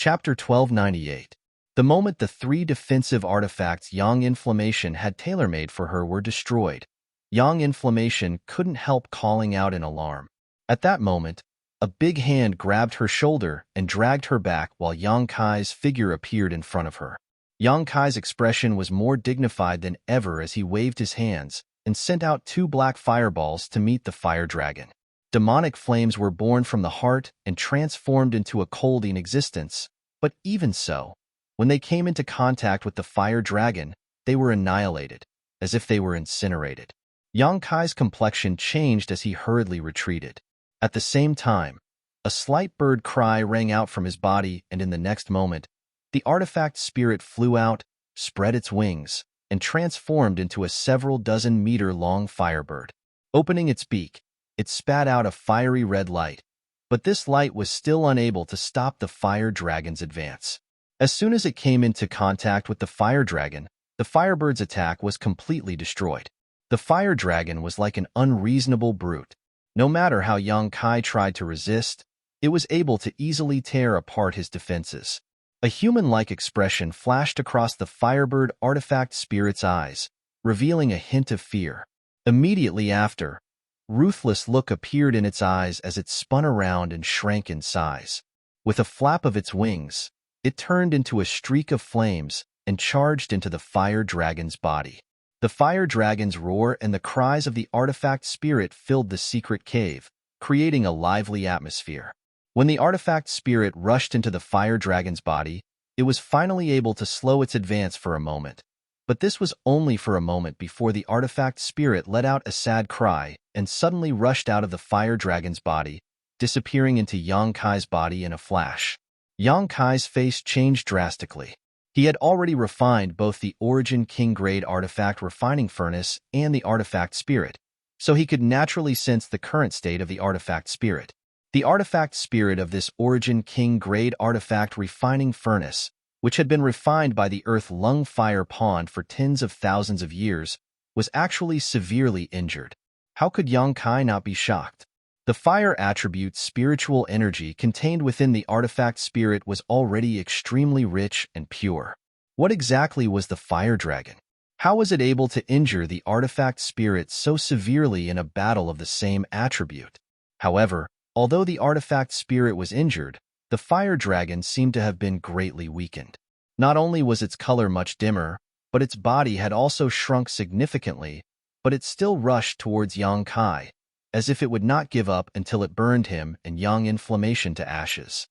Chapter 1298. The moment the three defensive artifacts Yang Inflammation had tailor-made for her were destroyed, Yang Inflammation couldn't help calling out in alarm. At that moment, a big hand grabbed her shoulder and dragged her back while Yang Kai's figure appeared in front of her. Yang Kai's expression was more dignified than ever as he waved his hands and sent out two black fireballs to meet the fire dragon. Demonic flames were born from the heart and transformed into a colding existence, but even so, when they came into contact with the fire dragon, they were annihilated, as if they were incinerated. Yang Kai's complexion changed as he hurriedly retreated. At the same time, a slight bird cry rang out from his body, and in the next moment, the artifact spirit flew out, spread its wings, and transformed into a several dozen meter-long firebird. Opening its beak, it spat out a fiery red light, but this light was still unable to stop the fire dragon's advance. As soon as it came into contact with the fire dragon, the firebird's attack was completely destroyed. The fire dragon was like an unreasonable brute. No matter how Yang Kai tried to resist, it was able to easily tear apart his defenses. A human-like expression flashed across the firebird artifact spirit's eyes, revealing a hint of fear. Immediately after, ruthless look appeared in its eyes as it spun around and shrank in size. With a flap of its wings, it turned into a streak of flames and charged into the fire dragon's body. The fire dragon's roar and the cries of the artifact spirit filled the secret cave, creating a lively atmosphere. When the artifact spirit rushed into the fire dragon's body, it was finally able to slow its advance for a moment. But this was only for a moment before the artifact spirit let out a sad cry and suddenly rushed out of the fire dragon's body, disappearing into Yang Kai's body in a flash. Yang Kai's face changed drastically. He had already refined both the Origin King-grade artifact refining furnace and the artifact spirit, so he could naturally sense the current state of the artifact spirit. The artifact spirit of this Origin King-grade artifact refining furnace, which had been refined by the Earth Lung Fire Pond for tens of thousands of years, was actually severely injured. How could Yang Kai not be shocked? The fire attribute's spiritual energy contained within the artifact spirit was already extremely rich and pure. What exactly was the fire dragon? How was it able to injure the artifact spirit so severely in a battle of the same attribute? However, although the artifact spirit was injured, the fire dragon seemed to have been greatly weakened. Not only was its color much dimmer, but its body had also shrunk significantly, but it still rushed towards Yang Kai, as if it would not give up until it burned him and Yang Inflammation to ashes.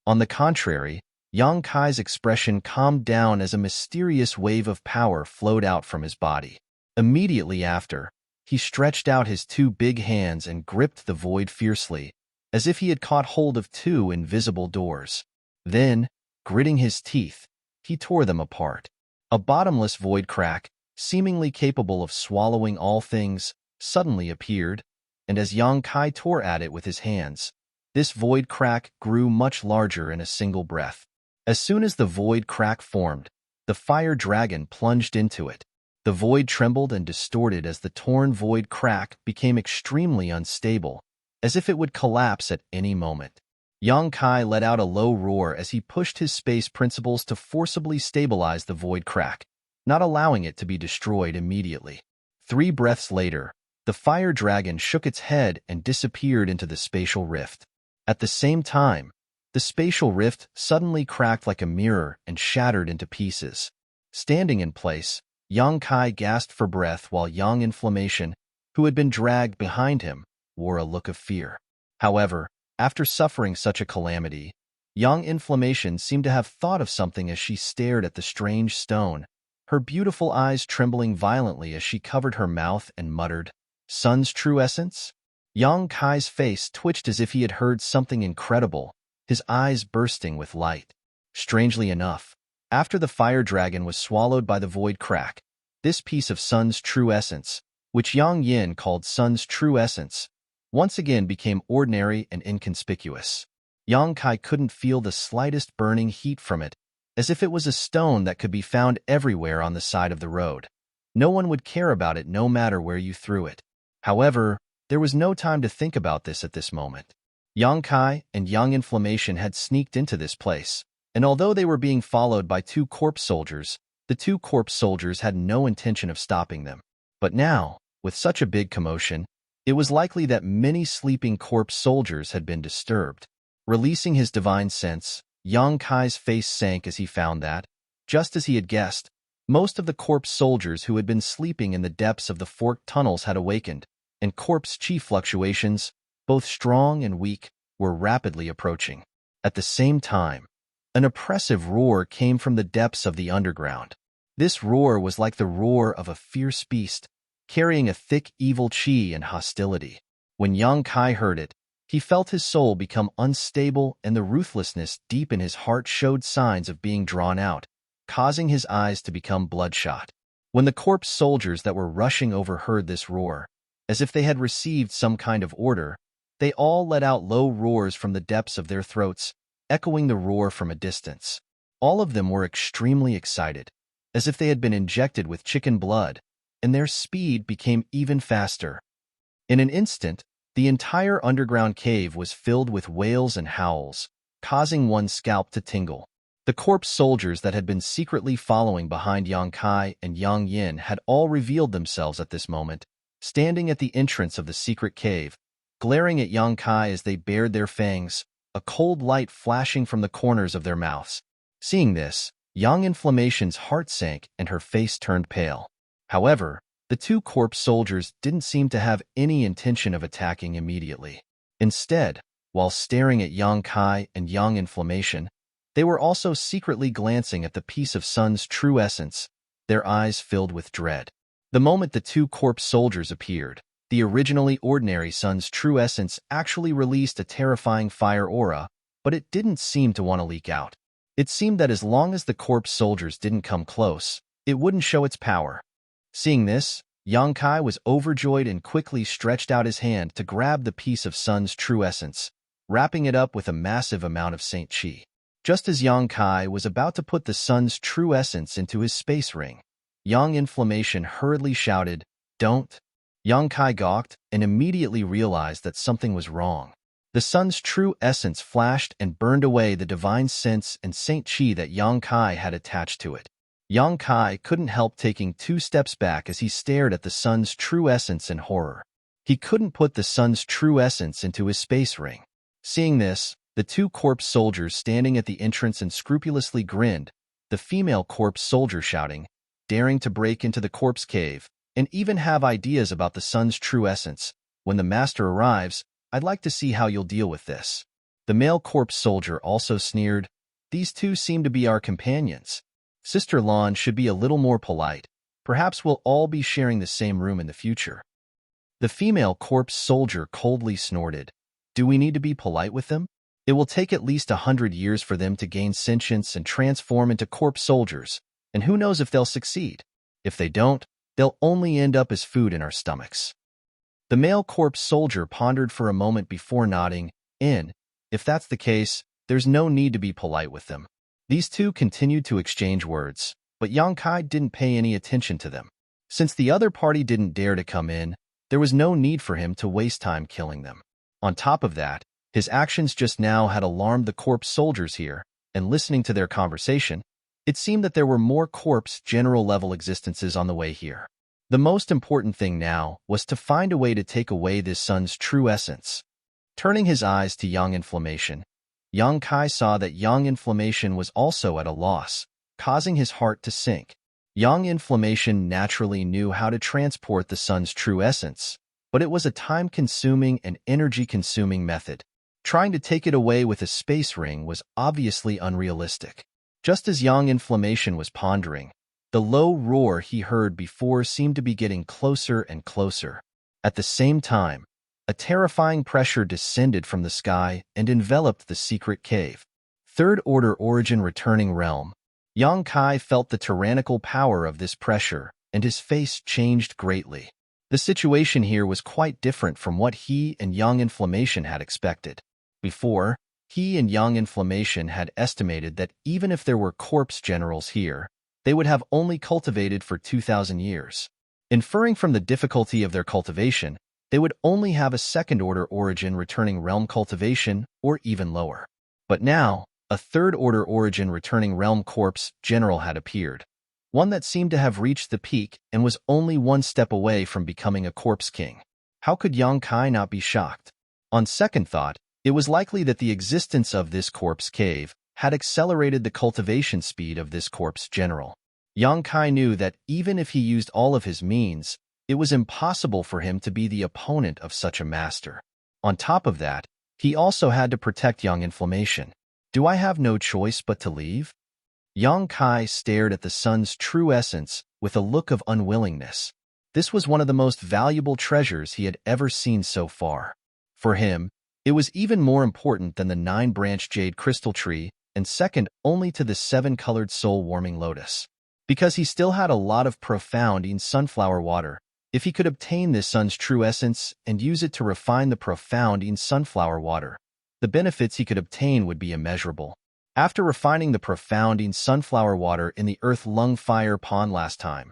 On the contrary, Yang Kai's expression calmed down as a mysterious wave of power flowed out from his body. Immediately after, he stretched out his two big hands and gripped the void fiercely, as if he had caught hold of two invisible doors. Then, gritting his teeth, he tore them apart. A bottomless void crack, seemingly capable of swallowing all things, suddenly appeared, and as Yang Kai tore at it with his hands, this void crack grew much larger in a single breath. As soon as the void crack formed, the fire dragon plunged into it. The void trembled and distorted as the torn void crack became extremely unstable, as if it would collapse at any moment. Yang Kai let out a low roar as he pushed his space principles to forcibly stabilize the void crack, not allowing it to be destroyed immediately. 3 breaths later, the fire dragon shook its head and disappeared into the spatial rift. At the same time, the spatial rift suddenly cracked like a mirror and shattered into pieces. Standing in place, Yang Kai gasped for breath while Yang Inflammation, who had been dragged behind him, wore a look of fear. However, after suffering such a calamity, Yang Inflammation seemed to have thought of something as she stared at the strange stone, her beautiful eyes trembling violently as she covered her mouth and muttered, "Sun's true essence?" Yang Kai's face twitched as if he had heard something incredible, his eyes bursting with light. Strangely enough, after the fire dragon was swallowed by the void crack, this piece of Sun's true essence, which Yang Yin called Sun's true essence, once again became ordinary and inconspicuous. Yang Kai couldn't feel the slightest burning heat from it, as if it was a stone that could be found everywhere on the side of the road. No one would care about it no matter where you threw it. However, there was no time to think about this at this moment. Yang Kai and Yang Inflammation had sneaked into this place, And although they were being followed by two corpse soldiers, the two corpse soldiers had no intention of stopping them. But now, with such a big commotion, it was likely that many sleeping corpse soldiers had been disturbed. Releasing his divine sense, Yang Kai's face sank as he found that, just as he had guessed, most of the corpse soldiers who had been sleeping in the depths of the forked tunnels had awakened, and corpse chi fluctuations, both strong and weak, were rapidly approaching. At the same time, an oppressive roar came from the depths of the underground. This roar was like the roar of a fierce beast, carrying a thick evil chi and hostility. When Yang Kai heard it, he felt his soul become unstable and the ruthlessness deep in his heart showed signs of being drawn out, causing his eyes to become bloodshot. When the corpse soldiers that were rushing over heard this roar, as if they had received some kind of order, they all let out low roars from the depths of their throats, echoing the roar from a distance. All of them were extremely excited, as if they had been injected with chicken blood, and their speed became even faster. In an instant, the entire underground cave was filled with wails and howls, causing one's scalp to tingle. The corpse soldiers that had been secretly following behind Yang Kai and Yang Yin had all revealed themselves at this moment, standing at the entrance of the secret cave, glaring at Yang Kai as they bared their fangs, a cold light flashing from the corners of their mouths. Seeing this, Yang Inflammation's heart sank and her face turned pale. However, the two corpse soldiers didn't seem to have any intention of attacking immediately. Instead, while staring at Yang Kai and Yang Inflammation, they were also secretly glancing at the piece of Sun's true essence, their eyes filled with dread. The moment the two corpse soldiers appeared, the originally ordinary Sun's true essence actually released a terrifying fire aura, but it didn't seem to want to leak out. It seemed that as long as the corpse soldiers didn't come close, it wouldn't show its power. Seeing this, Yang Kai was overjoyed and quickly stretched out his hand to grab the piece of Sun's true essence, wrapping it up with a massive amount of Saint Chi. Just as Yang Kai was about to put the Sun's true essence into his space ring, Yang Inflammation hurriedly shouted, "Don't!" Yang Kai gawked and immediately realized that something was wrong. The Sun's true essence flashed and burned away the divine sense and Saint Chi that Yang Kai had attached to it. Yang Kai couldn't help taking 2 steps back as he stared at the Sun's true essence in horror. He couldn't put the Sun's true essence into his space ring. Seeing this, the two corpse soldiers standing at the entrance and scrupulously grinned, the female corpse soldier shouting, daring to break into the corpse cave, and even have ideas about the Sun's true essence. When the master arrives, I'd like to see how you'll deal with this. The male corpse soldier also sneered, "These two seem to be our companions. Sister Lan should be a little more polite. Perhaps we'll all be sharing the same room in the future." The female corpse soldier coldly snorted, "Do we need to be polite with them? It will take at least 100 years for them to gain sentience and transform into corpse soldiers, and who knows if they'll succeed. If they don't, they'll only end up as food in our stomachs." The male corpse soldier pondered for a moment before nodding, if that's the case, there's no need to be polite with them. These two continued to exchange words, but Yang Kai didn't pay any attention to them. Since the other party didn't dare to come in, there was no need for him to waste time killing them. On top of that, his actions just now had alarmed the corpse soldiers here, and listening to their conversation, it seemed that there were more corpse general-level existences on the way here. The most important thing now was to find a way to take away this Sun's true essence. Turning his eyes to Yang Inflammation, Yang Kai saw that Yang Inflammation was also at a loss, causing his heart to sink. Yang Inflammation naturally knew how to transport the Sun's true essence, but it was a time-consuming and energy-consuming method. Trying to take it away with a space ring was obviously unrealistic. Just as Yang Inflammation was pondering, the low roar he heard before seemed to be getting closer and closer. At the same time, a terrifying pressure descended from the sky and enveloped the secret cave. Third-order origin returning realm. Yang Kai felt the tyrannical power of this pressure, and his face changed greatly. The situation here was quite different from what he and Yang Inflammation had expected. Before, he and Yang Inflammation had estimated that even if there were corpse generals here, they would have only cultivated for 2,000 years. Inferring from the difficulty of their cultivation, they would only have a second-order origin returning realm cultivation or even lower. But now, a third-order origin returning realm corpse general had appeared, one that seemed to have reached the peak and was only one step away from becoming a corpse king. How could Yang Kai not be shocked? On second thought, it was likely that the existence of this corpse cave had accelerated the cultivation speed of this corpse general. Yang Kai knew that even if he used all of his means, it was impossible for him to be the opponent of such a master. On top of that, he also had to protect Yang Inflammation. Do I have no choice but to leave? Yang Kai stared at the sun's true essence with a look of unwillingness. This was one of the most valuable treasures he had ever seen so far. For him, it was even more important than the 9-branch jade crystal tree and second only to the 7-colored soul-warming lotus. Because he still had a lot of profound sunflower water, if he could obtain this sun's true essence and use it to refine the profound sunflower water, the benefits he could obtain would be immeasurable. After refining the profound sunflower water in the earth lung fire pond last time,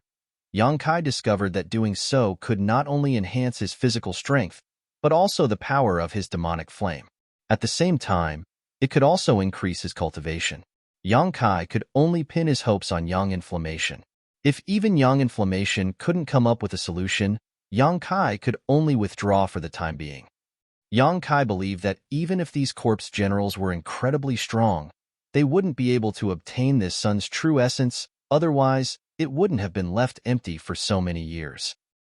Yang Kai discovered that doing so could not only enhance his physical strength, but also the power of his demonic flame. At the same time, it could also increase his cultivation. Yang Kai could only pin his hopes on Yang Inflammation. If even Yang Inflammation couldn't come up with a solution, Yang Kai could only withdraw for the time being. Yang Kai believed that even if these corpse generals were incredibly strong, they wouldn't be able to obtain this sun's true essence, otherwise, it wouldn't have been left empty for so many years.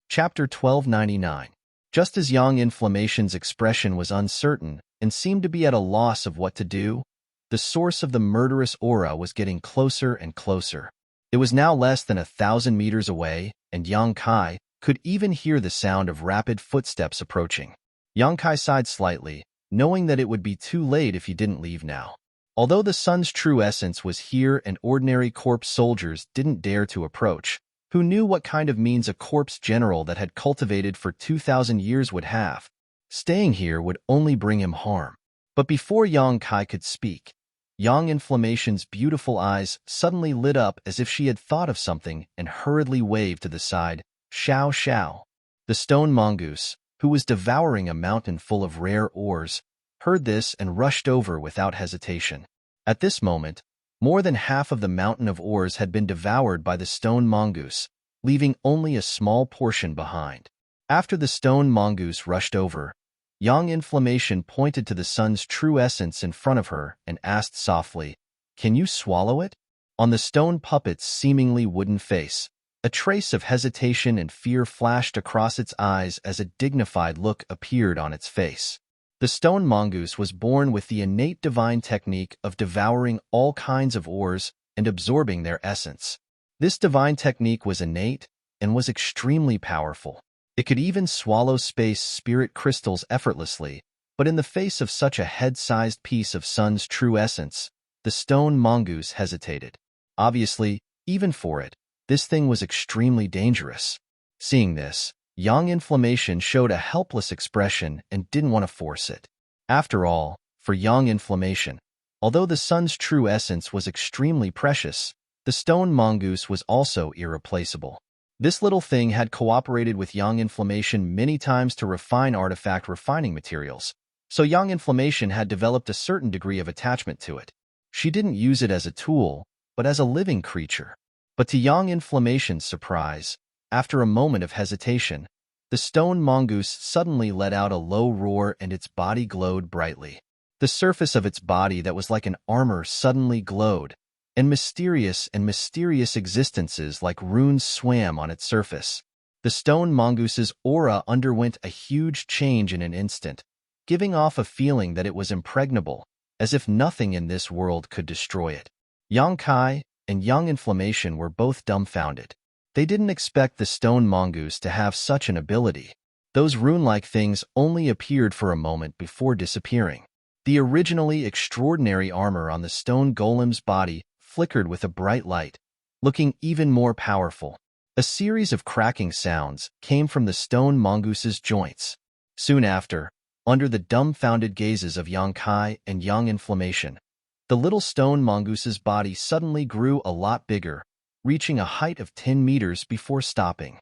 Chapter 1299. Just as Yang Inflammation's expression was uncertain and seemed to be at a loss of what to do, the source of the murderous aura was getting closer and closer. It was now less than 1,000 meters away, and Yang Kai could even hear the sound of rapid footsteps approaching. Yang Kai sighed slightly, knowing that it would be too late if he didn't leave now. Although the sun's true essence was here and ordinary corpse soldiers didn't dare to approach, who knew what kind of means a corpse general that had cultivated for 2,000 years would have? Staying here would only bring him harm. But before Yang Kai could speak, Yang Inflammation's beautiful eyes suddenly lit up as if she had thought of something and hurriedly waved to the side, "Xiao Xiao." The stone mongoose, who was devouring a mountain full of rare ores, heard this and rushed over without hesitation. At this moment, more than half of the mountain of ores had been devoured by the stone mongoose, leaving only a small portion behind. After the stone mongoose rushed over, Yang Inflammation pointed to the sun's true essence in front of her and asked softly, "Can you swallow it?" On the stone puppet's seemingly wooden face, a trace of hesitation and fear flashed across its eyes as a dignified look appeared on its face. The stone mongoose was born with the innate divine technique of devouring all kinds of ores and absorbing their essence. This divine technique was innate and was extremely powerful. It could even swallow space spirit crystals effortlessly, but in the face of such a head-sized piece of sun's true essence, the stone mongoose hesitated. Obviously, even for it, this thing was extremely dangerous. Seeing this, Yang Inflammation showed a helpless expression and didn't want to force it. After all, for Yang Inflammation, although the sun's true essence was extremely precious, the stone mongoose was also irreplaceable. This little thing had cooperated with Yang Inflammation many times to refine artifact refining materials, so Yang Inflammation had developed a certain degree of attachment to it. She didn't use it as a tool, but as a living creature. But to Yang Inflammation's surprise, after a moment of hesitation, the stone mongoose suddenly let out a low roar and its body glowed brightly. The surface of its body that was like an armor suddenly glowed, and mysterious existences like runes swam on its surface. The stone mongoose's aura underwent a huge change in an instant, giving off a feeling that it was impregnable, as if nothing in this world could destroy it. Yang Kai and Yang Inflammation were both dumbfounded. They didn't expect the stone mongoose to have such an ability. Those rune-like things only appeared for a moment before disappearing. The originally extraordinary armor on the stone golem's body flickered with a bright light, looking even more powerful. A series of cracking sounds came from the stone mongoose's joints. Soon after, under the dumbfounded gazes of Yang Kai and Yang Inflammation, the little stone mongoose's body suddenly grew a lot bigger, reaching a height of 10 meters before stopping.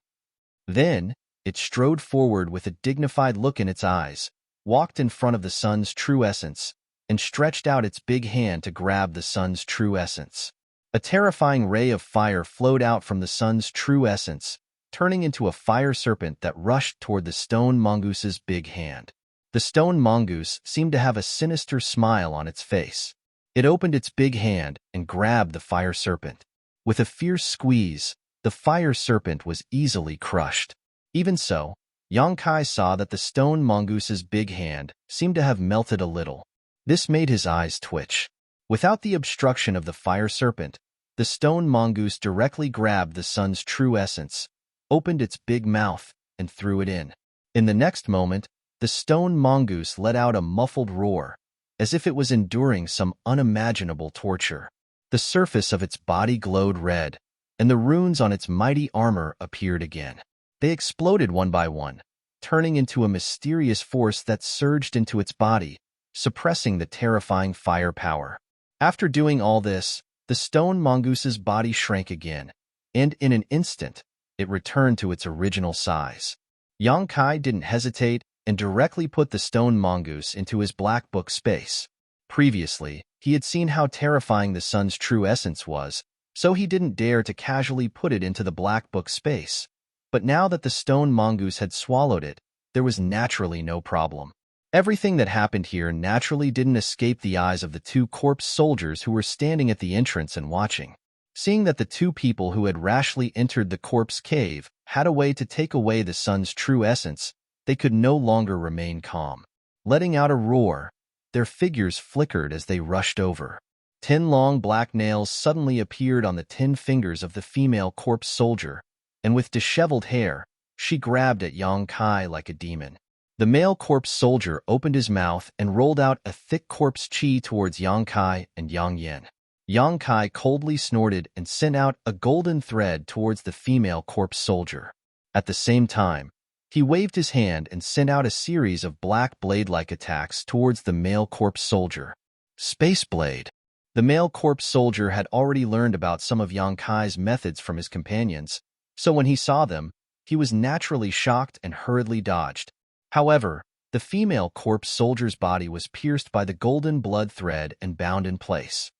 Then, it strode forward with a dignified look in its eyes, walked in front of the sun's true essence, and stretched out its big hand to grab the sun's true essence. A terrifying ray of fire flowed out from the sun's true essence, turning into a fire serpent that rushed toward the stone mongoose's big hand. The stone mongoose seemed to have a sinister smile on its face. It opened its big hand and grabbed the fire serpent. With a fierce squeeze, the fire serpent was easily crushed. Even so, Yongkai saw that the stone mongoose's big hand seemed to have melted a little. This made his eyes twitch. Without the obstruction of the fire serpent, the stone mongoose directly grabbed the sun's true essence, opened its big mouth, and threw it in. In the next moment, the stone mongoose let out a muffled roar, as if it was enduring some unimaginable torture. The surface of its body glowed red, and the runes on its mighty armor appeared again. They exploded one by one, turning into a mysterious force that surged into its body, suppressing the terrifying fire power. After doing all this, the stone mongoose's body shrank again, and in an instant, it returned to its original size. Yongkai didn't hesitate and directly put the stone mongoose into his black book space. Previously, he had seen how terrifying the sun's true essence was, so he didn't dare to casually put it into the black book space. But now that the stone mongoose had swallowed it, there was naturally no problem. Everything that happened here naturally didn't escape the eyes of the two corpse soldiers who were standing at the entrance and watching. Seeing that the two people who had rashly entered the corpse cave had a way to take away the sun's true essence, they could no longer remain calm. Letting out a roar, their figures flickered as they rushed over. 10 long black nails suddenly appeared on the 10 fingers of the female corpse soldier, and with disheveled hair, she grabbed at Yongkai like a demon. The male corpse soldier opened his mouth and rolled out a thick corpse chi towards Yongkai and Yongyan. Yongkai coldly snorted and sent out a golden thread towards the female corpse soldier. At the same time, he waved his hand and sent out a series of black blade-like attacks towards the male corpse soldier. Space Blade. The male corpse soldier had already learned about some of Yongkai's methods from his companions, so when he saw them, he was naturally shocked and hurriedly dodged. However, the female corpse soldier's body was pierced by the golden blood thread and bound in place.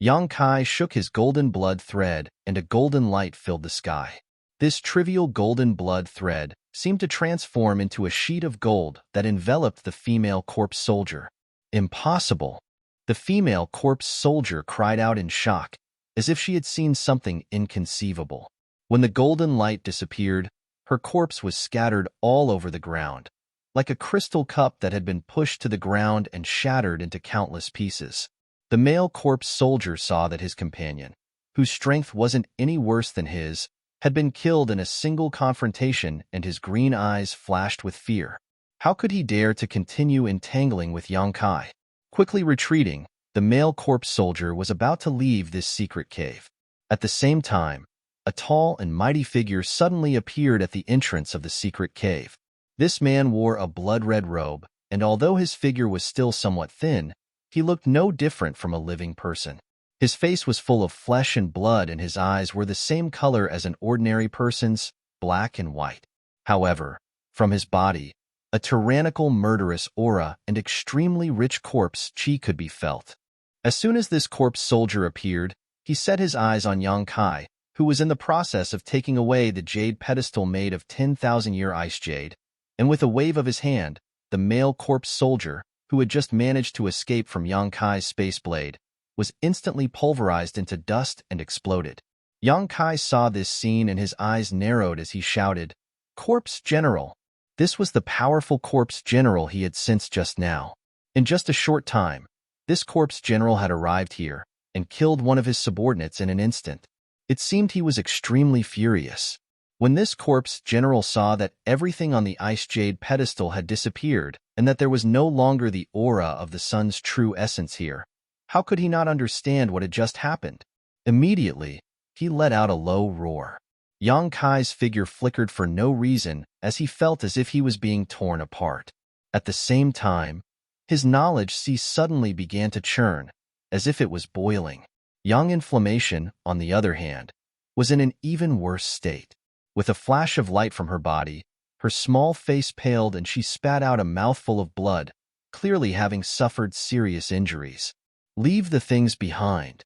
Yongkai shook his golden blood thread, and a golden light filled the sky. This trivial golden blood thread seemed to transform into a sheet of gold that enveloped the female corpse soldier. Impossible! The female corpse soldier cried out in shock, as if she had seen something inconceivable. When the golden light disappeared, her corpse was scattered all over the ground, like a crystal cup that had been pushed to the ground and shattered into countless pieces. The male corpse soldier saw that his companion, whose strength wasn't any worse than his, had been killed in a single confrontation, and his green eyes flashed with fear. How could he dare to continue entangling with Yongkai? Quickly retreating, the male corpse soldier was about to leave this secret cave. At the same time, a tall and mighty figure suddenly appeared at the entrance of the secret cave. This man wore a blood-red robe, and although his figure was still somewhat thin, he looked no different from a living person. His face was full of flesh and blood, and his eyes were the same color as an ordinary person's, black and white. However, from his body, a tyrannical, murderous aura and extremely rich corpse chi could be felt. As soon as this corpse soldier appeared, he set his eyes on Yongkai, who was in the process of taking away the jade pedestal made of 10,000-year ice jade, and with a wave of his hand, the male corpse soldier, who had just managed to escape from Yongkai's space blade, was instantly pulverized into dust and exploded. Yongkai saw this scene and his eyes narrowed as he shouted, "Corpse General!" This was the powerful corpse general he had sensed just now. In just a short time, this corpse general had arrived here and killed one of his subordinates in an instant. It seemed he was extremely furious. When this corpse general saw that everything on the ice jade pedestal had disappeared and that there was no longer the aura of the sun's true essence here, how could he not understand what had just happened? Immediately, he let out a low roar. Yongkai's figure flickered for no reason as he felt as if he was being torn apart. At the same time, his knowledge suddenly began to churn, as if it was boiling. Young Inflammation, on the other hand, was in an even worse state. With a flash of light from her body, her small face paled and she spat out a mouthful of blood, clearly having suffered serious injuries. Leave the things behind.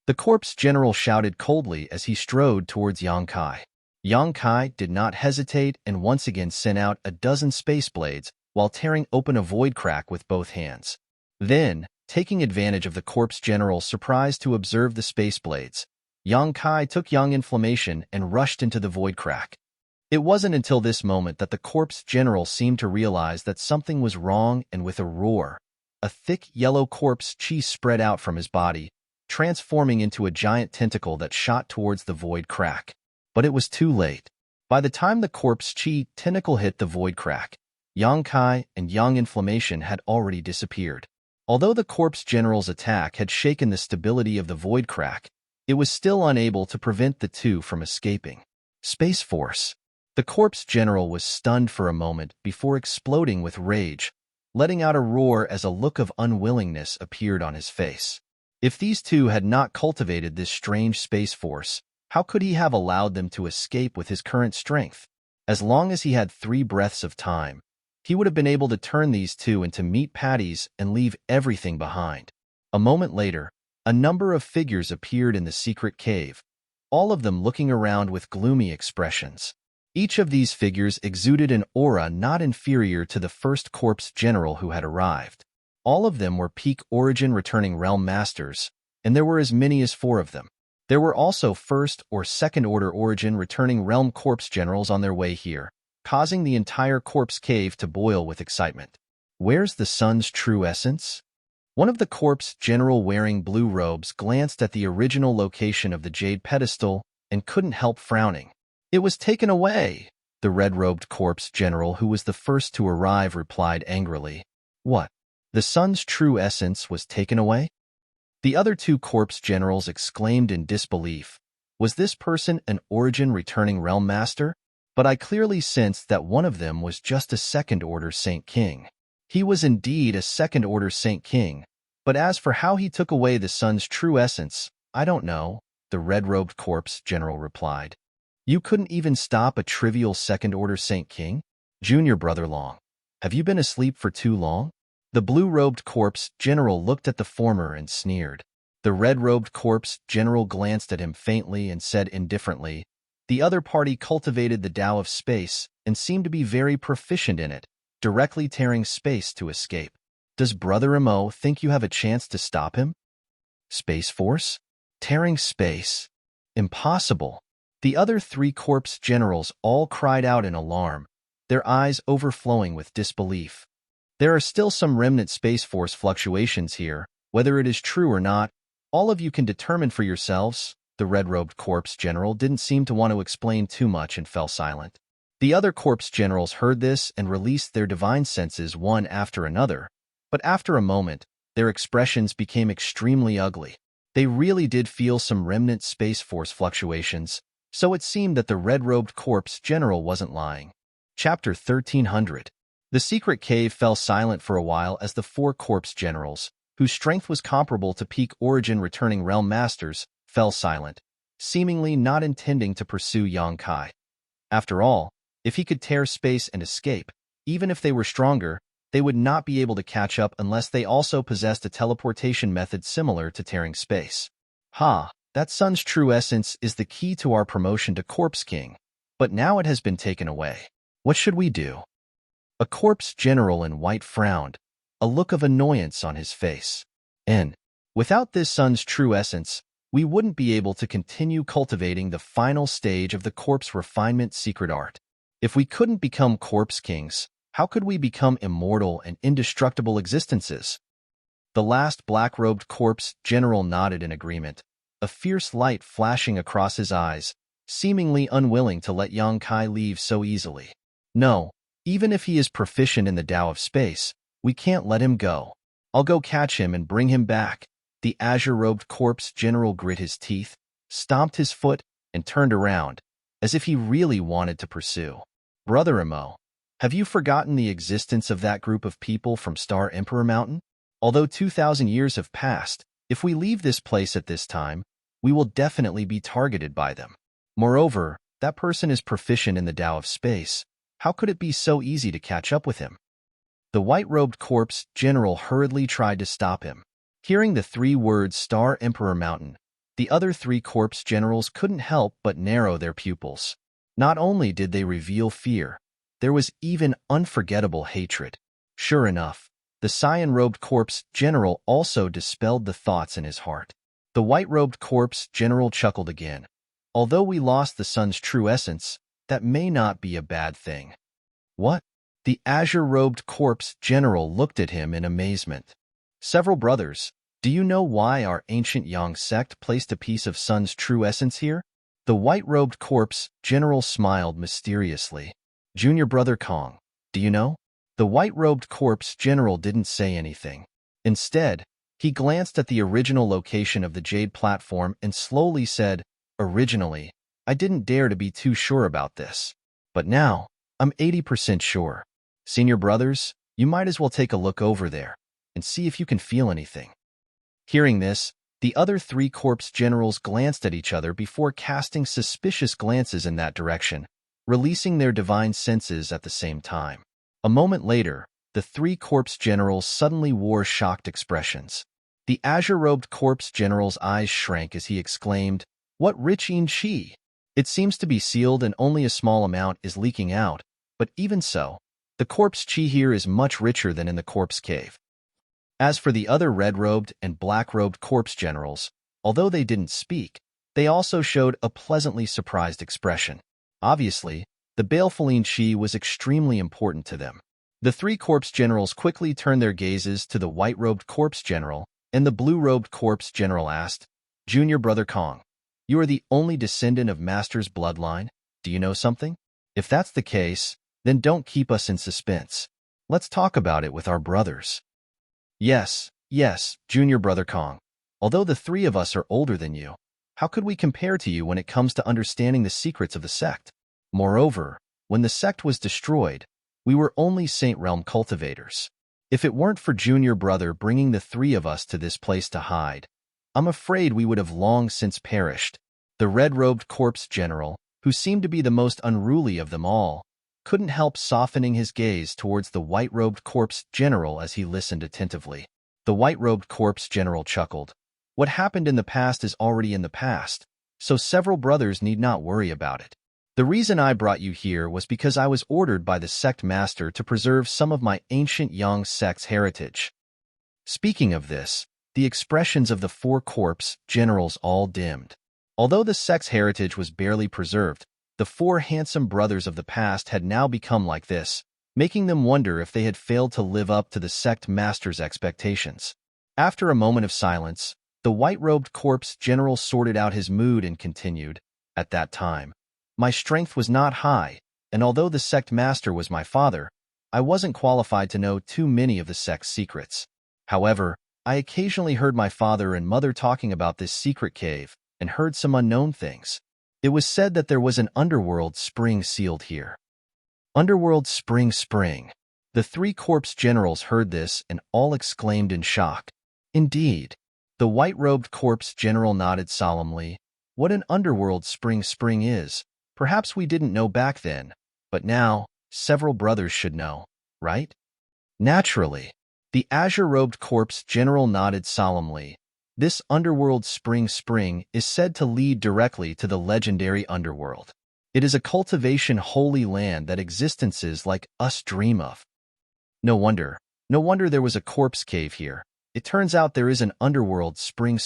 The corpse general shouted coldly as he strode towards Yang Kai. Yang Kai did not hesitate and once again sent out a dozen space blades while tearing open a void crack with both hands. Then, taking advantage of the corpse general's surprise to observe the space blades, Yang Kai took Yang Inflammation and rushed into the void crack. It wasn't until this moment that the corpse general seemed to realize that something was wrong, and with a roar, a thick yellow corpse chi spread out from his body, transforming into a giant tentacle that shot towards the void crack. But it was too late. By the time the corpse chi tentacle hit the void crack, Yang Kai and Yang Inflammation had already disappeared. Although the corpse general's attack had shaken the stability of the void crack, it was still unable to prevent the two from escaping. Space Force. The corpse general was stunned for a moment before exploding with rage, letting out a roar as a look of unwillingness appeared on his face. If these two had not cultivated this strange space force, how could he have allowed them to escape with his current strength? As long as he had 3 breaths of time, he would have been able to turn these two into meat patties and leave everything behind. A moment later, a number of figures appeared in the secret cave, all of them looking around with gloomy expressions. Each of these figures exuded an aura not inferior to the first corpse general who had arrived. All of them were peak origin returning realm masters, and there were as many as 4 of them. There were also first or second order origin returning realm corpse generals on their way here, causing the entire corpse cave to boil with excitement. Where's the sun's true essence? One of the corpse general wearing blue robes glanced at the original location of the jade pedestal and couldn't help frowning. It was taken away, the red-robed corpse general who was the first to arrive replied angrily. What? The sun's true essence was taken away? The other 2 corpse generals exclaimed in disbelief. Was this person an origin returning realm master? But I clearly sensed that one of them was just a second-order Saint King. He was indeed a second-order Saint King, but as for how he took away the sun's true essence, I don't know, the red-robed corpse general replied. You couldn't even stop a trivial second-order Saint King? Junior Brother Long, have you been asleep for too long? The blue-robed corpse general looked at the former and sneered. The red-robed corpse general glanced at him faintly and said indifferently, the other party cultivated the Tao of space and seemed to be very proficient in it, directly tearing space to escape. Does Brother Emo think you have a chance to stop him? Space Force? Tearing space? Impossible. The other 3 corpse generals all cried out in alarm, their eyes overflowing with disbelief. There are still some remnant Space Force fluctuations here. Whether it is true or not, all of you can determine for yourselves. The red-robed corpse general didn't seem to want to explain too much and fell silent. The other corpse generals heard this and released their divine senses one after another, but after a moment, their expressions became extremely ugly. They really did feel some remnant Space Force fluctuations, so it seemed that the red-robed corpse general wasn't lying. Chapter 1300. The secret cave fell silent for a while as the 4 corpse generals, whose strength was comparable to peak origin returning realm masters, fell silent, seemingly not intending to pursue Yang Kai. After all, if he could tear space and escape, even if they were stronger, they would not be able to catch up unless they also possessed a teleportation method similar to tearing space. That sun's true essence is the key to our promotion to Corpse King, but now it has been taken away. What should we do? A corpse general in white frowned, a look of annoyance on his face. And, without this sun's true essence, we wouldn't be able to continue cultivating the final stage of the corpse refinement secret art. If we couldn't become corpse kings, how could we become immortal and indestructible existences? The last black-robed corpse general nodded in agreement, a fierce light flashing across his eyes, seemingly unwilling to let Yang Kai leave so easily. No, even if he is proficient in the Tao of space, we can't let him go. I'll go catch him and bring him back. The azure-robed corpse general grit his teeth, stomped his foot, and turned around, as if he really wanted to pursue. Brother Emo, have you forgotten the existence of that group of people from Star Emperor Mountain? Although 2,000 years have passed, if we leave this place at this time, we will definitely be targeted by them. Moreover, that person is proficient in the Tao of space. How could it be so easy to catch up with him? The white-robed corpse general hurriedly tried to stop him. Hearing the three words Star Emperor Mountain, the other three corpse generals couldn't help but narrow their pupils. Not only did they reveal fear, there was even unforgettable hatred. Sure enough, the cyan-robed corpse general also dispelled the thoughts in his heart. The white-robed corpse general chuckled again. Although we lost the sun's true essence, that may not be a bad thing. What? The azure-robed corpse general looked at him in amazement. Several brothers, do you know why our ancient Yang sect placed a piece of sun's true essence here? The white-robed corpse general smiled mysteriously. Junior brother Kong, do you know? The white-robed corpse general didn't say anything. Instead, he glanced at the original location of the jade platform and slowly said, "Originally, I didn't dare to be too sure about this. But now, I'm 80% sure. Senior brothers, you might as well take a look over there and see if you can feel anything." Hearing this, the other three corpse generals glanced at each other before casting suspicious glances in that direction, releasing their divine senses at the same time. A moment later, the three corpse generals suddenly wore shocked expressions. The azure-robed corpse general's eyes shrank as he exclaimed, "What rich chi! It seems to be sealed and only a small amount is leaking out, but even so, the corpse chi here is much richer than in the corpse cave." As for the other red-robed and black-robed corpse generals, although they didn't speak, they also showed a pleasantly surprised expression. Obviously, the baleful chi was extremely important to them. The three corpse generals quickly turned their gazes to the white-robed corpse general, and the blue-robed corpse general asked, "Junior brother Kong, you are the only descendant of Master's bloodline. Do you know something? If that's the case, then don't keep us in suspense. Let's talk about it with our brothers." Yes, Junior brother Kong. Although the three of us are older than you, how could we compare to you when it comes to understanding the secrets of the sect? Moreover, when the sect was destroyed, we were only Saint Realm cultivators. If it weren't for Junior brother bringing the three of us to this place to hide, I'm afraid we would have long since perished. The red-robed corpse general, who seemed to be the most unruly of them all, couldn't help softening his gaze towards the white-robed corpse general as he listened attentively. The white-robed corpse general chuckled. What happened in the past is already in the past, so several brothers need not worry about it. The reason I brought you here was because I was ordered by the sect master to preserve some of my ancient Yang sect's heritage. Speaking of this, the expressions of the four corpse generals all dimmed. Although the sect's heritage was barely preserved, the four handsome brothers of the past had now become like this, making them wonder if they had failed to live up to the sect master's expectations. After a moment of silence, the white-robed corpse general sorted out his mood and continued, "At that time, my strength was not high, and although the sect master was my father, I wasn't qualified to know too many of the sect's secrets. However, I occasionally heard my father and mother talking about this secret cave and heard some unknown things. It was said that there was an underworld spring sealed here." Underworld spring. The three corpse generals heard this and all exclaimed in shock. Indeed. The white-robed corpse general nodded solemnly. What an underworld spring is. Perhaps we didn't know back then, but now, several brothers should know, right? Naturally. The azure-robed corpse general nodded solemnly. This underworld spring is said to lead directly to the legendary underworld. It is a cultivation holy land that existences like us dream of. No wonder there was a corpse cave here. It turns out there is an underworld spring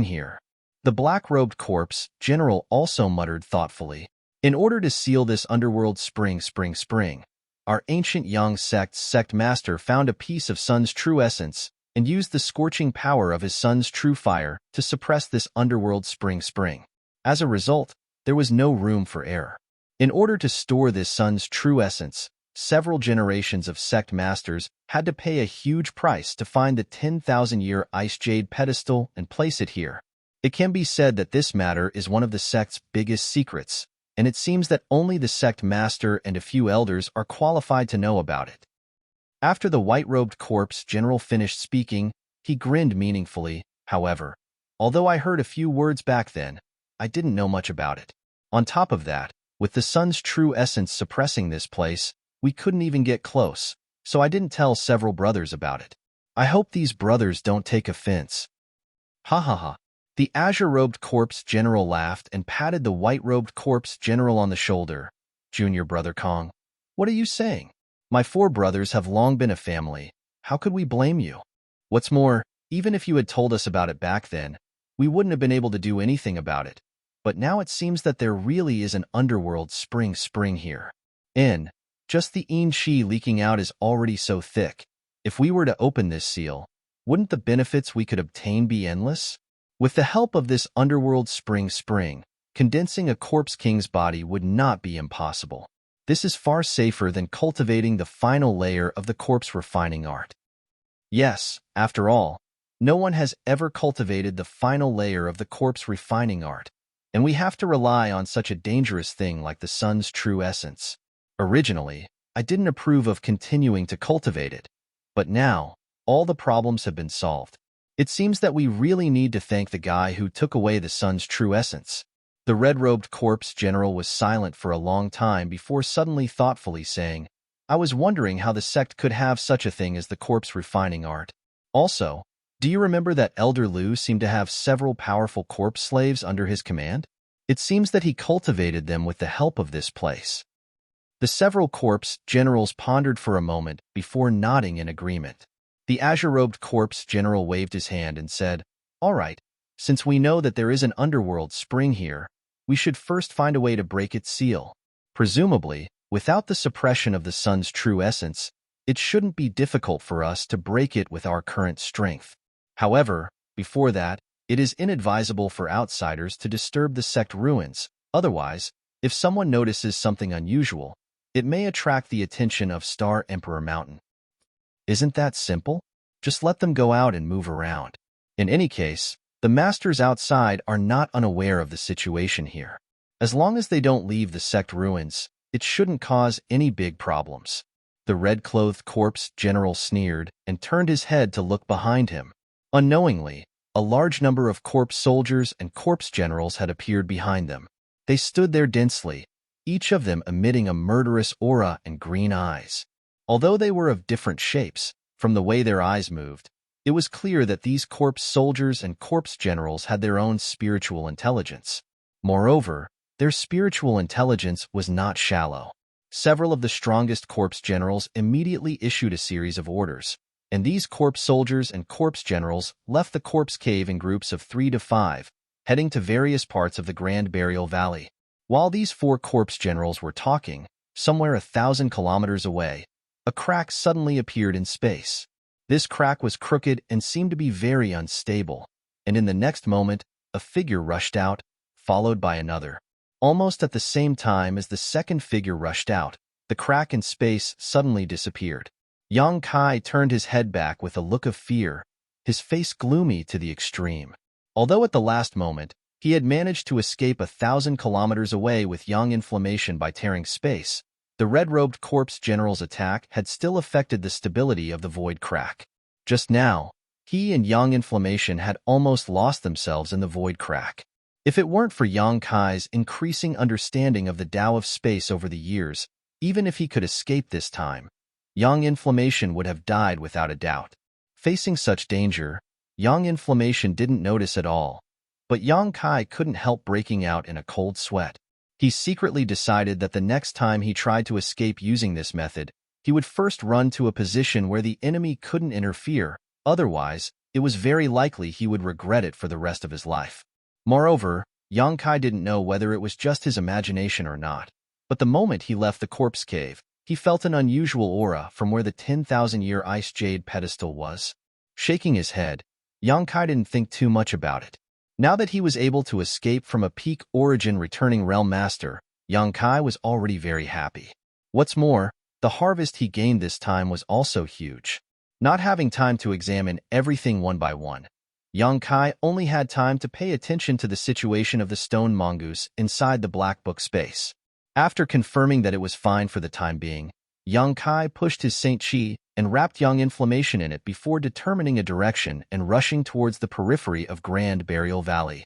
here. The black-robed corpse general also muttered thoughtfully. In order to seal this underworld spring, our ancient Yang sect's sect master found a piece of sun's true essence and used the scorching power of his sun's true fire to suppress this underworld spring. As a result, there was no room for error. In order to store this sun's true essence, several generations of sect masters had to pay a huge price to find the 10,000-year ice jade pedestal and place it here. It can be said that this matter is one of the sect's biggest secrets, and it seems that only the sect master and a few elders are qualified to know about it. After the white-robed corpse general finished speaking, he grinned meaningfully. However, although I heard a few words back then, I didn't know much about it. On top of that, with the sun's true essence suppressing this place, we couldn't even get close, so I didn't tell several brothers about it. I hope these brothers don't take offense. Ha ha ha. The azure-robed corpse general laughed and patted the white-robed corpse general on the shoulder. Junior brother Kong, what are you saying? My 4 brothers have long been a family. How could we blame you? What's more, even if you had told us about it back then, we wouldn't have been able to do anything about it. But now it seems that there really is an underworld spring here. Just the Yin-Chi leaking out is already so thick. If we were to open this seal, wouldn't the benefits we could obtain be endless? With the help of this underworld spring, condensing a corpse king's body would not be impossible. This is far safer than cultivating the final layer of the corpse refining art. Yes, after all, no one has ever cultivated the final layer of the corpse refining art, and we have to rely on such a dangerous thing like the sun's true essence. Originally, I didn't approve of continuing to cultivate it, but now, all the problems have been solved. It seems that we really need to thank the guy who took away the sun's true essence. The red-robed corpse general was silent for a long time before suddenly thoughtfully saying, I was wondering how the sect could have such a thing as the corpse refining art. Also, do you remember that Elder Liu seemed to have several powerful corpse slaves under his command? It seems that he cultivated them with the help of this place. The several corpse generals pondered for a moment before nodding in agreement. The azure-robed corpse general waved his hand and said, All right, since we know that there is an underworld spring here, we should first find a way to break its seal. Presumably, without the suppression of the sun's true essence, it shouldn't be difficult for us to break it with our current strength. However, before that, it is inadvisable for outsiders to disturb the sect ruins. Otherwise, if someone notices something unusual, it may attract the attention of Star Emperor Mountain. Isn't that simple? Just let them go out and move around. In any case, the masters outside are not unaware of the situation here. As long as they don't leave the sect ruins, it shouldn't cause any big problems. The red-clothed corpse general sneered and turned his head to look behind him. Unknowingly, a large number of corpse soldiers and corpse generals had appeared behind them. They stood there densely, each of them emitting a murderous aura and green eyes. Although they were of different shapes, from the way their eyes moved, it was clear that these corpse soldiers and corpse generals had their own spiritual intelligence. Moreover, their spiritual intelligence was not shallow. Several of the strongest corpse generals immediately issued a series of orders, and these corpse soldiers and corpse generals left the corpse cave in groups of 3 to 5, heading to various parts of the Grand Burial Valley. While these 4 corpse generals were talking, somewhere 1,000 kilometers away, a crack suddenly appeared in space. This crack was crooked and seemed to be very unstable, and in the next moment, a figure rushed out, followed by another. Almost at the same time as the second figure rushed out, the crack in space suddenly disappeared. Yang Kai turned his head back with a look of fear, his face gloomy to the extreme. Although at the last moment, he had managed to escape 1,000 kilometers away with Yang Inflammation by tearing space, the red-robed corpse general's attack had still affected the stability of the void crack. Just now, he and Yang Inflammation had almost lost themselves in the void crack. If it weren't for Yang Kai's increasing understanding of the Tao of space over the years, even if he could escape this time, Yang Inflammation would have died without a doubt. Facing such danger, Yang Inflammation didn't notice at all, but Yang Kai couldn't help breaking out in a cold sweat. He secretly decided that the next time he tried to escape using this method, he would first run to a position where the enemy couldn't interfere. Otherwise, it was very likely he would regret it for the rest of his life. Moreover, Yang Kai didn't know whether it was just his imagination or not, but the moment he left the corpse cave, he felt an unusual aura from where the 10,000-year ice jade pedestal was. Shaking his head, Yang Kai didn't think too much about it. Now that he was able to escape from a peak origin returning realm master, Yang Kai was already very happy. What's more, the harvest he gained this time was also huge. Not having time to examine everything one by one, Yang Kai only had time to pay attention to the situation of the stone mongoose inside the black book space. After confirming that it was fine for the time being, Yang Kai pushed his Saint Chi and wrapped Yang Inflammation in it before determining a direction and rushing towards the periphery of Grand Burial Valley.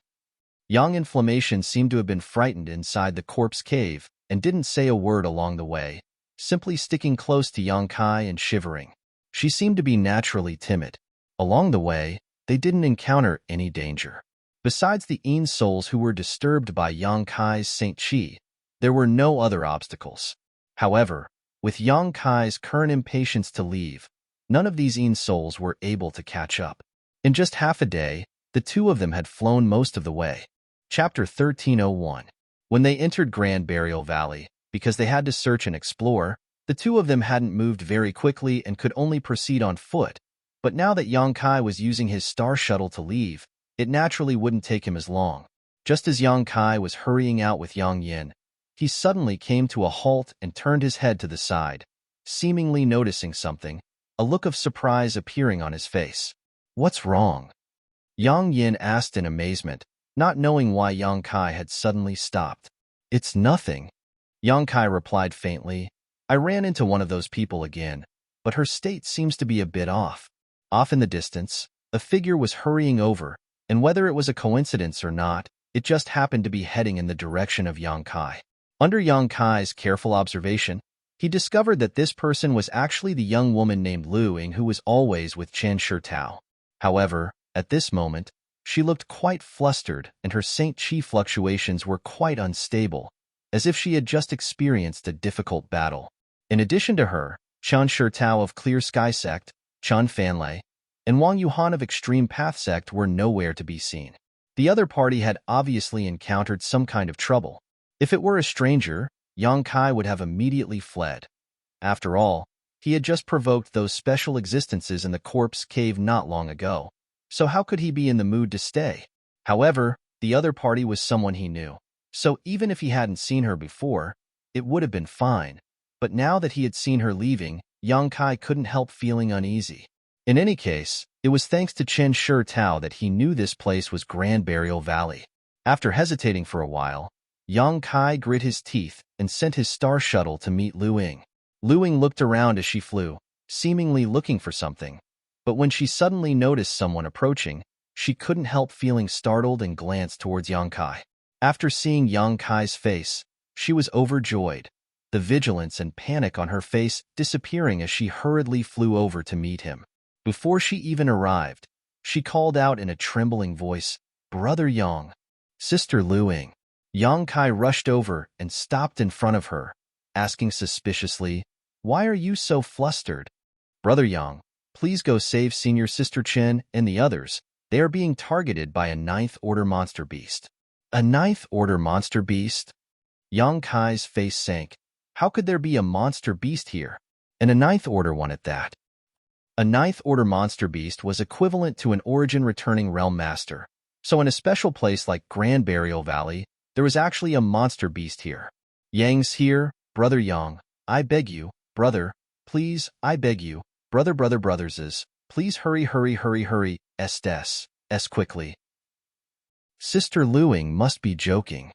Yang Inflammation seemed to have been frightened inside the corpse cave and didn't say a word along the way, simply sticking close to Yang Kai and shivering. She seemed to be naturally timid. Along the way, they didn't encounter any danger. Besides the Yin souls who were disturbed by Yang Kai's Saint Qi, there were no other obstacles. However, with Yang Kai's current impatience to leave, none of these Yin souls were able to catch up. In just half a day, the two of them had flown most of the way. Chapter 1301. When they entered Grand Burial Valley, because they had to search and explore, the two of them hadn't moved very quickly and could only proceed on foot. But now that Yang Kai was using his star shuttle to leave, it naturally wouldn't take him as long. Just as Yang Kai was hurrying out with Yang Yin, he suddenly came to a halt and turned his head to the side, seemingly noticing something, a look of surprise appearing on his face. "What's wrong?" Yang Yin asked in amazement, not knowing why Yang Kai had suddenly stopped. "It's nothing," Yang Kai replied faintly. "I ran into one of those people again, but her state seems to be a bit off." Off in the distance, a figure was hurrying over, and whether it was a coincidence or not, it just happened to be heading in the direction of Yang Kai. Under Yang Kai's careful observation, he discovered that this person was actually the young woman named Lu Ying who was always with Chen Shitao. However, at this moment, she looked quite flustered and her Saint Qi fluctuations were quite unstable, as if she had just experienced a difficult battle. In addition to her, Chen Shitao of Clear Sky Sect, Chen Fanlei, and Wang Yuhan of Extreme Path Sect were nowhere to be seen. The other party had obviously encountered some kind of trouble. If it were a stranger, Yang Kai would have immediately fled. After all, he had just provoked those special existences in the corpse cave not long ago, so how could he be in the mood to stay? However, the other party was someone he knew, so even if he hadn't seen her before, it would have been fine. But now that he had seen her leaving, Yang Kai couldn't help feeling uneasy. In any case, it was thanks to Chen Shitao that he knew this place was Grand Burial Valley. After hesitating for a while, Yang Kai grit his teeth and sent his star shuttle to meet Lu Ying. Lu Ying looked around as she flew, seemingly looking for something. But when she suddenly noticed someone approaching, she couldn't help feeling startled and glanced towards Yang Kai. After seeing Yang Kai's face, she was overjoyed, the vigilance and panic on her face disappearing as she hurriedly flew over to meet him. Before she even arrived, she called out in a trembling voice, "Brother Yang, Sister Lu Ying." Yang Kai rushed over and stopped in front of her, asking suspiciously, "Why are you so flustered?" "Brother Yang, please go save Senior Sister Chen and the others. They are being targeted by a ninth-order monster beast." "A ninth-order monster beast?" Yang Kai's face sank. How could there be a monster beast here? And a ninth-order one at that? A ninth-order monster beast was equivalent to an origin-returning realm master. So in a special place like Grand Burial Valley, there was actually a monster beast here. "Yang's here, Brother Yang. I beg you, brother, please, I beg you, brothers, please hurry, s quickly." Sister Lu Ying must be joking.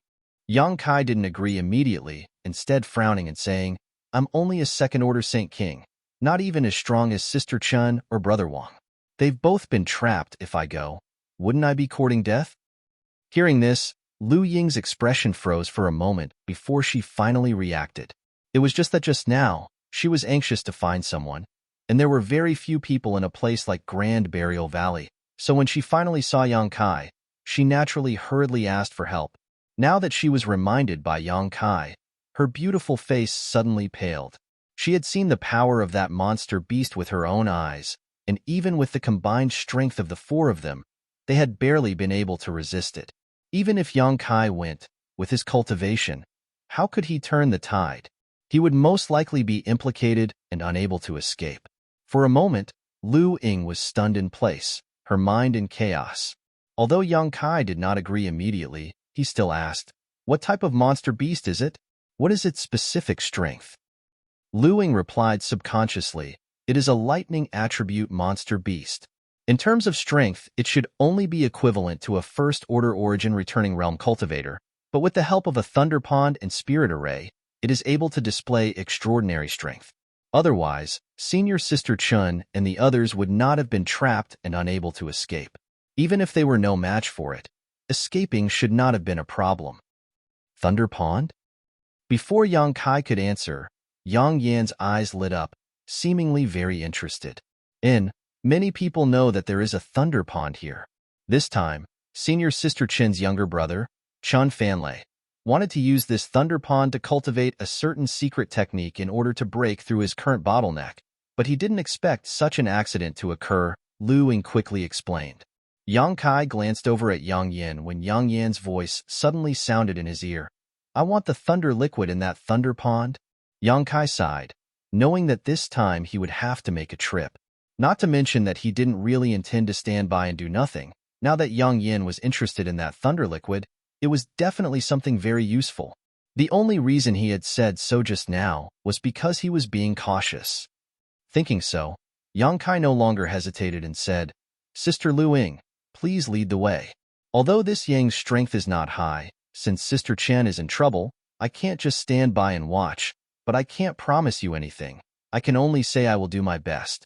Yang Kai didn't agree immediately, instead frowning and saying, "I'm only a second-order Saint King, not even as strong as Sister Chen or Brother Wang. They've both been trapped. If I go, wouldn't I be courting death?" Hearing this, Lu Ying's expression froze for a moment before she finally reacted. It was just that just now, she was anxious to find someone, and there were very few people in a place like Grand Burial Valley, so when she finally saw Yang Kai, she naturally hurriedly asked for help. Now that she was reminded by Yang Kai, her beautiful face suddenly paled. She had seen the power of that monster beast with her own eyes, and even with the combined strength of the four of them, they had barely been able to resist it. Even if Yang Kai went, with his cultivation, how could he turn the tide? He would most likely be implicated and unable to escape. For a moment, Lu Ying was stunned in place, her mind in chaos. Although Yang Kai did not agree immediately, he still asked, "What type of monster beast is it? What is its specific strength?" Lu Ying replied subconsciously, "It is a lightning attribute monster beast. In terms of strength, it should only be equivalent to a first-order origin returning realm cultivator, but with the help of a thunder pond and spirit array, it is able to display extraordinary strength. Otherwise, Senior Sister Chen and the others would not have been trapped and unable to escape. Even if they were no match for it, escaping should not have been a problem." "Thunder Pond?" Before Yang Kai could answer, Yang Yan's eyes lit up, seemingly very interested. Many people know that there is a thunder pond here. This time, senior sister Chen's younger brother, Chun Fanlei, wanted to use this thunder pond to cultivate a certain secret technique in order to break through his current bottleneck, but he didn't expect such an accident to occur, Lu Ying quickly explained. Yang Kai glanced over at Yang Yan when Yang Yan's voice suddenly sounded in his ear. I want the thunder liquid in that thunder pond. Yang Kai sighed, knowing that this time he would have to make a trip. Not to mention that he didn't really intend to stand by and do nothing. Now that Yang Yan was interested in that thunder liquid, it was definitely something very useful. The only reason he had said so just now was because he was being cautious. Thinking so, Yang Kai no longer hesitated and said, Sister Lu Ying, please lead the way. Although this Yang's strength is not high, since Sister Chen is in trouble, I can't just stand by and watch, but I can't promise you anything. I can only say I will do my best.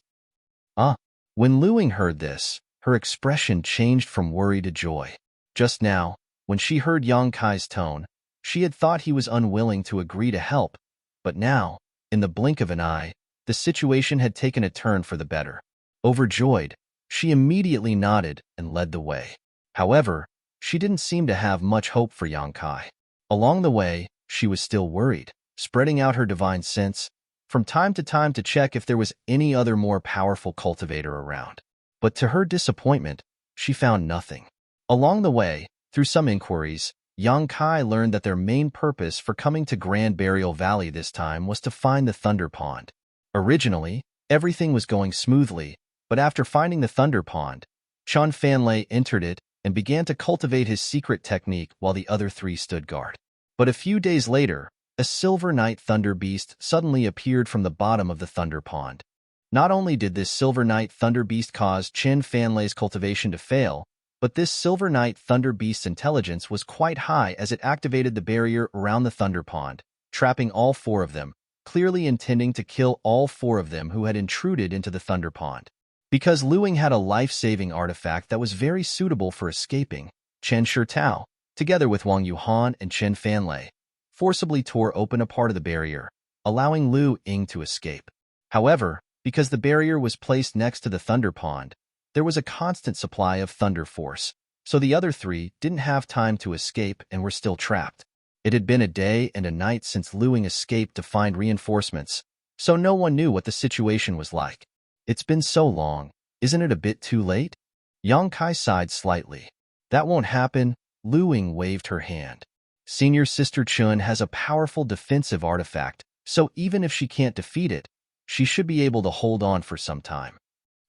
When Lu Ying heard this, her expression changed from worry to joy. Just now, when she heard Yang Kai's tone, she had thought he was unwilling to agree to help, but now, in the blink of an eye, the situation had taken a turn for the better. Overjoyed, she immediately nodded and led the way. However, she didn't seem to have much hope for Yang Kai. Along the way, she was still worried, spreading out her divine sense from time to check if there was any other more powerful cultivator around. But to her disappointment, she found nothing. Along the way, through some inquiries, Yang Kai learned that their main purpose for coming to Grand Burial Valley this time was to find the Thunder Pond. Originally, everything was going smoothly, but after finding the Thunder Pond, Chun Fanlei entered it and began to cultivate his secret technique while the other three stood guard. But a few days later, a silver night thunder beast suddenly appeared from the bottom of the Thunder Pond. Not only did this silver night thunder beast cause Chun Fanlei's cultivation to fail, but this silver night thunder beast's intelligence was quite high as it activated the barrier around the Thunder Pond, trapping all four of them, clearly intending to kill all four of them who had intruded into the Thunder Pond. Because Lu Ying had a life-saving artifact that was very suitable for escaping, Chen Shitao, together with Wang Yuhan and Chun Fanlei, forcibly tore open a part of the barrier, allowing Lu Ying to escape. However, because the barrier was placed next to the Thunder Pond, there was a constant supply of thunder force, so the other three didn't have time to escape and were still trapped. It had been a day and a night since Lu Ying escaped to find reinforcements, so no one knew what the situation was like. It's been so long, isn't it a bit too late? Yang Kai sighed slightly. That won't happen, Lu Ying waved her hand. Senior Sister Chun has a powerful defensive artifact, so even if she can't defeat it, she should be able to hold on for some time.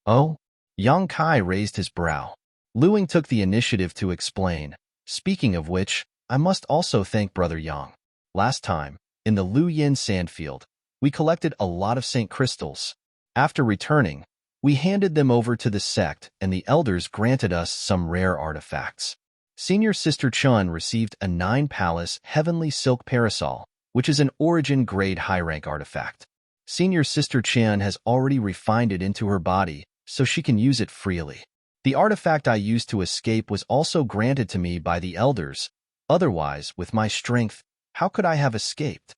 Oh? Yang Kai raised his brow. Lu Ying took the initiative to explain. Speaking of which, I must also thank Brother Yang. Last time, in the Lu Yin Sandfield, we collected a lot of Saint Crystals. After returning, we handed them over to the sect and the elders granted us some rare artifacts. Senior Sister Chun received a 9-palace heavenly silk parasol, which is an origin-grade high-rank artifact. Senior Sister Chen has already refined it into her body, so she can use it freely. The artifact I used to escape was also granted to me by the elders. Otherwise, with my strength, how could I have escaped?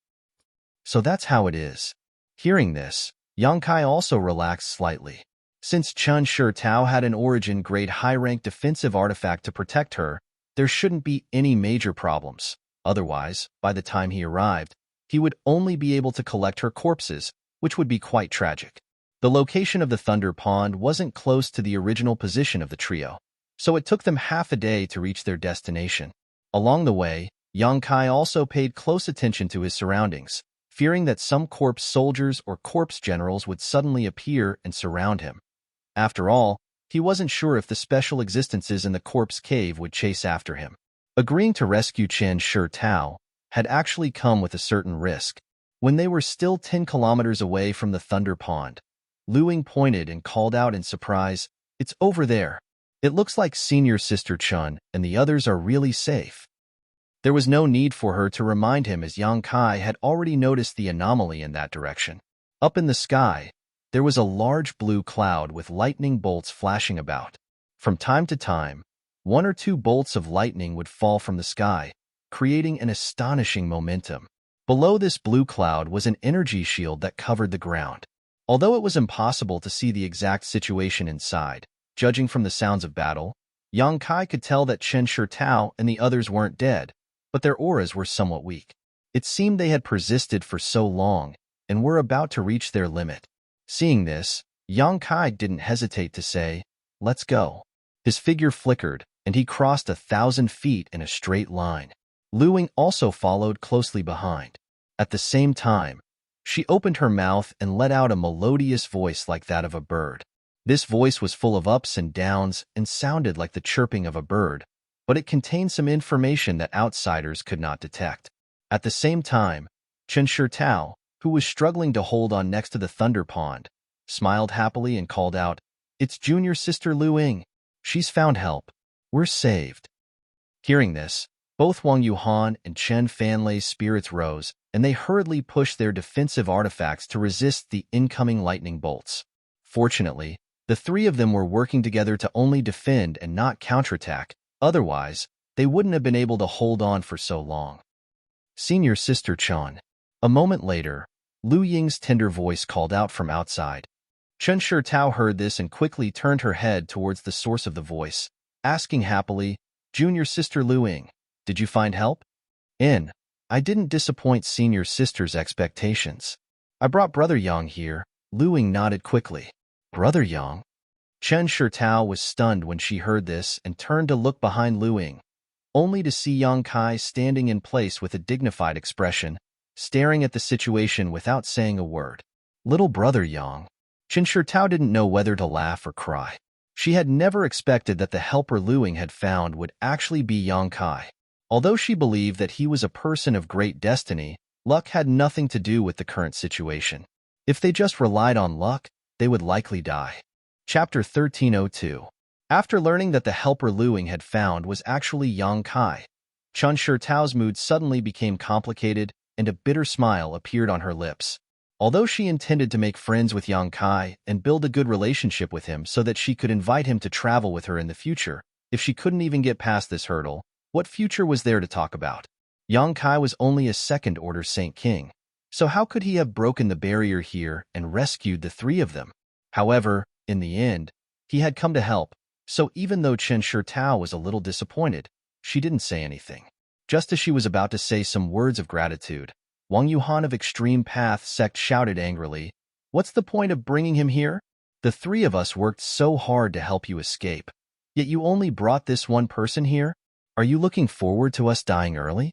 So that's how it is. Hearing this, Yang Kai also relaxed slightly. Since Chun Shitao had an origin-grade high-rank defensive artifact to protect her, there shouldn't be any major problems. Otherwise, by the time he arrived, he would only be able to collect her corpses, which would be quite tragic. The location of the Thunder Pond wasn't close to the original position of the trio, so it took them half a day to reach their destination. Along the way, Yang Kai also paid close attention to his surroundings, fearing that some corpse soldiers or corpse generals would suddenly appear and surround him. After all, he wasn't sure if the special existences in the corpse cave would chase after him. Agreeing to rescue Chen Shitao had actually come with a certain risk. When they were still 10 kilometers away from the Thunder Pond, Lu Ying pointed and called out in surprise, "It's over there. It looks like Senior Sister Chun and the others are really safe." There was no need for her to remind him as Yang Kai had already noticed the anomaly in that direction. Up in the sky, there was a large blue cloud with lightning bolts flashing about. From time to time, 1 or 2 bolts of lightning would fall from the sky, creating an astonishing momentum. Below this blue cloud was an energy shield that covered the ground. Although it was impossible to see the exact situation inside, judging from the sounds of battle, Yang Kai could tell that Chen Shitao and the others weren't dead, but their auras were somewhat weak. It seemed they had persisted for so long and were about to reach their limit. Seeing this, Yang Kai didn't hesitate to say, "Let's go." His figure flickered, and he crossed 1,000 feet in a straight line. Lu Ying also followed closely behind. At the same time, she opened her mouth and let out a melodious voice like that of a bird. This voice was full of ups and downs and sounded like the chirping of a bird, but it contained some information that outsiders could not detect. At the same time, Chen Shitao, who was struggling to hold on next to the thunder pond, smiled happily and called out, "It's junior sister Lu Ying. She's found help. We're saved." Hearing this, both Wang Yuhan and Chen Fanlei's spirits rose, and they hurriedly pushed their defensive artifacts to resist the incoming lightning bolts. Fortunately, the three of them were working together to only defend and not counterattack, otherwise, they wouldn't have been able to hold on for so long. "Senior Sister Chen." A moment later, Lu Ying's tender voice called out from outside. Chen Shitao heard this and quickly turned her head towards the source of the voice, asking happily, "Junior Sister Lu Ying, did you find help?" "I didn't disappoint Senior Sister's expectations. I brought Brother Yang here." Lu Ying nodded quickly. "Brother Yang?" Chen Shitao was stunned when she heard this and turned to look behind Lu Ying, only to see Yang Kai standing in place with a dignified expression, staring at the situation without saying a word. "Little Brother Yang." Chen Shitao didn't know whether to laugh or cry. She had never expected that the helper Lu Ying had found would actually be Yang Kai. Although she believed that he was a person of great destiny, luck had nothing to do with the current situation. If they just relied on luck, they would likely die. Chapter 1302. After learning that the helper Lu Ying had found was actually Yang Kai, Chen Shitao's mood suddenly became complicated and a bitter smile appeared on her lips. Although she intended to make friends with Yang Kai and build a good relationship with him so that she could invite him to travel with her in the future, if she couldn't even get past this hurdle, what future was there to talk about? Yang Kai was only a second-order Saint King, so how could he have broken the barrier here and rescued the three of them? However, in the end, he had come to help, so even though Chen Shitao was a little disappointed, she didn't say anything. Just as she was about to say some words of gratitude, Wang Yuhan of Extreme Path Sect shouted angrily, "What's the point of bringing him here? The three of us worked so hard to help you escape, yet you only brought this one person here? Are you looking forward to us dying early?"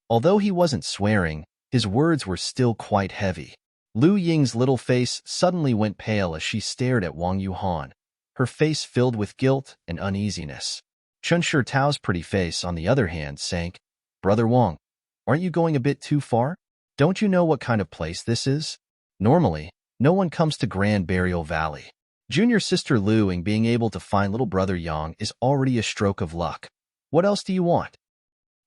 Although he wasn't swearing, his words were still quite heavy. Lu Ying's little face suddenly went pale as she stared at Wang Yuhan, her face filled with guilt and uneasiness. Chen Shitao's pretty face, on the other hand, sank. "Brother Wang, aren't you going a bit too far? Don't you know what kind of place this is? Normally, no one comes to Grand Burial Valley. Junior Sister Lu Ying being able to find little Brother Yang is already a stroke of luck. What else do you want?"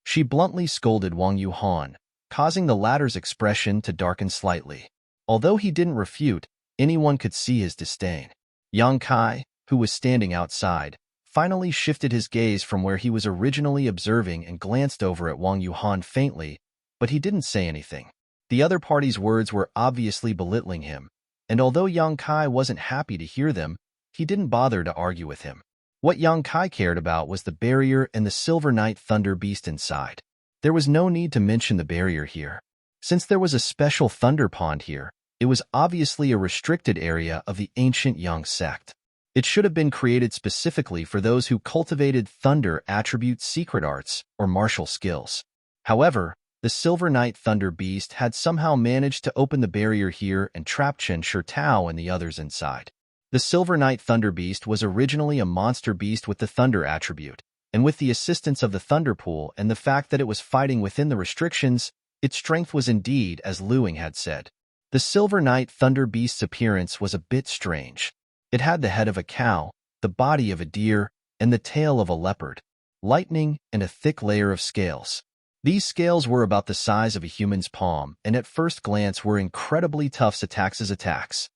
She bluntly scolded Wang Yuhan, causing the latter's expression to darken slightly. Although he didn't refute, anyone could see his disdain. Yang Kai, who was standing outside, finally shifted his gaze from where he was originally observing and glanced over at Wang Yuhan faintly, but he didn't say anything. The other party's words were obviously belittling him, and although Yang Kai wasn't happy to hear them, he didn't bother to argue with him. What Yang Kai cared about was the barrier and the Silver Night Thunder Beast inside. There was no need to mention the barrier here. Since there was a special thunder pond here, it was obviously a restricted area of the ancient Yang sect. It should have been created specifically for those who cultivated thunder attribute secret arts or martial skills. However, the Silver Night Thunder Beast had somehow managed to open the barrier here and trap Chen Shitao and the others inside. The Silver Night Thunder Beast was originally a monster beast with the thunder attribute, and with the assistance of the Thunder Pool and the fact that it was fighting within the restrictions, its strength was indeed as Lu Ying had said. The Silver Night Thunder Beast's appearance was a bit strange. It had the head of a cow, the body of a deer, and the tail of a leopard, lightning, and a thick layer of scales. These scales were about the size of a human's palm and at first glance were incredibly tough attacks.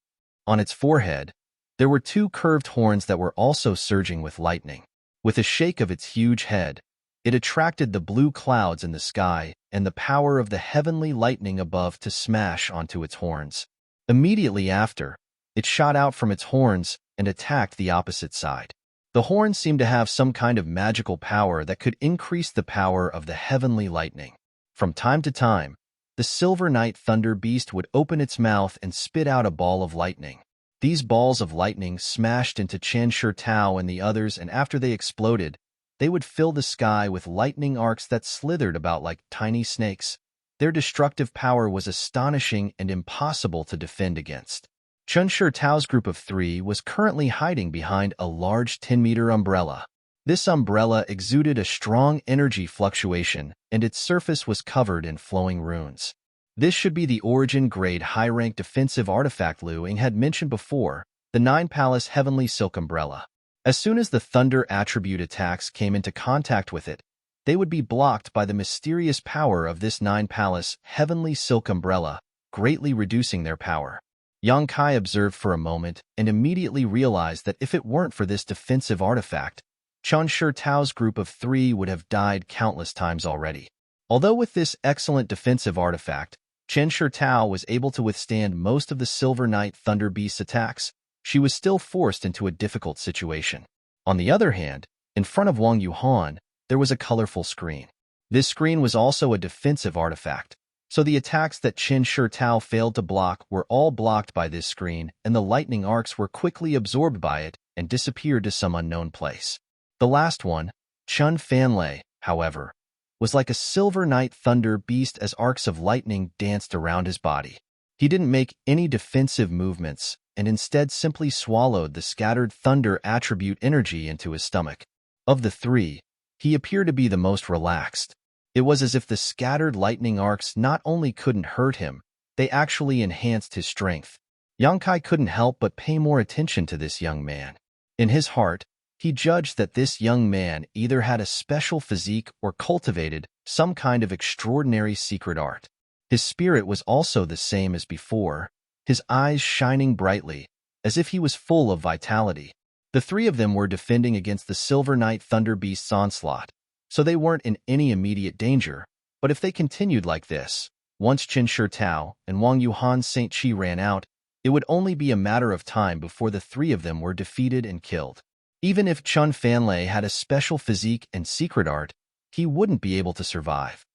On its forehead, there were two curved horns that were also surging with lightning. With a shake of its huge head, It attracted the blue clouds in the sky and the power of the heavenly lightning above to smash onto its horns. Immediately after, it shot out from its horns and attacked the opposite side. The horns seemed to have some kind of magical power that could increase the power of the heavenly lightning. From time to time, the silver night thunder beast would open its mouth and spit out a ball of lightning. These balls of lightning smashed into Chen Shurtao and the others, and after they exploded, they would fill the sky with lightning arcs that slithered about like tiny snakes. Their destructive power was astonishing and impossible to defend against. Chen Shurtao's group of 3 was currently hiding behind a large 10-meter umbrella. This umbrella exuded a strong energy fluctuation, and its surface was covered in flowing runes. This should be the origin-grade high-rank defensive artifact Liu Ying had mentioned before, the 9-Palace Heavenly Silk Umbrella. As soon as the Thunder attribute attacks came into contact with it, they would be blocked by the mysterious power of this 9-Palace Heavenly Silk Umbrella, greatly reducing their power. Yang Kai observed for a moment and immediately realized that if it weren't for this defensive artifact, Chen Shurtao's group of 3 would have died countless times already. Although with this excellent defensive artifact, Chen Shurtao was able to withstand most of the Silver Night Thunder Beast's attacks, she was still forced into a difficult situation. On the other hand, in front of Wang Yuhan, there was a colorful screen. This screen was also a defensive artifact, so the attacks that Chen Shurtao failed to block were all blocked by this screen, and the lightning arcs were quickly absorbed by it and disappeared to some unknown place. The last one, Chun Fanlei, however, was like a silver night thunder beast as arcs of lightning danced around his body. He didn't make any defensive movements and instead simply swallowed the scattered thunder attribute energy into his stomach. Of the 3, he appeared to be the most relaxed. It was as if the scattered lightning arcs not only couldn't hurt him, they actually enhanced his strength. Yang Kai couldn't help but pay more attention to this young man. In his heart, he judged that this young man either had a special physique or cultivated some kind of extraordinary secret art. His spirit was also the same as before, his eyes shining brightly, as if he was full of vitality. The 3 of them were defending against the Silver Night Thunder Beast's onslaught, so they weren't in any immediate danger, but if they continued like this, once Chen Shurtao and Wang Yuhan's Saint Qi ran out, it would only be a matter of time before the 3 of them were defeated and killed. Even if Chun Fanlei had a special physique and secret art, he wouldn't be able to survive.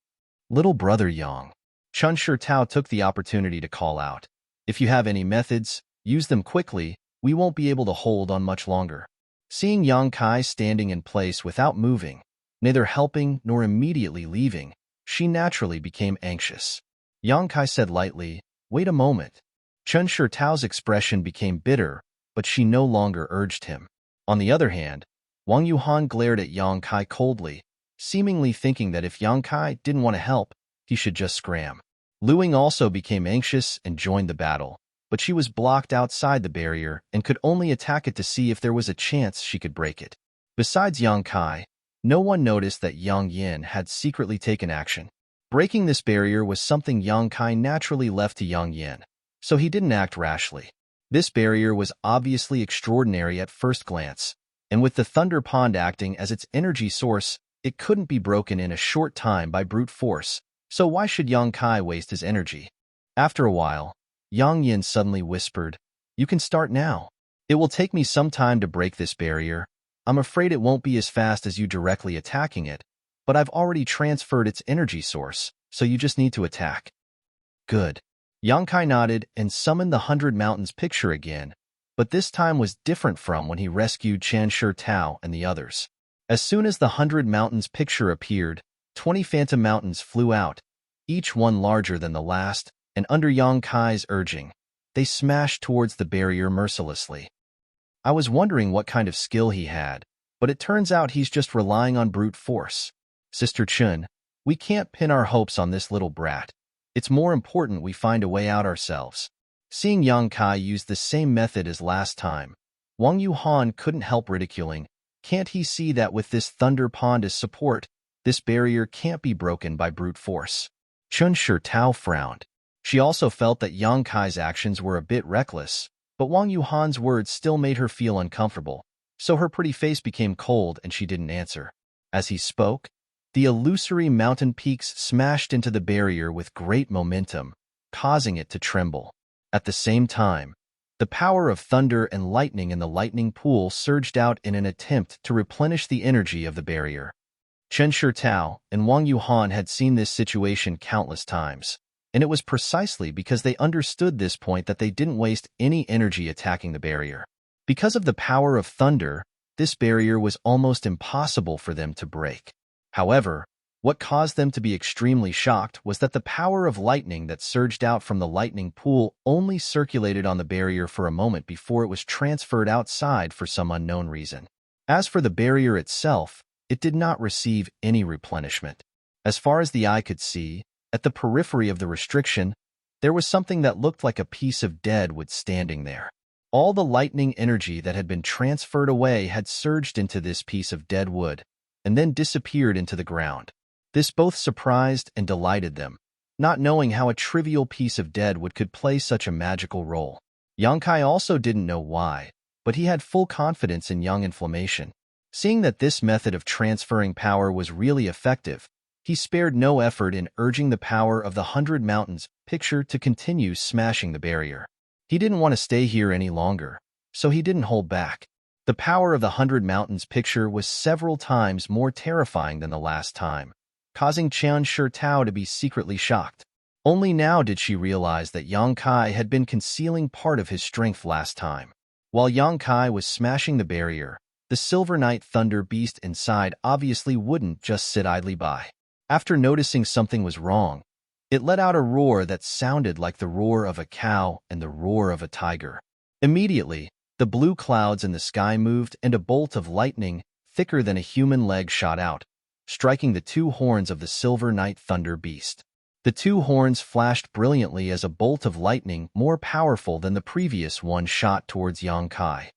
Little brother Yang. Chen Shurtao took the opportunity to call out. If you have any methods, use them quickly, we won't be able to hold on much longer. Seeing Yang Kai standing in place without moving, neither helping nor immediately leaving, she naturally became anxious. Yang Kai said lightly, "Wait a moment." Chen Shurtao's expression became bitter, but she no longer urged him. On the other hand, Wang Yuhan glared at Yang Kai coldly, seemingly thinking that if Yang Kai didn't want to help, he should just scram. Liu Ying also became anxious and joined the battle, but she was blocked outside the barrier and could only attack it to see if there was a chance she could break it. Besides Yang Kai, no one noticed that Yang Yin had secretly taken action. Breaking this barrier was something Yang Kai naturally left to Yang Yin, so he didn't act rashly. This barrier was obviously extraordinary at first glance, and with the Thunder Pond acting as its energy source, it couldn't be broken in a short time by brute force, so why should Yang Kai waste his energy? After a while, Yang Yin suddenly whispered, "You can start now. It will take me some time to break this barrier. I'm afraid it won't be as fast as you directly attacking it, but I've already transferred its energy source, so you just need to attack." Good. Yang Kai nodded and summoned the 100 Mountains picture again, but this time was different from when he rescued Chen Shurtao and the others. As soon as the 100 Mountains picture appeared, 20 phantom mountains flew out, each one larger than the last, and under Yang Kai's urging, they smashed towards the barrier mercilessly. I was wondering what kind of skill he had, but it turns out he's just relying on brute force. Sister Chun, we can't pin our hopes on this little brat. It's more important we find a way out ourselves. Seeing Yang Kai use the same method as last time, Wang Yuhan couldn't help ridiculing. Can't he see that with this Thunder Pond as support, this barrier can't be broken by brute force? Chen Shurtao frowned. She also felt that Yang Kai's actions were a bit reckless, but Wang Yuhan's words still made her feel uncomfortable, so her pretty face became cold and she didn't answer. As he spoke, The illusory mountain peaks smashed into the barrier with great momentum, causing it to tremble. At the same time, the power of thunder and lightning in the lightning pool surged out in an attempt to replenish the energy of the barrier. Chen Shitao and Wang Yuhan had seen this situation countless times, and it was precisely because they understood this point that they didn't waste any energy attacking the barrier. Because of the power of thunder, this barrier was almost impossible for them to break. However, what caused them to be extremely shocked was that the power of lightning that surged out from the lightning pool only circulated on the barrier for a moment before it was transferred outside for some unknown reason. As for the barrier itself, it did not receive any replenishment. As far as the eye could see, at the periphery of the restriction, there was something that looked like a piece of dead wood standing there. All the lightning energy that had been transferred away had surged into this piece of dead wood, and then disappeared into the ground. This both surprised and delighted them, not knowing how a trivial piece of dead wood could play such a magical role. Yang Kai also didn't know why, but he had full confidence in Yang Inflammation. Seeing that this method of transferring power was really effective, he spared no effort in urging the power of the 100 Mountains picture to continue smashing the barrier. He didn't want to stay here any longer, so he didn't hold back. The power of the 100 Mountains picture was several times more terrifying than the last time, causing Chen Shitao to be secretly shocked. Only now did she realize that Yang Kai had been concealing part of his strength last time. While Yang Kai was smashing the barrier, the Silver Knight Thunder Beast inside obviously wouldn't just sit idly by. After noticing something was wrong, it let out a roar that sounded like the roar of a cow and the roar of a tiger. Immediately, the blue clouds in the sky moved and a bolt of lightning, thicker than a human leg, shot out, striking the two horns of the Silver Knight Thunder Beast. The two horns flashed brilliantly as a bolt of lightning more powerful than the previous one shot towards Yang Kai.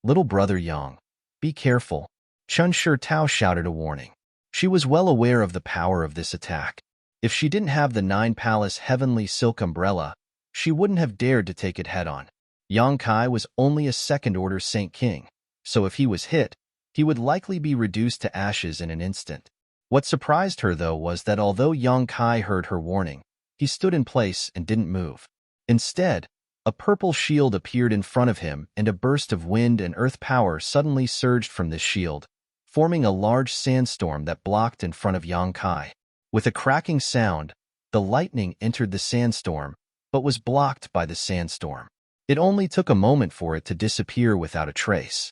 "Little brother Yang, be careful," Chen Shitao shouted a warning. She was well aware of the power of this attack. If she didn't have the 9 Palace Heavenly Silk Umbrella, she wouldn't have dared to take it head-on. Yang Kai was only a second-order Saint King, so if he was hit, he would likely be reduced to ashes in an instant. What surprised her, though, was that although Yang Kai heard her warning, he stood in place and didn't move. Instead, a purple shield appeared in front of him, and a burst of wind and earth power suddenly surged from this shield, forming a large sandstorm that blocked in front of Yang Kai. With a cracking sound, the lightning entered the sandstorm, but was blocked by the sandstorm. It only took a moment for it to disappear without a trace.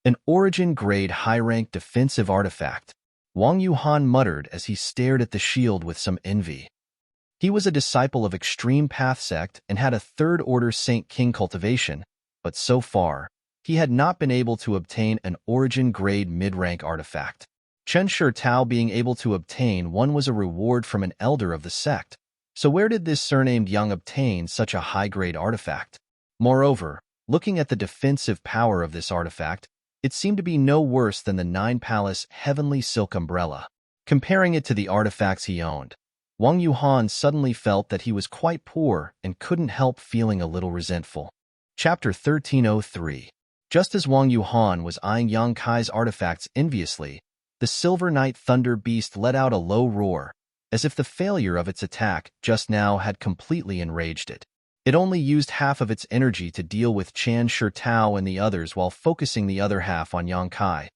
An Origin-grade high-rank defensive artifact, Wang Yuhan muttered as he stared at the shield with some envy. He was a disciple of Extreme Path Sect and had a third-order Saint King cultivation, but so far, he had not been able to obtain an Origin-grade mid-rank artifact. Chen Shitao being able to obtain one was a reward from an elder of the sect, so where did this surnamed Yang obtain such a high-grade artifact? Moreover, looking at the defensive power of this artifact, it seemed to be no worse than the 9 Palace Heavenly Silk Umbrella. Comparing it to the artifacts he owned, Wang Yuhan suddenly felt that he was quite poor and couldn't help feeling a little resentful. Chapter 1303. Just as Wang Yuhan was eyeing Yang Kai's artifacts enviously, the Silver Knight Thunder Beast let out a low roar, as if the failure of its attack just now had completely enraged it. It only used half of its energy to deal with Chen Shitao and the others while focusing the other half on Yang Kai,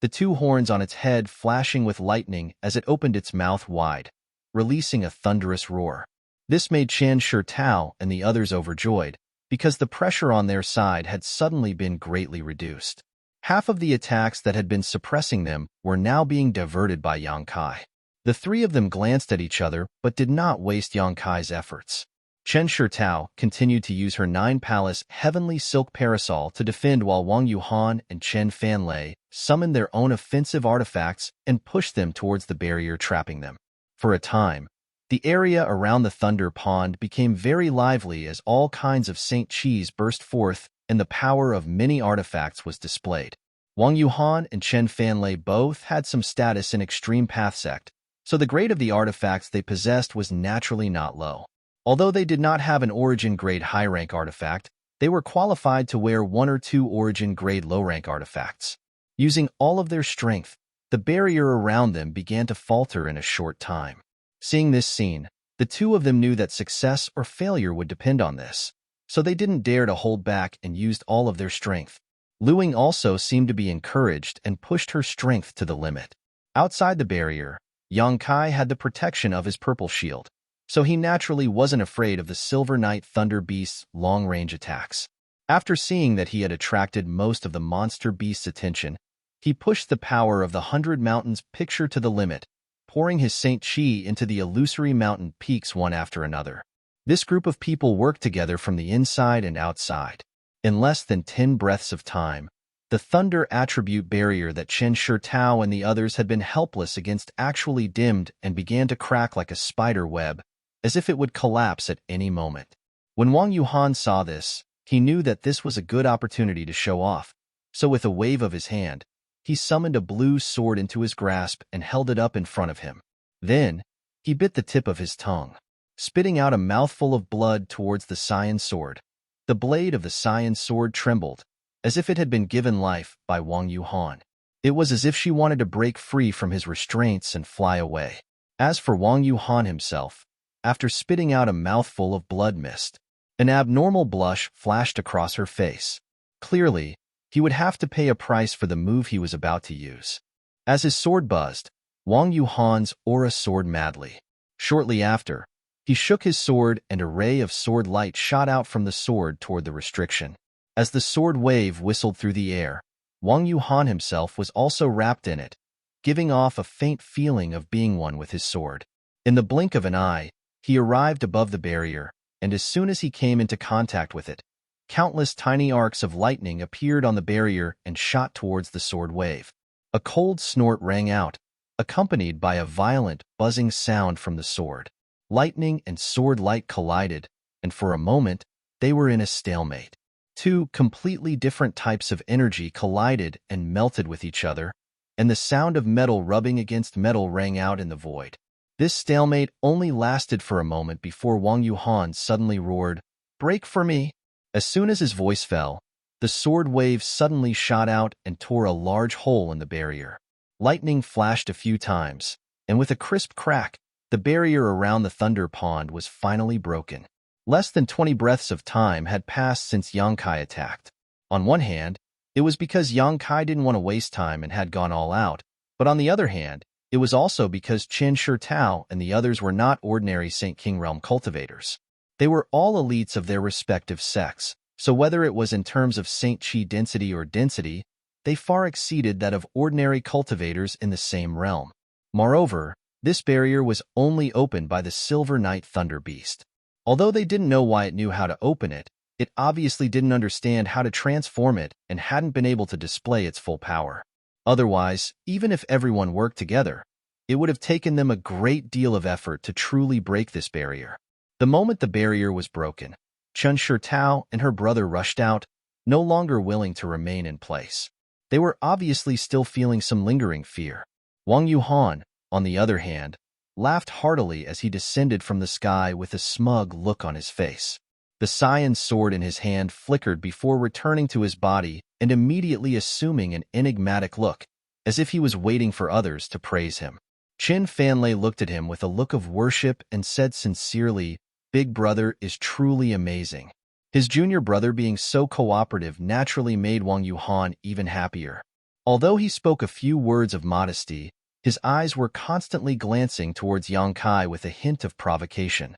the two horns on its head flashing with lightning as it opened its mouth wide, releasing a thunderous roar. This made Chen Shitao and the others overjoyed, because the pressure on their side had suddenly been greatly reduced. Half of the attacks that had been suppressing them were now being diverted by Yang Kai. The three of them glanced at each other but did not waste Yang Kai's efforts. Chen Shitao continued to use her 9 Palace Heavenly Silk Parasol to defend while Wang Yuhan and Chen Fanlei summoned their own offensive artifacts and pushed them towards the barrier, trapping them. For a time, the area around the Thunder Pond became very lively as all kinds of Saint Cheese burst forth and the power of many artifacts was displayed. Wang Yuhan and Chen Fanlei both had some status in Extreme Path Sect, so the grade of the artifacts they possessed was naturally not low. Although they did not have an Origin-grade high-rank artifact, they were qualified to wear 1 or 2 Origin-grade low-rank artifacts. Using all of their strength, The barrier around them began to falter in a short time. Seeing this scene, the two of them knew that success or failure would depend on this, so they didn't dare to hold back and used all of their strength. Luing also seemed to be encouraged and pushed her strength to the limit. Outside the barrier, Yang Kai had the protection of his purple shield, so he naturally wasn't afraid of the Silver Knight Thunder Beast's long-range attacks. After seeing that he had attracted most of the monster beast's attention, he pushed the power of the 100 Mountains picture to the limit, pouring his Saint Chi into the illusory mountain peaks one after another. This group of people worked together from the inside and outside. In less than 10 breaths of time, the thunder attribute barrier that Chen Shitao and the others had been helpless against actually dimmed and began to crack like a spider web, as if it would collapse at any moment. When Wang Yuhan saw this, he knew that this was a good opportunity to show off, so with a wave of his hand, he summoned a blue sword into his grasp and held it up in front of him. Then, he bit the tip of his tongue, spitting out a mouthful of blood towards the cyan sword. The blade of the cyan sword trembled, as if it had been given life by Wang Yuhan. It was as if she wanted to break free from his restraints and fly away. As for Wang Yuhan himself, after spitting out a mouthful of blood mist, an abnormal blush flashed across her face. Clearly, he would have to pay a price for the move he was about to use. As his sword buzzed, Wang Yuhan's aura soared madly. Shortly after, he shook his sword and a ray of sword light shot out from the sword toward the restriction. As the sword wave whistled through the air, Wang Yuhan himself was also wrapped in it, giving off a faint feeling of being one with his sword. In the blink of an eye, he arrived above the barrier, and as soon as he came into contact with it, countless tiny arcs of lightning appeared on the barrier and shot towards the sword wave. A cold snort rang out, accompanied by a violent, buzzing sound from the sword. Lightning and sword light collided, and for a moment, they were in a stalemate. Two completely different types of energy collided and melted with each other, and the sound of metal rubbing against metal rang out in the void. This stalemate only lasted for a moment before Wang Yuhan suddenly roared, "Break for me!" As soon as his voice fell, the sword wave suddenly shot out and tore a large hole in the barrier. Lightning flashed a few times, and with a crisp crack, the barrier around the thunder pond was finally broken. Less than 20 breaths of time had passed since Yang Kai attacked. On one hand, it was because Yang Kai didn't want to waste time and had gone all out, but on the other hand, it was also because Chen Shitao and the others were not ordinary Saint King Realm cultivators. They were all elites of their respective sects, so whether it was in terms of Saint Chi density or density, they far exceeded that of ordinary cultivators in the same realm. Moreover, this barrier was only opened by the Silver Knight Thunder Beast. Although they didn't know why it knew how to open it, it obviously didn't understand how to transform it and hadn't been able to display its full power. Otherwise, even if everyone worked together, it would have taken them a great deal of effort to truly break this barrier. The moment the barrier was broken, Chen Shitao and her brother rushed out, no longer willing to remain in place. They were obviously still feeling some lingering fear. Wang Yuhan, on the other hand, laughed heartily as he descended from the sky with a smug look on his face. The cyan sword in his hand flickered before returning to his body and immediately assuming an enigmatic look, as if he was waiting for others to praise him. Qin Fanlei looked at him with a look of worship and said sincerely, "Big brother is truly amazing." His junior brother being so cooperative naturally made Wang Yuhan even happier. Although he spoke a few words of modesty, his eyes were constantly glancing towards Yang Kai with a hint of provocation.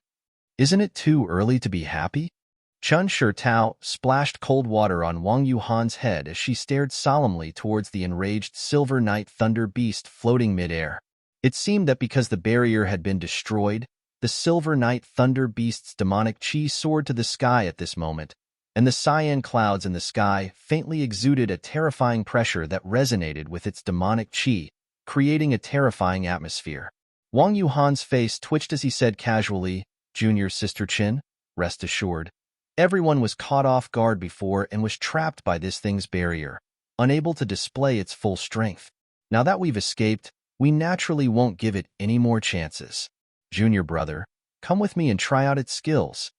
"Isn't it too early to be happy?" Chen Shitao splashed cold water on Wang Yuhan's head as she stared solemnly towards the enraged Silver Knight Thunder Beast floating mid-air. It seemed that because the barrier had been destroyed, the Silver Knight Thunder Beast's demonic chi soared to the sky at this moment, and the cyan clouds in the sky faintly exuded a terrifying pressure that resonated with its demonic chi, creating a terrifying atmosphere. Wang Yuhan's face twitched as he said casually, "Junior Sister Qin, rest assured. Everyone was caught off guard before and was trapped by this thing's barrier, unable to display its full strength. Now that we've escaped, we naturally won't give it any more chances. Junior brother, come with me and try out its skills."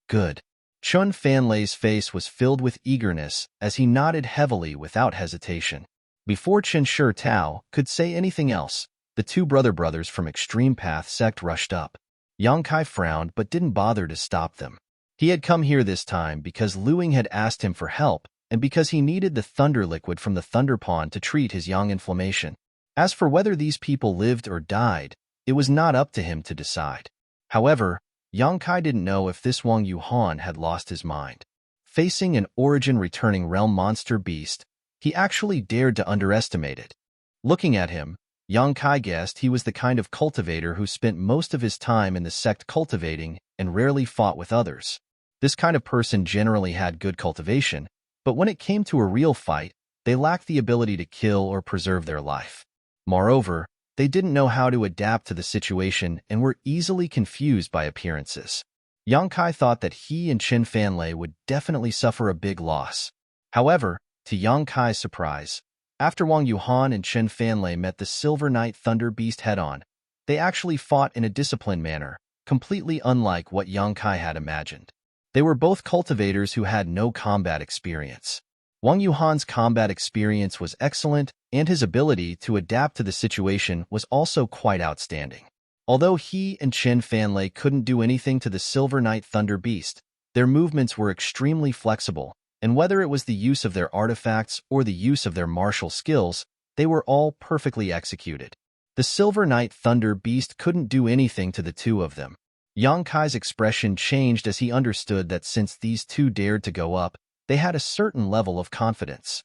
"Good." Chun Fanlei's face was filled with eagerness as he nodded heavily without hesitation. Before Chen Shi Tao could say anything else, the two brothers from Extreme Path sect rushed up. Yang Kai frowned but didn't bother to stop them. He had come here this time because Luing had asked him for help and because he needed the thunder liquid from the thunder pond to treat his yang inflammation. As for whether these people lived or died, it was not up to him to decide. However, Yang Kai didn't know if this Wang Yuhan had lost his mind. Facing an origin-returning realm monster beast, he actually dared to underestimate it. Looking at him, Yang Kai guessed he was the kind of cultivator who spent most of his time in the sect cultivating and rarely fought with others. This kind of person generally had good cultivation, but when it came to a real fight, they lacked the ability to kill or preserve their life. Moreover, they didn't know how to adapt to the situation and were easily confused by appearances. Yang Kai thought that he and Chen Fanlei would definitely suffer a big loss. However, to Yang Kai's surprise, after Wang Yuhan and Chen Fanlei met the Silver Knight Thunder Beast head-on, they actually fought in a disciplined manner, completely unlike what Yang Kai had imagined. They were both cultivators who had no combat experience. Wang Yuhan's combat experience was excellent, and his ability to adapt to the situation was also quite outstanding. Although he and Chen Fanlei couldn't do anything to the Silver Knight Thunder Beast, their movements were extremely flexible, and whether it was the use of their artifacts or the use of their martial skills, they were all perfectly executed. The Silver Knight Thunder Beast couldn't do anything to the two of them. Yang Kai's expression changed as he understood that since these two dared to go up, they had a certain level of confidence.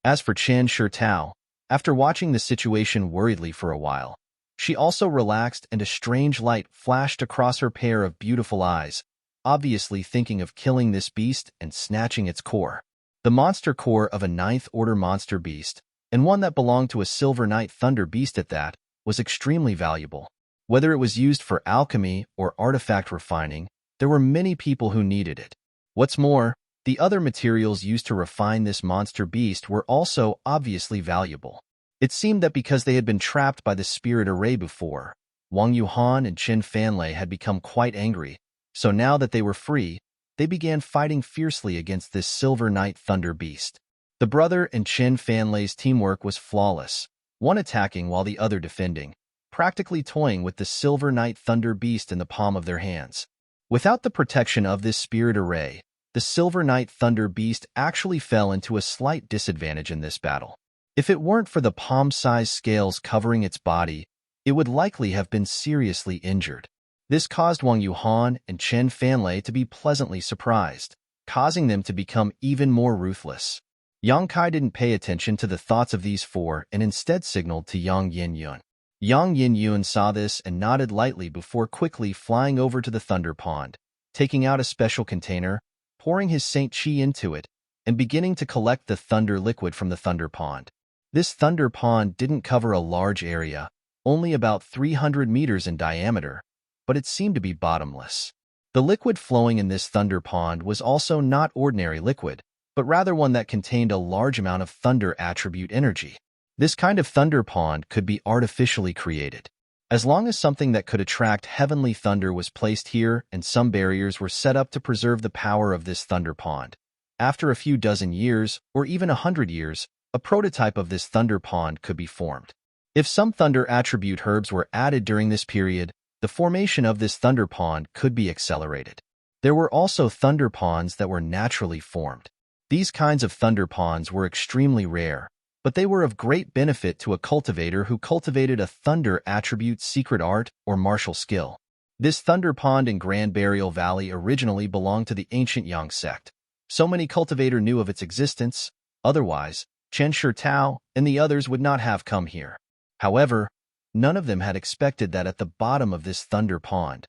As for Chen Shi Tao, after watching the situation worriedly for a while, she also relaxed and a strange light flashed across her pair of beautiful eyes, obviously thinking of killing this beast and snatching its core. The monster core of a 9th Order monster beast, and one that belonged to a Silver Knight Thunder Beast at that, was extremely valuable. Whether it was used for alchemy or artifact refining, there were many people who needed it. What's more, the other materials used to refine this monster beast were also obviously valuable. It seemed that because they had been trapped by the spirit array before, Wang Yuhan and Chen Fanlei had become quite angry, so now that they were free, they began fighting fiercely against this Silver Knight Thunder Beast. The brother and Chen Fanlei's teamwork was flawless, one attacking while the other defending, practically toying with the Silver Knight Thunder Beast in the palm of their hands. Without the protection of this spirit array, the Silver Knight Thunder Beast actually fell into a slight disadvantage in this battle. If it weren't for the palm-sized scales covering its body, it would likely have been seriously injured. This caused Wang Yuhan and Chen Fanlei to be pleasantly surprised, causing them to become even more ruthless. Yang Kai didn't pay attention to the thoughts of these four and instead signaled to Yang Yin-yun. Yang Yin-yun saw this and nodded lightly before quickly flying over to the Thunder Pond, taking out a special container, pouring his Saint Chi into it, and beginning to collect the thunder liquid from the Thunder Pond. This Thunder Pond didn't cover a large area, only about 300 meters in diameter, but it seemed to be bottomless. The liquid flowing in this Thunder Pond was also not ordinary liquid, but rather one that contained a large amount of thunder attribute energy. This kind of Thunder Pond could be artificially created. As long as something that could attract heavenly thunder was placed here and some barriers were set up to preserve the power of this Thunder Pond. After a few dozen years, or even 100 years, a prototype of this Thunder Pond could be formed. If some thunder attribute herbs were added during this period, the formation of this Thunder Pond could be accelerated. There were also Thunder Ponds that were naturally formed. These kinds of Thunder Ponds were extremely rare, but they were of great benefit to a cultivator who cultivated a thunder attribute secret art or martial skill. This Thunder Pond in Grand Burial Valley originally belonged to the ancient Yang sect. So many cultivator knew of its existence, otherwise, Chen Shi Tao and the others would not have come here. However, none of them had expected that at the bottom of this Thunder Pond,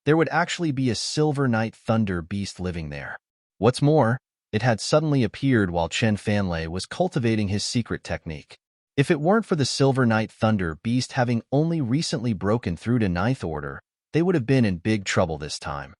there would actually be a Silver Knight Thunder Beast living there. What's more, it had suddenly appeared while Chen Fanlei was cultivating his secret technique. If it weren't for the Silver Knight Thunder Beast having only recently broken through to 9th Order, they would have been in big trouble this time.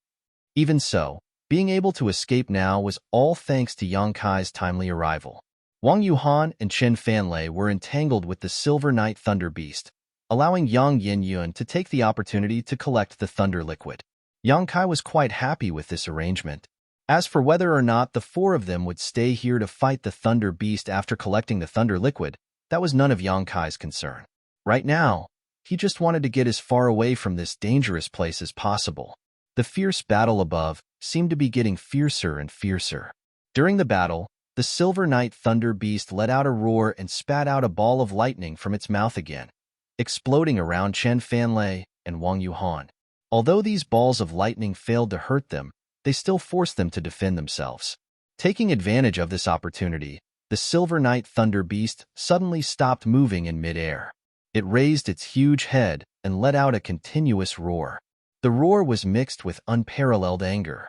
Even so, being able to escape now was all thanks to Yang Kai's timely arrival. Wang Yuhan and Chen Fanlei were entangled with the Silver Knight Thunder Beast, allowing Yang Yin-yun to take the opportunity to collect the thunder liquid. Yang Kai was quite happy with this arrangement. As for whether or not the four of them would stay here to fight the Thunder Beast after collecting the thunder liquid, that was none of Yang Kai's concern. Right now, he just wanted to get as far away from this dangerous place as possible. The fierce battle above seemed to be getting fiercer and fiercer. During the battle, the Silver Knight Thunder Beast let out a roar and spat out a ball of lightning from its mouth again, exploding around Chen Fanlei and Wang Yuhan. Although these balls of lightning failed to hurt them, they still forced them to defend themselves. Taking advantage of this opportunity, the Silver Knight Thunder Beast suddenly stopped moving in midair. It raised its huge head and let out a continuous roar. The roar was mixed with unparalleled anger.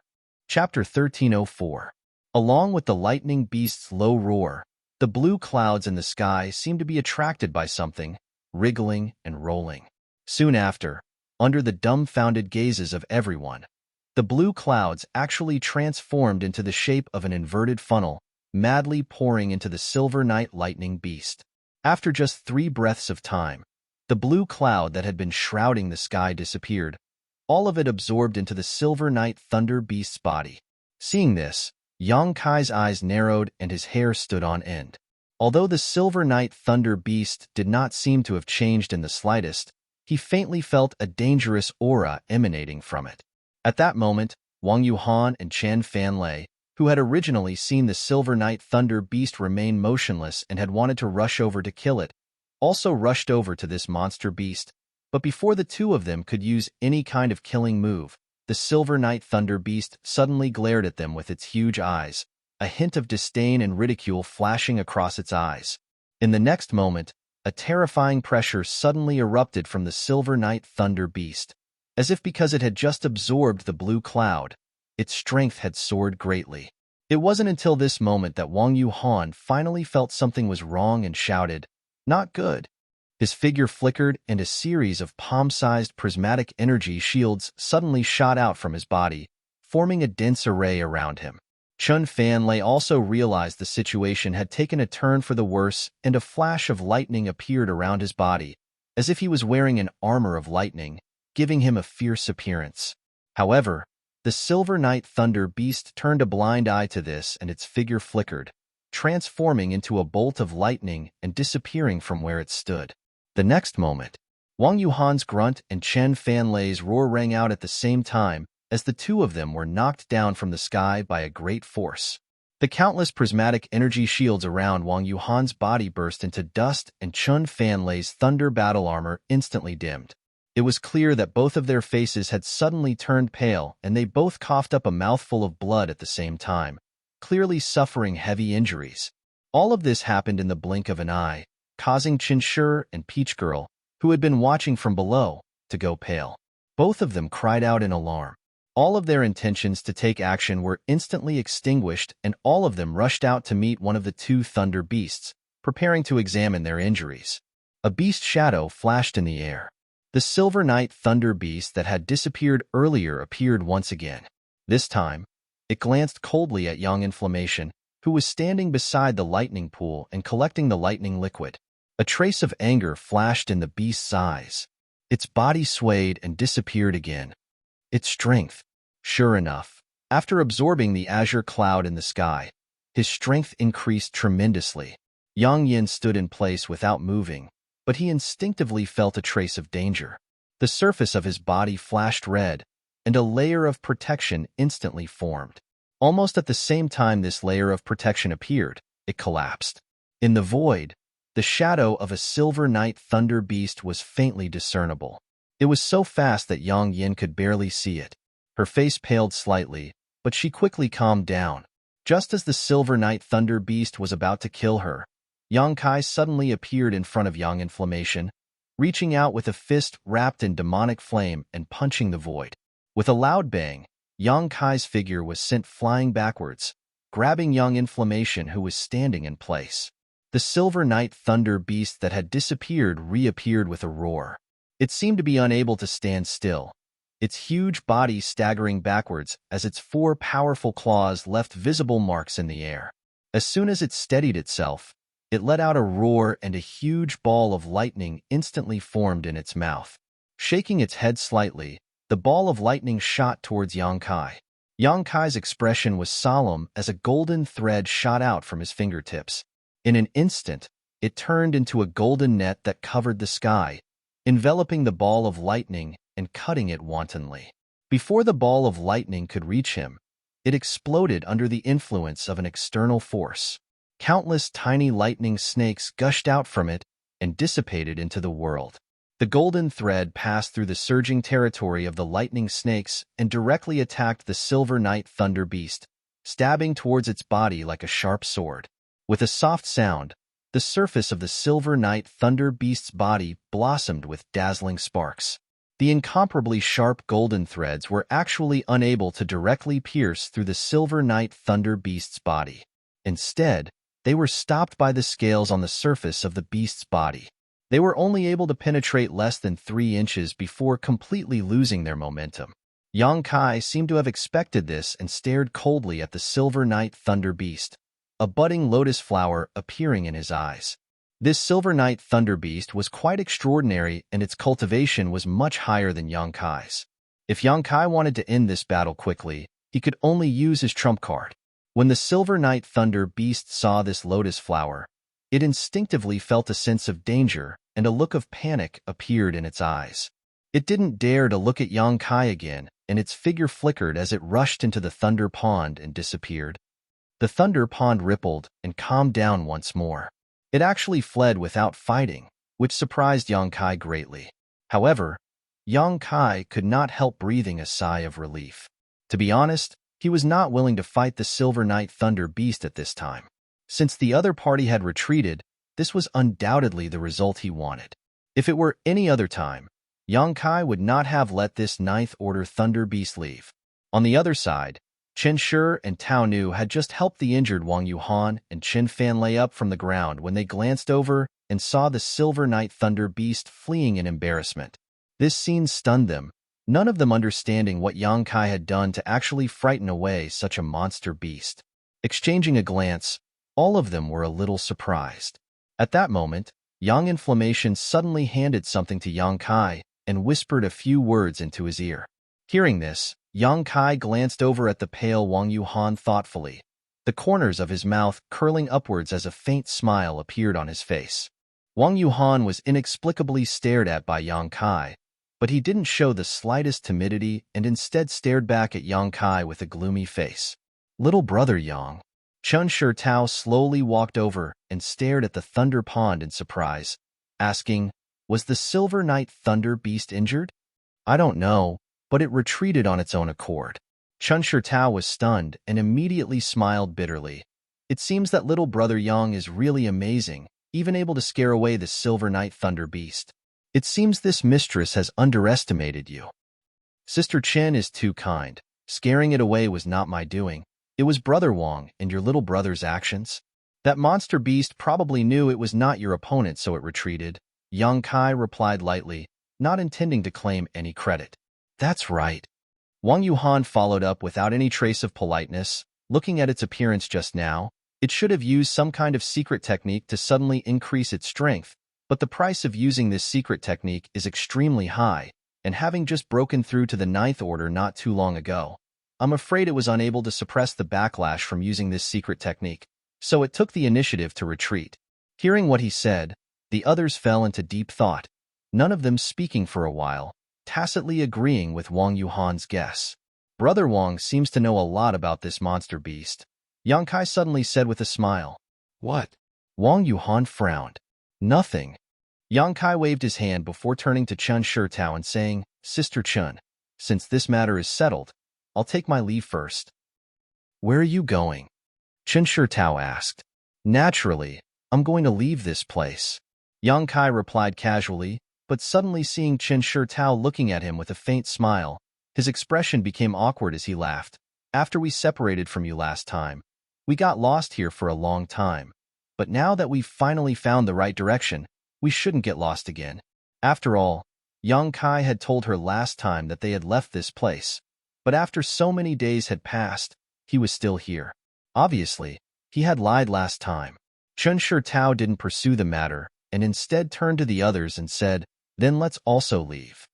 Chapter 1304. Along with the lightning beast's low roar, the blue clouds in the sky seemed to be attracted by something, wriggling and rolling. Soon after, under the dumbfounded gazes of everyone, the blue clouds actually transformed into the shape of an inverted funnel, madly pouring into the Silver Knight Lightning Beast. After just 3 breaths of time, the blue cloud that had been shrouding the sky disappeared, all of it absorbed into the Silver Knight Thunder Beast's body. Seeing this, Yang Kai's eyes narrowed and his hair stood on end. Although the Silver Knight Thunder Beast did not seem to have changed in the slightest, he faintly felt a dangerous aura emanating from it. At that moment, Wang Yuhan and Chen Fanlei, who had originally seen the Silver Knight Thunder Beast remain motionless and had wanted to rush over to kill it, also rushed over to this monster beast. But before the two of them could use any kind of killing move, the Silver Knight Thunder Beast suddenly glared at them with its huge eyes, a hint of disdain and ridicule flashing across its eyes. In the next moment, a terrifying pressure suddenly erupted from the Silver Knight Thunder Beast. As if because it had just absorbed the blue cloud, its strength had soared greatly. It wasn't until this moment that Wang Yuhan finally felt something was wrong and shouted, "Not good." His figure flickered and a series of palm-sized prismatic energy shields suddenly shot out from his body, forming a dense array around him. Chen Fanlei also realized the situation had taken a turn for the worse, and a flash of lightning appeared around his body, as if he was wearing an armor of lightning, giving him a fierce appearance. However, the Silver Knight Thunder Beast turned a blind eye to this and its figure flickered, transforming into a bolt of lightning and disappearing from where it stood. The next moment, Wang Yuhan's grunt and Chen Fanlei's roar rang out at the same time as the two of them were knocked down from the sky by a great force. The countless prismatic energy shields around Wang Yuhan's body burst into dust and Chen Fanlei's thunder battle armor instantly dimmed. It was clear that both of their faces had suddenly turned pale and they both coughed up a mouthful of blood at the same time, clearly suffering heavy injuries. All of this happened in the blink of an eye, causing Chinshur and Peach Girl, who had been watching from below, to go pale. Both of them cried out in alarm. All of their intentions to take action were instantly extinguished and all of them rushed out to meet one of the two Thunder Beasts, preparing to examine their injuries. A beast shadow flashed in the air. The Silver Knight Thunder Beast that had disappeared earlier appeared once again. This time, it glanced coldly at young Inflammation, who was standing beside the lightning pool and collecting the lightning liquid. A trace of anger flashed in the beast's eyes. Its body swayed and disappeared again. Its strength. Sure enough, after absorbing the azure cloud in the sky, his strength increased tremendously. Yang Yin stood in place without moving, but he instinctively felt a trace of danger. The surface of his body flashed red, and a layer of protection instantly formed. Almost at the same time this layer of protection appeared, it collapsed. In the void, the shadow of a Silver Knight Thunder Beast was faintly discernible. It was so fast that Yang Yin could barely see it. Her face paled slightly, but she quickly calmed down. Just as the Silver Knight Thunder Beast was about to kill her, Yang Kai suddenly appeared in front of Yang Inflammation, reaching out with a fist wrapped in demonic flame and punching the void. With a loud bang, Yang Kai's figure was sent flying backwards, grabbing Yang Inflammation who was standing in place. The Silver Knight Thunder Beast that had disappeared reappeared with a roar. It seemed to be unable to stand still, its huge body staggering backwards as its 4 powerful claws left visible marks in the air. As soon as it steadied itself, it let out a roar and a huge ball of lightning instantly formed in its mouth. Shaking its head slightly, the ball of lightning shot towards Yang Kai. Yang Kai's expression was solemn as a golden thread shot out from his fingertips. In an instant, it turned into a golden net that covered the sky, enveloping the ball of lightning and cutting it wantonly. Before the ball of lightning could reach him, it exploded under the influence of an external force. Countless tiny lightning snakes gushed out from it and dissipated into the world. The golden thread passed through the surging territory of the lightning snakes and directly attacked the silver night thunder beast, stabbing towards its body like a sharp sword. With a soft sound, the surface of the silver night thunder beast's body blossomed with dazzling sparks. The incomparably sharp golden threads were actually unable to directly pierce through the silver night thunder beast's body. Instead, they were stopped by the scales on the surface of the beast's body. They were only able to penetrate less than 3 inches before completely losing their momentum. Yang Kai seemed to have expected this and stared coldly at the silver night thunder beast, a budding lotus flower appearing in his eyes. This silver night thunder beast was quite extraordinary, and its cultivation was much higher than Yang Kai's. If Yang Kai wanted to end this battle quickly, he could only use his trump card. When the silver night thunder beast saw this lotus flower, it instinctively felt a sense of danger, and a look of panic appeared in its eyes. It didn't dare to look at Yang Kai again, and its figure flickered as it rushed into the thunder pond and disappeared. The thunder pond rippled and calmed down once more. It actually fled without fighting, which surprised Yang Kai greatly. However, Yang Kai could not help breathing a sigh of relief. To be honest, he was not willing to fight the Silver Night Thunder Beast at this time. Since the other party had retreated, this was undoubtedly the result he wanted. If it were any other time, Yang Kai would not have let this Ninth Order Thunder Beast leave. On the other side, Chen Shi and Tao Nu had just helped the injured Wang Yuhan and Chen Fan lay up from the ground when they glanced over and saw the Silver Night Thunder Beast fleeing in embarrassment. This scene stunned them, none of them understanding what Yang Kai had done to actually frighten away such a monster beast. Exchanging a glance, all of them were a little surprised. At that moment, Yang Inflammation suddenly handed something to Yang Kai and whispered a few words into his ear. Hearing this, Yang Kai glanced over at the pale Wang Yuhan thoughtfully, the corners of his mouth curling upwards as a faint smile appeared on his face. Wang Yuhan was inexplicably stared at by Yang Kai, but he didn't show the slightest timidity and instead stared back at Yang Kai with a gloomy face. "Little brother Yang." Chen Shi Tao slowly walked over and stared at the thunder pond in surprise, asking, "Was the Silver Night Thunder Beast injured?" "I don't know, but it retreated on its own accord." Chen Shi Tao was stunned and immediately smiled bitterly. It seems that little brother Yang is really amazing, even able to scare away the Silver Night Thunder Beast. It seems this mistress has underestimated you. Sister Chen is too kind. Scaring it away was not my doing. It was Brother Wang and your little brother's actions. That monster beast probably knew it was not your opponent, so it retreated. Yang Kai replied lightly, not intending to claim any credit. That's right. Wang Yuhan followed up without any trace of politeness. Looking at its appearance just now, it should have used some kind of secret technique to suddenly increase its strength, but the price of using this secret technique is extremely high, and having just broken through to the Ninth Order not too long ago, I'm afraid it was unable to suppress the backlash from using this secret technique, so it took the initiative to retreat. Hearing what he said, the others fell into deep thought, none of them speaking for a while, tacitly agreeing with Wang Yuhan's guess. Brother Wang seems to know a lot about this monster beast. Yang Kai suddenly said with a smile. What? Wang Yuhan frowned. Nothing. Yang Kai waved his hand before turning to Chen Shi Tao and saying, Sister Chen, since this matter is settled, I'll take my leave first. Where are you going? Chen Shi Tao asked. Naturally, I'm going to leave this place. Yang Kai replied casually, but suddenly seeing Chen Shi Tao looking at him with a faint smile, his expression became awkward as he laughed. After we separated from you last time, we got lost here for a long time. But now that we've finally found the right direction, we shouldn't get lost again. After all, Yang Kai had told her last time that they had left this place. But after so many days had passed, he was still here. Obviously, he had lied last time. Chen Shi Tao didn't pursue the matter, and instead turned to the others and said, then let's also leave.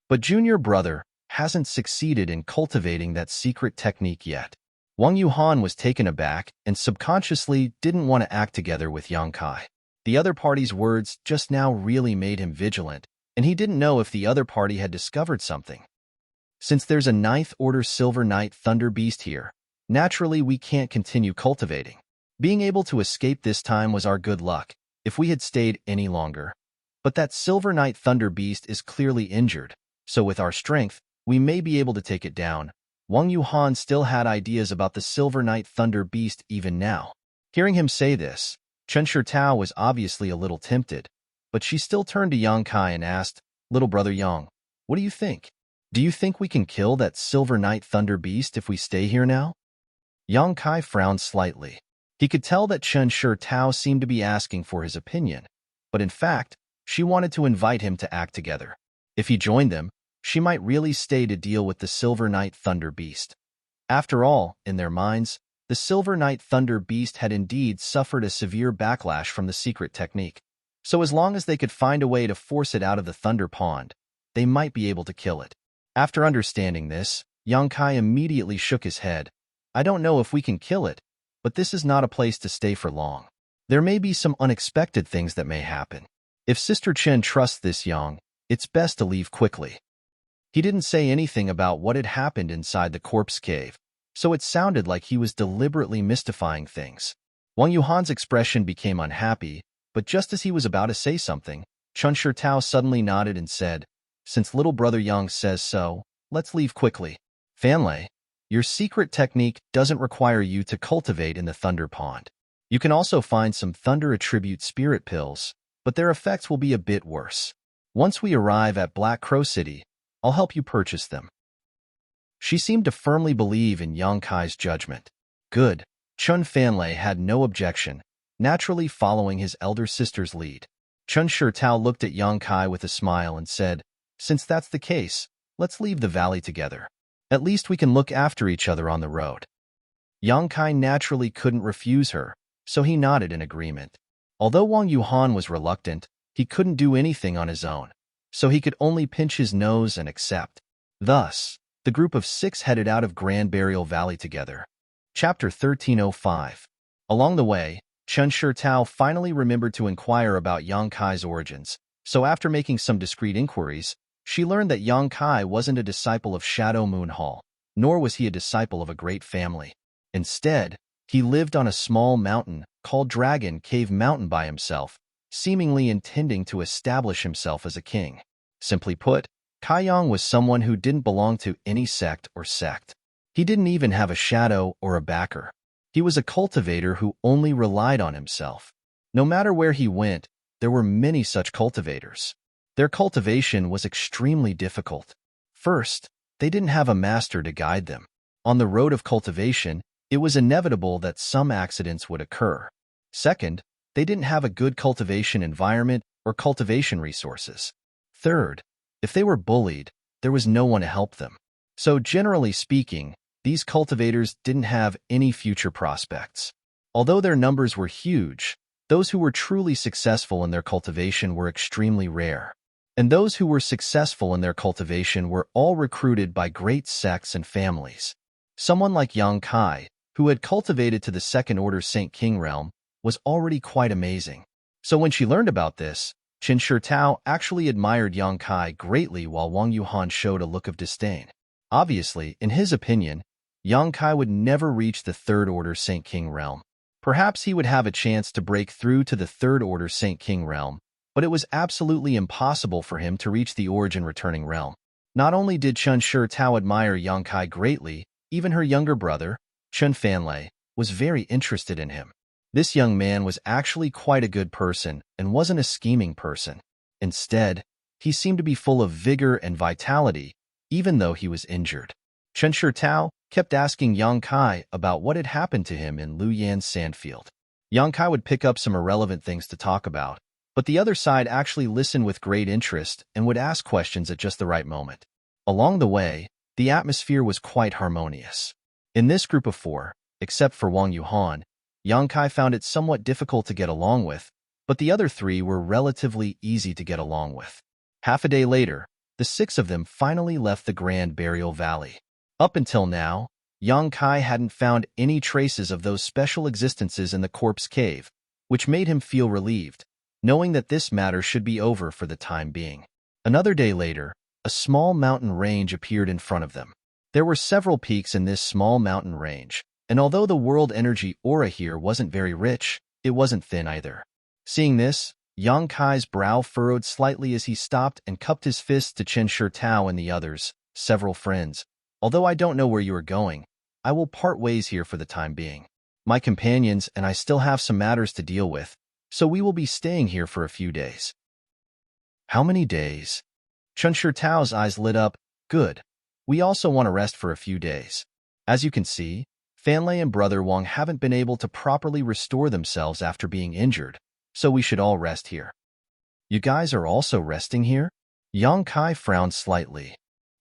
But junior brother hasn't succeeded in cultivating that secret technique yet. Wang Yuhan was taken aback and subconsciously didn't want to act together with Yang Kai. The other party's words just now really made him vigilant, and he didn't know if the other party had discovered something. Since there's a ninth order Silver Knight Thunder Beast here, naturally we can't continue cultivating. Being able to escape this time was our good luck, if we had stayed any longer. But that Silver Knight Thunder Beast is clearly injured, so with our strength, we may be able to take it down. Wang Yuhan still had ideas about the Silver Knight Thunder Beast even now. Hearing him say this, Chen Shitao was obviously a little tempted, but she still turned to Yang Kai and asked, "Little brother Yang, what do you think? Do you think we can kill that Silver Knight Thunder Beast if we stay here now?" Yang Kai frowned slightly. He could tell that Chen Shitao seemed to be asking for his opinion, but in fact, she wanted to invite him to act together. If he joined them, she might really stay to deal with the Silver Knight Thunder Beast. After all, in their minds, the Silver Knight Thunder Beast had indeed suffered a severe backlash from the secret technique. So as long as they could find a way to force it out of the Thunder Pond, they might be able to kill it. After understanding this, Yang Kai immediately shook his head. "I don't know if we can kill it, but this is not a place to stay for long. There may be some unexpected things that may happen. If Sister Chen trusts this Yang, it's best to leave quickly." He didn't say anything about what had happened inside the corpse cave, so it sounded like he was deliberately mystifying things. Wang Yuhan's expression became unhappy, but just as he was about to say something, Chen Shitao suddenly nodded and said, "Since little brother Yang says so, let's leave quickly. Fanlei, your secret technique doesn't require you to cultivate in the Thunder Pond. You can also find some Thunder Attribute Spirit Pills, but their effects will be a bit worse. Once we arrive at Black Crow City, I'll help you purchase them." She seemed to firmly believe in Yang Kai's judgment. Good. Chun Fanlei had no objection, naturally following his elder sister's lead. Chen Shitao looked at Yang Kai with a smile and said, "Since that's the case, let's leave the valley together. At least we can look after each other on the road." Yang Kai naturally couldn't refuse her, so he nodded in agreement. Although Wang Yuhan was reluctant, he couldn't do anything on his own, so he could only pinch his nose and accept. Thus, the group of 6 headed out of Grand Burial Valley together. Chapter 1305. Along the way, Chen Shitao finally remembered to inquire about Yang Kai's origins, so after making some discreet inquiries, she learned that Yang Kai wasn't a disciple of Shadow Moon Hall, nor was he a disciple of a great family. Instead, he lived on a small mountain called Dragon Cave Mountain by himself, seemingly intending to establish himself as a king. Simply put, Kai Yang was someone who didn't belong to any sect or sect. He didn't even have a shadow or a backer. He was a cultivator who only relied on himself. No matter where he went, there were many such cultivators. Their cultivation was extremely difficult. First, they didn't have a master to guide them. On the road of cultivation, it was inevitable that some accidents would occur. Second, they didn't have a good cultivation environment or cultivation resources. Third, if they were bullied, there was no one to help them. So generally speaking, these cultivators didn't have any future prospects. Although their numbers were huge, those who were truly successful in their cultivation were extremely rare. And those who were successful in their cultivation were all recruited by great sects and families. Someone like Yang Kai, who had cultivated to the Second Order Saint King realm, was already quite amazing. So when she learned about this, Chen Shitao actually admired Yang Kai greatly while Wang Yuhan showed a look of disdain. Obviously, in his opinion, Yang Kai would never reach the Third Order Saint King realm. Perhaps he would have a chance to break through to the Third Order Saint King realm, but it was absolutely impossible for him to reach the Origin Returning realm. Not only did Chen Shitao admire Yang Kai greatly, even her younger brother, Chen Fanlei, was very interested in him. This young man was actually quite a good person and wasn't a scheming person. Instead, he seemed to be full of vigor and vitality, even though he was injured. Chen Shitao kept asking Yang Kai about what had happened to him in Lu Yan's sandfield. Yang Kai would pick up some irrelevant things to talk about, but the other side actually listened with great interest and would ask questions at just the right moment. Along the way, the atmosphere was quite harmonious. In this group of 4, except for Wang Yuhan, Yang Kai found it somewhat difficult to get along with, but the other 3 were relatively easy to get along with. Half a day later, the 6 of them finally left the Grand Burial Valley. Up until now, Yang Kai hadn't found any traces of those special existences in the corpse cave, which made him feel relieved, knowing that this matter should be over for the time being. Another day later, a small mountain range appeared in front of them. There were several peaks in this small mountain range, and although the world energy aura here wasn't very rich, it wasn't thin either. Seeing this, Yang Kai's brow furrowed slightly as he stopped and cupped his fists to Chen Shitao and the others, several friends. Although I don't know where you are going, I will part ways here for the time being. My companions and I still have some matters to deal with, so we will be staying here for a few days. How many days? Chen Shitao's eyes lit up. Good. We also want to rest for a few days. As you can see, Fanlei and Brother Wang haven't been able to properly restore themselves after being injured, so we should all rest here. You guys are also resting here? Yang Kai frowned slightly.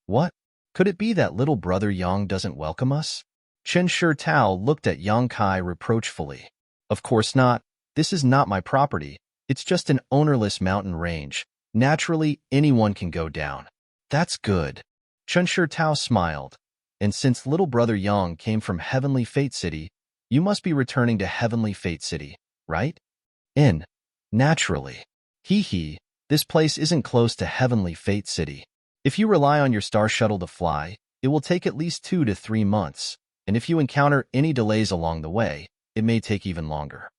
What? Could it be that little brother Yang doesn't welcome us? Chen Shitao looked at Yang Kai reproachfully. Of course not. This is not my property. It's just an ownerless mountain range. Naturally, anyone can go down. That's good. Chen Shitao smiled. And since little brother Yang came from Heavenly Fate City, you must be returning to Heavenly Fate City, right? Naturally. Hee, this place isn't close to Heavenly Fate City. If you rely on your star shuttle to fly, it will take at least 2 to 3 months, and if you encounter any delays along the way, it may take even longer.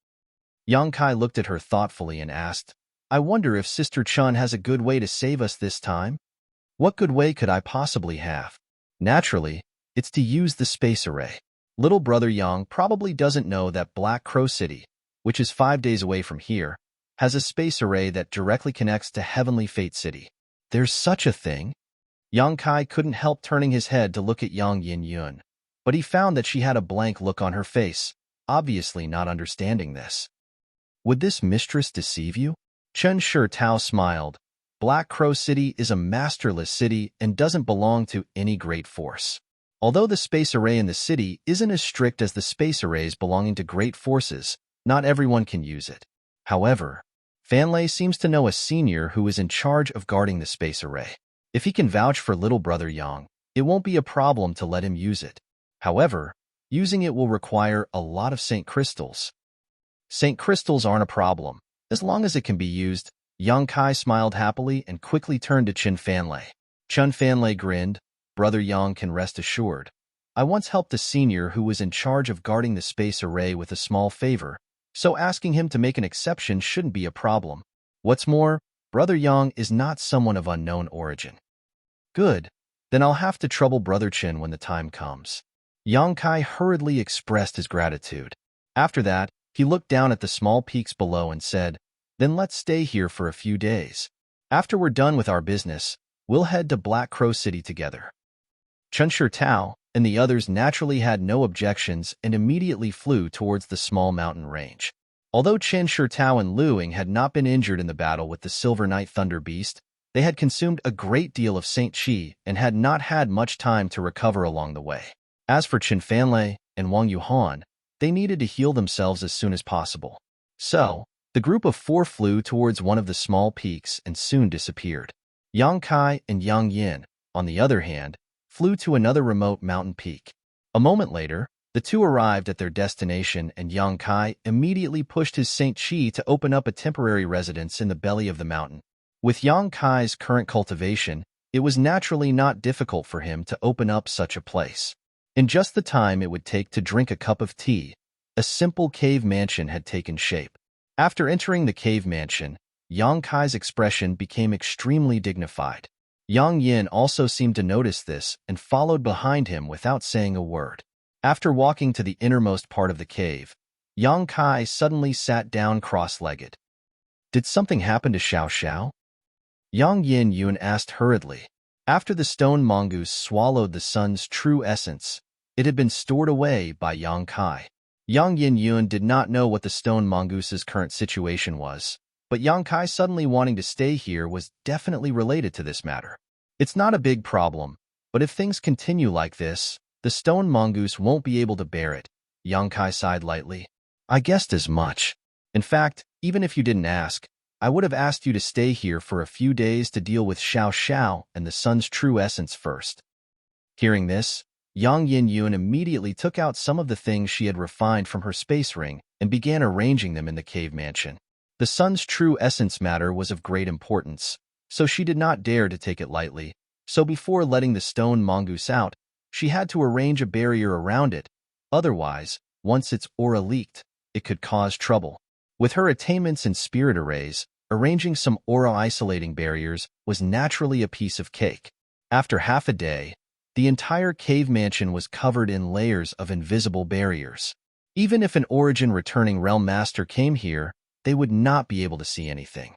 Yang Kai looked at her thoughtfully and asked, I wonder if Sister Chun has a good way to save us this time? What good way could I possibly have? Naturally, it's to use the space array. Little brother Yang probably doesn't know that Black Crow City, which is 5 days away from here, has a space array that directly connects to Heavenly Fate City. There's such a thing? Yang Kai couldn't help turning his head to look at Yang Yin Yun, but he found that she had a blank look on her face, obviously not understanding this. Would this mistress deceive you? Chen Shitao smiled. Black Crow City is a masterless city and doesn't belong to any great force. Although the space array in the city isn't as strict as the space arrays belonging to great forces, not everyone can use it. However, Fanlei seems to know a senior who is in charge of guarding the space array. If he can vouch for little brother Yang, it won't be a problem to let him use it. However, using it will require a lot of Saint Crystals. Saint Crystals aren't a problem, as long as it can be used. Yang Kai smiled happily and quickly turned to Chen Fanlei. Chen Fanlei grinned. Brother Yang can rest assured. I once helped a senior who was in charge of guarding the space array with a small favor, so asking him to make an exception shouldn't be a problem. What's more, Brother Yang is not someone of unknown origin. Good. Then I'll have to trouble Brother Chen when the time comes. Yang Kai hurriedly expressed his gratitude. After that, he looked down at the small peaks below and said, Then let's stay here for a few days. After we're done with our business, we'll head to Black Crow City together. Chen Shitao and the others naturally had no objections and immediately flew towards the small mountain range. Although Chen Shitao and Lu Ying had not been injured in the battle with the Silver Knight Thunder Beast, they had consumed a great deal of Saint Qi and had not had much time to recover along the way. As for Chen Fanlei and Wang Yuhan, they needed to heal themselves as soon as possible. So, the group of 4 flew towards one of the small peaks and soon disappeared. Yang Kai and Yang Yin, on the other hand, flew to another remote mountain peak. A moment later, the two arrived at their destination and Yang Kai immediately pushed his Saint Qi to open up a temporary residence in the belly of the mountain. With Yang Kai's current cultivation, it was naturally not difficult for him to open up such a place. In just the time it would take to drink a cup of tea, a simple cave mansion had taken shape. After entering the cave mansion, Yang Kai's expression became extremely dignified. Yang Yin also seemed to notice this and followed behind him without saying a word. After walking to the innermost part of the cave, Yang Kai suddenly sat down cross-legged. Did something happen to Xiao Xiao? Yang Yin Yun asked hurriedly. After the stone mongoose swallowed the sun's true essence, it had been stored away by Yang Kai. Yang Yin Yun did not know what the stone mongoose's current situation was, but Yang Kai suddenly wanting to stay here was definitely related to this matter. It's not a big problem, but if things continue like this, the stone mongoose won't be able to bear it. Yang Kai sighed lightly. I guessed as much. In fact, even if you didn't ask, I would have asked you to stay here for a few days to deal with Xiao Xiao and the sun's true essence first. Hearing this, Yang Yin Yun immediately took out some of the things she had refined from her space ring and began arranging them in the cave mansion. The sun's true essence matter was of great importance, so she did not dare to take it lightly. So before letting the stone mongoose out, she had to arrange a barrier around it. Otherwise, once its aura leaked, it could cause trouble. With her attainments in spirit arrays, arranging some aura-isolating barriers was naturally a piece of cake. After half a day, the entire cave mansion was covered in layers of invisible barriers. Even if an origin-returning realm master came here, they would not be able to see anything.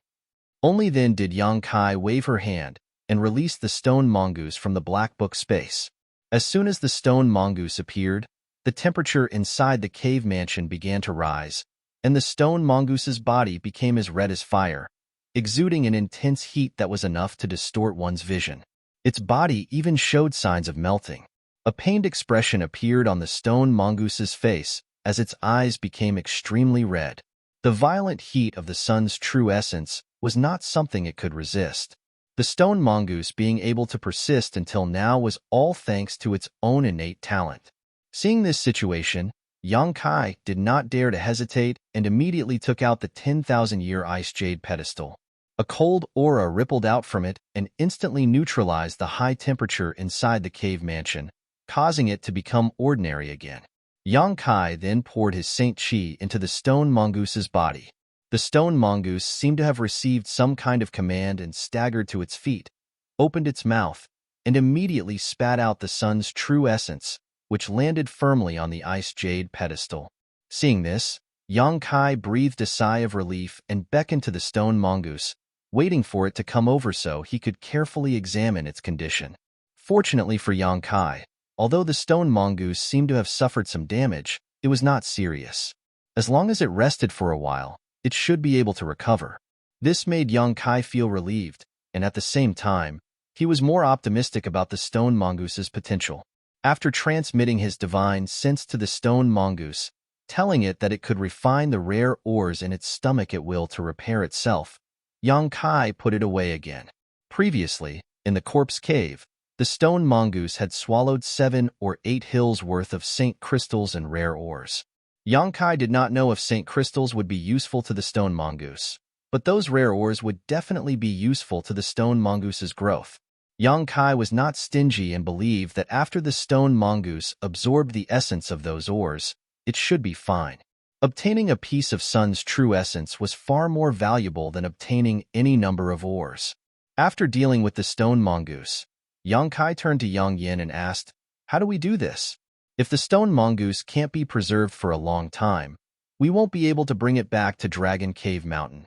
Only then did Yang Kai wave her hand and release the stone mongoose from the black book space. As soon as the stone mongoose appeared, the temperature inside the cave mansion began to rise, and the stone mongoose's body became as red as fire, exuding an intense heat that was enough to distort one's vision. Its body even showed signs of melting. A pained expression appeared on the stone mongoose's face as its eyes became extremely red. The violent heat of the sun's true essence was not something it could resist. The stone mongoose being able to persist until now was all thanks to its own innate talent. Seeing this situation, Yang Kai did not dare to hesitate and immediately took out the 10,000-year ice jade pedestal. A cold aura rippled out from it and instantly neutralized the high temperature inside the cave mansion, causing it to become ordinary again. Yang Kai then poured his Saint Chi into the stone mongoose's body. The stone mongoose seemed to have received some kind of command and staggered to its feet, opened its mouth, and immediately spat out the sun's true essence, which landed firmly on the ice jade pedestal. Seeing this, Yang Kai breathed a sigh of relief and beckoned to the stone mongoose, waiting for it to come over so he could carefully examine its condition. Fortunately for Yang Kai, although the stone mongoose seemed to have suffered some damage, it was not serious. As long as it rested for a while, it should be able to recover. This made Yang Kai feel relieved, and at the same time, he was more optimistic about the stone mongoose's potential. After transmitting his divine sense to the stone mongoose, telling it that it could refine the rare ores in its stomach at will to repair itself, Yang Kai put it away again. Previously, in the corpse cave, the stone mongoose had swallowed 7 or 8 hills worth of Saint crystals and rare ores. Yang Kai did not know if Saint crystals would be useful to the stone mongoose, but those rare ores would definitely be useful to the stone mongoose's growth. Yang Kai was not stingy and believed that after the stone mongoose absorbed the essence of those ores, it should be fine. Obtaining a piece of sun's true essence was far more valuable than obtaining any number of ores. After dealing with the stone mongoose, Yang Kai turned to Yang Yin and asked, "How do we do this? If the stone mongoose can't be preserved for a long time, we won't be able to bring it back to Dragon Cave Mountain.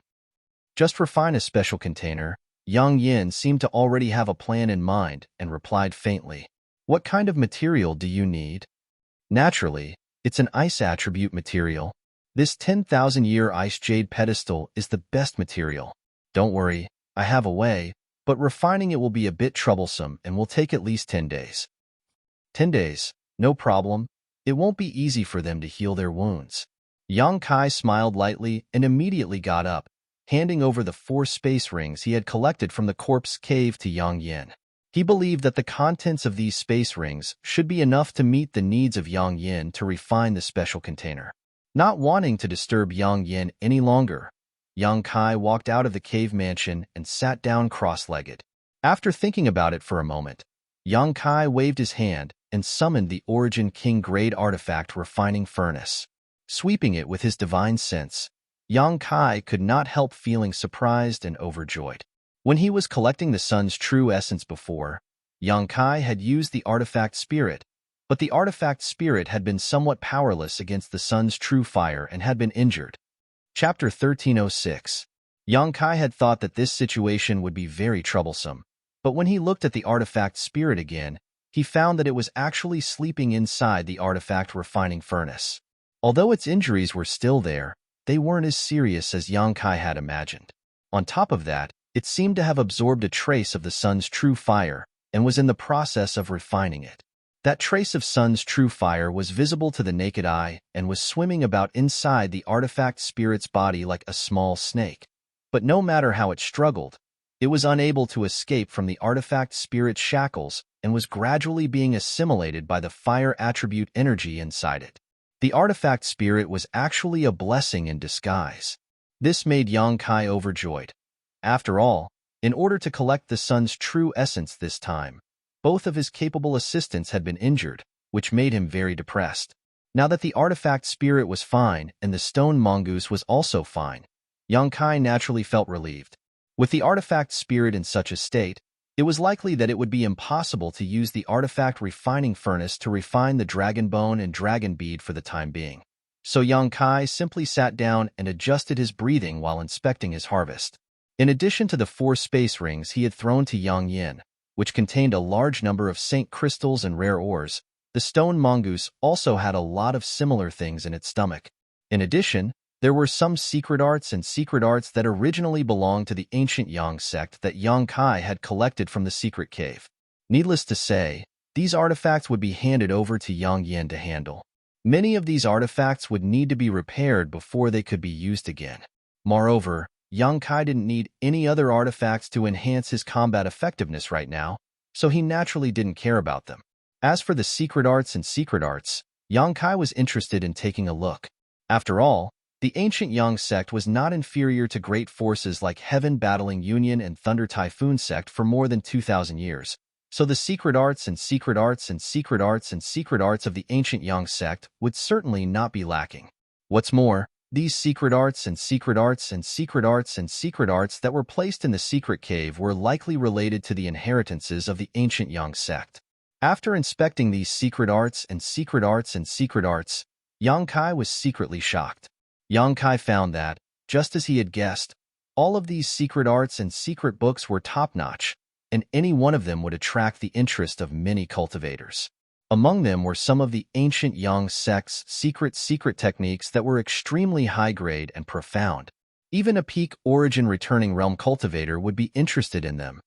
Just refine a special container." Yang Yin seemed to already have a plan in mind and replied faintly, "What kind of material do you need?" "Naturally, it's an ice attribute material. This 10,000-year ice jade pedestal is the best material. Don't worry, I have a way, but refining it will be a bit troublesome and will take at least 10 days. 10 days, no problem. It won't be easy for them to heal their wounds." Yang Kai smiled lightly and immediately got up, handing over the 4 space rings he had collected from the corpse cave to Yang Yin. He believed that the contents of these space rings should be enough to meet the needs of Yang Yin to refine the special container. Not wanting to disturb Yang Yin any longer, Yang Kai walked out of the cave mansion and sat down cross-legged. After thinking about it for a moment, Yang Kai waved his hand and summoned the Origin King Grade Artifact Refining Furnace. Sweeping it with his divine sense, Yang Kai could not help feeling surprised and overjoyed. When he was collecting the sun's true essence before, Yang Kai had used the artifact spirit, but the artifact spirit had been somewhat powerless against the sun's true fire and had been injured. Chapter 1306. Yang Kai had thought that this situation would be very troublesome, but when he looked at the artifact spirit again, he found that it was actually sleeping inside the artifact refining furnace. Although its injuries were still there, they weren't as serious as Yang Kai had imagined. On top of that, it seemed to have absorbed a trace of the sun's true fire and was in the process of refining it. That trace of sun's true fire was visible to the naked eye and was swimming about inside the artifact spirit's body like a small snake. But no matter how it struggled, it was unable to escape from the artifact spirit's shackles and was gradually being assimilated by the fire attribute energy inside it. The artifact spirit was actually a blessing in disguise. This made Yang Kai overjoyed. After all, in order to collect the sun's true essence this time, both of his capable assistants had been injured, which made him very depressed. Now that the artifact spirit was fine and the stone mongoose was also fine, Yang Kai naturally felt relieved. With the artifact spirit in such a state, it was likely that it would be impossible to use the artifact refining furnace to refine the dragon bone and dragon bead for the time being. So Yang Kai simply sat down and adjusted his breathing while inspecting his harvest. In addition to the 4 space rings he had thrown to Yang Yin, which contained a large number of saint crystals and rare ores, the stone mongoose also had a lot of similar things in its stomach. In addition, there were some secret arts that originally belonged to the ancient Yang sect that Yang Kai had collected from the secret cave. Needless to say, these artifacts would be handed over to Yang Yin to handle. Many of these artifacts would need to be repaired before they could be used again. Moreover, Yang Kai didn't need any other artifacts to enhance his combat effectiveness right now, so he naturally didn't care about them. As for the secret arts, Yang Kai was interested in taking a look. After all, the ancient Yang sect was not inferior to great forces like Heaven Battling Union and Thunder Typhoon sect for more than 2,000 years, so the secret arts of the ancient Yang sect would certainly not be lacking. What's more, these secret arts that were placed in the secret cave were likely related to the inheritances of the ancient Yang sect. After inspecting these secret arts, Yang Kai was secretly shocked. Yang Kai found that, just as he had guessed, all of these secret arts and secret books were top-notch, and any one of them would attract the interest of many cultivators. Among them were some of the ancient Yang sect's secret techniques that were extremely high-grade and profound. Even a peak origin returning realm cultivator would be interested in them.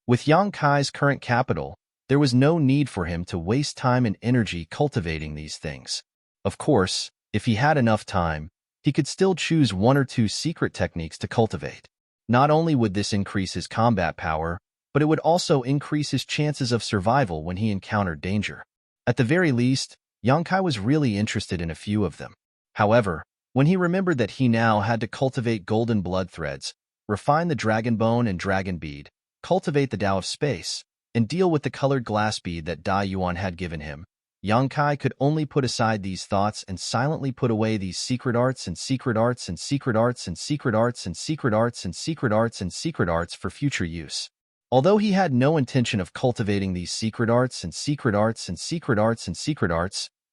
With Yang Kai's current capital, there was no need for him to waste time and energy cultivating these things. Of course, if he had enough time, he could still choose 1 or 2 secret techniques to cultivate. Not only would this increase his combat power, but it would also increase his chances of survival when he encountered danger. At the very least, Yang Kai was really interested in a few of them. However, when he remembered that he now had to cultivate golden blood threads, refine the dragon bone and dragon bead, cultivate the Tao of space, and deal with the colored glass bead that Dai Yuan had given him, Yang Kai could only put aside these thoughts and silently put away these secret arts for future use. Although he had no intention of cultivating these secret arts,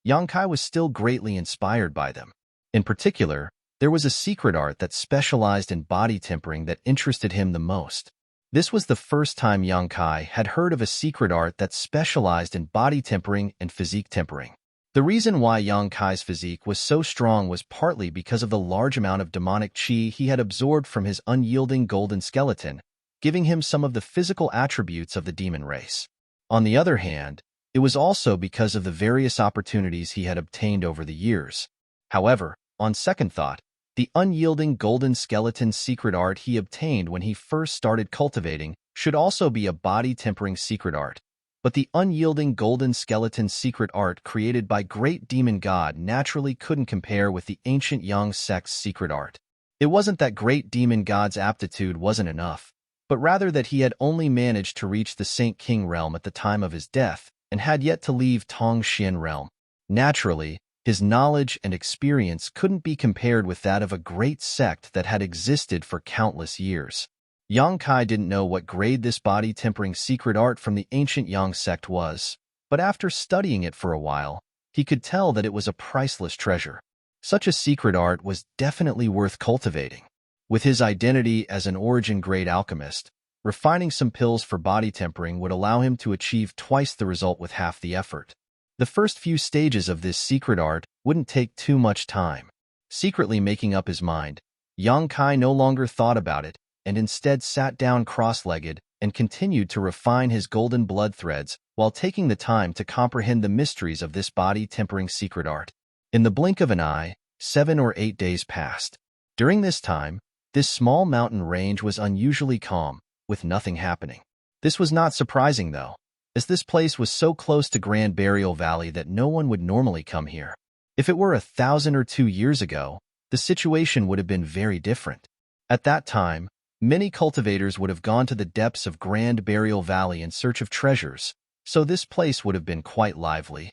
Yang Kai was still greatly inspired by them. In particular, there was a secret art that specialized in body tempering that interested him the most. This was the first time Yang Kai had heard of a secret art that specialized in body tempering and physique tempering. The reason why Yang Kai's physique was so strong was partly because of the large amount of demonic qi he had absorbed from his unyielding golden skeleton, giving him some of the physical attributes of the demon race. On the other hand, it was also because of the various opportunities he had obtained over the years. However, on second thought, the unyielding golden skeleton secret art he obtained when he first started cultivating should also be a body-tempering secret art. But the unyielding golden skeleton secret art created by Great Demon God naturally couldn't compare with the ancient Yang sect's secret art. It wasn't that Great Demon God's aptitude wasn't enough, but rather that he had only managed to reach the Saint King realm at the time of his death and had yet to leave Tong Xian realm. Naturally, his knowledge and experience couldn't be compared with that of a great sect that had existed for countless years. Yang Kai didn't know what grade this body-tempering secret art from the ancient Yang sect was, but after studying it for a while, he could tell that it was a priceless treasure. Such a secret art was definitely worth cultivating. With his identity as an origin-grade alchemist, refining some pills for body tempering would allow him to achieve twice the result with half the effort. The first few stages of this secret art wouldn't take too much time. Secretly making up his mind, Yang Kai no longer thought about it and instead sat down cross-legged and continued to refine his golden blood threads while taking the time to comprehend the mysteries of this body-tempering secret art. In the blink of an eye, 7 or 8 days passed. During this time, this small mountain range was unusually calm, with nothing happening. This was not surprising, though, as this place was so close to Grand Burial Valley that no one would normally come here. If it were 1,000 or 2 years ago, the situation would have been very different. At that time, many cultivators would have gone to the depths of Grand Burial Valley in search of treasures, so this place would have been quite lively.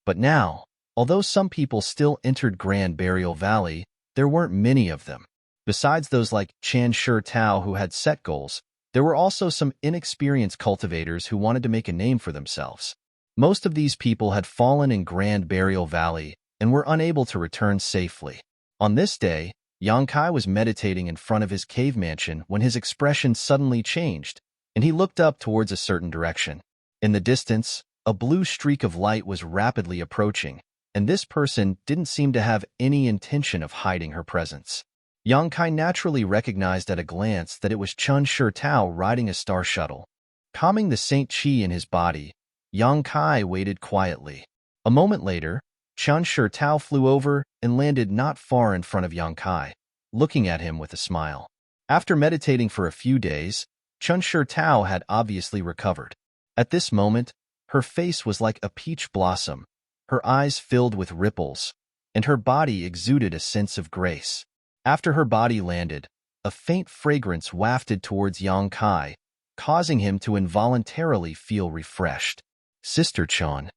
But now, although some people still entered Grand Burial Valley, there weren't many of them. Besides those like Chan Shi Tao who had set goals, there were also some inexperienced cultivators who wanted to make a name for themselves. Most of these people had fallen in Grand Burial Valley and were unable to return safely. On this day, Yang Kai was meditating in front of his cave mansion when his expression suddenly changed, and he looked up towards a certain direction. In the distance, a blue streak of light was rapidly approaching, and this person didn't seem to have any intention of hiding her presence. Yang Kai naturally recognized at a glance that it was Chan Shi Tao riding a star shuttle. Calming the Saint Qi in his body, Yang Kai waited quietly. A moment later, Chan Shi Tao flew over and landed not far in front of Yang Kai, looking at him with a smile. After meditating for a few days, Chan Shi Tao had obviously recovered. At this moment, her face was like a peach blossom, her eyes filled with ripples, and her body exuded a sense of grace. After her body landed, a faint fragrance wafted towards Yang Kai, causing him to involuntarily feel refreshed. Sister Chan.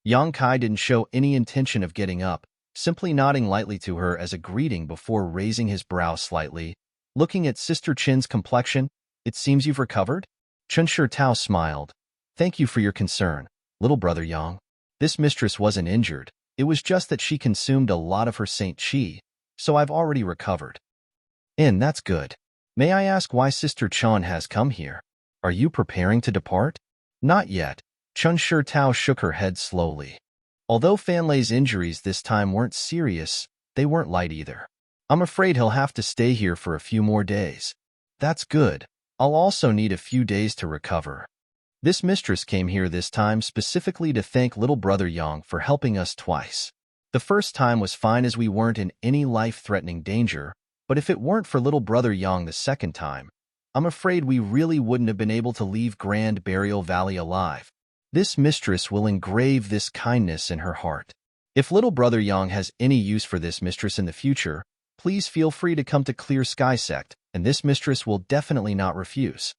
Yang Kai didn't show any intention of getting up, simply nodding lightly to her as a greeting before raising his brow slightly. Looking at Sister Chin's complexion, it seems you've recovered? Chan Shi Tao smiled. Thank you for your concern, little brother Yang. This mistress wasn't injured, it was just that she consumed a lot of her Saint Qi, so I've already recovered. And that's good. May I ask why Sister Chan has come here? Are you preparing to depart? Not yet. Chan Shi Tao shook her head slowly. Although Fanlei's injuries this time weren't serious, they weren't light either. I'm afraid he'll have to stay here for a few more days. That's good. I'll also need a few days to recover. This mistress came here this time specifically to thank little brother Yang for helping us twice. The first time was fine as we weren't in any life-threatening danger, but if it weren't for little brother Yang the second time, I'm afraid we really wouldn't have been able to leave Grand Burial Valley alive. This mistress will engrave this kindness in her heart. If little brother Yang has any use for this mistress in the future, please feel free to come to Clear Sky Sect, and this mistress will definitely not refuse.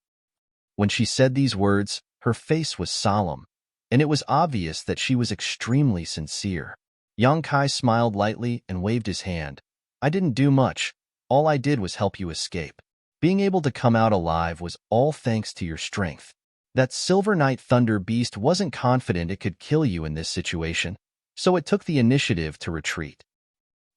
When she said these words, her face was solemn, and it was obvious that she was extremely sincere. Yang Kai smiled lightly and waved his hand. I didn't do much. All I did was help you escape. Being able to come out alive was all thanks to your strength. That Silver Night Thunder Beast wasn't confident it could kill you in this situation, so it took the initiative to retreat.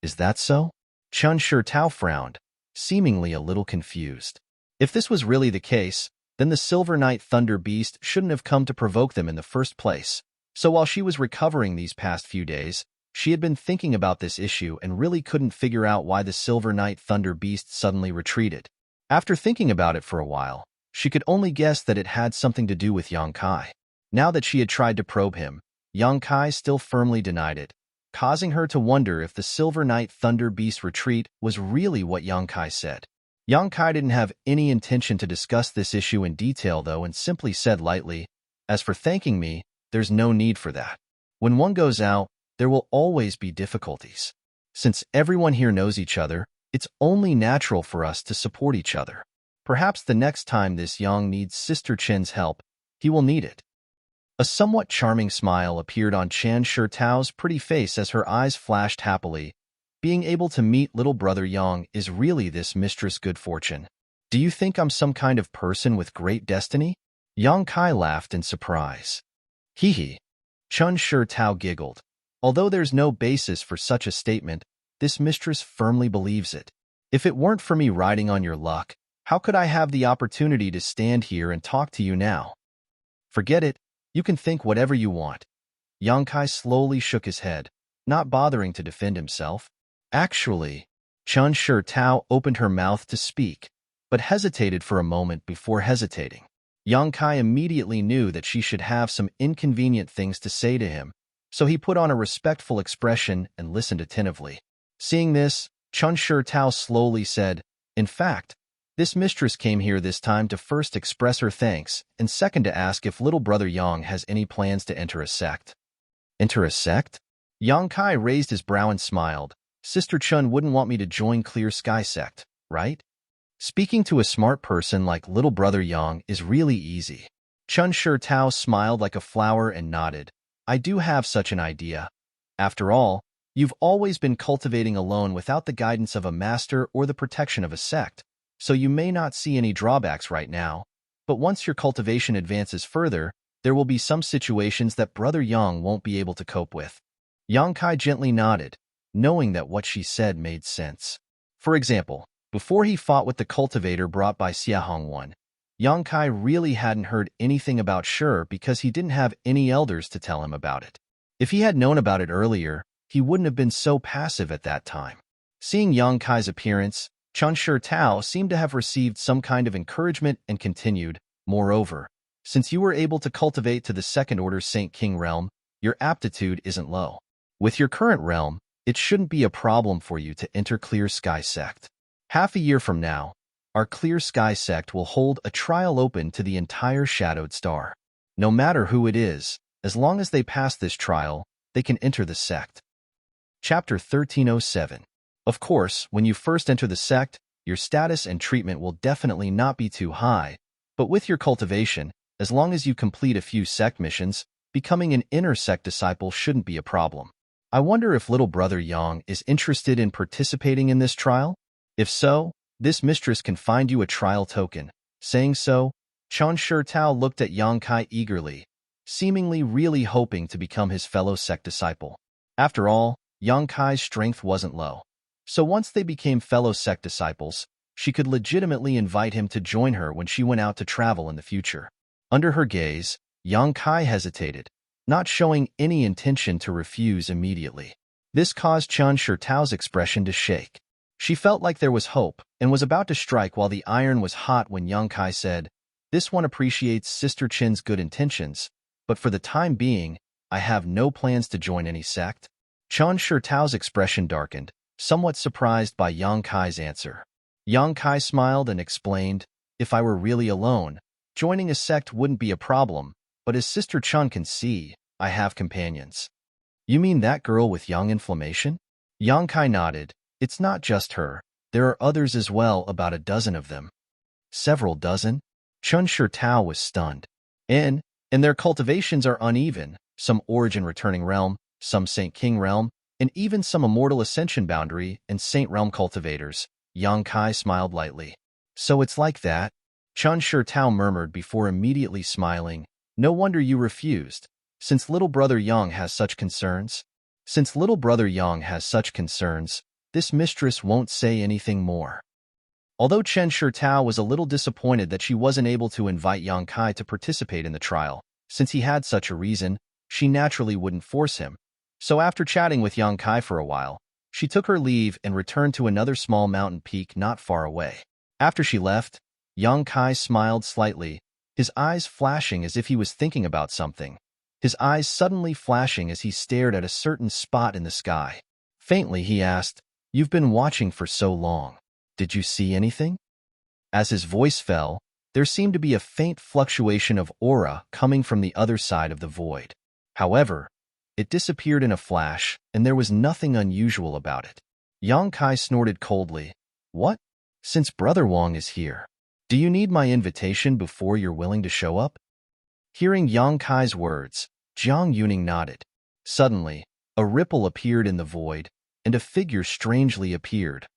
Is that so? Chan Shi Tao frowned, seemingly a little confused. If this was really the case, then the Silver Night Thunder Beast shouldn't have come to provoke them in the first place. So while she was recovering these past few days, she had been thinking about this issue and really couldn't figure out why the Silver Night Thunder Beast suddenly retreated. After thinking about it for a while, she could only guess that it had something to do with Yang Kai. Now that she had tried to probe him, Yang Kai still firmly denied it, causing her to wonder if the Silver Night Thunder Beast retreat was really what Yang Kai said. Yang Kai didn't have any intention to discuss this issue in detail though and simply said lightly, as for thanking me, there's no need for that. When one goes out, there will always be difficulties. Since everyone here knows each other, it's only natural for us to support each other. Perhaps the next time this Yang needs Sister Chin's help, he will need it. A somewhat charming smile appeared on Chan Shi Tao's pretty face as her eyes flashed happily. Being able to meet little brother Yang is really this mistress' good fortune. Do you think I'm some kind of person with great destiny? Yang Kai laughed in surprise. Hee hee. Chan Shi Tao giggled. Although there's no basis for such a statement, this mistress firmly believes it. If it weren't for me riding on your luck, how could I have the opportunity to stand here and talk to you now? Forget it. You can think whatever you want. Yang Kai slowly shook his head, not bothering to defend himself. Actually, Chan Shi Tao opened her mouth to speak, but hesitated for a moment before hesitating. Yang Kai immediately knew that she should have some inconvenient things to say to him, so he put on a respectful expression and listened attentively. Seeing this, Chan Shi Tao slowly said, in fact, this mistress came here this time to first express her thanks, and second to ask if little brother Yang has any plans to enter a sect. Enter a sect? Yang Kai raised his brow and smiled. Sister Chun wouldn't want me to join Clear Sky Sect, right? Speaking to a smart person like little brother Yang is really easy. Chun Shi Tao smiled like a flower and nodded. I do have such an idea. After all, you've always been cultivating alone without the guidance of a master or the protection of a sect, so you may not see any drawbacks right now. But once your cultivation advances further, there will be some situations that Brother Yang won't be able to cope with. Yang Kai gently nodded, knowing that what she said made sense. For example, before he fought with the cultivator brought by Xia Hongwan, Yang Kai really hadn't heard anything about Shi because he didn't have any elders to tell him about it. If he had known about it earlier, he wouldn't have been so passive at that time. Seeing Yang Kai's appearance, Chun Shi Tao seemed to have received some kind of encouragement and continued, moreover, since you were able to cultivate to the second order Saint King realm, your aptitude isn't low. With your current realm, it shouldn't be a problem for you to enter Clear Sky Sect. Half a year from now, our Clear Sky Sect will hold a trial open to the entire Shadowed Star. No matter who it is, as long as they pass this trial, they can enter the sect. Chapter 1307. Of course, when you first enter the sect, your status and treatment will definitely not be too high, but with your cultivation, as long as you complete a few sect missions, becoming an inner sect disciple shouldn't be a problem. I wonder if little brother Yang is interested in participating in this trial? If so, this mistress can find you a trial token. Saying so, Chun Shi Tao looked at Yang Kai eagerly, seemingly really hoping to become his fellow sect disciple. After all, Yang Kai's strength wasn't low. So once they became fellow sect disciples, she could legitimately invite him to join her when she went out to travel in the future. Under her gaze, Yang Kai hesitated, not showing any intention to refuse immediately. This caused Chun Shi Tao's expression to shake. She felt like there was hope and was about to strike while the iron was hot when Yang Kai said, "This one appreciates Sister Chin's good intentions, but for the time being, I have no plans to join any sect." Chun Shi Tao's expression darkened, somewhat surprised by Yang Kai's answer. Yang Kai smiled and explained, "If I were really alone, joining a sect wouldn't be a problem, but as Sister Chun can see, I have companions." "You mean that girl with young inflammation?" Yang Kai nodded. "It's not just her. There are others as well, about a dozen of them." "Several dozen?" Chun Shi Tao was stunned. And their cultivations are uneven, some origin returning realm, some Saint King realm, and even some immortal ascension boundary and Saint realm cultivators. Yang Kai smiled lightly. "So it's like that?" Chun Shi Tao murmured before immediately smiling. "No wonder you refused. Since little brother Yang has such concerns, this mistress won't say anything more." Although Chun Shi Tao was a little disappointed that she wasn't able to invite Yang Kai to participate in the trial, since he had such a reason, she naturally wouldn't force him. So after chatting with Yang Kai for a while, she took her leave and returned to another small mountain peak not far away. After she left, Yang Kai smiled slightly, his eyes flashing as if he was thinking about something. His eyes suddenly flashing as he stared at a certain spot in the sky. Faintly, he asked, "You've been watching for so long. Did you see anything?" As his voice fell, there seemed to be a faint fluctuation of aura coming from the other side of the void. However, it disappeared in a flash, and there was nothing unusual about it. Yang Kai snorted coldly. "What? Since Brother Wang is here, do you need my invitation before you're willing to show up?" Hearing Yang Kai's words, Jiang Yuning nodded. Suddenly, a ripple appeared in the void, and a figure strangely appeared,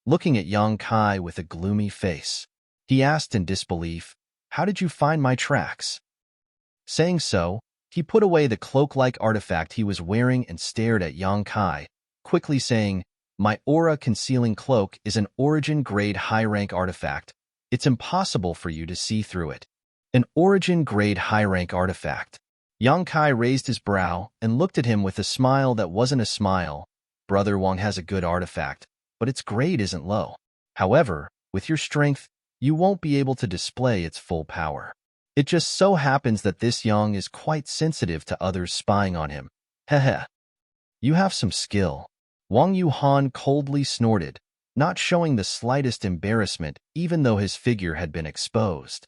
looking at Yang Kai with a gloomy face. He asked in disbelief, "How did you find my tracks?" Saying so, he put away the cloak-like artifact he was wearing and stared at Yang Kai, quickly saying, "My aura-concealing cloak is an origin-grade high-rank artifact. It's impossible for you to see through it." An origin-grade high-rank artifact. Yang Kai raised his brow and looked at him with a smile that wasn't a smile. "Brother Wang has a good artifact, but its grade isn't low. However, with your strength, you won't be able to display its full power. It just so happens that this Yang is quite sensitive to others spying on him. Heh. You have some skill." Wang Yuhan coldly snorted, not showing the slightest embarrassment even though his figure had been exposed.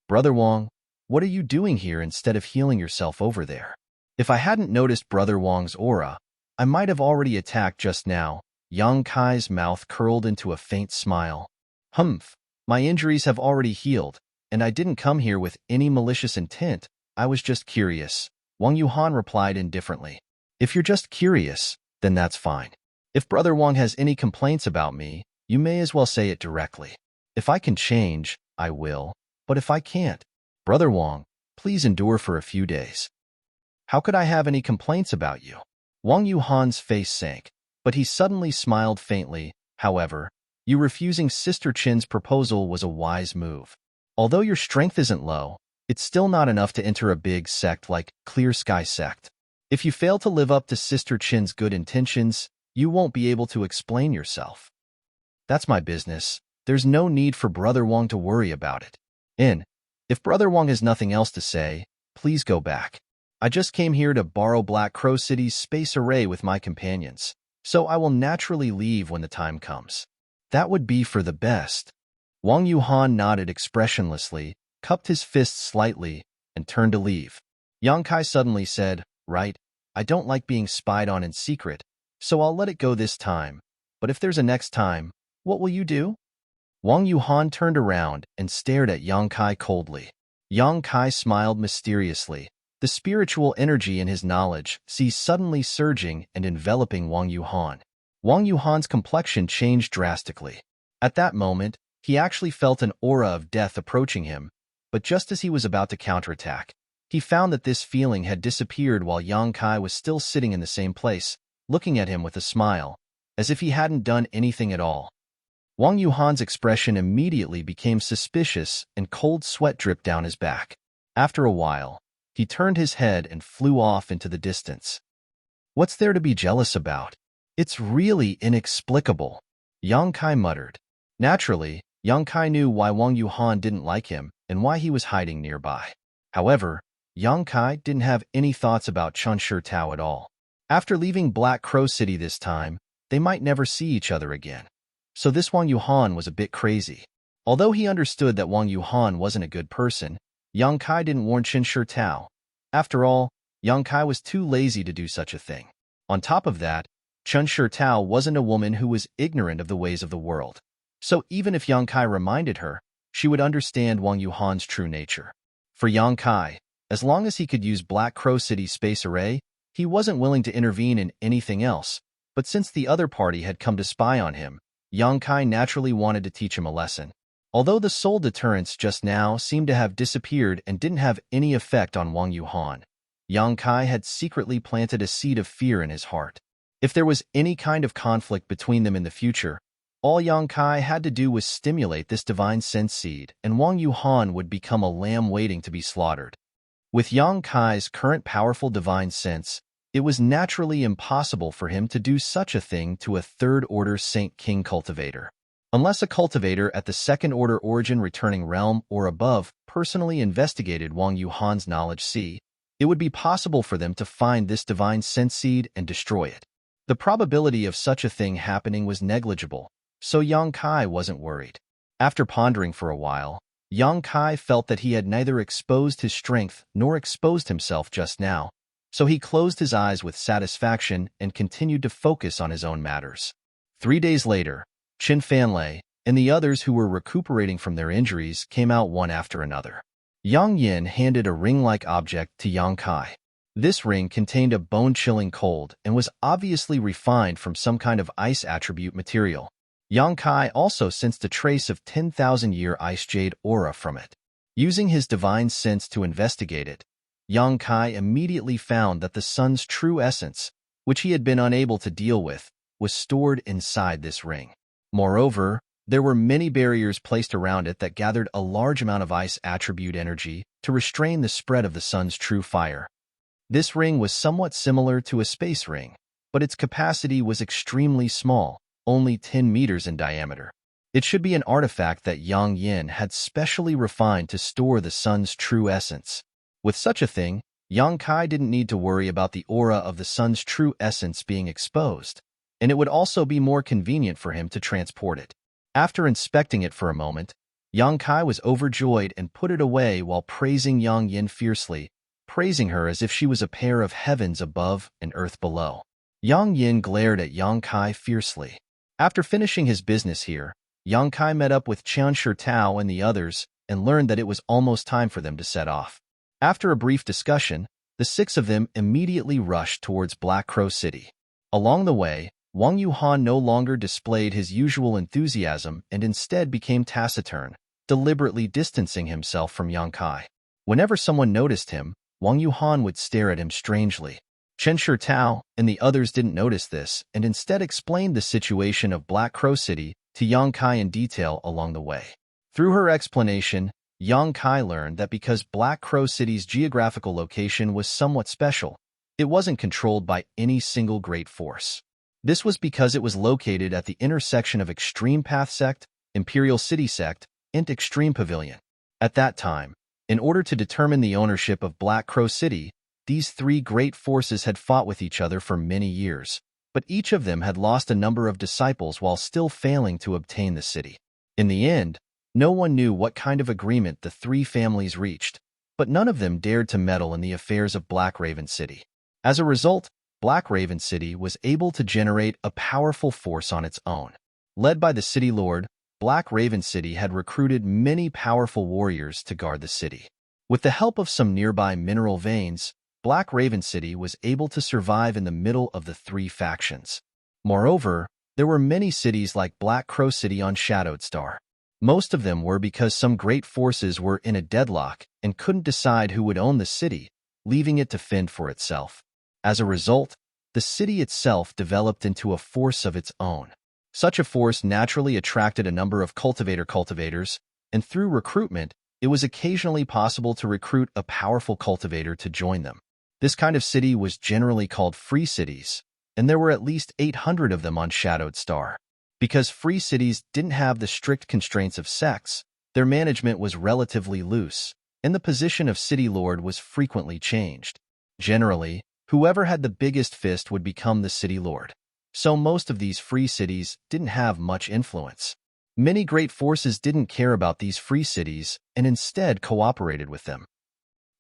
"Brother Wang, what are you doing here instead of healing yourself over there?" "If I hadn't noticed Brother Wang's aura, I might have already attacked just now," Yang Kai's mouth curled into a faint smile. Humph, my injuries have already healed, and I didn't come here with any malicious intent. I was just curious. Wang Yuhan replied indifferently. If you're just curious, then that's fine. If Brother Wang has any complaints about me, you may as well say it directly. If I can change, I will, but if I can't, Brother Wang, please endure for a few days. How could I have any complaints about you? Wang Yuhan's face sank, but he suddenly smiled faintly. However, you refusing Sister Qin's proposal was a wise move. Although your strength isn't low, it's still not enough to enter a big sect like Clear Sky Sect. If you fail to live up to Sister Qin's good intentions, you won't be able to explain yourself. That's my business. There's no need for Brother Wang to worry about it. If Brother Wang has nothing else to say, please go back. I just came here to borrow Black Crow City's space array with my companions, so I will naturally leave when the time comes. That would be for the best. Wang Yuhan nodded expressionlessly, cupped his fists slightly, and turned to leave. Yang Kai suddenly said, Right, I don't like being spied on in secret, so I'll let it go this time. But if there's a next time, what will you do? Wang Yuhan turned around and stared at Yang Kai coldly. Yang Kai smiled mysteriously. The spiritual energy in his knowledge seemed suddenly surging and enveloping Wang Yuhan. Wang Yuhan's complexion changed drastically. At that moment, he actually felt an aura of death approaching him, but just as he was about to counterattack, he found that this feeling had disappeared while Yang Kai was still sitting in the same place, looking at him with a smile, as if he hadn't done anything at all. Wang Yuhan's expression immediately became suspicious and cold sweat dripped down his back. After a while, he turned his head and flew off into the distance. What's there to be jealous about? It's really inexplicable, Yang Kai muttered. Naturally, Yang Kai knew why Wang Yuhan didn't like him and why he was hiding nearby. However, Yang Kai didn't have any thoughts about Chun Shi Tao at all. After leaving Black Crow City this time, they might never see each other again. So this Wang Yuhan was a bit crazy. Although he understood that Wang Yuhan wasn't a good person, Yang Kai didn't warn Chun Shi Tao. After all, Yang Kai was too lazy to do such a thing. On top of that, Chun Shi Tao wasn't a woman who was ignorant of the ways of the world. So even if Yang Kai reminded her, she would understand Wang Yuhan's true nature. For Yang Kai, as long as he could use Black Crow City's space array, he wasn't willing to intervene in anything else. But since the other party had come to spy on him, Yang Kai naturally wanted to teach him a lesson. Although the soul deterrents just now seemed to have disappeared and didn't have any effect on Wang Yuhan, Yang Kai had secretly planted a seed of fear in his heart. If there was any kind of conflict between them in the future, all Yang Kai had to do was stimulate this divine sense seed, and Wang Yuhan would become a lamb waiting to be slaughtered. With Yang Kai's current powerful divine sense, it was naturally impossible for him to do such a thing to a third-order Saint King cultivator. Unless a cultivator at the second-order origin returning realm or above personally investigated Wang Yuhan's knowledge sea, it would be possible for them to find this divine sense seed and destroy it. The probability of such a thing happening was negligible, so Yang Kai wasn't worried. After pondering for a while, Yang Kai felt that he had neither exposed his strength nor exposed himself just now, so he closed his eyes with satisfaction and continued to focus on his own matters. 3 days later, Qin Fanlei and the others who were recuperating from their injuries came out one after another. Yang Yin handed a ring-like object to Yang Kai. This ring contained a bone-chilling cold and was obviously refined from some kind of ice attribute material. Yang Kai also sensed a trace of 10,000-year ice jade aura from it. Using his divine sense to investigate it, Yang Kai immediately found that the sun's true essence, which he had been unable to deal with, was stored inside this ring. Moreover, there were many barriers placed around it that gathered a large amount of ice attribute energy to restrain the spread of the sun's true fire. This ring was somewhat similar to a space ring, but its capacity was extremely small, only 10 meters in diameter. It should be an artifact that Yang Yin had specially refined to store the sun's true essence. With such a thing, Yang Kai didn't need to worry about the aura of the sun's true essence being exposed, and it would also be more convenient for him to transport it. After inspecting it for a moment, Yang Kai was overjoyed and put it away while praising Yang Yin fiercely, praising her as if she was a pair of heavens above and earth below. Yang Yin glared at Yang Kai fiercely. After finishing his business here, Yang Kai met up with Qian Tao and the others and learned that it was almost time for them to set off. After a brief discussion, the six of them immediately rushed towards Black Crow City. Along the way, Wang Yuhan no longer displayed his usual enthusiasm and instead became taciturn, deliberately distancing himself from Yang Kai. Whenever someone noticed him, Wang Yuhan would stare at him strangely. Chen Tao and the others didn't notice this and instead explained the situation of Black Crow City to Yang Kai in detail along the way. Through her explanation, Yang Kai learned that because Black Crow City's geographical location was somewhat special, it wasn't controlled by any single great force. This was because it was located at the intersection of Extreme Path Sect, Imperial City Sect, and Extreme Pavilion. At that time, in order to determine the ownership of Black Crow City, these three great forces had fought with each other for many years, but each of them had lost a number of disciples while still failing to obtain the city. In the end, no one knew what kind of agreement the three families reached, but none of them dared to meddle in the affairs of Black Raven City. As a result, Black Raven City was able to generate a powerful force on its own. Led by the City Lord, Black Raven City had recruited many powerful warriors to guard the city. With the help of some nearby mineral veins, Black Raven City was able to survive in the middle of the three factions. Moreover, there were many cities like Black Crow City on Shadowed Star. Most of them were because some great forces were in a deadlock and couldn't decide who would own the city, leaving it to fend for itself. As a result, the city itself developed into a force of its own. Such a force naturally attracted a number of cultivators, and through recruitment, it was occasionally possible to recruit a powerful cultivator to join them. This kind of city was generally called free cities, and there were at least 800 of them on Shadowed Star. Because free cities didn't have the strict constraints of sects, their management was relatively loose, and the position of City Lord was frequently changed. Generally, whoever had the biggest fist would become the City Lord. So most of these free cities didn't have much influence. Many great forces didn't care about these free cities and instead cooperated with them.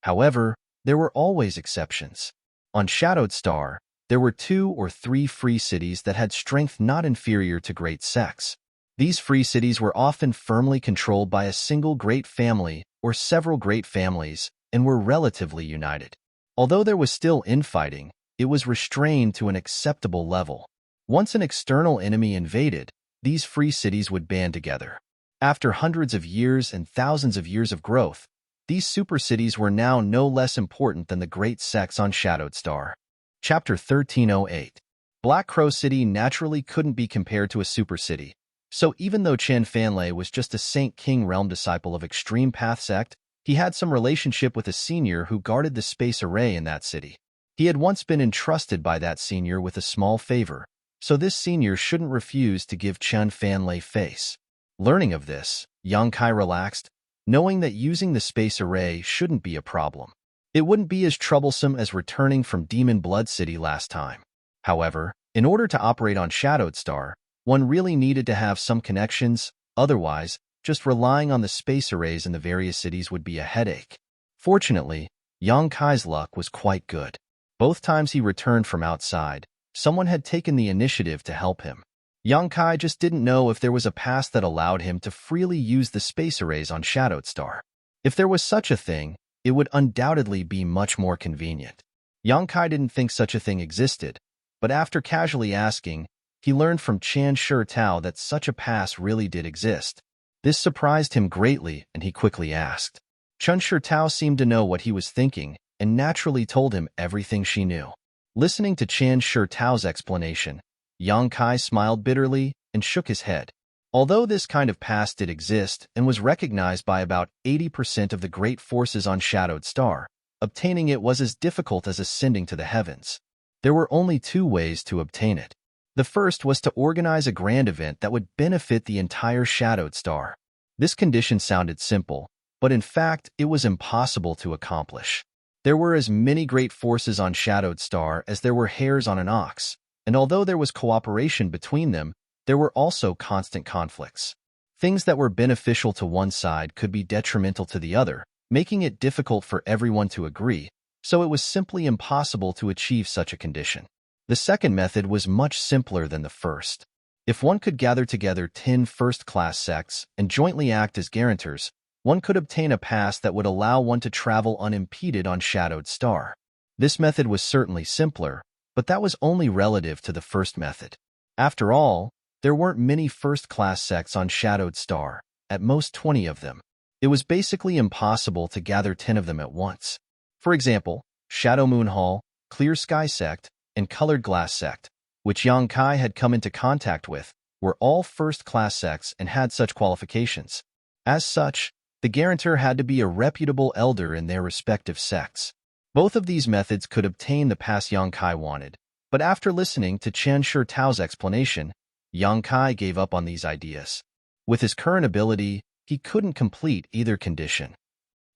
However, there were always exceptions. On Shadowed Star, there were 2 or 3 free cities that had strength not inferior to great sects. These free cities were often firmly controlled by a single great family or several great families and were relatively united. Although there was still infighting, it was restrained to an acceptable level. Once an external enemy invaded, these free cities would band together. After hundreds of years and thousands of years of growth, these super cities were now no less important than the great sects on Shadowed Star. Chapter 1308. Black Crow City naturally couldn't be compared to a super city, so even though Chen Fanlei was just a Saint King Realm disciple of Extreme Path Sect, he had some relationship with a senior who guarded the space array in that city. He had once been entrusted by that senior with a small favor, so this senior shouldn't refuse to give Chen Fanlei face. Learning of this, Yang Kai relaxed, knowing that using the space array shouldn't be a problem. It wouldn't be as troublesome as returning from Demon Blood City last time. However, in order to operate on Shadowed Star, one really needed to have some connections, otherwise, just relying on the space arrays in the various cities would be a headache. Fortunately, Yang Kai's luck was quite good. Both times he returned from outside, someone had taken the initiative to help him. Yang Kai just didn't know if there was a pass that allowed him to freely use the space arrays on Shadowed Star. If there was such a thing, it would undoubtedly be much more convenient. Yang Kai didn't think such a thing existed, but after casually asking, he learned from Qian Tao that such a pass really did exist. This surprised him greatly, and he quickly asked. Qian Tao seemed to know what he was thinking, and naturally told him everything she knew. Listening to Qian Tao's explanation, Yang Kai smiled bitterly and shook his head. Although this kind of pass did exist and was recognized by about 80% of the great forces on Shadowed Star, obtaining it was as difficult as ascending to the heavens. There were only 2 ways to obtain it. The first was to organize a grand event that would benefit the entire Shadowed Star. This condition sounded simple, but in fact, it was impossible to accomplish. There were as many great forces on Shadowed Star as there were hairs on an ox, and although there was cooperation between them, there were also constant conflicts. Things that were beneficial to one side could be detrimental to the other, making it difficult for everyone to agree, so it was simply impossible to achieve such a condition. The second method was much simpler than the first. If one could gather together 10 first-class sects and jointly act as guarantors, one could obtain a pass that would allow one to travel unimpeded on Shadowed Star. This method was certainly simpler, but that was only relative to the first method. After all, there weren't many first-class sects on Shadowed Star, at most 20 of them. It was basically impossible to gather 10 of them at once. For example, Shadow Moon Hall, Clear Sky Sect, and Colored Glass Sect, which Yang Kai had come into contact with, were all first-class sects and had such qualifications. As such, the guarantor had to be a reputable elder in their respective sects. Both of these methods could obtain the pass Yang Kai wanted, but after listening to Chen Shi Tao's explanation, Yang Kai gave up on these ideas. With his current ability, he couldn't complete either condition.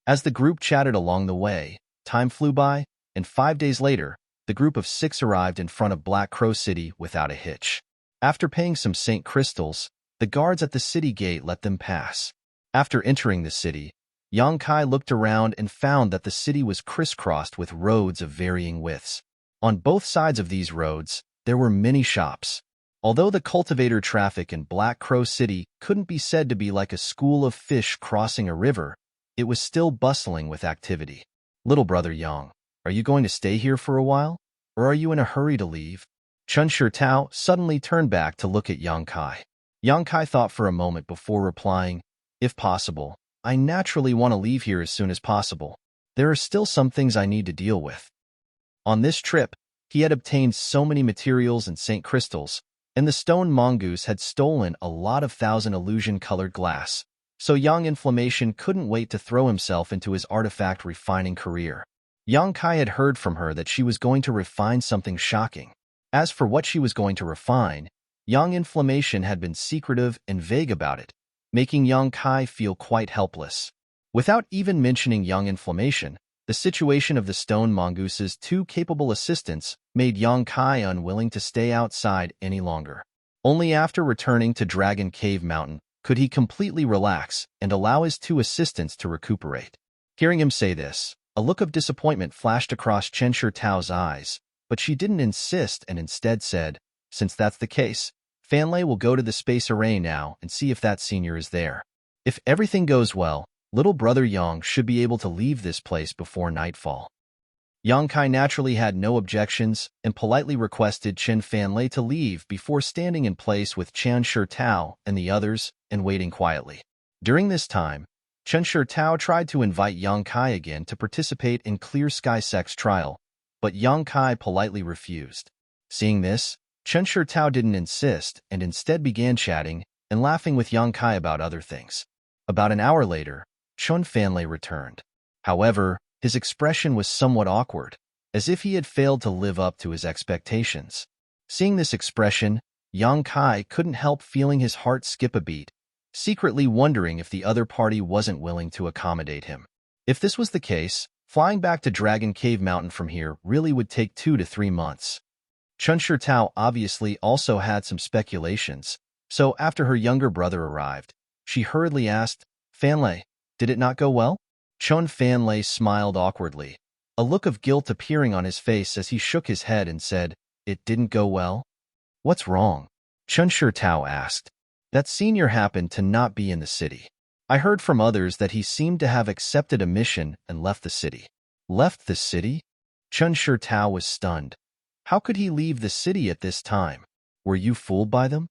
As the group chatted along the way, time flew by, and 5 days later, the group of 6 arrived in front of Black Crow City without a hitch. After paying some Saint Crystals, the guards at the city gate let them pass. After entering the city, Yang Kai looked around and found that the city was crisscrossed with roads of varying widths. On both sides of these roads, there were many shops. Although the cultivator traffic in Black Crow City couldn't be said to be like a school of fish crossing a river, it was still bustling with activity. Little brother Yang, are you going to stay here for a while? Or are you in a hurry to leave? Chen Shi Tao suddenly turned back to look at Yang Kai. Yang Kai thought for a moment before replying, if possible, I naturally want to leave here as soon as possible. There are still some things I need to deal with. On this trip, he had obtained so many materials and Saint Crystals, and the stone mongoose had stolen a lot of 1,000 illusion-colored glass, so Yang Inflammation couldn't wait to throw himself into his artifact refining career. Yang Kai had heard from her that she was going to refine something shocking. As for what she was going to refine, Yang Inflammation had been secretive and vague about it, making Yang Kai feel quite helpless. Without even mentioning Yang Inflammation, the situation of the stone mongoose's 2 capable assistants made Yang Kai unwilling to stay outside any longer. Only after returning to Dragon Cave Mountain could he completely relax and allow his 2 assistants to recuperate. Hearing him say this, a look of disappointment flashed across Chen Shi Tao's eyes, but she didn't insist and instead said, since that's the case, Fanlei will go to the space array now and see if that senior is there. If everything goes well, little brother Yang should be able to leave this place before nightfall. Yang Kai naturally had no objections and politely requested Chen Fanlei to leave before standing in place with Chen Shi Tao and the others and waiting quietly. During this time, Chen Shi Tao tried to invite Yang Kai again to participate in Clear Sky Sect's trial, but Yang Kai politely refused. Seeing this, Chen Shi Tao didn't insist and instead began chatting and laughing with Yang Kai about other things. About an hour later, Chen Fanlei returned. However, his expression was somewhat awkward, as if he had failed to live up to his expectations. Seeing this expression, Yang Kai couldn't help feeling his heart skip a beat, secretly wondering if the other party wasn't willing to accommodate him. If this was the case, flying back to Dragon Cave Mountain from here really would take 2 to 3 months. Chen Shi Tao obviously also had some speculations, so after her younger brother arrived, she hurriedly asked, Fanlei, did it not go well? Chen Fanlei smiled awkwardly, a look of guilt appearing on his face as he shook his head and said, it didn't go well? What's wrong? Chen Shi Tao asked. That senior happened to not be in the city. I heard from others that he seemed to have accepted a mission and left the city. Left the city? Chen Shi Tao was stunned. How could he leave the city at this time? Were you fooled by them?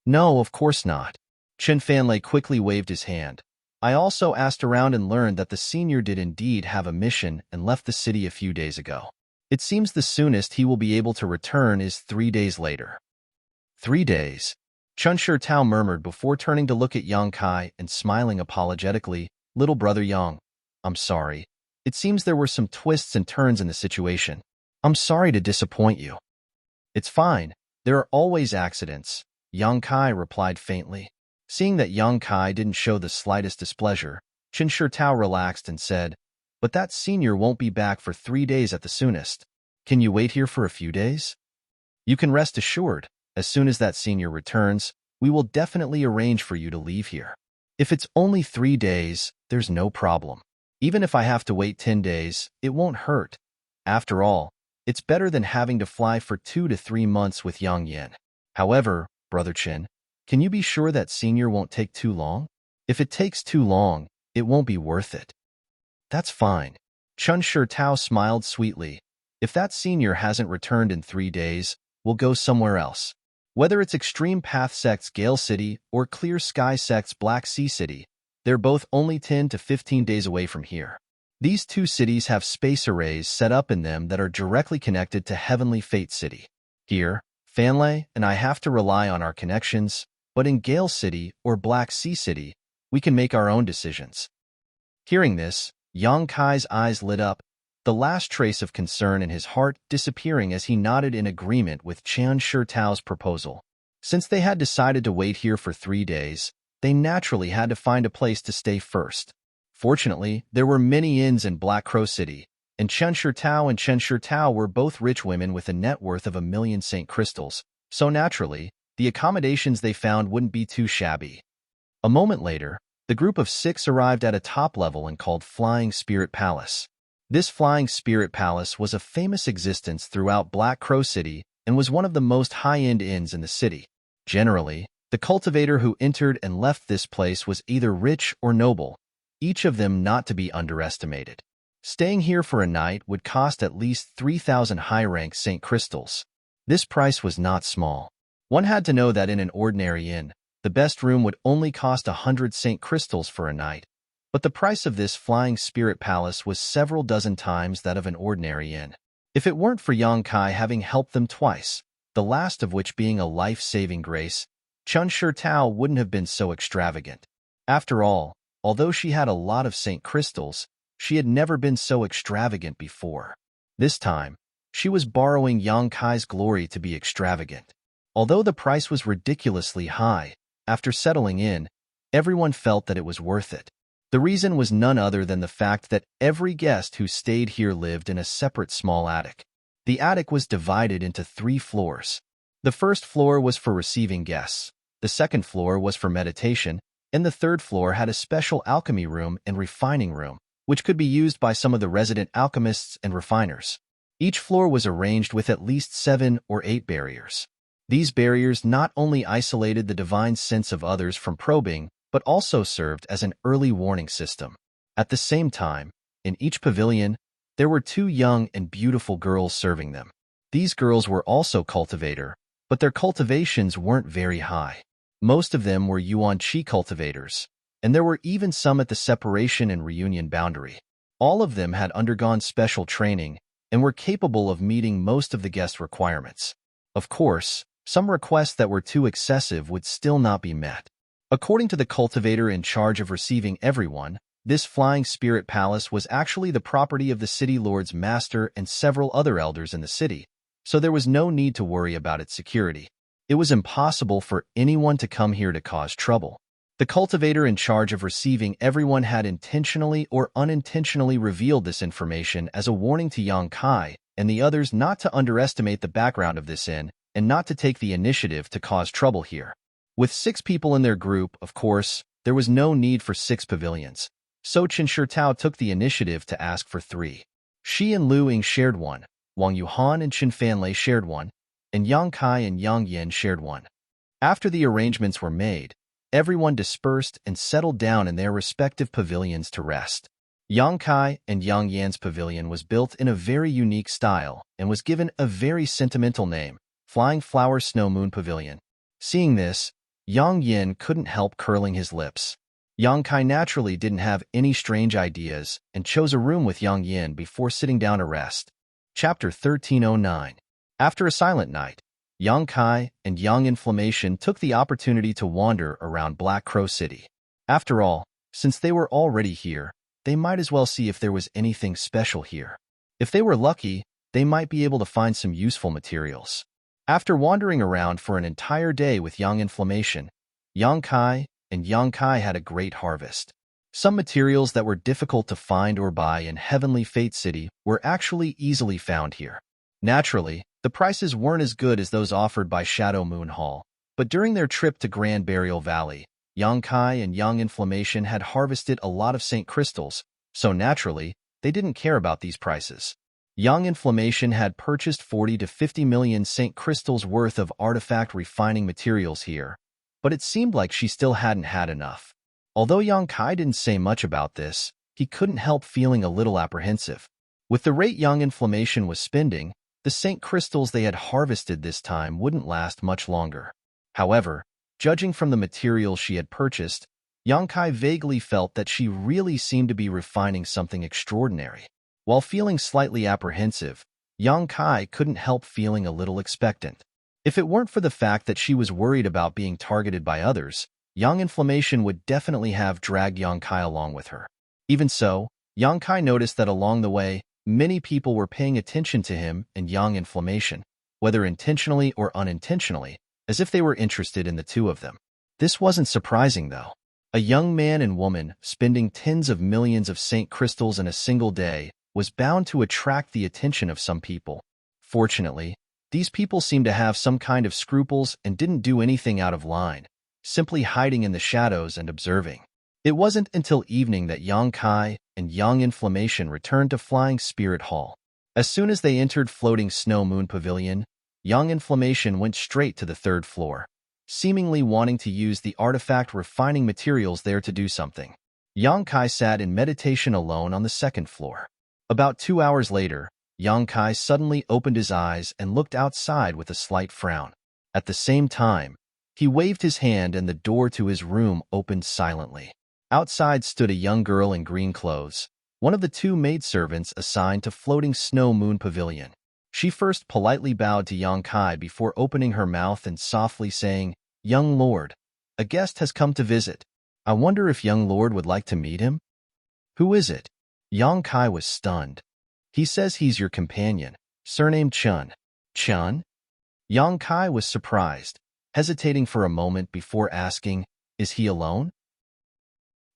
No, of course not. Chen Fanlei quickly waved his hand. I also asked around and learned that the senior did indeed have a mission and left the city a few days ago. It seems the soonest he will be able to return is 3 days later. 3 days? Chen Shi Tao murmured before turning to look at Yang Kai and smiling apologetically. Little brother Yang, I'm sorry. It seems there were some twists and turns in the situation. I'm sorry to disappoint you. It's fine. There are always accidents, Yang Kai replied faintly. Seeing that Yang Kai didn't show the slightest displeasure, Chen Shi Tao relaxed and said, but that senior won't be back for 3 days at the soonest. Can you wait here for a few days? You can rest assured, as soon as that senior returns, we will definitely arrange for you to leave here. If it's only 3 days, there's no problem. Even if I have to wait 10 days, it won't hurt. After all, It's better than having to fly for 2 to 3 months with Yang Yin. However, Brother Chin, can you be sure that senior won't take too long? If it takes too long, it won't be worth it. That's fine. Chun Shi Tao smiled sweetly. If that senior hasn't returned in 3 days, we'll go somewhere else. Whether it's Extreme Path Sect's Gale City or Clear Sky Sect's Black Sea City, they're both only 10 to 15 days away from here. These two cities have space arrays set up in them that are directly connected to Heavenly Fate City. Here, Fanlei and I have to rely on our connections, but in Gale City or Black Sea City, we can make our own decisions. Hearing this, Yang Kai's eyes lit up, the last trace of concern in his heart disappearing as he nodded in agreement with Chun Shi Tao's proposal. Since they had decided to wait here for 3 days, they naturally had to find a place to stay first. Fortunately, there were many inns in Black Crow City, and Chun Shi Tao and Chen Shi Tao were both rich women with a net worth of 1,000,000 St. Crystals, so naturally, the accommodations they found wouldn't be too shabby. A moment later, the group of 6 arrived at a top level and called Flying Spirit Palace. This Flying Spirit Palace was a famous existence throughout Black Crow City and was one of the most high-end inns in the city. Generally, the cultivator who entered and left this place was either rich or noble, each of them not to be underestimated. Staying here for a night would cost at least 3,000 high-rank St. Crystals. This price was not small. One had to know that in an ordinary inn, the best room would only cost 100 St. Crystals for a night, but the price of this Flying Spirit Palace was several dozen times that of an ordinary inn. If it weren't for Yang Kai having helped them twice, the last of which being a life-saving grace, Chun Shi Tao wouldn't have been so extravagant. After all, although she had a lot of St. Crystals, she had never been so extravagant before. This time, she was borrowing Yang Kai's glory to be extravagant. Although the price was ridiculously high, after settling in, everyone felt that it was worth it. The reason was none other than the fact that every guest who stayed here lived in a separate small attic. The attic was divided into 3 floors. The first floor was for receiving guests, the second floor was for meditation, and the third floor had a special alchemy room and refining room, which could be used by some of the resident alchemists and refiners. Each floor was arranged with at least 7 or 8 barriers. These barriers not only isolated the divine sense of others from probing, but also served as an early warning system. At the same time, in each pavilion, there were 2 young and beautiful girls serving them. These girls were also cultivator, but their cultivations weren't very high. Most of them were Yuan Qi cultivators, and there were even some at the separation and reunion boundary. All of them had undergone special training and were capable of meeting most of the guest requirements. Of course, some requests that were too excessive would still not be met. According to the cultivator in charge of receiving everyone, this Flying Spirit Palace was actually the property of the city lord's master and several other elders in the city, so there was no need to worry about its security. It was impossible for anyone to come here to cause trouble. The cultivator in charge of receiving everyone had intentionally or unintentionally revealed this information as a warning to Yang Kai and the others not to underestimate the background of this inn and not to take the initiative to cause trouble here. With 6 people in their group, of course, there was no need for 6 pavilions, so Chen Shi Tao took the initiative to ask for 3. Shi and Lu Ying shared one, Wang Yuhan and Qin Fanlei shared one, and Yang Kai and Yang Yin shared one. After the arrangements were made, everyone dispersed and settled down in their respective pavilions to rest. Yang Kai and Yang Yan's pavilion was built in a very unique style and was given a very sentimental name, Flying Flower Snow Moon Pavilion. Seeing this, Yang Yin couldn't help curling his lips. Yang Kai naturally didn't have any strange ideas and chose a room with Yang Yin before sitting down to rest. Chapter 1309. After a silent night, Yang Kai and Yang Inflammation took the opportunity to wander around Black Crow City. After all, since they were already here, they might as well see if there was anything special here. If they were lucky, they might be able to find some useful materials. After wandering around for an entire day with Yang Inflammation, Yang Kai and Yang Kai had a great harvest. Some materials that were difficult to find or buy in Heavenly Fate City were actually easily found here. Naturally, the prices weren't as good as those offered by Shadow Moon Hall, but during their trip to Grand Burial Valley, Yang Kai and Yang Inflammation had harvested a lot of St. Crystals, so naturally, they didn't care about these prices. Young Inflammation had purchased 40 to 50 million St. Crystals worth of artifact refining materials here, but it seemed like she still hadn't had enough. Although Yang Kai didn't say much about this, he couldn't help feeling a little apprehensive. With the rate Young Inflammation was spending, the St. Crystals they had harvested this time wouldn't last much longer. However, judging from the materials she had purchased, Yang Kai vaguely felt that she really seemed to be refining something extraordinary. While feeling slightly apprehensive, Yang Kai couldn't help feeling a little expectant. If it weren't for the fact that she was worried about being targeted by others, Yang Inflammation would definitely have dragged Yang Kai along with her. Even so, Yang Kai noticed that along the way, many people were paying attention to him and Yang Inflammation, whether intentionally or unintentionally, as if they were interested in the two of them. This wasn't surprising, though. A young man and woman spending tens of millions of St. Crystals in a single day was bound to attract the attention of some people. Fortunately, these people seemed to have some kind of scruples and didn't do anything out of line, simply hiding in the shadows and observing. It wasn't until evening that Yang Kai and Yang Inflammation returned to Flying Spirit Hall. As soon as they entered Floating Snow Moon Pavilion, Yang Inflammation went straight to the third floor, seemingly wanting to use the artifact refining materials there to do something. Yang Kai sat in meditation alone on the second floor. About 2 hours later, Yang Kai suddenly opened his eyes and looked outside with a slight frown. At the same time, he waved his hand and the door to his room opened silently. Outside stood a young girl in green clothes, one of the two maidservants assigned to Floating Snow Moon Pavilion. She first politely bowed to Yang Kai before opening her mouth and softly saying, "Young Lord, a guest has come to visit. I wonder if young Lord would like to meet him?" "Who is it?" Yang Kai was stunned. "He says he's your companion, surnamed Chun." "Chun?" Yang Kai was surprised, hesitating for a moment before asking, "Is he alone?"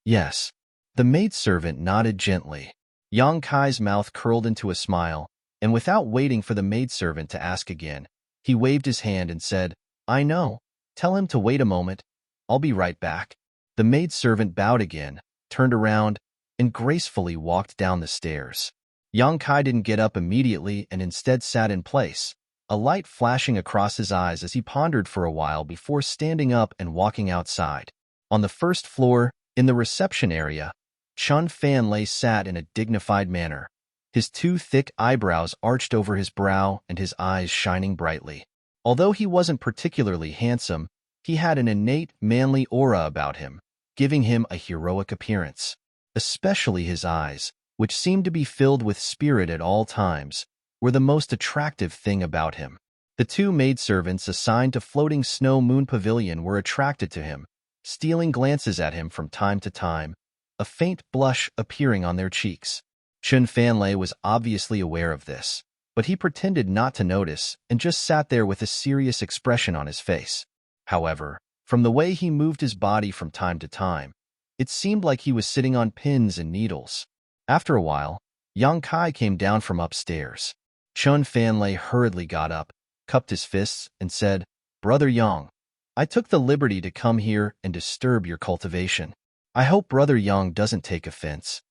"Yes." The maidservant nodded gently. Yang Kai's mouth curled into a smile, and without waiting for the maidservant to ask again, he waved his hand and said, "I know. Tell him to wait a moment. I'll be right back." The maidservant bowed again, turned around, and gracefully walked down the stairs. Yang Kai didn't get up immediately and instead sat in place, a light flashing across his eyes as he pondered for a while before standing up and walking outside. On the first floor, in the reception area, Chun Fanlei sat in a dignified manner, his two thick eyebrows arched over his brow and his eyes shining brightly. Although he wasn't particularly handsome, he had an innate, manly aura about him, giving him a heroic appearance. Especially his eyes, which seemed to be filled with spirit at all times, were the most attractive thing about him. The two maidservants assigned to Floating Snow Moon Pavilion were attracted to him, stealing glances at him from time to time, a faint blush appearing on their cheeks. Chun Fanlei was obviously aware of this, but he pretended not to notice and just sat there with a serious expression on his face. However, from the way he moved his body from time to time, it seemed like he was sitting on pins and needles. After a while, Yang Kai came down from upstairs. Chun Fanlei hurriedly got up, cupped his fists, and said, "Brother Yang, I took the liberty to come here and disturb your cultivation. I hope Brother Yang doesn't take offense."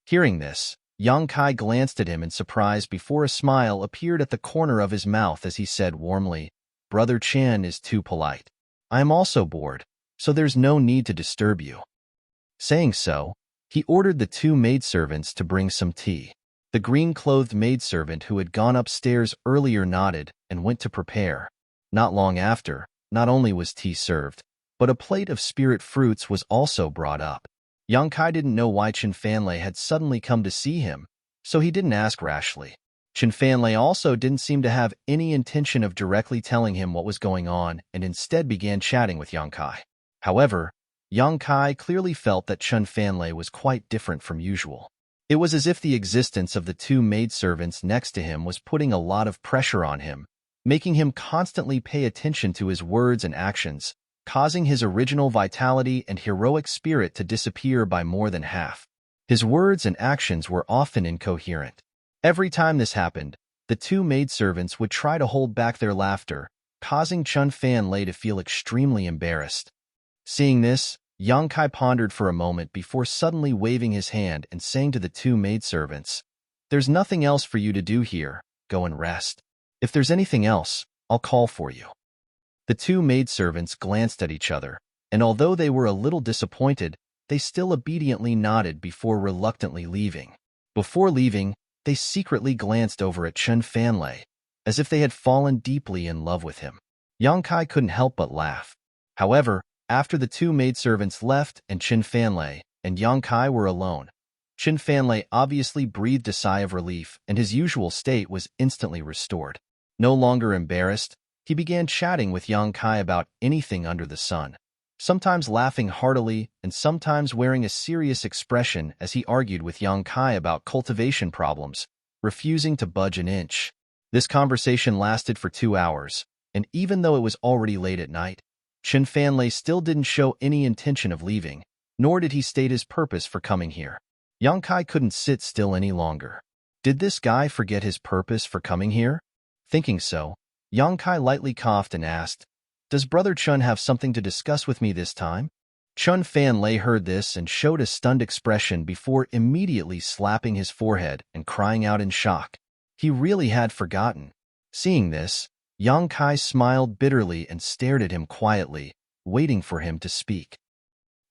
Hearing this, Yang Kai glanced at him in surprise before a smile appeared at the corner of his mouth as he said warmly, "Brother Chan is too polite. I am also bored, so there's no need to disturb you." Saying so, he ordered the two maidservants to bring some tea. The green-clothed maidservant who had gone upstairs earlier nodded and went to prepare. Not long after, not only was tea served, but a plate of spirit fruits was also brought up. Yang Kai didn't know why Chun Fanlei had suddenly come to see him, so he didn't ask rashly. Chun Fanlei also didn't seem to have any intention of directly telling him what was going on and instead began chatting with Yang Kai. However, Yang Kai clearly felt that Chun Fanlei was quite different from usual. It was as if the existence of the two maidservants next to him was putting a lot of pressure on him, making him constantly pay attention to his words and actions, causing his original vitality and heroic spirit to disappear by more than half. His words and actions were often incoherent. Every time this happened, the two maidservants would try to hold back their laughter, causing Chun Fanlei to feel extremely embarrassed. Seeing this, Yang Kai pondered for a moment before suddenly waving his hand and saying to the two maidservants, There's nothing else for you to do here. Go and rest. If there's anything else, I'll call for you." The two maidservants glanced at each other, and although they were a little disappointed, they still obediently nodded before reluctantly leaving. Before leaving, they secretly glanced over at Chen Fanlei, as if they had fallen deeply in love with him. Yang Kai couldn't help but laugh. However, after the two maidservants left and Chen Fanlei and Yang Kai were alone, Chen Fanlei obviously breathed a sigh of relief, and his usual state was instantly restored. No longer embarrassed, he began chatting with Yang Kai about anything under the sun, sometimes laughing heartily and sometimes wearing a serious expression as he argued with Yang Kai about cultivation problems, refusing to budge an inch. This conversation lasted for 2 hours, and even though it was already late at night, Chen Fanlei still didn't show any intention of leaving, nor did he state his purpose for coming here. Yang Kai couldn't sit still any longer. Did this guy forget his purpose for coming here? Thinking so, Yang Kai lightly coughed and asked, "Does Brother Chun have something to discuss with me this time?" Chen Fanlei heard this and showed a stunned expression before immediately slapping his forehead and crying out in shock. He really had forgotten. Seeing this, Yang Kai smiled bitterly and stared at him quietly, waiting for him to speak.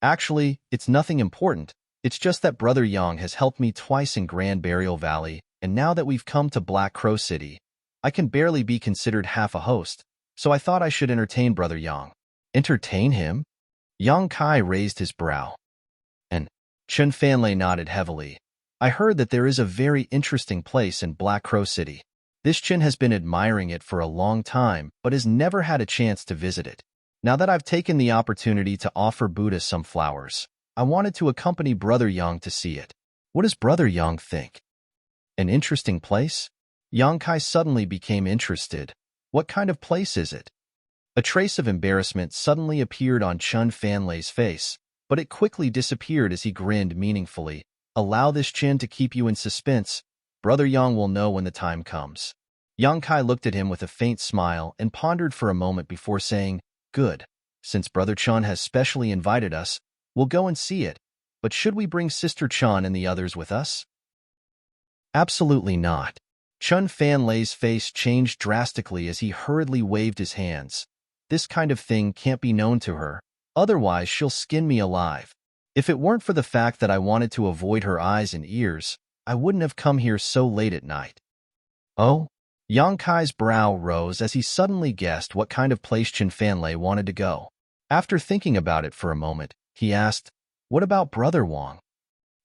"Actually, it's nothing important. It's just that Brother Yang has helped me twice in Grand Burial Valley, and now that we've come to Black Crow City, I can barely be considered half a host, so I thought I should entertain Brother Yang." "Entertain him?" Yang Kai raised his brow. And Chen Fanlei nodded heavily. "I heard that there is a very interesting place in Black Crow City. This Chen has been admiring it for a long time, but has never had a chance to visit it. Now that I've taken the opportunity to offer Buddha some flowers, I wanted to accompany Brother Yang to see it. What does Brother Yang think?" "An interesting place?" Yang Kai suddenly became interested. "What kind of place is it?" A trace of embarrassment suddenly appeared on Chen Fanlei's face, but it quickly disappeared as he grinned meaningfully. "Allow this Chen to keep you in suspense. Brother Yang will know when the time comes." Yang Kai looked at him with a faint smile and pondered for a moment before saying, "Good. Since Brother Chun has specially invited us, we'll go and see it. But should we bring Sister Chun and the others with us?" "Absolutely not." Chen Fanlei's face changed drastically as he hurriedly waved his hands. "This kind of thing can't be known to her. Otherwise, she'll skin me alive. If it weren't for the fact that I wanted to avoid her eyes and ears, I wouldn't have come here so late at night." "Oh?" Yang Kai's brow rose as he suddenly guessed what kind of place Chen Fanlei wanted to go. After thinking about it for a moment, he asked, "What about Brother Wang?"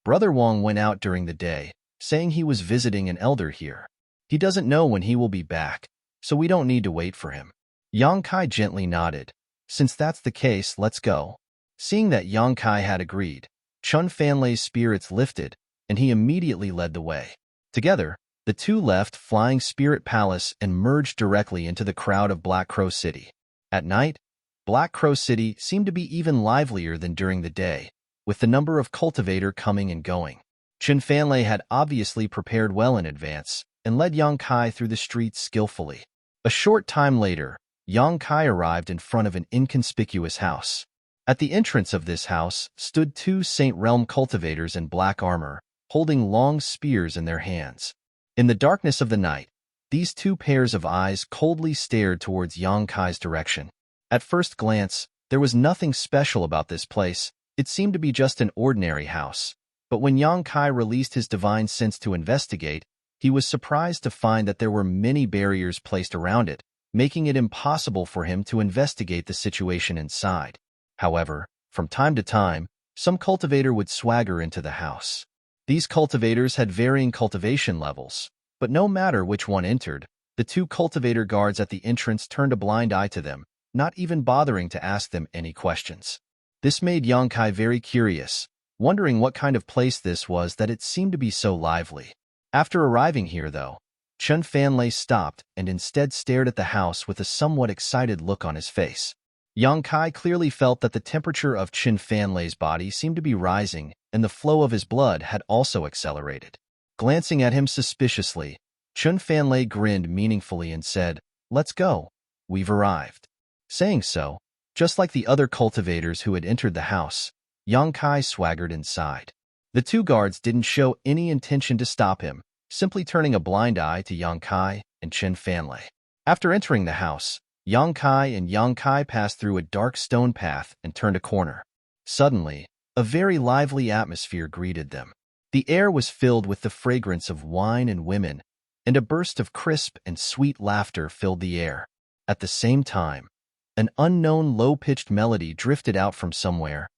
"Brother Wang went out during the day, saying he was visiting an elder here. He doesn't know when he will be back, so we don't need to wait for him." Yang Kai gently nodded. "Since that's the case, let's go." Seeing that Yang Kai had agreed, Chen Fanlei's spirits lifted, and he immediately led the way. Together, the two left Flying Spirit Palace and merged directly into the crowd of Black Crow City. At night, Black Crow City seemed to be even livelier than during the day, with the number of cultivator coming and going. Chen Fanlei had obviously prepared well in advance and led Yang Kai through the streets skillfully. A short time later, Yang Kai arrived in front of an inconspicuous house. At the entrance of this house stood two Saint Realm cultivators in black armor, holding long spears in their hands. In the darkness of the night, these two pairs of eyes coldly stared towards Yang Kai's direction. At first glance, there was nothing special about this place. It seemed to be just an ordinary house. But when Yang Kai released his divine sense to investigate, he was surprised to find that there were many barriers placed around it, making it impossible for him to investigate the situation inside. However, from time to time, some cultivator would swagger into the house. These cultivators had varying cultivation levels, but no matter which one entered, the two cultivator guards at the entrance turned a blind eye to them, not even bothering to ask them any questions. This made Yang Kai very curious, wondering what kind of place this was that it seemed to be so lively. After arriving here, though, Chen Fanlei stopped and instead stared at the house with a somewhat excited look on his face. Yang Kai clearly felt that the temperature of Chen Fanlei's body seemed to be rising, and the flow of his blood had also accelerated. Glancing at him suspiciously, Chen Fanlei grinned meaningfully and said, "Let's go. We've arrived." Saying so, just like the other cultivators who had entered the house, Yang Kai swaggered inside. The two guards didn't show any intention to stop him, simply turning a blind eye to Yang Kai and Chen Fanlei. After entering the house, Yang Kai and Yang Kai passed through a dark stone path and turned a corner. Suddenly, a very lively atmosphere greeted them. The air was filled with the fragrance of wine and women, and a burst of crisp and sweet laughter filled the air. At the same time, an unknown low-pitched melody drifted out from somewhere.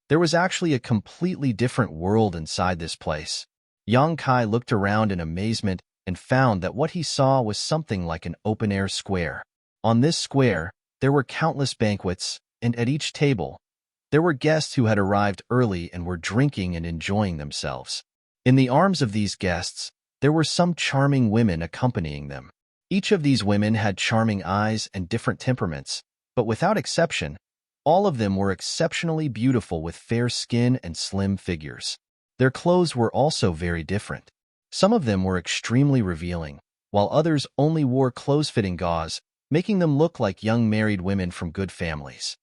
There was actually a completely different world inside this place. Yang Kai looked around in amazement and found that what he saw was something like an open-air square. On this square, there were countless banquets, and at each table, there were guests who had arrived early and were drinking and enjoying themselves. In the arms of these guests, there were some charming women accompanying them. Each of these women had charming eyes and different temperaments, but without exception, all of them were exceptionally beautiful with fair skin and slim figures. Their clothes were also very different. Some of them were extremely revealing, while others only wore close-fitting gauze, making them look like young married women from good families.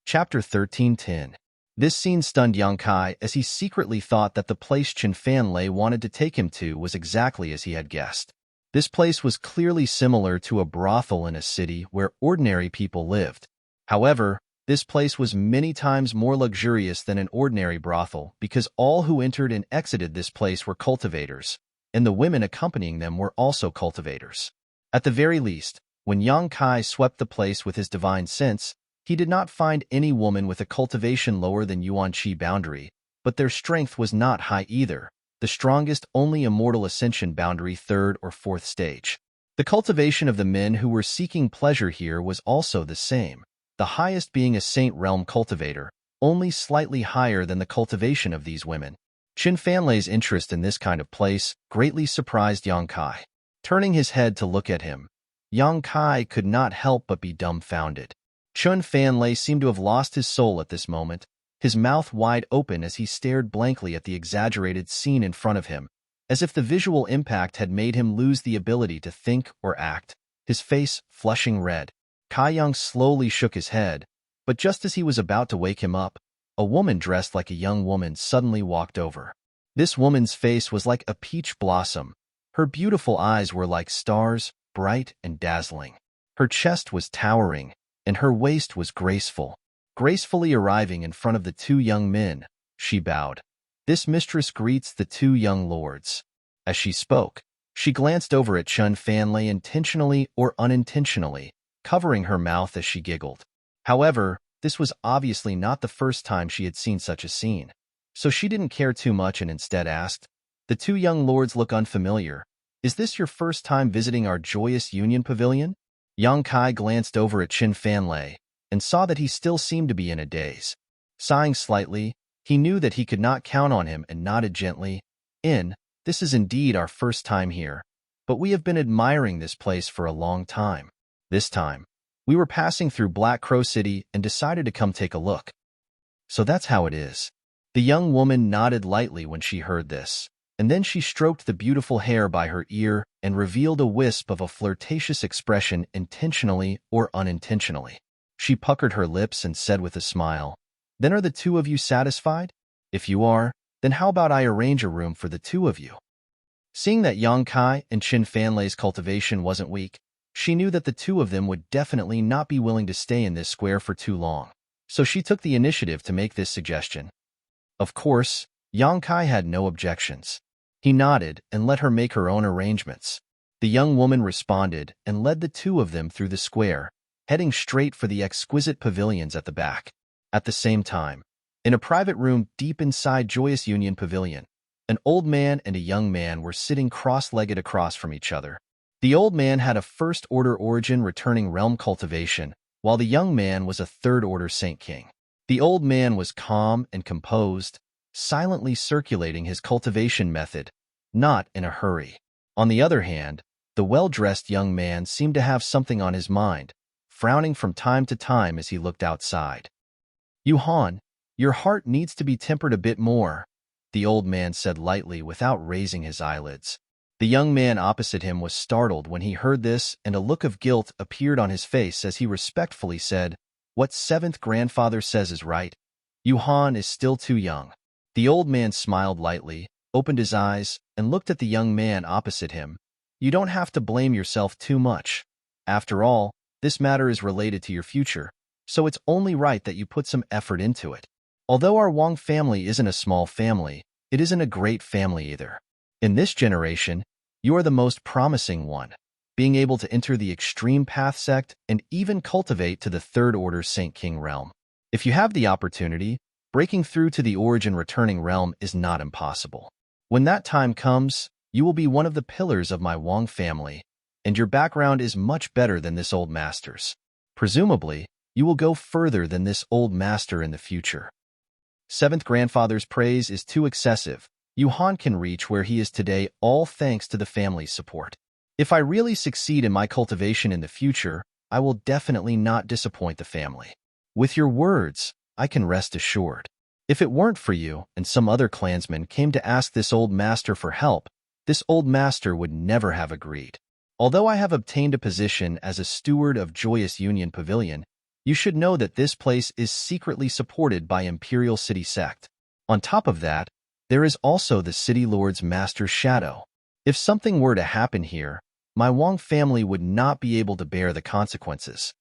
Chapter 13:10. This scene stunned Yang Kai as he secretly thought that the place Chen Fanlei wanted to take him to was exactly as he had guessed. This place was clearly similar to a brothel in a city where ordinary people lived. However, this place was many times more luxurious than an ordinary brothel because all who entered and exited this place were cultivators, and the women accompanying them were also cultivators. At the very least, when Yang Kai swept the place with his divine sense, he did not find any woman with a cultivation lower than Yuan Qi boundary, but their strength was not high either, the strongest only immortal ascension boundary 3rd or 4th stage. The cultivation of the men who were seeking pleasure here was also the same, the highest being a Saint Realm cultivator, only slightly higher than the cultivation of these women. Chen Fanlei's interest in this kind of place greatly surprised Yang Kai. Turning his head to look at him, Yang Kai could not help but be dumbfounded. Chen Fanlei seemed to have lost his soul at this moment, his mouth wide open as he stared blankly at the exaggerated scene in front of him, as if the visual impact had made him lose the ability to think or act, his face flushing red. Kai Yang slowly shook his head, but just as he was about to wake him up, a woman dressed like a young woman suddenly walked over. This woman's face was like a peach blossom. Her beautiful eyes were like stars, bright and dazzling. Her chest was towering, and her waist was graceful. Gracefully arriving in front of the two young men, she bowed. This mistress greets the two young lords. As she spoke, she glanced over at Chen Fanlei intentionally or unintentionally, covering her mouth as she giggled. However, this was obviously not the first time she had seen such a scene, so she didn't care too much and instead asked, "The two young lords look unfamiliar. Is this your first time visiting our joyous union pavilion?" Yang Kai glanced over at Chen Fanlei and saw that he still seemed to be in a daze. Sighing slightly, he knew that he could not count on him and nodded gently, "This is indeed our first time here, but we have been admiring this place for a long time. This time, we were passing through Black Crow City and decided to come take a look." "So that's how it is." The young woman nodded lightly when she heard this, and then she stroked the beautiful hair by her ear and revealed a wisp of a flirtatious expression intentionally or unintentionally. She puckered her lips and said with a smile, "Then are the two of you satisfied? If you are, then how about I arrange a room for the two of you?" Seeing that Yang Kai and Chen Fanlei's cultivation wasn't weak, she knew that the two of them would definitely not be willing to stay in this square for too long, so she took the initiative to make this suggestion. Of course, Yang Kai had no objections. He nodded and let her make her own arrangements. The young woman responded and led the two of them through the square, heading straight for the exquisite pavilions at the back. At the same time, in a private room deep inside Joyous Union Pavilion, an old man and a young man were sitting cross-legged across from each other. The old man had a first-order origin returning realm cultivation, while the young man was a third-order Saint King. The old man was calm and composed, silently circulating his cultivation method, not in a hurry. On the other hand, the well-dressed young man seemed to have something on his mind, frowning from time to time as he looked outside. "Yuhan, your heart needs to be tempered a bit more," the old man said lightly without raising his eyelids. The young man opposite him was startled when he heard this, and a look of guilt appeared on his face as he respectfully said, "What 7th grandfather says is right. Yuhan is still too young." The old man smiled lightly, opened his eyes, and looked at the young man opposite him. You don't have to blame yourself too much. After all, this matter is related to your future, so it's only right that you put some effort into it. Although our Wang family isn't a small family, it isn't a great family either. In this generation, you are the most promising one, being able to enter the extreme path sect and even cultivate to the third order Saint King realm. If you have the opportunity, breaking through to the origin returning realm is not impossible. When that time comes, you will be one of the pillars of my Wang family, and your background is much better than this old master's. Presumably, you will go further than this old master in the future. Seventh grandfather's praise is too excessive. Yuhan can reach where he is today all thanks to the family's support. If I really succeed in my cultivation in the future, I will definitely not disappoint the family. With your words, I can rest assured. If it weren't for you and some other clansmen came to ask this old master for help, this old master would never have agreed. Although I have obtained a position as a steward of Joyous Union Pavilion, you should know that this place is secretly supported by Imperial City Sect. On top of that, there is also the City Lord's Master Shadow. If something were to happen here, my Wang family would not be able to bear the consequences.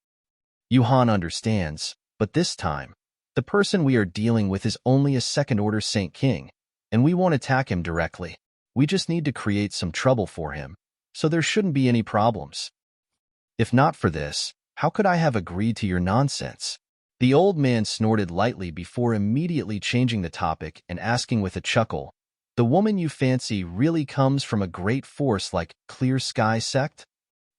Yuhan understands, but this time, the person we are dealing with is only a second-order Saint King, and we won't attack him directly. We just need to create some trouble for him, so there shouldn't be any problems. If not for this, how could I have agreed to your nonsense? The old man snorted lightly before immediately changing the topic and asking with a chuckle, the woman you fancy really comes from a great force like Clear Sky Sect?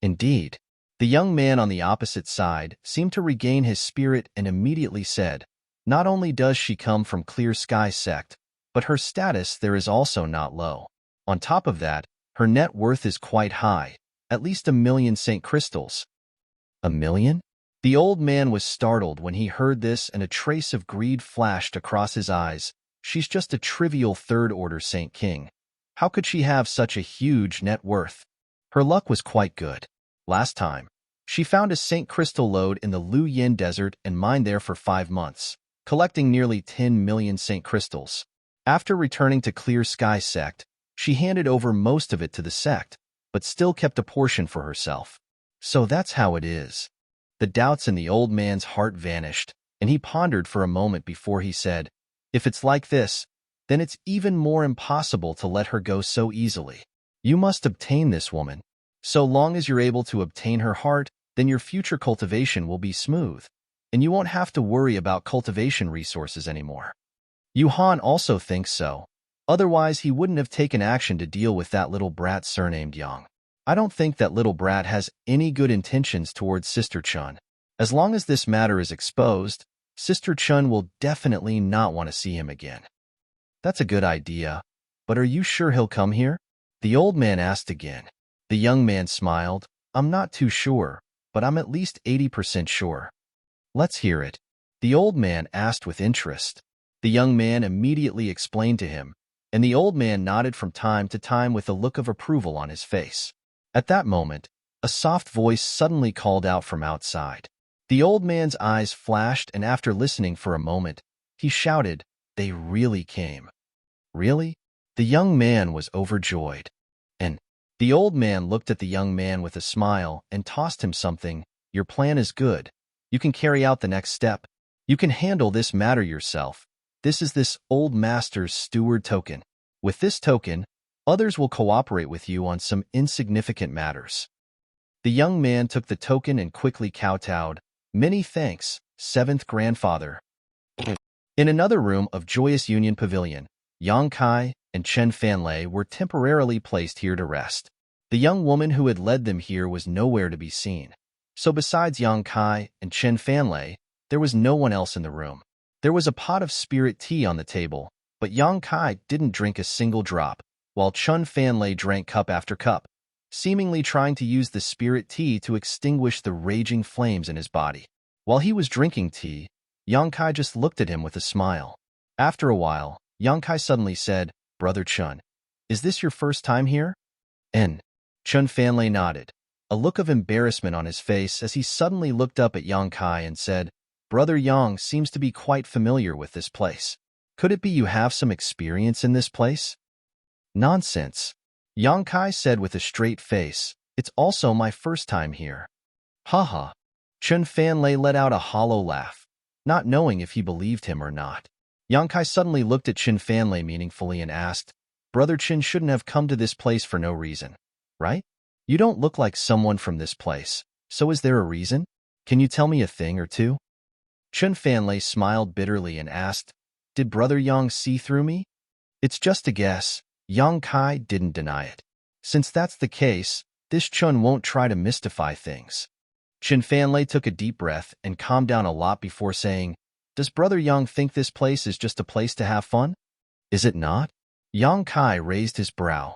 Indeed. The young man on the opposite side seemed to regain his spirit and immediately said, not only does she come from Clear Sky Sect, but her status there is also not low. On top of that, her net worth is quite high, at least 1,000,000 Saint Crystals. 1,000,000? The old man was startled when he heard this and a trace of greed flashed across his eyes. She's just a trivial third-order Saint King. How could she have such a huge net worth? Her luck was quite good. Last time, she found a Saint Crystal lode in the Lu Yin Desert and mined there for 5 months, collecting nearly 10,000,000 Saint Crystals. After returning to Clear Sky Sect, she handed over most of it to the sect, but still kept a portion for herself. So that's how it is. The doubts in the old man's heart vanished, and he pondered for a moment before he said, if it's like this, then it's even more impossible to let her go so easily. You must obtain this woman. So long as you're able to obtain her heart, then your future cultivation will be smooth, and you won't have to worry about cultivation resources anymore. Yuhan also thinks so. Otherwise, he wouldn't have taken action to deal with that little brat surnamed Yang. I don't think that little brat has any good intentions towards Sister Chun. As long as this matter is exposed, Sister Chun will definitely not want to see him again. That's a good idea, but are you sure he'll come here? The old man asked again. The young man smiled. I'm not too sure, but I'm at least 80% sure. Let's hear it. The old man asked with interest. The young man immediately explained to him, and the old man nodded from time to time with a look of approval on his face. At that moment, a soft voice suddenly called out from outside. The old man's eyes flashed, and after listening for a moment, he shouted, they really came. Really? The young man was overjoyed. And the old man looked at the young man with a smile and tossed him something. Your plan is good. You can carry out the next step. You can handle this matter yourself. This is this old master's steward token. With this token, others will cooperate with you on some insignificant matters. The young man took the token and quickly kowtowed. Many thanks, seventh grandfather. In another room of Joyous Union Pavilion, Yang Kai and Chen Fanlei were temporarily placed here to rest. The young woman who had led them here was nowhere to be seen. So besides Yang Kai and Chen Fanlei, there was no one else in the room. There was a pot of spirit tea on the table, but Yang Kai didn't drink a single drop, while Chen Fanlei drank cup after cup, seemingly trying to use the spirit tea to extinguish the raging flames in his body. While he was drinking tea, Yang Kai just looked at him with a smile. After a while, Yang Kai suddenly said, Brother Chun, is this your first time here? And Chen Fanlei nodded, a look of embarrassment on his face as he suddenly looked up at Yang Kai and said, Brother Yang seems to be quite familiar with this place. Could it be you have some experience in this place? Nonsense. Yang Kai said with a straight face. It's also my first time here. Haha. Chen Fanlei let out a hollow laugh, not knowing if he believed him or not. Yang Kai suddenly looked at Chen Fanlei meaningfully and asked, Brother Chen shouldn't have come to this place for no reason, right? You don't look like someone from this place, so is there a reason? Can you tell me a thing or two? Chen Fanlei smiled bitterly and asked, Did Brother Yang see through me? It's just a guess. Yang Kai didn't deny it. Since that's the case, this Chun won't try to mystify things. Chen Fanlei took a deep breath and calmed down a lot before saying, Does Brother Yang think this place is just a place to have fun? Is it not? Yang Kai raised his brow.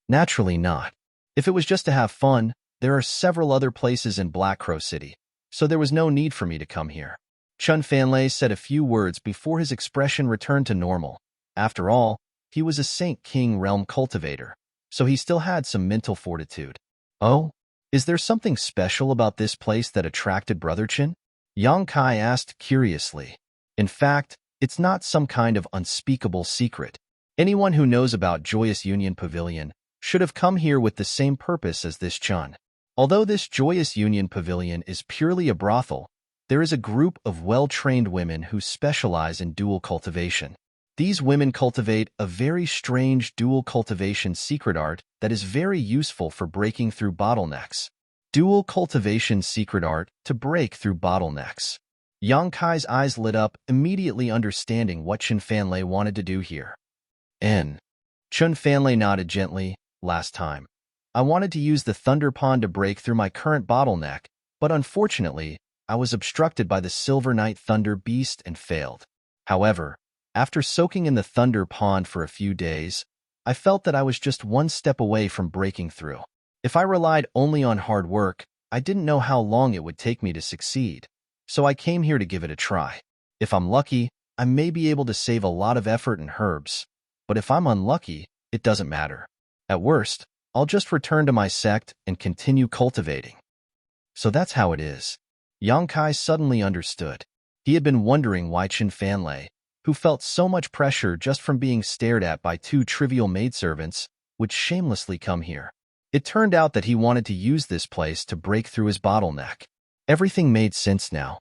Naturally not. If it was just to have fun, there are several other places in Black Crow City, so there was no need for me to come here. Chen Fanlei said a few words before his expression returned to normal. After all, he was a Saint King realm cultivator, so he still had some mental fortitude. Oh? Is there something special about this place that attracted Brother Chen? Yang Kai asked curiously. In fact, it's not some kind of unspeakable secret. Anyone who knows about Joyous Union Pavilion should have come here with the same purpose as this Chun. Although this Joyous Union Pavilion is purely a brothel, there is a group of well-trained women who specialize in dual cultivation. These women cultivate a very strange dual cultivation secret art that is very useful for breaking through bottlenecks. Dual cultivation secret art to break through bottlenecks. Yang Kai's eyes lit up, immediately understanding what Chen Fanlei wanted to do here. Chen Fanlei nodded gently. Last time, I wanted to use the Thunder Pond to break through my current bottleneck, but unfortunately, I was obstructed by the Silver Knight Thunder Beast and failed. However, after soaking in the Thunder Pond for a few days, I felt that I was just one step away from breaking through. If I relied only on hard work, I didn't know how long it would take me to succeed, so I came here to give it a try. If I'm lucky, I may be able to save a lot of effort and herbs, but if I'm unlucky, it doesn't matter. At worst, I'll just return to my sect and continue cultivating. So that's how it is. Yang Kai suddenly understood. He had been wondering why Chen Fanlei, who felt so much pressure just from being stared at by two trivial maidservants, would shamelessly come here. It turned out that he wanted to use this place to break through his bottleneck. Everything made sense now.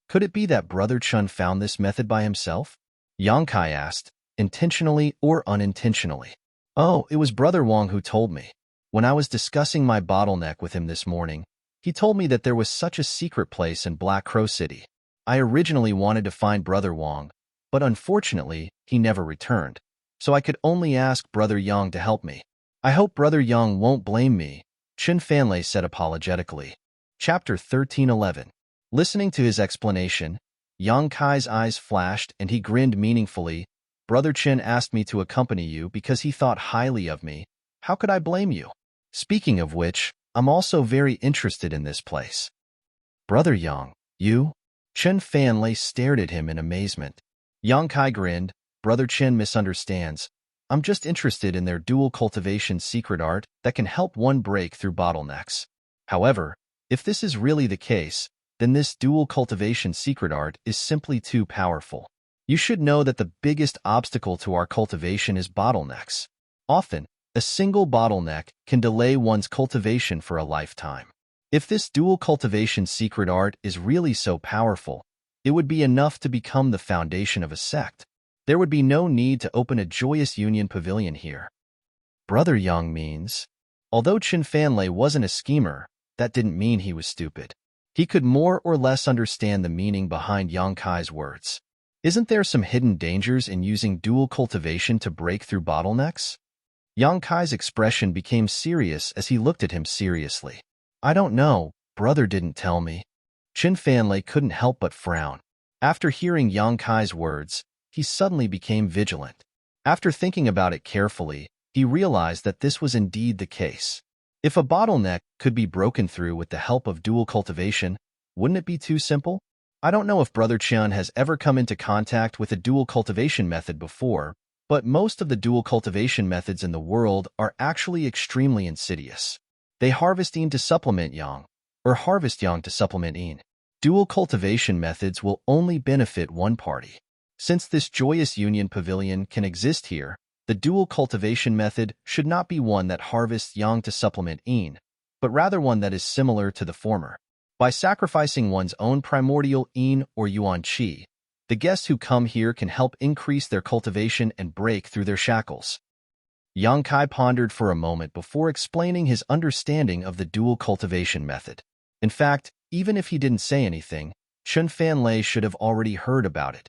Could it be that Brother Chun found this method by himself? Yang Kai asked, intentionally or unintentionally. Oh, it was Brother Wang who told me. When I was discussing my bottleneck with him this morning, he told me that there was such a secret place in Black Crow City. I originally wanted to find Brother Wang, but unfortunately, he never returned, so I could only ask Brother Yang to help me. I hope Brother Yang won't blame me, Chen Fanlei said apologetically. Chapter 1311. Listening to his explanation, Yang Kai's eyes flashed and he grinned meaningfully. Brother Chen asked me to accompany you because he thought highly of me. How could I blame you? Speaking of which, I'm also very interested in this place. Brother Yang, you? Chen Fanlei stared at him in amazement. Yang Kai grinned. Brother Chen misunderstands. I'm just interested in their dual cultivation secret art that can help one break through bottlenecks. However, if this is really the case, then this dual cultivation secret art is simply too powerful. You should know that the biggest obstacle to our cultivation is bottlenecks. Often, a single bottleneck can delay one's cultivation for a lifetime. If this dual cultivation secret art is really so powerful, it would be enough to become the foundation of a sect. There would be no need to open a Joyous Union Pavilion here. Brother Yang means. Although Chen Fanlei wasn't a schemer, that didn't mean he was stupid. He could more or less understand the meaning behind Yang Kai's words. Isn't there some hidden dangers in using dual cultivation to break through bottlenecks? Yang Kai's expression became serious as he looked at him seriously. I don't know, brother didn't tell me. Chen Fanlei couldn't help but frown. After hearing Yang Kai's words, he suddenly became vigilant. After thinking about it carefully, he realized that this was indeed the case. If a bottleneck could be broken through with the help of dual cultivation, wouldn't it be too simple? I don't know if Brother Chen has ever come into contact with a dual cultivation method before, but most of the dual cultivation methods in the world are actually extremely insidious. They harvest yin to supplement yang, or harvest yang to supplement yin. Dual cultivation methods will only benefit one party. Since this Joyous Union Pavilion can exist here, The dual cultivation method should not be one that harvests yang to supplement yin, but rather one that is similar to the former. By sacrificing one's own primordial yin or yuan qi, the guests who come here can help increase their cultivation and break through their shackles. Yang Kai pondered for a moment before explaining his understanding of the dual cultivation method. In fact, even if he didn't say anything, Chun Fanlei should have already heard about it.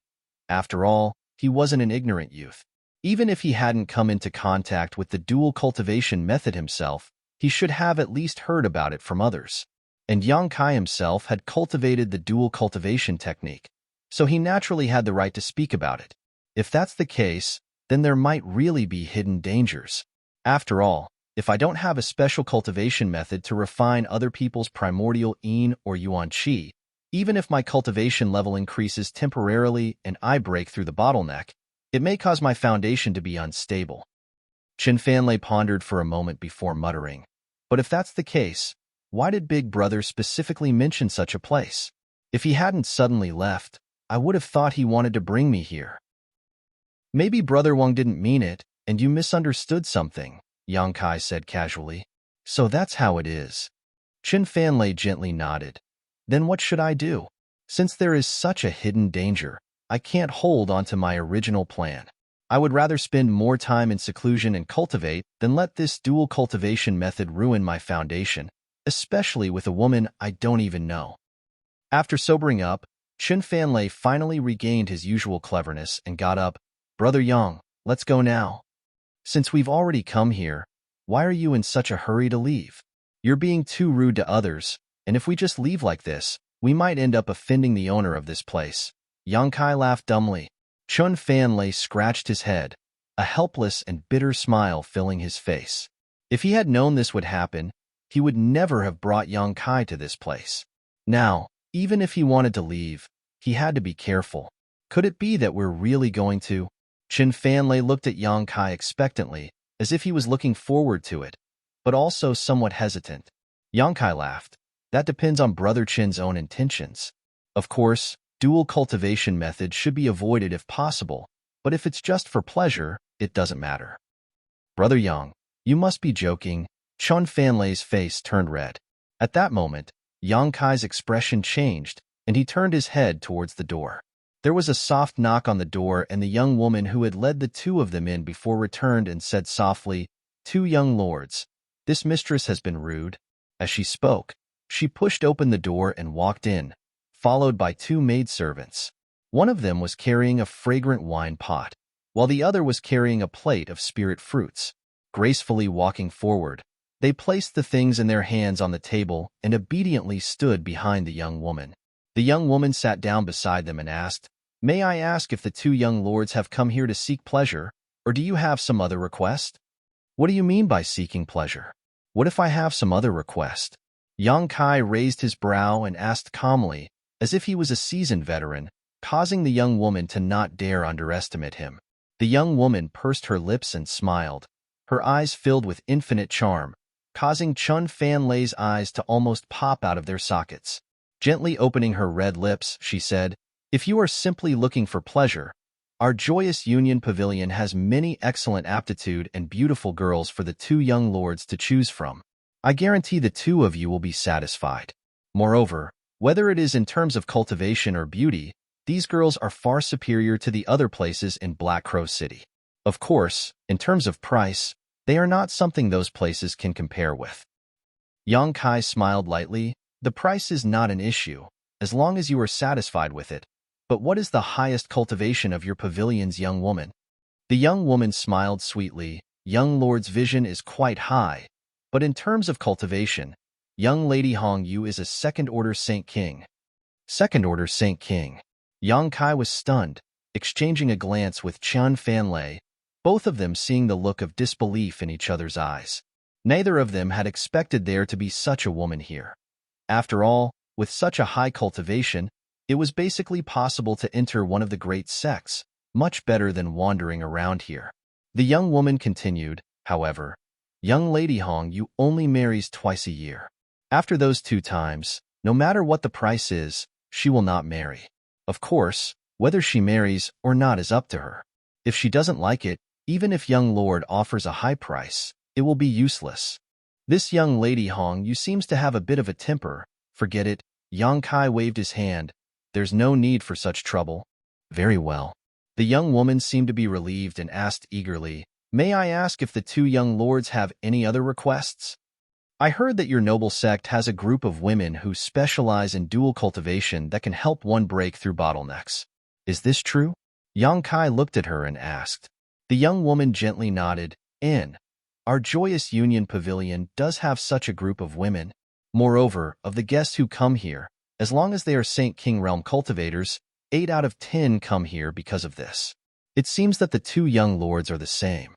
After all, he wasn't an ignorant youth. Even if he hadn't come into contact with the dual cultivation method himself, he should have at least heard about it from others. And Yang Kai himself had cultivated the dual cultivation technique, so he naturally had the right to speak about it. If that's the case, then there might really be hidden dangers. After all, if I don't have a special cultivation method to refine other people's primordial yin or yuan qi, even if my cultivation level increases temporarily and I break through the bottleneck, it may cause my foundation to be unstable. Chin Fanlei pondered for a moment before muttering, but if that's the case, why did Big Brother specifically mention such a place? If he hadn't suddenly left, I would have thought he wanted to bring me here. Maybe Brother Wang didn't mean it, and you misunderstood something, Yang Kai said casually. So that's how it is. Chin Fanlei gently nodded. Then what should I do? Since there is such a hidden danger, I can't hold on to my original plan. I would rather spend more time in seclusion and cultivate than let this dual cultivation method ruin my foundation, especially with a woman I don't even know. After sobering up, Chin Fanlei finally regained his usual cleverness and got up. Brother Yang, let's go now. Since we've already come here, why are you in such a hurry to leave? You're being too rude to others, and if we just leave like this, we might end up offending the owner of this place. Yang Kai laughed dumbly. Chun Fanlei scratched his head, a helpless and bitter smile filling his face. If he had known this would happen, he would never have brought Yang Kai to this place. Now, even if he wanted to leave, he had to be careful. Could it be that we're really going to? Chin Fanlei looked at Yang Kai expectantly, as if he was looking forward to it, but also somewhat hesitant. Yang Kai laughed. That depends on Brother Chin's own intentions. Of course, dual cultivation methods should be avoided if possible, but if it's just for pleasure, it doesn't matter. Brother Yang, you must be joking. Chun Fanlei's face turned red. At that moment, Yang Kai's expression changed, and he turned his head towards the door. There was a soft knock on the door, and the young woman who had led the two of them in before returned and said softly, "Two young lords, this mistress has been rude." As she spoke, she pushed open the door and walked in, followed by two maidservants. One of them was carrying a fragrant wine pot, while the other was carrying a plate of spirit fruits. Gracefully walking forward, they placed the things in their hands on the table and obediently stood behind the young woman. The young woman sat down beside them and asked, "May I ask if the two young lords have come here to seek pleasure, or do you have some other request?" "What do you mean by seeking pleasure? What if I have some other request?" Yang Kai raised his brow and asked calmly, as if he was a seasoned veteran, causing the young woman to not dare underestimate him. The young woman pursed her lips and smiled, her eyes filled with infinite charm, causing Chun Fanlei's eyes to almost pop out of their sockets. Gently opening her red lips, she said, "If you are simply looking for pleasure, our Joyous Union Pavilion has many excellent aptitude and beautiful girls for the two young lords to choose from. I guarantee the two of you will be satisfied. Moreover, whether it is in terms of cultivation or beauty, these girls are far superior to the other places in Black Crow City. Of course, in terms of price, they are not something those places can compare with." Yang Kai smiled lightly. "The price is not an issue, as long as you are satisfied with it. But what is the highest cultivation of your pavilions, young woman?" The young woman smiled sweetly. "Young lord's vision is quite high, but in terms of cultivation, young lady Hong Yu is a second-order Saint King." Second-order Saint King. Yang Kai was stunned, exchanging a glance with Chun Fanlei, both of them seeing the look of disbelief in each other's eyes. Neither of them had expected there to be such a woman here. After all, with such a high cultivation, it was basically possible to enter one of the great sects, much better than wandering around here. The young woman continued, however, "Young Lady Hong Yu only marries twice a year. After those 2 times, no matter what the price is, she will not marry. Of course, whether she marries or not is up to her. If she doesn't like it, Even if young lord offers a high price, it will be useless. This young lady Hong you seems to have a bit of a temper. Forget it. Yang Kai waved his hand. There's no need for such trouble. Very well. The young woman seemed to be relieved and asked eagerly, May I ask if the two young lords have any other requests? I heard that your noble sect has a group of women who specialize in dual cultivation that can help one break through bottlenecks. Is this true? Yang Kai looked at her and asked. The young woman gently nodded. Our Joyous Union Pavilion does have such a group of women. Moreover, of the guests who come here, as long as they are Saint King Realm cultivators, 8 out of 10 come here because of this. It seems that the two young lords are the same.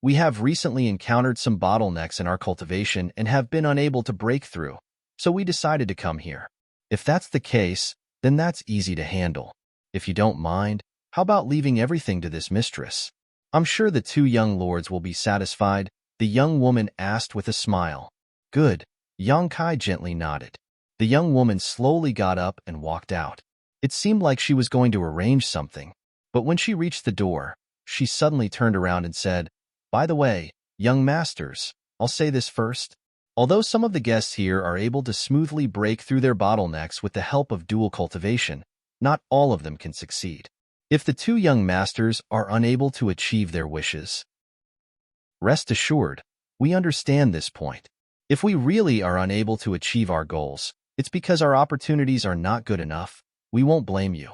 We have recently encountered some bottlenecks in our cultivation and have been unable to break through, so we decided to come here. If that's the case, then that's easy to handle. If you don't mind, how about leaving everything to this mistress? I'm sure the two young lords will be satisfied, the young woman asked with a smile. Good. Yang Kai gently nodded. The young woman slowly got up and walked out. It seemed like she was going to arrange something, but when she reached the door, she suddenly turned around and said, By the way, young masters, I'll say this first. Although some of the guests here are able to smoothly break through their bottlenecks with the help of dual cultivation, not all of them can succeed. If the two young masters are unable to achieve their wishes, rest assured, we understand this point. If we really are unable to achieve our goals, it's because our opportunities are not good enough. We won't blame you.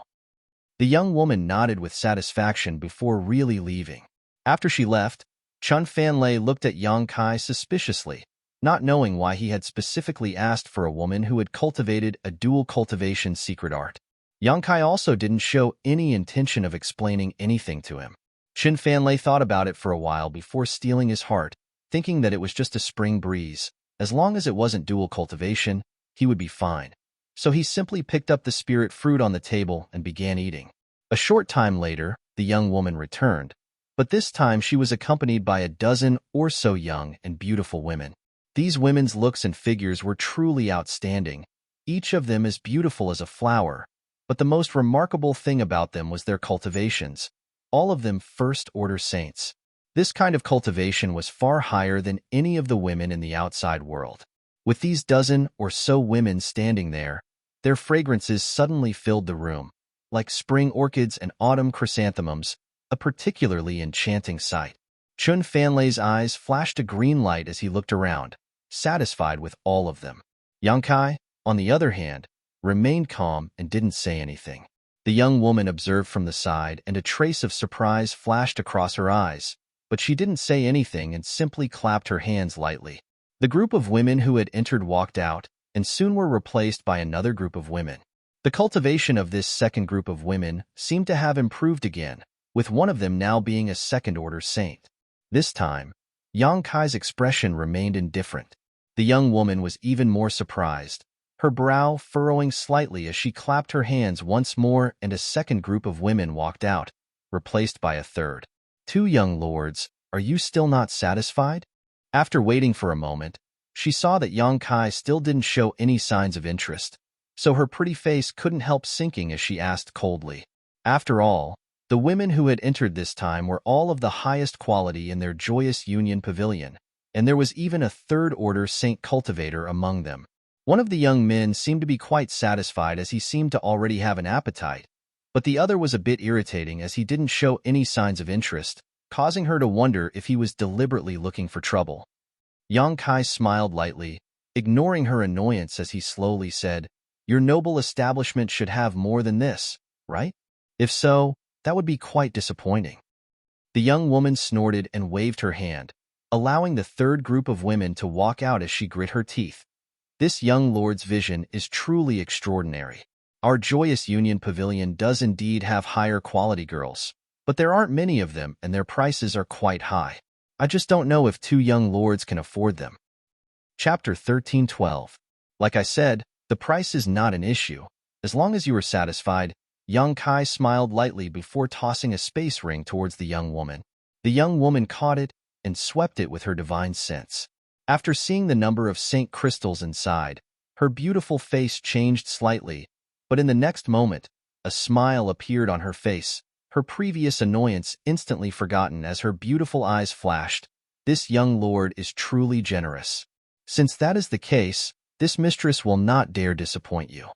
The young woman nodded with satisfaction before really leaving. After she left, Chun Fanlei looked at Yang Kai suspiciously, not knowing why he had specifically asked for a woman who had cultivated a dual cultivation secret art. Yang Kai also didn't show any intention of explaining anything to him. Chun Fanlei thought about it for a while before steeling his heart, thinking that it was just a spring breeze. As long as it wasn't dual cultivation, he would be fine. So he simply picked up the spirit fruit on the table and began eating. A short time later, the young woman returned, but this time she was accompanied by a dozen or so young and beautiful women. These women's looks and figures were truly outstanding, each of them as beautiful as a flower, but the most remarkable thing about them was their cultivations, all of them first-order saints. This kind of cultivation was far higher than any of the women in the outside world. With these dozen or so women standing there, their fragrances suddenly filled the room, like spring orchids and autumn chrysanthemums, a particularly enchanting sight. Chun Fanlei's eyes flashed a green light as he looked around, satisfied with all of them. Yang Kai, on the other hand, remained calm and didn't say anything. The young woman observed from the side, and a trace of surprise flashed across her eyes, but she didn't say anything and simply clapped her hands lightly. The group of women who had entered walked out, and soon were replaced by another group of women. The cultivation of this second group of women seemed to have improved again, with one of them now being a second-order saint. This time, Yang Kai's expression remained indifferent. The young woman was even more surprised, her brow furrowing slightly as she clapped her hands once more, and a second group of women walked out, replaced by a third. Two young lords, are you still not satisfied? After waiting for a moment, she saw that Yang Kai still didn't show any signs of interest, so her pretty face couldn't help sinking as she asked coldly. After all, the women who had entered this time were all of the highest quality in their Joyous Union Pavilion, and there was even a third-order saint cultivator among them. One of the young men seemed to be quite satisfied as he seemed to already have an appetite, but the other was a bit irritating as he didn't show any signs of interest, causing her to wonder if he was deliberately looking for trouble. Yang Kai smiled lightly, ignoring her annoyance as he slowly said, Your noble establishment should have more than this, right? If so, that would be quite disappointing. The young woman snorted and waved her hand, allowing the third group of women to walk out as she grit her teeth. This young lord's vision is truly extraordinary. Our Joyous Union Pavilion does indeed have higher quality girls, but there aren't many of them and their prices are quite high. I just don't know if two young lords can afford them. Chapter 13:12. Like I said, the price is not an issue. As long as you are satisfied, Yang Kai smiled lightly before tossing a space ring towards the young woman. The young woman caught it and swept it with her divine sense. After seeing the number of saint crystals inside, her beautiful face changed slightly, but in the next moment, a smile appeared on her face, her previous annoyance instantly forgotten as her beautiful eyes flashed. This young lord is truly generous. Since that is the case, this mistress will not dare disappoint you.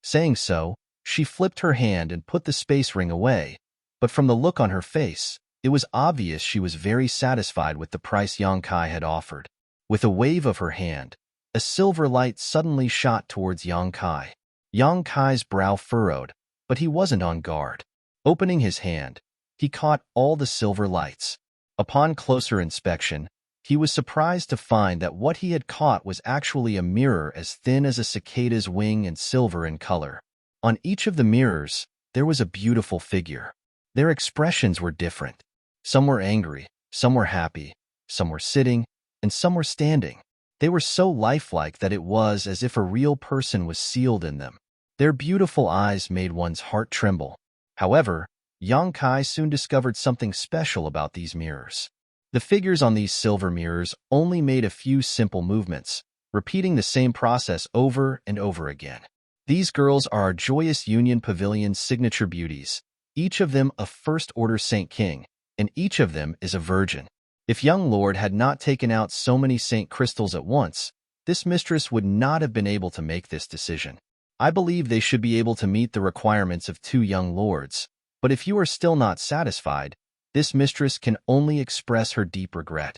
Saying so, she flipped her hand and put the space ring away, but from the look on her face, it was obvious she was very satisfied with the price Yang Kai had offered. With a wave of her hand, a silver light suddenly shot towards Yang Kai. Yang Kai's brow furrowed, but he wasn't on guard. Opening his hand, he caught all the silver lights. Upon closer inspection, he was surprised to find that what he had caught was actually a mirror as thin as a cicada's wing and silver in color. On each of the mirrors, there was a beautiful figure. Their expressions were different. Some were angry, some were happy, some were sitting, and some were standing. They were so lifelike that it was as if a real person was sealed in them. Their beautiful eyes made one's heart tremble. However, Yang Kai soon discovered something special about these mirrors. The figures on these silver mirrors only made a few simple movements, repeating the same process over and over again. These girls are our Joyous Union Pavilion's signature beauties, each of them a first-order Saint King, and each of them is a virgin. If young lord had not taken out so many Saint crystals at once, this mistress would not have been able to make this decision. I believe they should be able to meet the requirements of 2 young lords, but if you are still not satisfied, this mistress can only express her deep regret.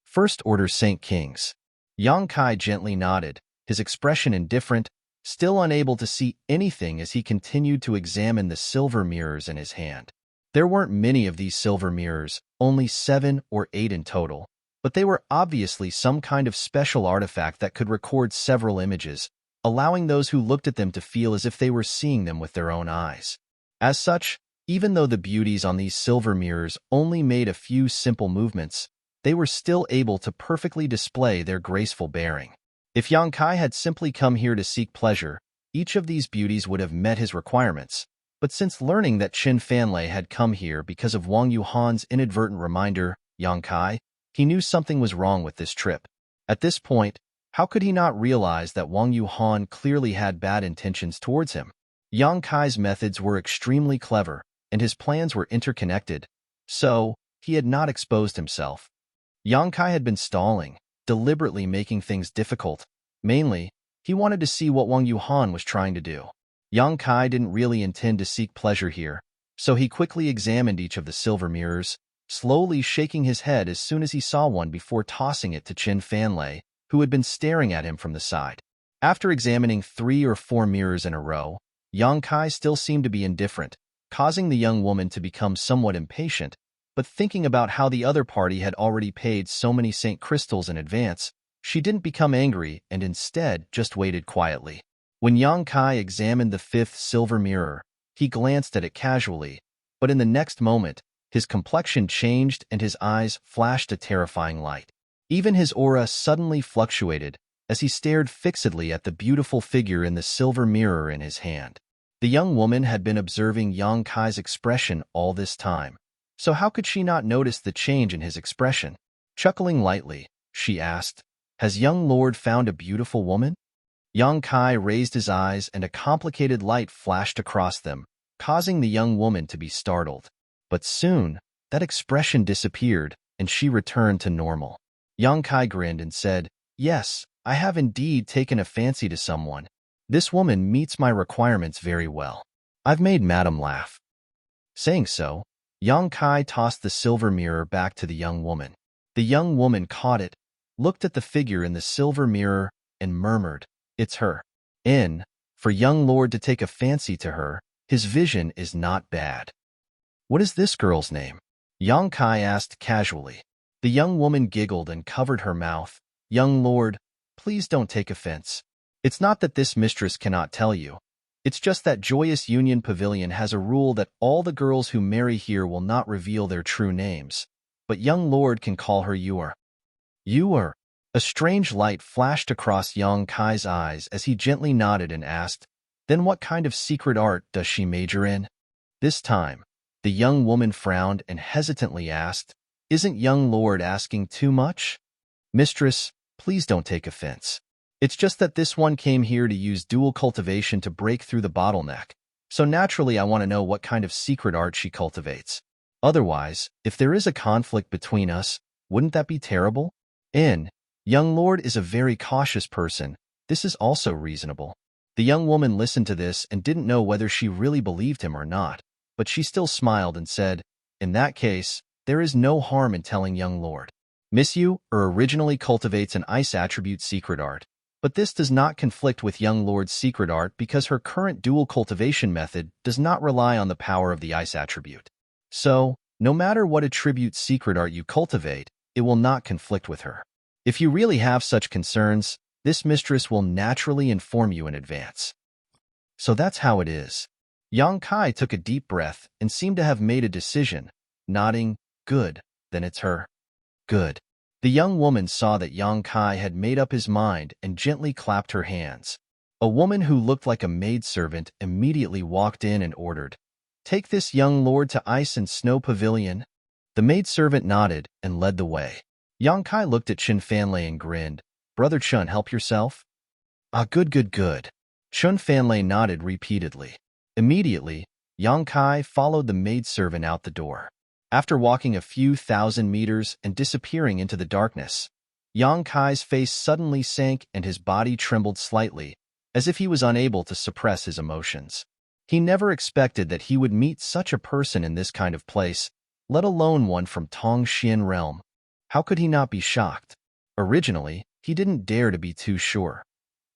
First-order Saint Kings. Yang Kai gently nodded, his expression indifferent, still unable to see anything as he continued to examine the silver mirrors in his hand. There weren't many of these silver mirrors, only 7 or 8 in total, but they were obviously some kind of special artifact that could record several images, allowing those who looked at them to feel as if they were seeing them with their own eyes. As such, even though the beauties on these silver mirrors only made a few simple movements, they were still able to perfectly display their graceful bearing. If Yang Kai had simply come here to seek pleasure, each of these beauties would have met his requirements. But since learning that Qin Fanlei had come here because of Wang Yuhan's inadvertent reminder, Yang Kai, he knew something was wrong with this trip. At this point, how could he not realize that Wang Yuhan clearly had bad intentions towards him? Yang Kai's methods were extremely clever, and his plans were interconnected, so he had not exposed himself. Yang Kai had been stalling, deliberately making things difficult. Mainly, he wanted to see what Wang Yuhan was trying to do. Yang Kai didn't really intend to seek pleasure here, so he quickly examined each of the silver mirrors, slowly shaking his head as soon as he saw one before tossing it to Qin Fanlei, who had been staring at him from the side. After examining 3 or 4 mirrors in a row, Yang Kai still seemed to be indifferent, causing the young woman to become somewhat impatient, but thinking about how the other party had already paid so many Saint crystals in advance, she didn't become angry and instead just waited quietly. When Yang Kai examined the 5th silver mirror, he glanced at it casually, but in the next moment, his complexion changed and his eyes flashed a terrifying light. Even his aura suddenly fluctuated as he stared fixedly at the beautiful figure in the silver mirror in his hand. The young woman had been observing Yang Kai's expression all this time, so how could she not notice the change in his expression? Chuckling lightly, she asked, "Has young lord found a beautiful woman?" Yang Kai raised his eyes and a complicated light flashed across them, causing the young woman to be startled. But soon, that expression disappeared and she returned to normal. Yang Kai grinned and said, "Yes, I have indeed taken a fancy to someone. This woman meets my requirements very well. I've made Madam laugh." Saying so, Yang Kai tossed the silver mirror back to the young woman. The young woman caught it, looked at the figure in the silver mirror, and murmured, "It's her." For young lord to take a fancy to her, his vision is not bad. "What is this girl's name?" Yang Kai asked casually. The young woman giggled and covered her mouth. "Young lord, please don't take offense. It's not that this mistress cannot tell you. It's just that Joyous Union Pavilion has a rule that all the girls who marry here will not reveal their true names, but young lord can call her Yor." "Yor." A strange light flashed across Yang Kai's eyes as he gently nodded and asked, "Then what kind of secret art does she major in?" This time, the young woman frowned and hesitantly asked, "Isn't young lord asking too much?" "Mistress, please don't take offense. It's just that this one came here to use dual cultivation to break through the bottleneck, So naturally, I want to know what kind of secret art she cultivates. Otherwise, if there is a conflict between us, wouldn't that be terrible? Young lord is a very cautious person. This is also reasonable. The young woman listened to this and didn't know whether she really believed him or not, but she still smiled and said, in that case, there is no harm in telling young lord. Miss Yu originally cultivates an ice attribute secret art, but this does not conflict with young lord's secret art because her current dual cultivation method does not rely on the power of the ice attribute. So, no matter what attribute secret art you cultivate, it will not conflict with her. If you really have such concerns, this mistress will naturally inform you in advance. So that's how it is. Yang Kai took a deep breath and seemed to have made a decision, nodding, good, then it's her. Good. The young woman saw that Yang Kai had made up his mind and gently clapped her hands. A woman who looked like a maidservant immediately walked in and ordered, take this young lord to Ice and Snow Pavilion. The maidservant nodded and led the way. Yang Kai looked at Chun Fanlei and grinned. Brother Chun, help yourself? Ah, good, good, good. Chun Fanlei nodded repeatedly. Immediately, Yang Kai followed the maidservant out the door. After walking a few thousand meters and disappearing into the darkness, Yang Kai's face suddenly sank and his body trembled slightly, as if he was unable to suppress his emotions. He never expected that he would meet such a person in this kind of place, let alone one from Tongxian realm. How could he not be shocked? Originally, he didn't dare to be too sure.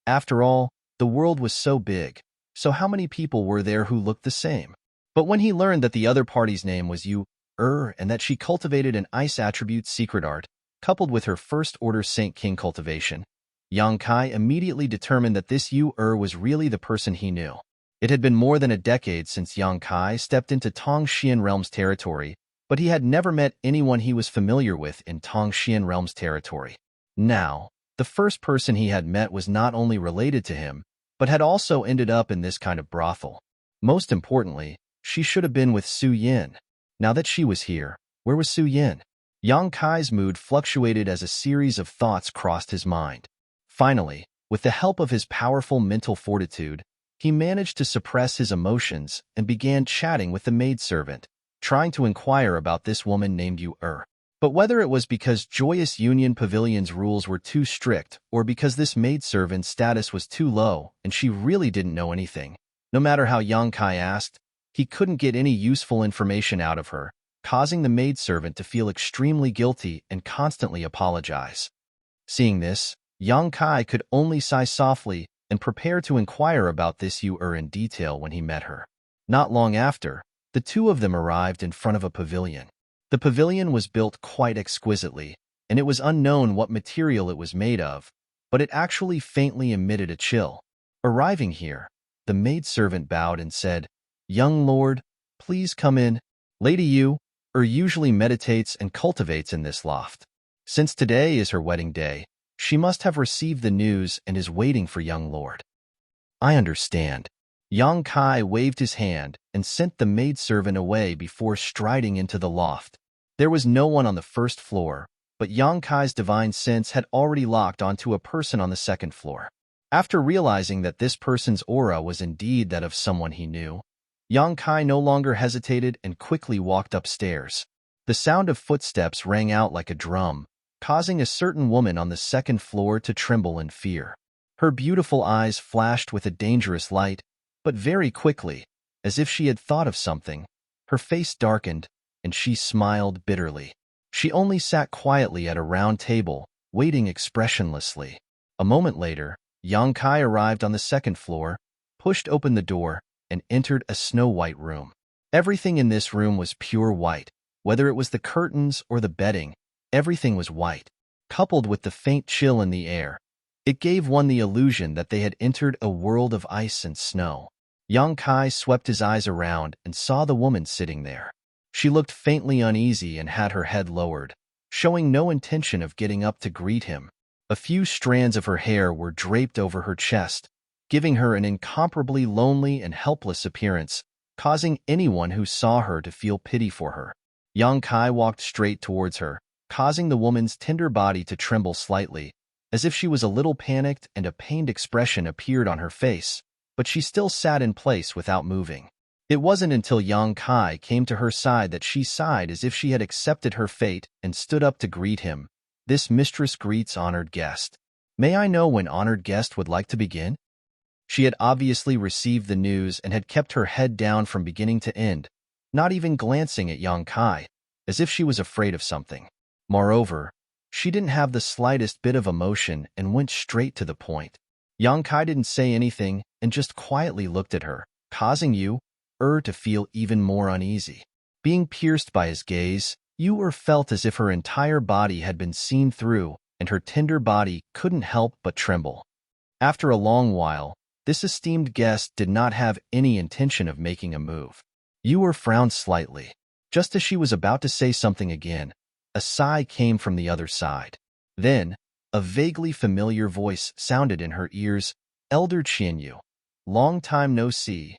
After all, the world was so big, so how many people were there who looked the same? But when he learned that the other party's name was Yu and that she cultivated an ice attribute secret art, coupled with her first-order Saint King cultivation, Yang Kai immediately determined that this Yu was really the person he knew. It had been more than a decade since Yang Kai stepped into Tongxian Realm's territory, but he had never met anyone he was familiar with in Tongxian Realm's territory. Now, the first person he had met was not only related to him, but had also ended up in this kind of brothel. Most importantly, she should have been with Su Yin. Now that she was here, where was Su Yin? Yang Kai's mood fluctuated as a series of thoughts crossed his mind. Finally, with the help of his powerful mental fortitude, he managed to suppress his emotions and began chatting with the maidservant, trying to inquire about this woman named Yu. But whether it was because Joyous Union Pavilion's rules were too strict or because this maidservant's status was too low and she really didn't know anything, no matter how Yang Kai asked, he couldn't get any useful information out of her, causing the maidservant to feel extremely guilty and constantly apologize. Seeing this, Yang Kai could only sigh softly and prepare to inquire about this Yu in detail when he met her. Not long after, the two of them arrived in front of a pavilion. The pavilion was built quite exquisitely, and it was unknown what material it was made of, but it actually faintly emitted a chill. Arriving here, the maidservant bowed and said, Young lord, please come in. Lady Yu usually meditates and cultivates in this loft. Since today is her wedding day, she must have received the news and is waiting for young lord. I understand. Yang Kai waved his hand and sent the maidservant away before striding into the loft. There was no one on the first floor, but Yang Kai's divine sense had already locked onto a person on the second floor. After realizing that this person's aura was indeed that of someone he knew, Yang Kai no longer hesitated and quickly walked upstairs. The sound of footsteps rang out like a drum, causing a certain woman on the second floor to tremble in fear. Her beautiful eyes flashed with a dangerous light, but very quickly, as if she had thought of something, her face darkened, and she smiled bitterly. She only sat quietly at a round table, waiting expressionlessly. A moment later, Yang Kai arrived on the second floor, pushed open the door, and entered a snow-white room. Everything in this room was pure white. Whether it was the curtains or the bedding, everything was white. Coupled with the faint chill in the air, it gave one the illusion that they had entered a world of ice and snow. Yang Kai swept his eyes around and saw the woman sitting there. She looked faintly uneasy and had her head lowered, showing no intention of getting up to greet him. A few strands of her hair were draped over her chest, giving her an incomparably lonely and helpless appearance, causing anyone who saw her to feel pity for her. Yang Kai walked straight towards her, causing the woman's tender body to tremble slightly, as if she was a little panicked, and a pained expression appeared on her face, but she still sat in place without moving. It wasn't until Yang Kai came to her side that she sighed as if she had accepted her fate and stood up to greet him. This mistress greets honored guest. May I know when honored guest would like to begin? She had obviously received the news and had kept her head down from beginning to end, not even glancing at Yang Kai, as if she was afraid of something. Moreover, she didn't have the slightest bit of emotion and went straight to the point. Yang Kai didn't say anything and just quietly looked at her, causing to feel even more uneasy. Being pierced by his gaze, felt as if her entire body had been seen through, and her tender body couldn't help but tremble. After a long while, this esteemed guest did not have any intention of making a move. Frowned slightly. Just as she was about to say something again, a sigh came from the other side. Then, a vaguely familiar voice sounded in her ears, Elder Qianyu. Long time no see.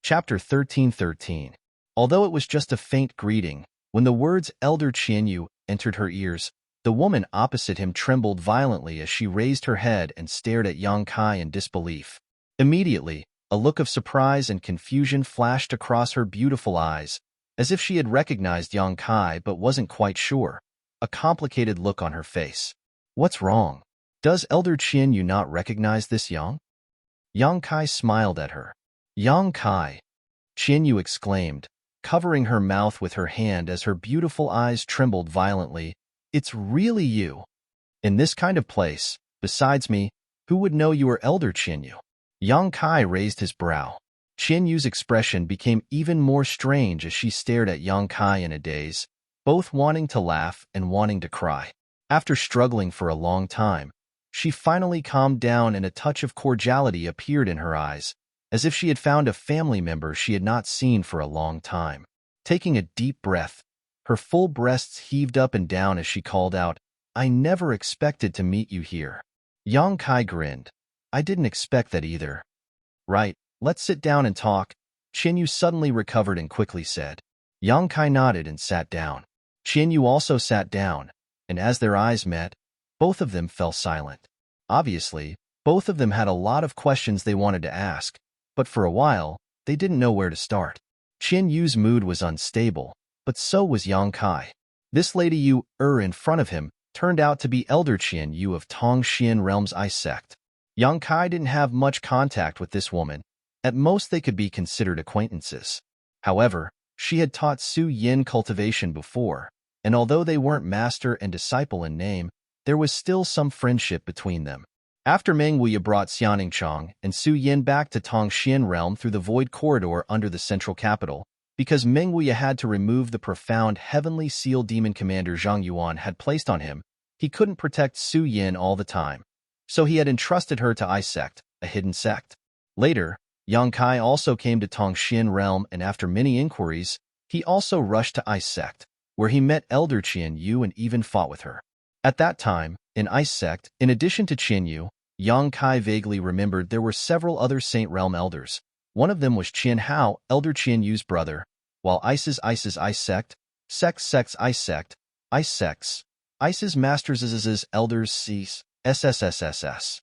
Chapter 13:13. Although it was just a faint greeting, when the words Elder Qianyu entered her ears, the woman opposite him trembled violently as she raised her head and stared at Yang Kai in disbelief. Immediately, a look of surprise and confusion flashed across her beautiful eyes, as if she had recognized Yang Kai but wasn't quite sure. A complicated look on her face. What's wrong? Does Elder Qianyu not recognize this Yang? Yang Kai smiled at her. Yang Kai, Qianyu exclaimed, covering her mouth with her hand as her beautiful eyes trembled violently. It's really you. In this kind of place, besides me, who would know you are Elder Qianyu? Yang Kai raised his brow. Qianyu's expression became even more strange as she stared at Yang Kai in a daze, both wanting to laugh and wanting to cry. After struggling for a long time, she finally calmed down and a touch of cordiality appeared in her eyes, as if she had found a family member she had not seen for a long time. Taking a deep breath, her full breasts heaved up and down as she called out, I never expected to meet you here. Yang Kai grinned. I didn't expect that either. Right, let's sit down and talk. Qianyu suddenly recovered and quickly said. Yang Kai nodded and sat down. Qianyu also sat down, and as their eyes met, both of them fell silent. Obviously, both of them had a lot of questions they wanted to ask, but for a while, they didn't know where to start. Qianyu's mood was unstable, but so was Yang Kai. This lady in front of him turned out to be Elder Qianyu of Tongxian Realm's Ice Sect. Yang Kai didn't have much contact with this woman. At most they could be considered acquaintances. However, she had taught Su Yin cultivation before, and although they weren't master and disciple in name, there was still some friendship between them. After Meng Wuya brought Xianingchang and Su Yin back to Tongxian Realm through the void corridor under the central capital, because Meng Wuya had to remove the profound heavenly seal demon commander Zhang Yuan had placed on him, he couldn't protect Su Yin all the time. So he had entrusted her to Ice Sect, a hidden sect. Later, Yang Kai also came to Tongxian Realm and after many inquiries, he also rushed to Ice Sect, where he met Elder Qianyu and even fought with her. At that time, in Ice Sect, in addition to Qianyu, Yang Kai vaguely remembered there were several other Saint Realm elders. One of them was Qian Hao, Elder Qianyu's brother, while Ice's Ice Sect, Sect's Ice Sect, Ice Sects, Ice's Masters' Elders Cease, SSSSS.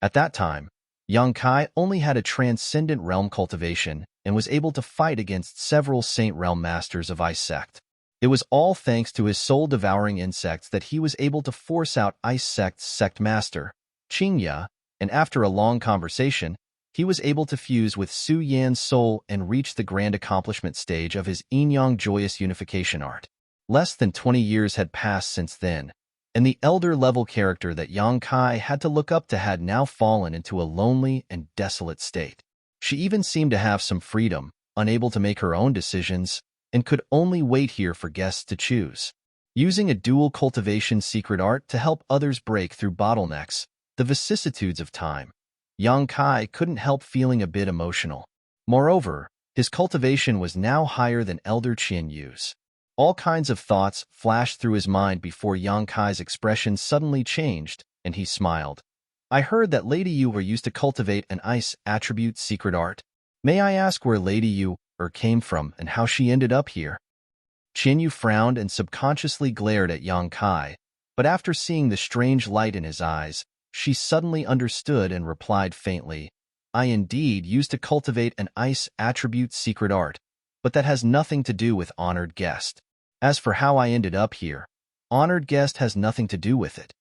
At that time, Yang Kai only had a transcendent realm cultivation and was able to fight against several Saint Realm Masters of Ice Sect. It was all thanks to his soul-devouring insects that he was able to force out Ice Sect's Sect Master, Qingya, and after a long conversation, he was able to fuse with Su Yan's soul and reach the grand accomplishment stage of his Yin-Yang Joyous Unification art. Less than 20 years had passed since then, and the elder-level character that Yang Kai had to look up to had now fallen into a lonely and desolate state. She even seemed to have some freedom, unable to make her own decisions, and could only wait here for guests to choose. Using a dual cultivation secret art to help others break through bottlenecks, the vicissitudes of time, Yang Kai couldn't help feeling a bit emotional. Moreover, his cultivation was now higher than Elder Qianyu's. All kinds of thoughts flashed through his mind before Yang Kai's expression suddenly changed, and he smiled. I heard that Lady Yu used to cultivate an ice attribute secret art. May I ask where Lady Yu came from and how she ended up here? Qianyu frowned and subconsciously glared at Yang Kai, but after seeing the strange light in his eyes, she suddenly understood and replied faintly, I indeed used to cultivate an ice attribute secret art, but that has nothing to do with honored guest. As for how I ended up here, honored guest has nothing to do with it.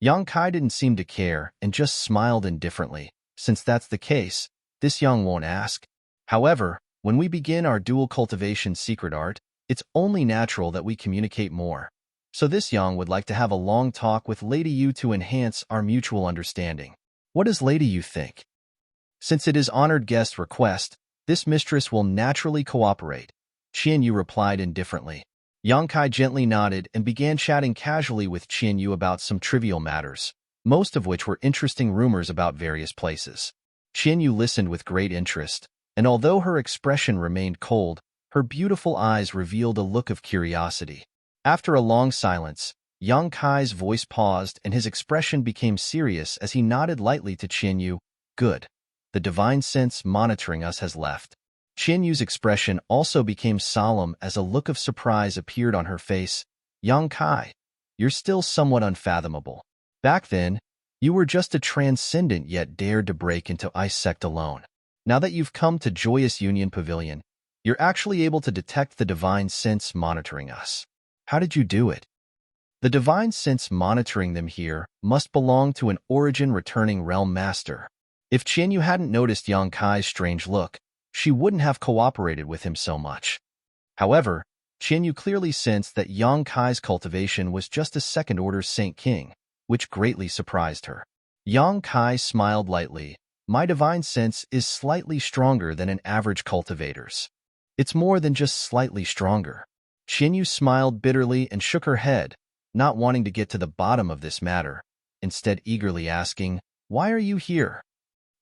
Yang Kai didn't seem to care and just smiled indifferently. Since that's the case, this Yang won't ask. However, when we begin our dual cultivation secret art, it's only natural that we communicate more. So this Yang would like to have a long talk with Lady Yu to enhance our mutual understanding. What does Lady Yu think? Since it is honored guest request, this mistress will naturally cooperate. Qian Yu replied indifferently. Yang Kai gently nodded and began chatting casually with Qian Yu about some trivial matters, most of which were interesting rumors about various places. Qian Yu listened with great interest, and although her expression remained cold, her beautiful eyes revealed a look of curiosity. After a long silence, Yang Kai's voice paused and his expression became serious as he nodded lightly to Qian Yu. Good. The divine sense monitoring us has left. Qian Yu's expression also became solemn as a look of surprise appeared on her face. Yang Kai, you're still somewhat unfathomable. Back then, you were just a transcendent yet dared to break into Ice Sect alone. Now that you've come to Joyous Union Pavilion, you're actually able to detect the divine sense monitoring us. How did you do it? The divine sense monitoring them here must belong to an origin-returning realm master. If Qian Yu hadn't noticed Yang Kai's strange look, she wouldn't have cooperated with him so much. However, Qian Yu clearly sensed that Yang Kai's cultivation was just a second-order Saint King, which greatly surprised her. Yang Kai smiled lightly. My divine sense is slightly stronger than an average cultivator's. It's more than just slightly stronger. Qian Yu smiled bitterly and shook her head, not wanting to get to the bottom of this matter, instead eagerly asking, "Why are you here?"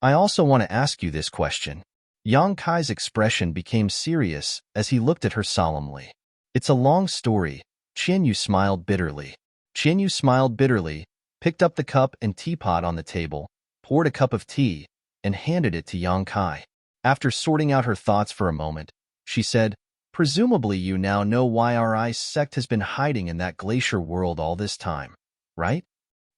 I also want to ask you this question. Yang Kai's expression became serious as he looked at her solemnly. It's a long story. Qian Yu smiled bitterly. Qian Yu smiled bitterly, picked up the cup and teapot on the table, poured a cup of tea, and handed it to Yang Kai. After sorting out her thoughts for a moment, she said, "Presumably you now know why our ice sect has been hiding in that glacier world all this time, right?"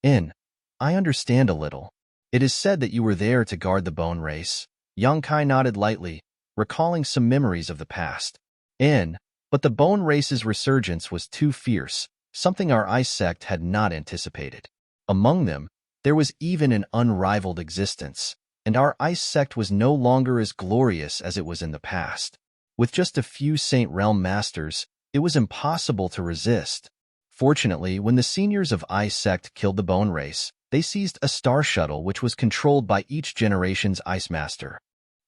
I understand a little. It is said that you were there to guard the bone race." Yang Kai nodded lightly, recalling some memories of the past. But the bone race's resurgence was too fierce, something our ice sect had not anticipated. Among them, there was even an unrivaled existence, and our ice sect was no longer as glorious as it was in the past. With just a few Saint Realm Masters, it was impossible to resist. Fortunately, when the seniors of Ice Sect killed the Bone Race, they seized a star shuttle which was controlled by each generation's Ice Master.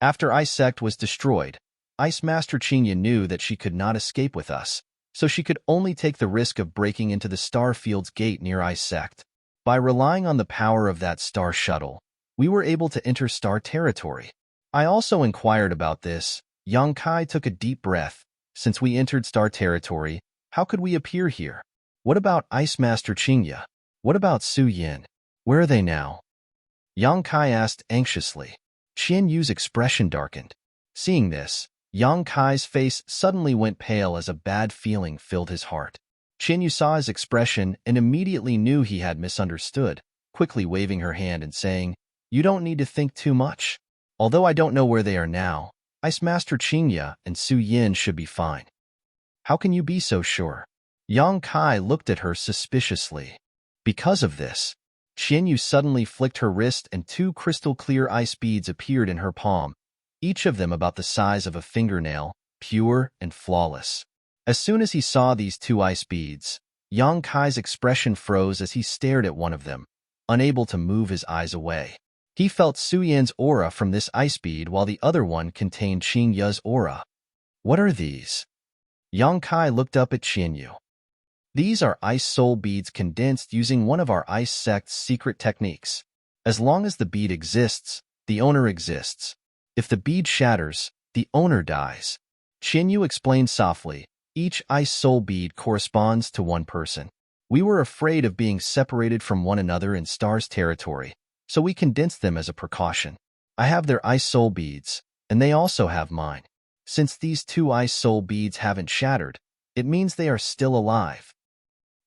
After Ice Sect was destroyed, Ice Master Qingya knew that she could not escape with us, so she could only take the risk of breaking into the Star Field's gate near Ice Sect. By relying on the power of that star shuttle, we were able to enter star territory. I also inquired about this. Yang Kai took a deep breath. Since we entered star territory, how could we appear here? What about Ice Master Qingya? What about Su Yin? Where are they now? Yang Kai asked anxiously. Qian Yu's expression darkened. Seeing this, Yang Kai's face suddenly went pale as a bad feeling filled his heart. Qian Yu saw his expression and immediately knew he had misunderstood, quickly waving her hand and saying, "You don't need to think too much. Although I don't know where they are now, Ice Master Qingya and Su Yin should be fine." "How can you be so sure?" Yang Kai looked at her suspiciously. Because of this, Qian Yu suddenly flicked her wrist and two crystal-clear ice beads appeared in her palm, each of them about the size of a fingernail, pure and flawless. As soon as he saw these two ice beads, Yang Kai's expression froze as he stared at one of them, unable to move his eyes away. He felt Su Yan's aura from this ice bead while the other one contained Qingya's aura. "What are these?" Yang Kai looked up at Qian Yu. "These are ice soul beads condensed using one of our ice sect's secret techniques. As long as the bead exists, the owner exists. If the bead shatters, the owner dies." Qian Yu explained softly, "Each ice soul bead corresponds to one person. We were afraid of being separated from one another in Star's territory, so we condensed them as a precaution. I have their ice soul beads, and they also have mine. Since these two ice soul beads haven't shattered, it means they are still alive."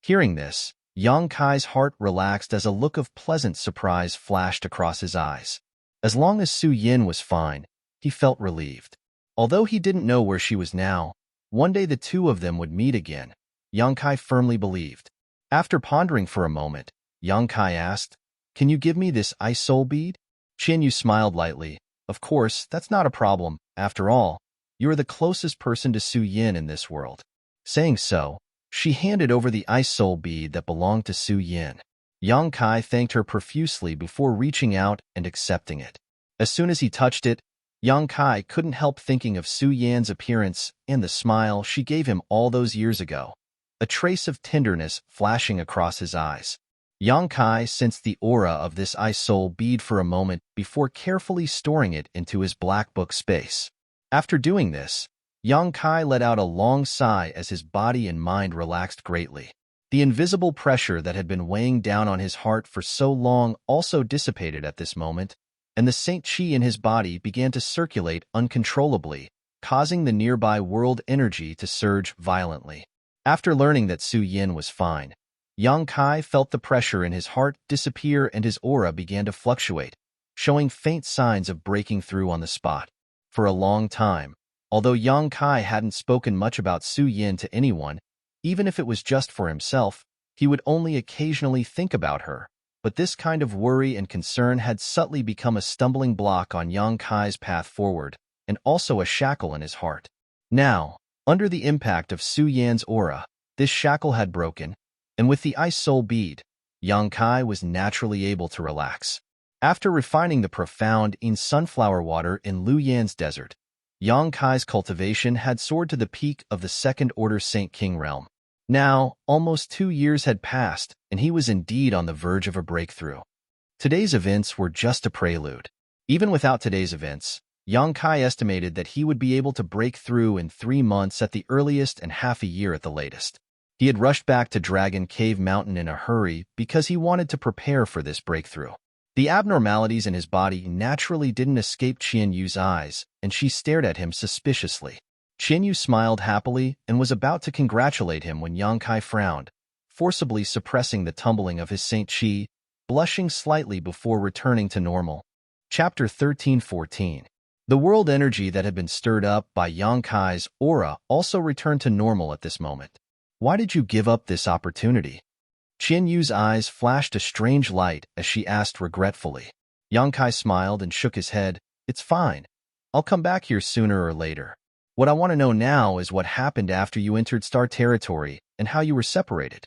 Hearing this, Yang Kai's heart relaxed as a look of pleasant surprise flashed across his eyes. As long as Su Yin was fine, he felt relieved. Although he didn't know where she was now, one day the two of them would meet again, Yang Kai firmly believed. After pondering for a moment, Yang Kai asked, "Can you give me this ice soul bead?" Qian Yu smiled lightly. "Of course, that's not a problem. After all, you are the closest person to Su Yin in this world." Saying so, she handed over the ice soul bead that belonged to Su Yin. Yang Kai thanked her profusely before reaching out and accepting it. As soon as he touched it, Yang Kai couldn't help thinking of Su Yan's appearance and the smile she gave him all those years ago, a trace of tenderness flashing across his eyes. Yang Kai sensed the aura of this ice soul bead for a moment before carefully storing it into his black book space. After doing this, Yang Kai let out a long sigh as his body and mind relaxed greatly. The invisible pressure that had been weighing down on his heart for so long also dissipated at this moment, and the Saint Qi in his body began to circulate uncontrollably, causing the nearby world energy to surge violently. After learning that Su Yin was fine, Yang Kai felt the pressure in his heart disappear and his aura began to fluctuate, showing faint signs of breaking through on the spot. For a long time, although Yang Kai hadn't spoken much about Su Yin to anyone, even if it was just for himself, he would only occasionally think about her. But this kind of worry and concern had subtly become a stumbling block on Yang Kai's path forward, and also a shackle in his heart. Now, under the impact of Su Yan's aura, this shackle had broken, and with the ice soul bead, Yang Kai was naturally able to relax. After refining the profound sunflower water in Lu Yan's desert, Yang Kai's cultivation had soared to the peak of the second-order Saint King realm. Now, almost 2 years had passed, and he was indeed on the verge of a breakthrough. Today's events were just a prelude. Even without today's events, Yang Kai estimated that he would be able to break through in 3 months at the earliest and half a year at the latest. He had rushed back to Dragon Cave Mountain in a hurry because he wanted to prepare for this breakthrough. The abnormalities in his body naturally didn't escape Qian Yu's eyes, and she stared at him suspiciously. Qian Yu smiled happily and was about to congratulate him when Yang Kai frowned, forcibly suppressing the tumbling of his Saint Qi, blushing slightly before returning to normal. Chapter 13-14. The world energy that had been stirred up by Yang Kai's aura also returned to normal at this moment. "Why did you give up this opportunity?" Qian Yu's eyes flashed a strange light as she asked regretfully. Yang Kai smiled and shook his head. "It's fine. I'll come back here sooner or later. What I want to know now is what happened after you entered Star Territory and how you were separated."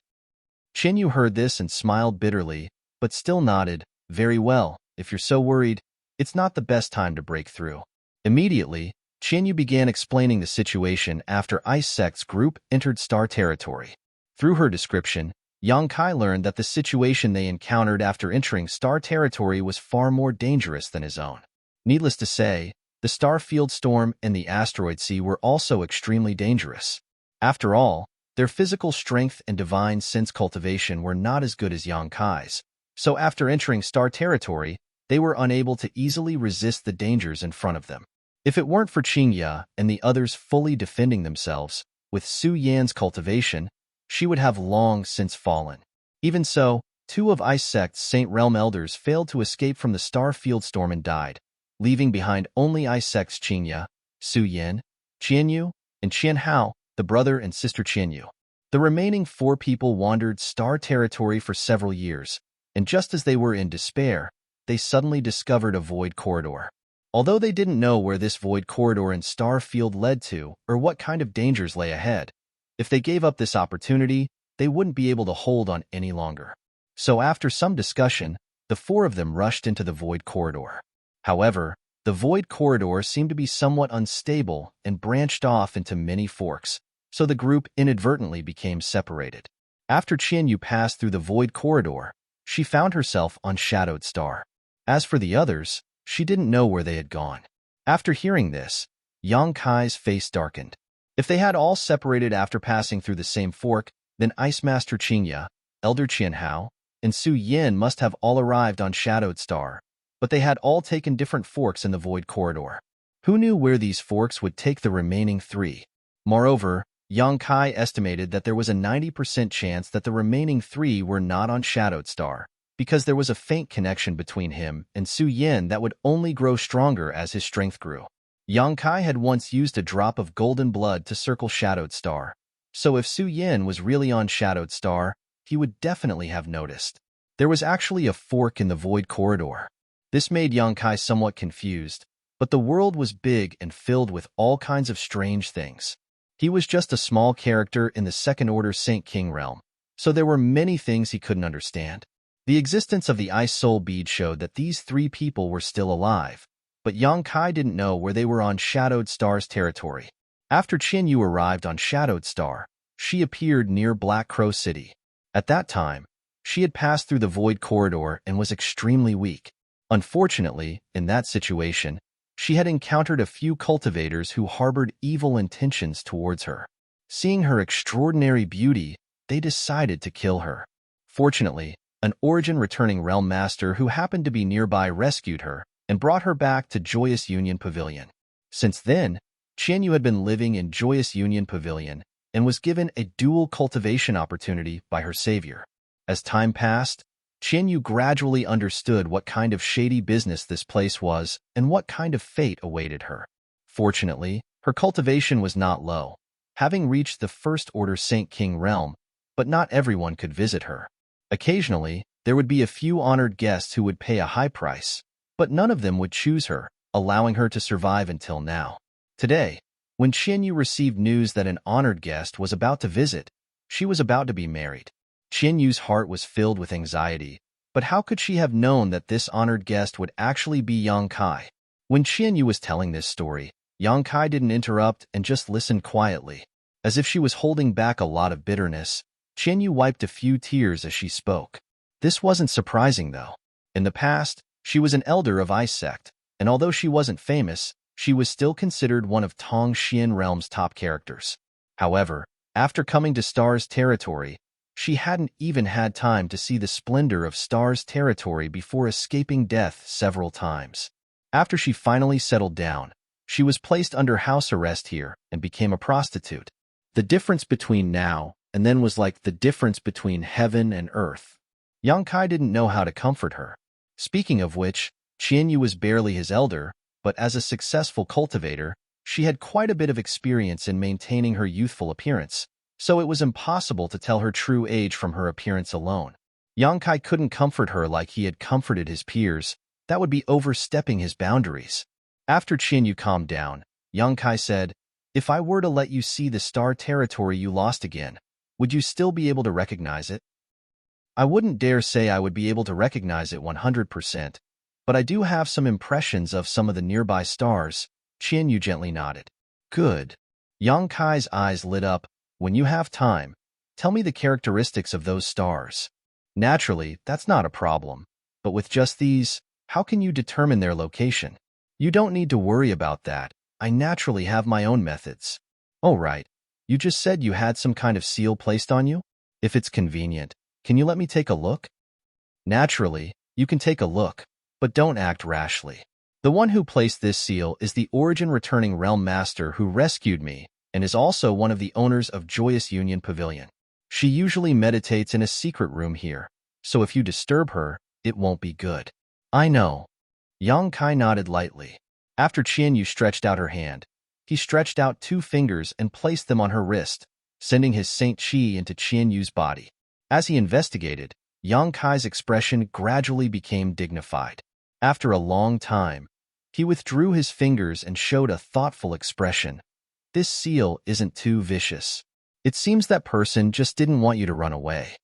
Qian Yu heard this and smiled bitterly, but still nodded. "Very well, if you're so worried, it's not the best time to break through." Immediately, Qian Yu began explaining the situation after Ice Sect's group entered Star Territory. Through her description, Yang Kai learned that the situation they encountered after entering Star Territory was far more dangerous than his own. Needless to say, the star field storm and the asteroid sea were also extremely dangerous. After all, their physical strength and divine sense cultivation were not as good as Yang Kai's, so after entering Star Territory, they were unable to easily resist the dangers in front of them. If it weren't for Qingya and the others fully defending themselves, with Su Yan's cultivation, she would have long since fallen. Even so, 2 of Ice Sect's Saint Realm elders failed to escape from the star field storm and died, leaving behind only Ice Sect's Qingya, Su Yin, Qian Yu, and Qian Hao, the brother and sister Qian Yu. The remaining 4 people wandered Star Territory for several years, and just as they were in despair, they suddenly discovered a void corridor. Although they didn't know where this void corridor in Star Field led to or what kind of dangers lay ahead, if they gave up this opportunity, they wouldn't be able to hold on any longer. So after some discussion, the 4 of them rushed into the void corridor. However, the void corridor seemed to be somewhat unstable and branched off into many forks, so the group inadvertently became separated. After Qian Yu passed through the void corridor, she found herself on Shadowed Star. As for the others, she didn't know where they had gone. After hearing this, Yang Kai's face darkened. If they had all separated after passing through the same fork, then Ice Master Qingya, Elder Qian Hao, and Su Yin must have all arrived on Shadowed Star, but they had all taken different forks in the void corridor. Who knew where these forks would take the remaining 3? Moreover, Yang Kai estimated that there was a 90% chance that the remaining 3 were not on Shadowed Star, because there was a faint connection between him and Su Yin that would only grow stronger as his strength grew. Yang Kai had once used a drop of golden blood to circle Shadowed Star, so if Su Yin was really on Shadowed Star, he would definitely have noticed. There was actually a fork in the void corridor. This made Yang Kai somewhat confused, but the world was big and filled with all kinds of strange things. He was just a small character in the second-order Saint King realm, so there were many things he couldn't understand. The existence of the Ice Soul Bead showed that these three people were still alive, but Yang Kai didn't know where they were on Shadowed Star's territory. After Qin Yu arrived on Shadowed Star, she appeared near Black Crow City. At that time, she had passed through the Void Corridor and was extremely weak. Unfortunately, in that situation, she had encountered a few cultivators who harbored evil intentions towards her. Seeing her extraordinary beauty, they decided to kill her. Fortunately, an origin-returning realm master who happened to be nearby rescued her and brought her back to Joyous Union Pavilion. Since then, Qian Yu had been living in Joyous Union Pavilion and was given a dual cultivation opportunity by her savior. As time passed, Qian Yu gradually understood what kind of shady business this place was and what kind of fate awaited her. Fortunately, her cultivation was not low, having reached the First-Order Saint King realm, but not everyone could visit her. Occasionally, there would be a few honored guests who would pay a high price, but none of them would choose her, allowing her to survive until now. Today, when Qian Yu received news that an honored guest was about to visit, she was about to be married. Qian Yu's heart was filled with anxiety, but how could she have known that this honored guest would actually be Yang Kai? When Qian Yu was telling this story, Yang Kai didn't interrupt and just listened quietly. As if she was holding back a lot of bitterness, Qian Yu wiped a few tears as she spoke. This wasn't surprising, though. In the past, she was an elder of Ice Sect, and although she wasn't famous, she was still considered one of Tong Xian Realm's top characters. However, after coming to Star's territory, she hadn't even had time to see the splendor of Star's territory before escaping death several times. After she finally settled down, she was placed under house arrest here and became a prostitute. The difference between now and then was like the difference between heaven and earth. Yang Kai didn't know how to comfort her. Speaking of which, Qian Yu was barely his elder, but as a successful cultivator, she had quite a bit of experience in maintaining her youthful appearance, so it was impossible to tell her true age from her appearance alone. Yang Kai couldn't comfort her like he had comforted his peers. That would be overstepping his boundaries. After Qian Yu calmed down, Yang Kai said, "If I were to let you see the Star territory you lost again, would you still be able to recognize it?" "I wouldn't dare say I would be able to recognize it 100%, but I do have some impressions of some of the nearby stars." Qian Yu gently nodded. "Good." Yang Kai's eyes lit up. "When you have time, tell me the characteristics of those stars." "Naturally, that's not a problem. But with just these, how can you determine their location?" "You don't need to worry about that. I naturally have my own methods." "Oh, right. You just said you had some kind of seal placed on you? If it's convenient, can you let me take a look?" "Naturally, you can take a look, but don't act rashly. The one who placed this seal is the origin-returning realm master who rescued me and is also one of the owners of Joyous Union Pavilion. She usually meditates in a secret room here, so if you disturb her, it won't be good." "I know." Yang Kai nodded lightly. After Qian Yu stretched out her hand, he stretched out 2 fingers and placed them on her wrist, sending his Saint Qi into Qian Yu's body. As he investigated, Yang Kai's expression gradually became dignified. After a long time, he withdrew his fingers and showed a thoughtful expression. "This seal isn't too vicious. It seems that person just didn't want you to run away."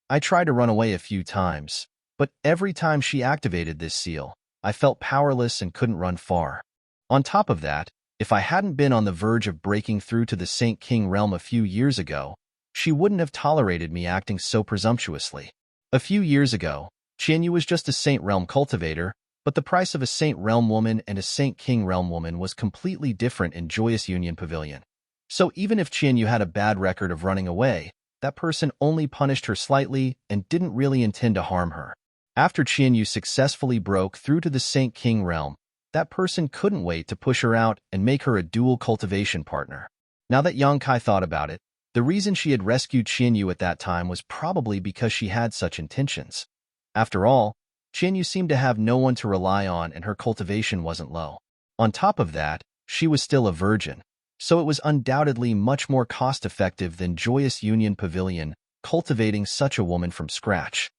I tried to run away a few times, but every time she activated this seal, I felt powerless and couldn't run far. On top of that, if I hadn't been on the verge of breaking through to the Saint King realm a few years ago, she wouldn't have tolerated me acting so presumptuously. A few years ago, Qian Yu was just a Saint Realm cultivator, but the price of a Saint Realm woman and a Saint King Realm woman was completely different in Joyous Union Pavilion. So even if Qian Yu had a bad record of running away, that person only punished her slightly and didn't really intend to harm her. After Qian Yu successfully broke through to the Saint King realm, that person couldn't wait to push her out and make her a dual cultivation partner. Now that Yang Kai thought about it, The reason she had rescued Qianyu at that time was probably because she had such intentions. After all, Qianyu seemed to have no one to rely on and her cultivation wasn't low. On top of that, she was still a virgin, so it was undoubtedly much more cost-effective than Joyous Union Pavilion cultivating such a woman from scratch.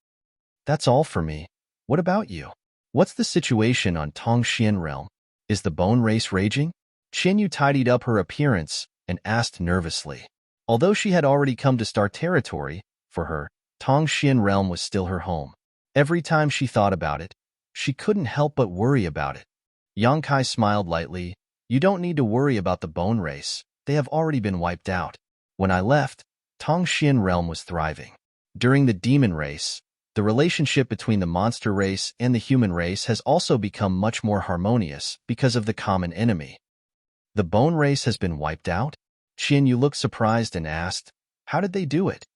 That's all for me. What about you? What's the situation on Tongxian realm? Is the bone race raging? Qianyu tidied up her appearance and asked nervously. Although she had already come to Star Territory, for her, Tongxian realm was still her home. Every time she thought about it, she couldn't help but worry about it. Yang Kai smiled lightly. You don't need to worry about the bone race. They have already been wiped out. When I left, Tongxian realm was thriving. During the demon race, the relationship between the monster race and the human race has also become much more harmonious because of the common enemy. The bone race has been wiped out? Qianyu looked surprised and asked, how did they do it?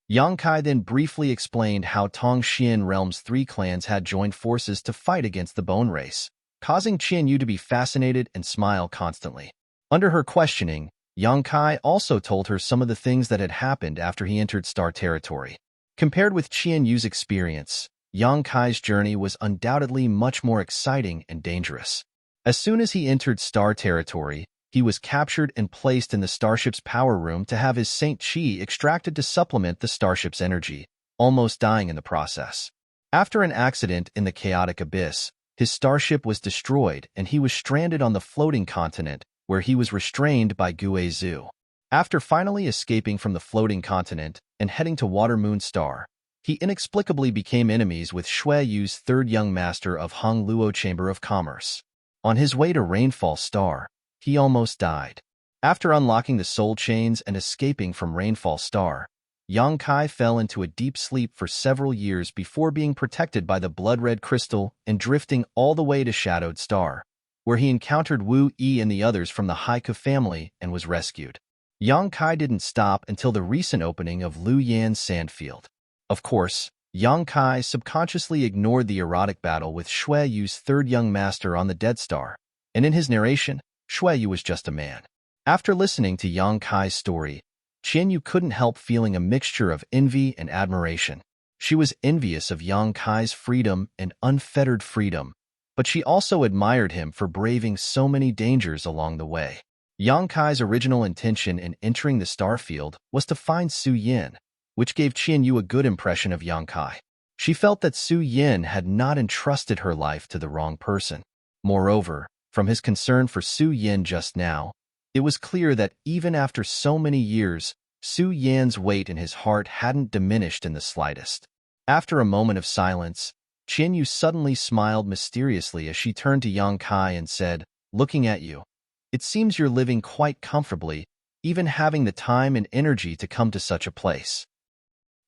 Yang Kai then briefly explained how Tongxian realm's 3 clans had joined forces to fight against the bone race, causing Qianyu to be fascinated and smile constantly. Under her questioning, Yang Kai also told her some of the things that had happened after he entered Star Territory. Compared with Qianyu's experience, Yang Kai's journey was undoubtedly much more exciting and dangerous. As soon as he entered Star Territory, he was captured and placed in the starship's power room to have his Saint Chi extracted to supplement the starship's energy, almost dying in the process. After an accident in the chaotic abyss, his starship was destroyed and he was stranded on the floating continent where he was restrained by Gue Zhu. After finally escaping from the floating continent and heading to Water Moon Star, he inexplicably became enemies with Shui Yu's 3rd young master of Hong Luo Chamber of Commerce. On his way to Rainfall Star, he almost died. After unlocking the soul chains and escaping from Rainfall Star, Yang Kai fell into a deep sleep for several years before being protected by the blood-red crystal and drifting all the way to Shadowed Star, where he encountered Wu Yi and the others from the Haiku family and was rescued. Yang Kai didn't stop until the recent opening of Lu Yan's Sandfield. Of course, Yang Kai subconsciously ignored the erotic battle with Shui Yu's 3rd young master on the Dead Star, and in his narration, Shui Yu was just a man. After listening to Yang Kai's story, Qianyu couldn't help feeling a mixture of envy and admiration. She was envious of Yang Kai's freedom and unfettered freedom, but she also admired him for braving so many dangers along the way. Yang Kai's original intention in entering the Starfield was to find Su Yin, which gave Qianyu a good impression of Yang Kai. She felt that Su Yin had not entrusted her life to the wrong person. Moreover, from his concern for Su Yin just now, it was clear that even after so many years, Su Yan's weight in his heart hadn't diminished in the slightest. After a moment of silence, Qianyu suddenly smiled mysteriously as she turned to Yang Kai and said, looking at you, it seems you're living quite comfortably, even having the time and energy to come to such a place.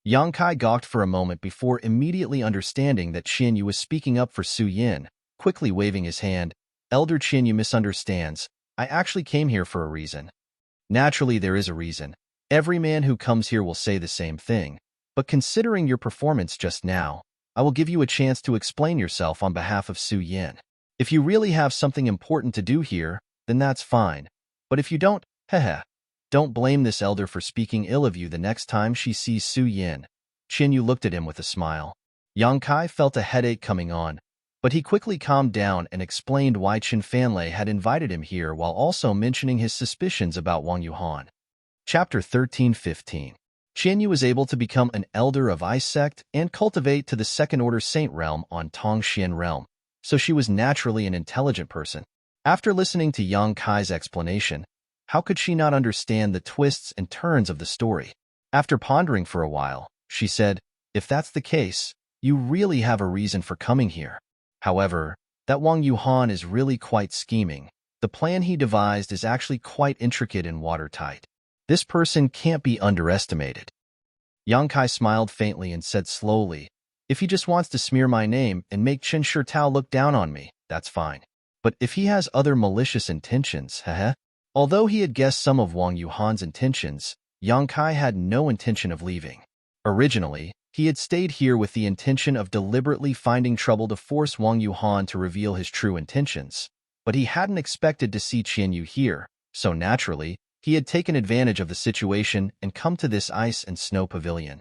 Yang Kai gawked for a moment before immediately understanding that Qianyu was speaking up for Su Yin, quickly waving his hand. Elder Qianyu misunderstands. I actually came here for a reason. Naturally, there is a reason. Every man who comes here will say the same thing. But considering your performance just now, I will give you a chance to explain yourself on behalf of Su Yin. If you really have something important to do here, then that's fine. But if you don't, don't blame this elder for speaking ill of you the next time she sees Su Yin. Qianyu looked at him with a smile. Yang Kai felt a headache coming on, but he quickly calmed down and explained why Qin Fanlei had invited him here while also mentioning his suspicions about Wang Yuhan. Chapter 13-15. Qianyu was able to become an elder of Ice Sect and cultivate to the second-order Saint realm on Tongxian realm, so she was naturally an intelligent person. After listening to Yang Kai's explanation, how could she not understand the twists and turns of the story? After pondering for a while, she said, if that's the case, you really have a reason for coming here. However, that Wang Yuhan is really quite scheming. The plan he devised is actually quite intricate and watertight. This person can't be underestimated. Yang Kai smiled faintly and said slowly, if he just wants to smear my name and make Chen Shitao look down on me, that's fine. But if he has other malicious intentions, Although he had guessed some of Wang Yuhan's intentions, Yang Kai had no intention of leaving. Originally, he had stayed here with the intention of deliberately finding trouble to force Wang Yuhan to reveal his true intentions, but he hadn't expected to see Qianyu here, so naturally, He had taken advantage of the situation and come to this ice and snow pavilion.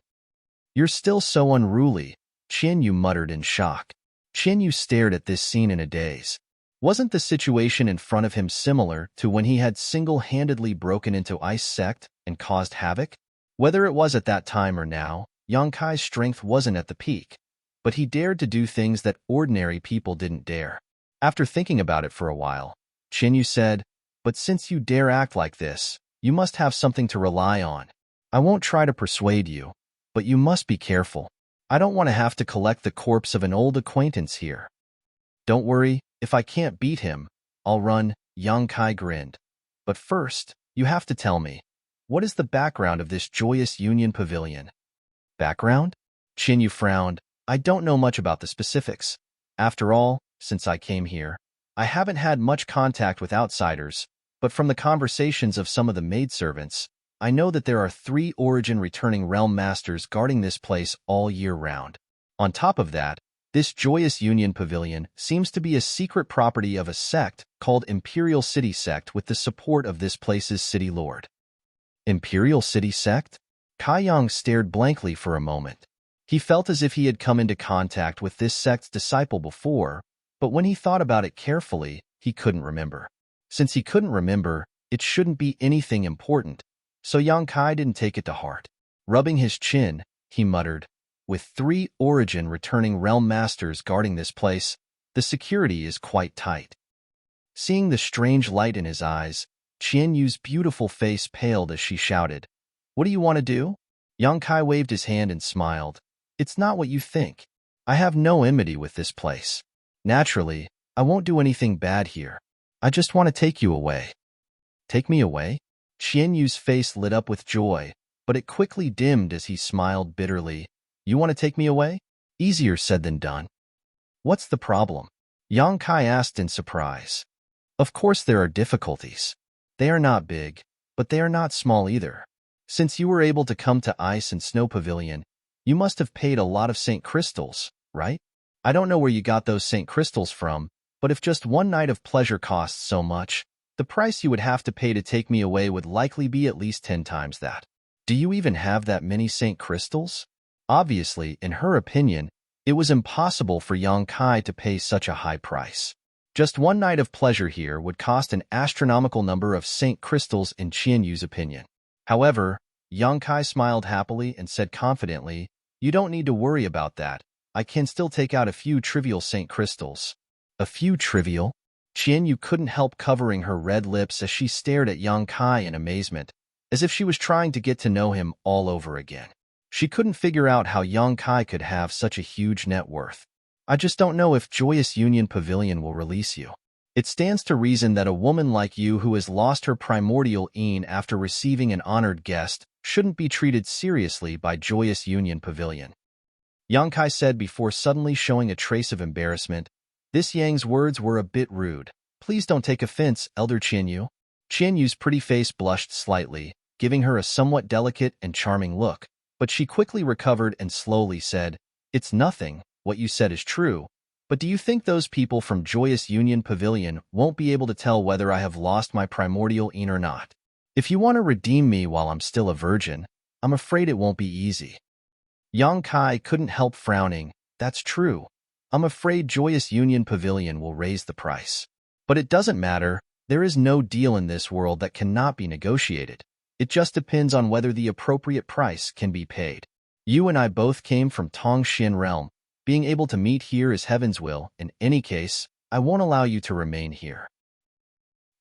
"You're still so unruly," Qianyu muttered in shock. Qianyu stared at this scene in a daze. Wasn't the situation in front of him similar to when he had single-handedly broken into Ice Sect and caused havoc? Whether it was at that time or now, Yang Kai's strength wasn't at the peak, but he dared to do things that ordinary people didn't dare. After thinking about it for a while, Qianyu said, "But since you dare act like this, you must have something to rely on. I won't try to persuade you, but you must be careful. I don't want to have to collect the corpse of an old acquaintance here." "Don't worry, if I can't beat him, I'll run," Yang Kai grinned. "But first, you have to tell me, what is the background of this joyous union pavilion?" "Background?" Qianyu frowned. "I don't know much about the specifics. After all, since I came here, I haven't had much contact with outsiders, but from the conversations of some of the maidservants, I know that there are 3 origin returning realm masters guarding this place all year round. On top of that, this joyous union pavilion seems to be a secret property of a sect called Imperial City Sect with the support of this place's city lord." Imperial City Sect? Kai Yang stared blankly for a moment. He felt as if he had come into contact with this sect's disciple before, but when he thought about it carefully, he couldn't remember. Since he couldn't remember, it shouldn't be anything important, so Yang Kai didn't take it to heart. Rubbing his chin, he muttered, "With 3 origin returning realm masters guarding this place, the security is quite tight." Seeing the strange light in his eyes, Qianyu's beautiful face paled as she shouted, "What do you want to do?" Yang Kai waved his hand and smiled. "It's not what you think. I have no enmity with this place. Naturally, I won't do anything bad here. I just want to take you away." "Take me away?" Qianyu's face lit up with joy, but it quickly dimmed as he smiled bitterly. "You want to take me away? Easier said than done." "What's the problem?" Yang Kai asked in surprise. "Of course there are difficulties. They are not big, but they are not small either. Since you were able to come to Ice and Snow Pavilion, you must have paid a lot of St. Crystals, right? I don't know where you got those St. Crystals from, but if just one night of pleasure costs so much, the price you would have to pay to take me away would likely be at least 10 times that. Do you even have that many St. Crystals?" Obviously, in her opinion, it was impossible for Yang Kai to pay such a high price. Just one night of pleasure here would cost an astronomical number of St. Crystals in Qianyu's opinion. However, Yang Kai smiled happily and said confidently, "You don't need to worry about that. I can still take out a few trivial St. Crystals." "A few trivial?" Qianyu couldn't help covering her red lips as she stared at Yang Kai in amazement, as if she was trying to get to know him all over again. She couldn't figure out how Yang Kai could have such a huge net worth. "I just don't know if Joyous Union Pavilion will release you. It stands to reason that a woman like you who has lost her primordial een after receiving an honored guest shouldn't be treated seriously by Joyous Union Pavilion," Yang Kai said before suddenly showing a trace of embarrassment. This Yang's words were a bit rude. "Please don't take offense, Elder Qianyu." Qianyu's pretty face blushed slightly, giving her a somewhat delicate and charming look, but she quickly recovered and slowly said, "It's nothing, what you said is true, but do you think those people from Joyous Union Pavilion won't be able to tell whether I have lost my primordial een or not? If you want to redeem me while I'm still a virgin, I'm afraid it won't be easy." Yang Kai couldn't help frowning. "That's true. I'm afraid Joyous Union Pavilion will raise the price. But it doesn't matter. There is no deal in this world that cannot be negotiated. It just depends on whether the appropriate price can be paid. You and I both came from Tongxian Realm. Being able to meet here is heaven's will. In any case, I won't allow you to remain here."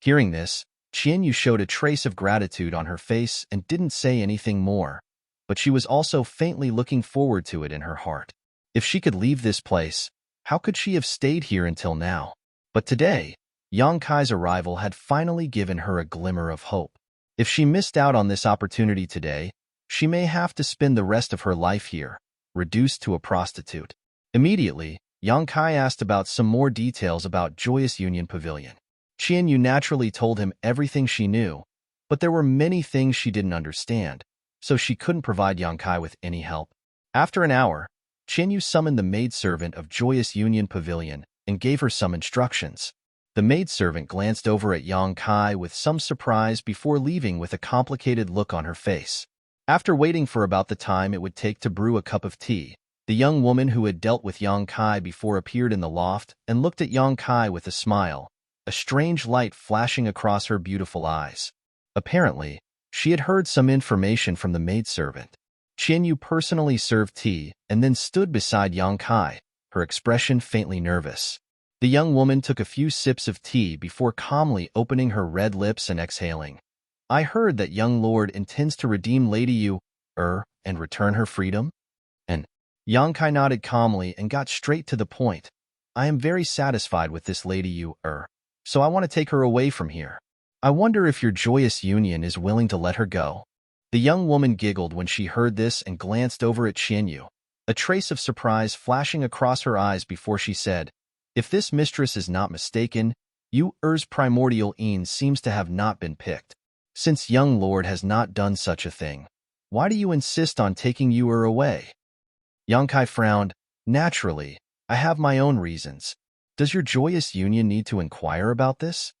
Hearing this, Qianyu showed a trace of gratitude on her face and didn't say anything more, but she was also faintly looking forward to it in her heart. If she could leave this place, how could she have stayed here until now? But today, Yang Kai's arrival had finally given her a glimmer of hope. If she missed out on this opportunity today, she may have to spend the rest of her life here, reduced to a prostitute. Immediately, Yang Kai asked about some more details about Joyous Union Pavilion. Qianyu naturally told him everything she knew, but there were many things she didn't understand, so she couldn't provide Yang Kai with any help. After an hour, Qianyu summoned the maidservant of Joyous Union Pavilion and gave her some instructions. The maidservant glanced over at Yang Kai with some surprise before leaving with a complicated look on her face. After waiting for about the time it would take to brew a cup of tea, the young woman who had dealt with Yang Kai before appeared in the loft and looked at Yang Kai with a smile, a strange light flashing across her beautiful eyes. Apparently, she had heard some information from the maidservant. Qianyu personally served tea and then stood beside Yang Kai, her expression faintly nervous. The young woman took a few sips of tea before calmly opening her red lips and exhaling. I heard that young lord intends to redeem Lady Yu, and return her freedom? And Yang Kai nodded calmly and got straight to the point. I am very satisfied with this Lady Yu, so I want to take her away from here. I wonder if your joyous union is willing to let her go. The young woman giggled when she heard this and glanced over at Qianyu, a trace of surprise flashing across her eyes before she said, if this mistress is not mistaken, Yu-er's primordial een seems to have not been picked. Since young lord has not done such a thing, why do you insist on taking Yu-er away? Yang Kai frowned. Naturally, I have my own reasons. Does your joyous union need to inquire about this?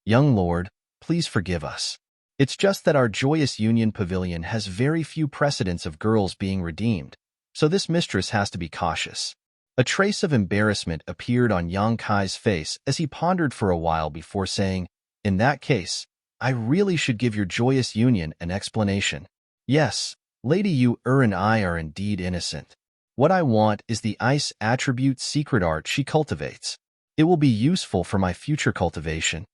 Young lord, please forgive us. It's just that our joyous union pavilion has very few precedents of girls being redeemed, so this mistress has to be cautious. A trace of embarrassment appeared on Yang Kai's face as he pondered for a while before saying, in that case, I really should give your joyous union an explanation. Yes, Lady Yu-er and I are indeed innocent. What I want is the ice attribute secret art she cultivates. It will be useful for my future cultivation.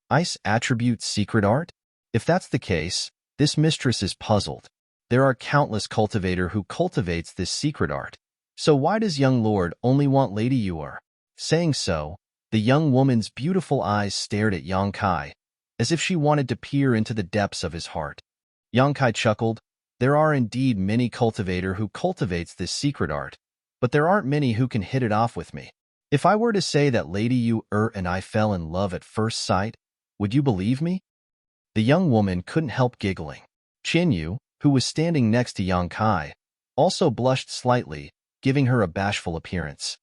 Ice attribute secret art? If that's the case, this mistress is puzzled. There are countless cultivator who cultivates this secret art. So why does young lord only want Lady Yu-er? Saying so, the young woman's beautiful eyes stared at Yang Kai, as if she wanted to peer into the depths of his heart. Yang Kai chuckled. There are indeed many cultivator who cultivates this secret art, but there aren't many who can hit it off with me. If I were to say that Lady Yu-er and I fell in love at first sight, would you believe me? The young woman couldn't help giggling. Qianyu, who was standing next to Yang Kai, also blushed slightly, giving her a bashful appearance.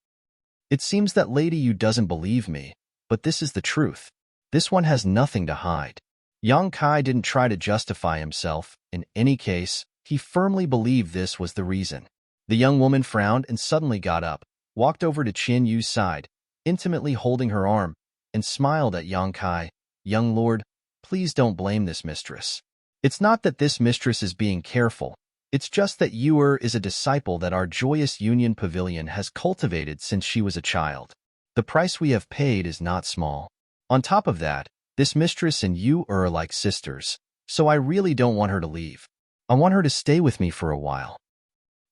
It seems that Lady Yu doesn't believe me, but this is the truth. This one has nothing to hide. Yang Kai didn't try to justify himself. In any case, he firmly believed this was the reason. The young woman frowned and suddenly got up, walked over to Qianyu's side, intimately holding her arm, and smiled at Yang Kai. Young lord, please don't blame this mistress. It's not that this mistress is being careful. It's just that Yu-er is a disciple that our joyous union pavilion has cultivated since she was a child. The price we have paid is not small. On top of that, this mistress and Yu-er are like sisters, so I really don't want her to leave. I want her to stay with me for a while.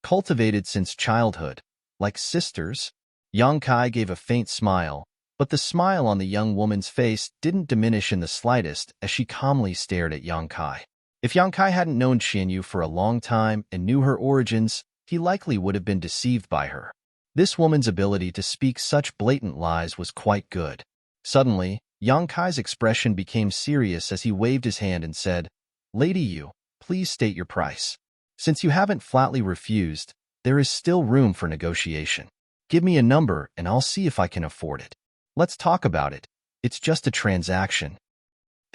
Cultivated since childhood, like sisters? Yang Kai gave a faint smile, but the smile on the young woman's face didn't diminish in the slightest as she calmly stared at Yang Kai. If Yang Kai hadn't known Qianyu for a long time and knew her origins, he likely would have been deceived by her. This woman's ability to speak such blatant lies was quite good. Suddenly, Yang Kai's expression became serious as he waved his hand and said, Lady Yu, please state your price. Since you haven't flatly refused, there is still room for negotiation. Give me a number and I'll see if I can afford it. Let's talk about it. It's just a transaction.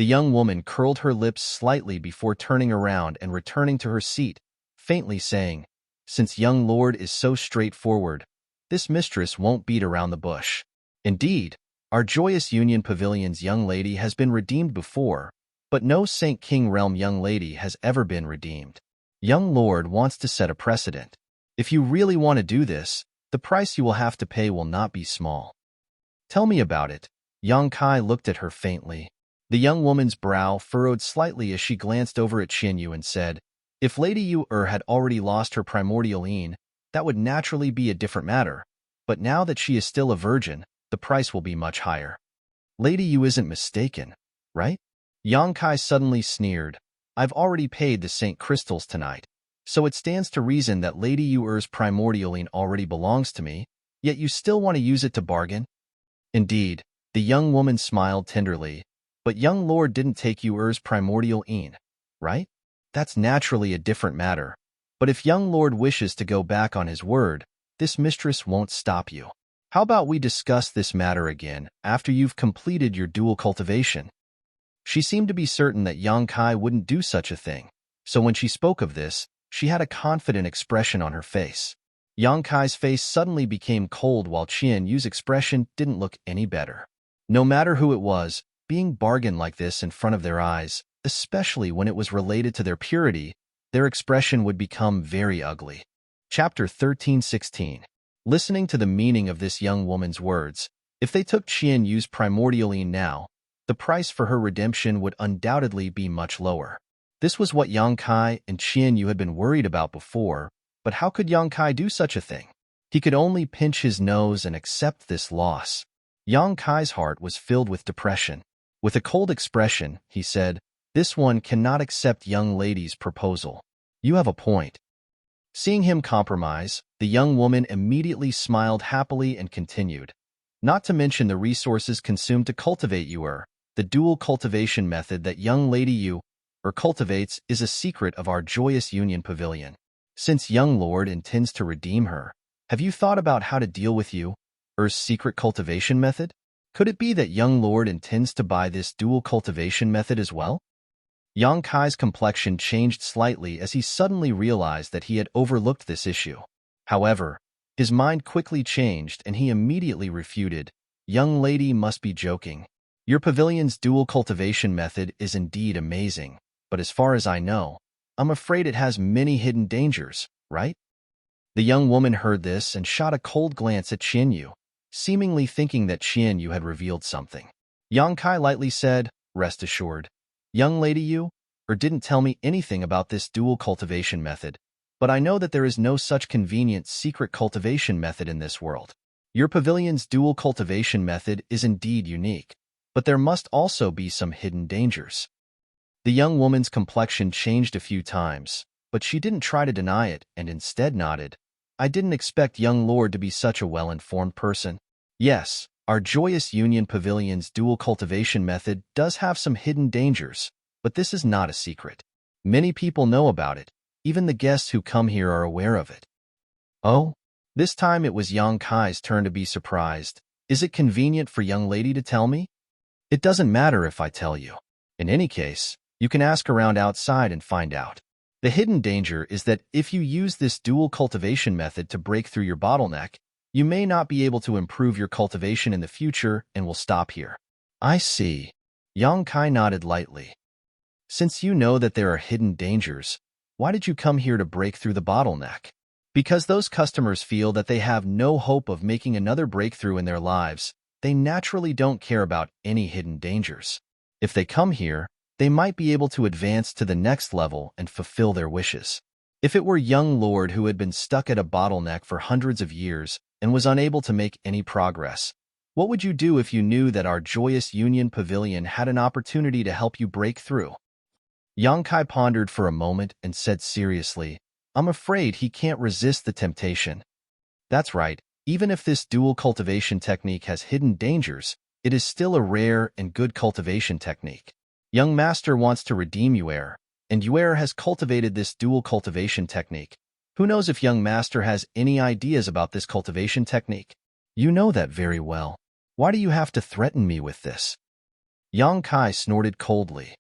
The young woman curled her lips slightly before turning around and returning to her seat, faintly saying, Since young lord is so straightforward, this mistress won't beat around the bush. Indeed, our joyous union pavilion's young lady has been redeemed before, but no Saint King Realm young lady has ever been redeemed. Young lord wants to set a precedent. If you really want to do this, the price you will have to pay will not be small. Tell me about it. Yang Kai looked at her faintly. The young woman's brow furrowed slightly as she glanced over at Qianyu and said, If Lady Yu-er had already lost her primordial een, that would naturally be a different matter, but now that she is still a virgin, the price will be much higher. Lady Yu isn't mistaken, right? Yang Kai suddenly sneered. I've already paid the Saint Crystals tonight, so it stands to reason that Lady Yu-er's primordial een already belongs to me, yet you still want to use it to bargain? Indeed, the young woman smiled tenderly. But young lord didn't take Yu-er's primordial een, right? That's naturally a different matter. But if young lord wishes to go back on his word, this mistress won't stop you. How about we discuss this matter again after you've completed your dual cultivation? She seemed to be certain that Yang Kai wouldn't do such a thing, so when she spoke of this, she had a confident expression on her face. Yang Kai's face suddenly became cold while Qian Yu's expression didn't look any better. No matter who it was, being bargained like this in front of their eyes, especially when it was related to their purity, their expression would become very ugly. Chapter 13:16. Listening to the meaning of this young woman's words, if they took Qian Yu's primordialine now, the price for her redemption would undoubtedly be much lower. This was what Yang Kai and Qian Yu had been worried about before, but how could Yang Kai do such a thing? He could only pinch his nose and accept this loss. Yang Kai's heart was filled with depression. With a cold expression, he said, "This one cannot accept young lady's proposal. You have a point." Seeing him compromise, the young woman immediately smiled happily and continued, "Not to mention the resources consumed to cultivate Yuer. The dual cultivation method that young lady Yu cultivates is a secret of our joyous union pavilion. Since young lord intends to redeem her, have you thought about how to deal with Yuer's secret cultivation method? Could it be that young lord intends to buy this dual cultivation method as well?" Yang Kai's complexion changed slightly as he suddenly realized that he had overlooked this issue. However, his mind quickly changed and he immediately refuted, "Young lady must be joking. Your pavilion's dual cultivation method is indeed amazing, but as far as I know, I'm afraid it has many hidden dangers, right?" The young woman heard this and shot a cold glance at Qian Yu, seemingly thinking that Qian Yu had revealed something. Yang Kai lightly said, "Rest assured, young lady Yu didn't tell me anything about this dual cultivation method, but I know that there is no such convenient secret cultivation method in this world. Your pavilion's dual cultivation method is indeed unique, but there must also be some hidden dangers." The young woman's complexion changed a few times, but she didn't try to deny it and instead nodded. "I didn't expect young lord to be such a well-informed person. Yes, our joyous union pavilion's dual cultivation method does have some hidden dangers, but this is not a secret. Many people know about it. Even the guests who come here are aware of it." "Oh?" This time it was Yang Kai's turn to be surprised. "Is it convenient for young lady to tell me?" "It doesn't matter if I tell you. In any case, you can ask around outside and find out. The hidden danger is that if you use this dual cultivation method to break through your bottleneck, you may not be able to improve your cultivation in the future and will stop here." "I see." Yang Kai nodded lightly. "Since you know that there are hidden dangers, why did you come here to break through the bottleneck?" "Because those customers feel that they have no hope of making another breakthrough in their lives, they naturally don't care about any hidden dangers. If they come here, they might be able to advance to the next level and fulfill their wishes. If it were young lord who had been stuck at a bottleneck for hundreds of years and was unable to make any progress, what would you do if you knew that our joyous union pavilion had an opportunity to help you break through?" Yang Kai pondered for a moment and said seriously, "I'm afraid he can't resist the temptation." "That's right. Even if this dual cultivation technique has hidden dangers, it is still a rare and good cultivation technique. Young master wants to redeem Yuer, and Yuer has cultivated this dual cultivation technique. Who knows if young master has any ideas about this cultivation technique? You know that very well. Why do you have to threaten me with this?" Yang Kai snorted coldly.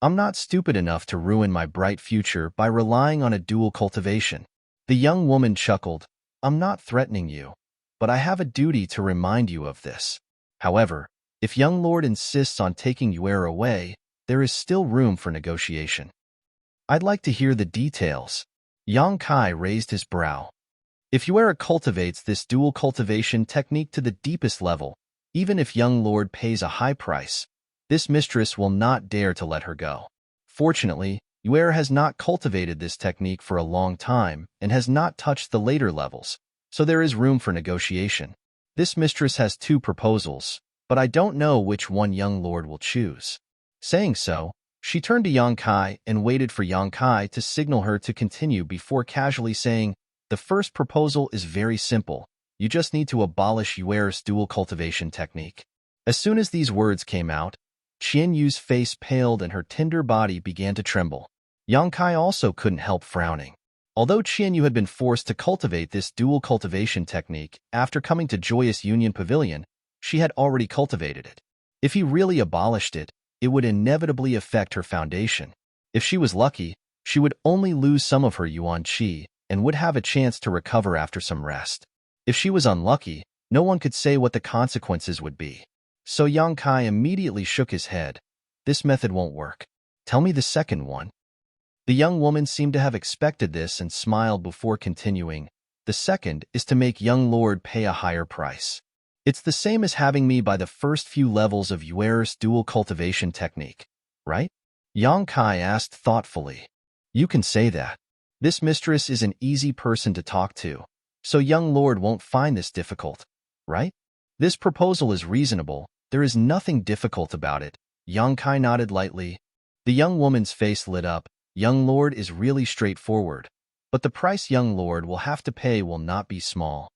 "I'm not stupid enough to ruin my bright future by relying on a dual cultivation." The young woman chuckled. "I'm not threatening you, but I have a duty to remind you of this. However, if young lord insists on taking Yuer away, there is still room for negotiation." "I'd like to hear the details." Yang Kai raised his brow. "If Yuer cultivates this dual cultivation technique to the deepest level, even if young lord pays a high price, this mistress will not dare to let her go. Fortunately, Yuer has not cultivated this technique for a long time and has not touched the later levels, so there is room for negotiation. This mistress has 2 proposals, but I don't know which one young lord will choose." Saying so, she turned to Yang Kai and waited for Yang Kai to signal her to continue before casually saying, "The first proposal is very simple. You just need to abolish Yuer's dual cultivation technique." As soon as these words came out, Qian Yu's face paled and her tender body began to tremble. Yang Kai also couldn't help frowning. Although Qianyu had been forced to cultivate this dual cultivation technique after coming to Joyous Union Pavilion, she had already cultivated it. If he really abolished it, it would inevitably affect her foundation. If she was lucky, she would only lose some of her yuan qi and would have a chance to recover after some rest. If she was unlucky, no one could say what the consequences would be. So Yang Kai immediately shook his head. This method won't work. Tell me the second one. The young woman seemed to have expected this and smiled before continuing. The second is to make young lord pay a higher price. It's the same as having me by the first few levels of Yueris dual cultivation technique, right? Yang Kai asked thoughtfully. You can say that. This mistress is an easy person to talk to, so young lord won't find this difficult, right? This proposal is reasonable. There is nothing difficult about it. Yang Kai nodded lightly. The young woman's face lit up. Young lord is really straightforward, but the price young lord will have to pay will not be small.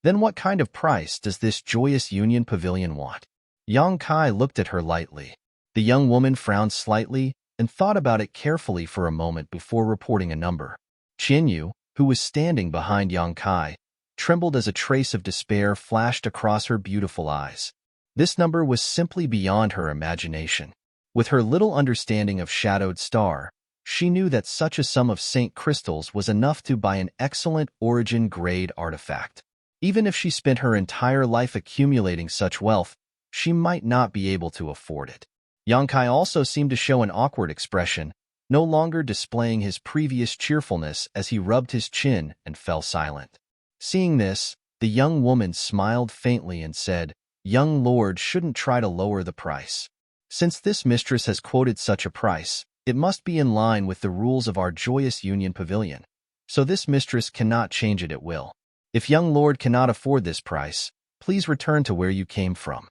Then what kind of price does this Joyous Union Pavilion want? Yang Kai looked at her lightly. The young woman frowned slightly and thought about it carefully for a moment before reporting a number. Qianyu, who was standing behind Yang Kai, trembled as a trace of despair flashed across her beautiful eyes. This number was simply beyond her imagination. With her little understanding of Shadowed Star, she knew that such a sum of Saint crystals was enough to buy an excellent origin-grade artifact. Even if she spent her entire life accumulating such wealth, she might not be able to afford it. Yang Kai also seemed to show an awkward expression, no longer displaying his previous cheerfulness as he rubbed his chin and fell silent. Seeing this, the young woman smiled faintly and said, Young lord shouldn't try to lower the price. Since this mistress has quoted such a price, it must be in line with the rules of our Joyous Union Pavilion, so this mistress cannot change it at will. If young lord cannot afford this price, please return to where you came from.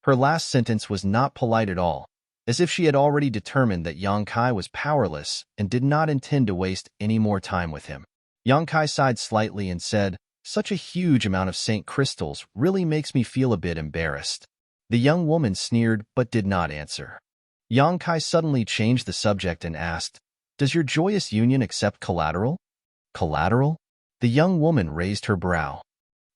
Her last sentence was not polite at all, as if she had already determined that Yang Kai was powerless and did not intend to waste any more time with him. Yang Kai sighed slightly and said, Such a huge amount of Saint crystals really makes me feel a bit embarrassed. The young woman sneered but did not answer. Yang Kai suddenly changed the subject and asked, Does your Joyous Union accept collateral? Collateral? The young woman raised her brow.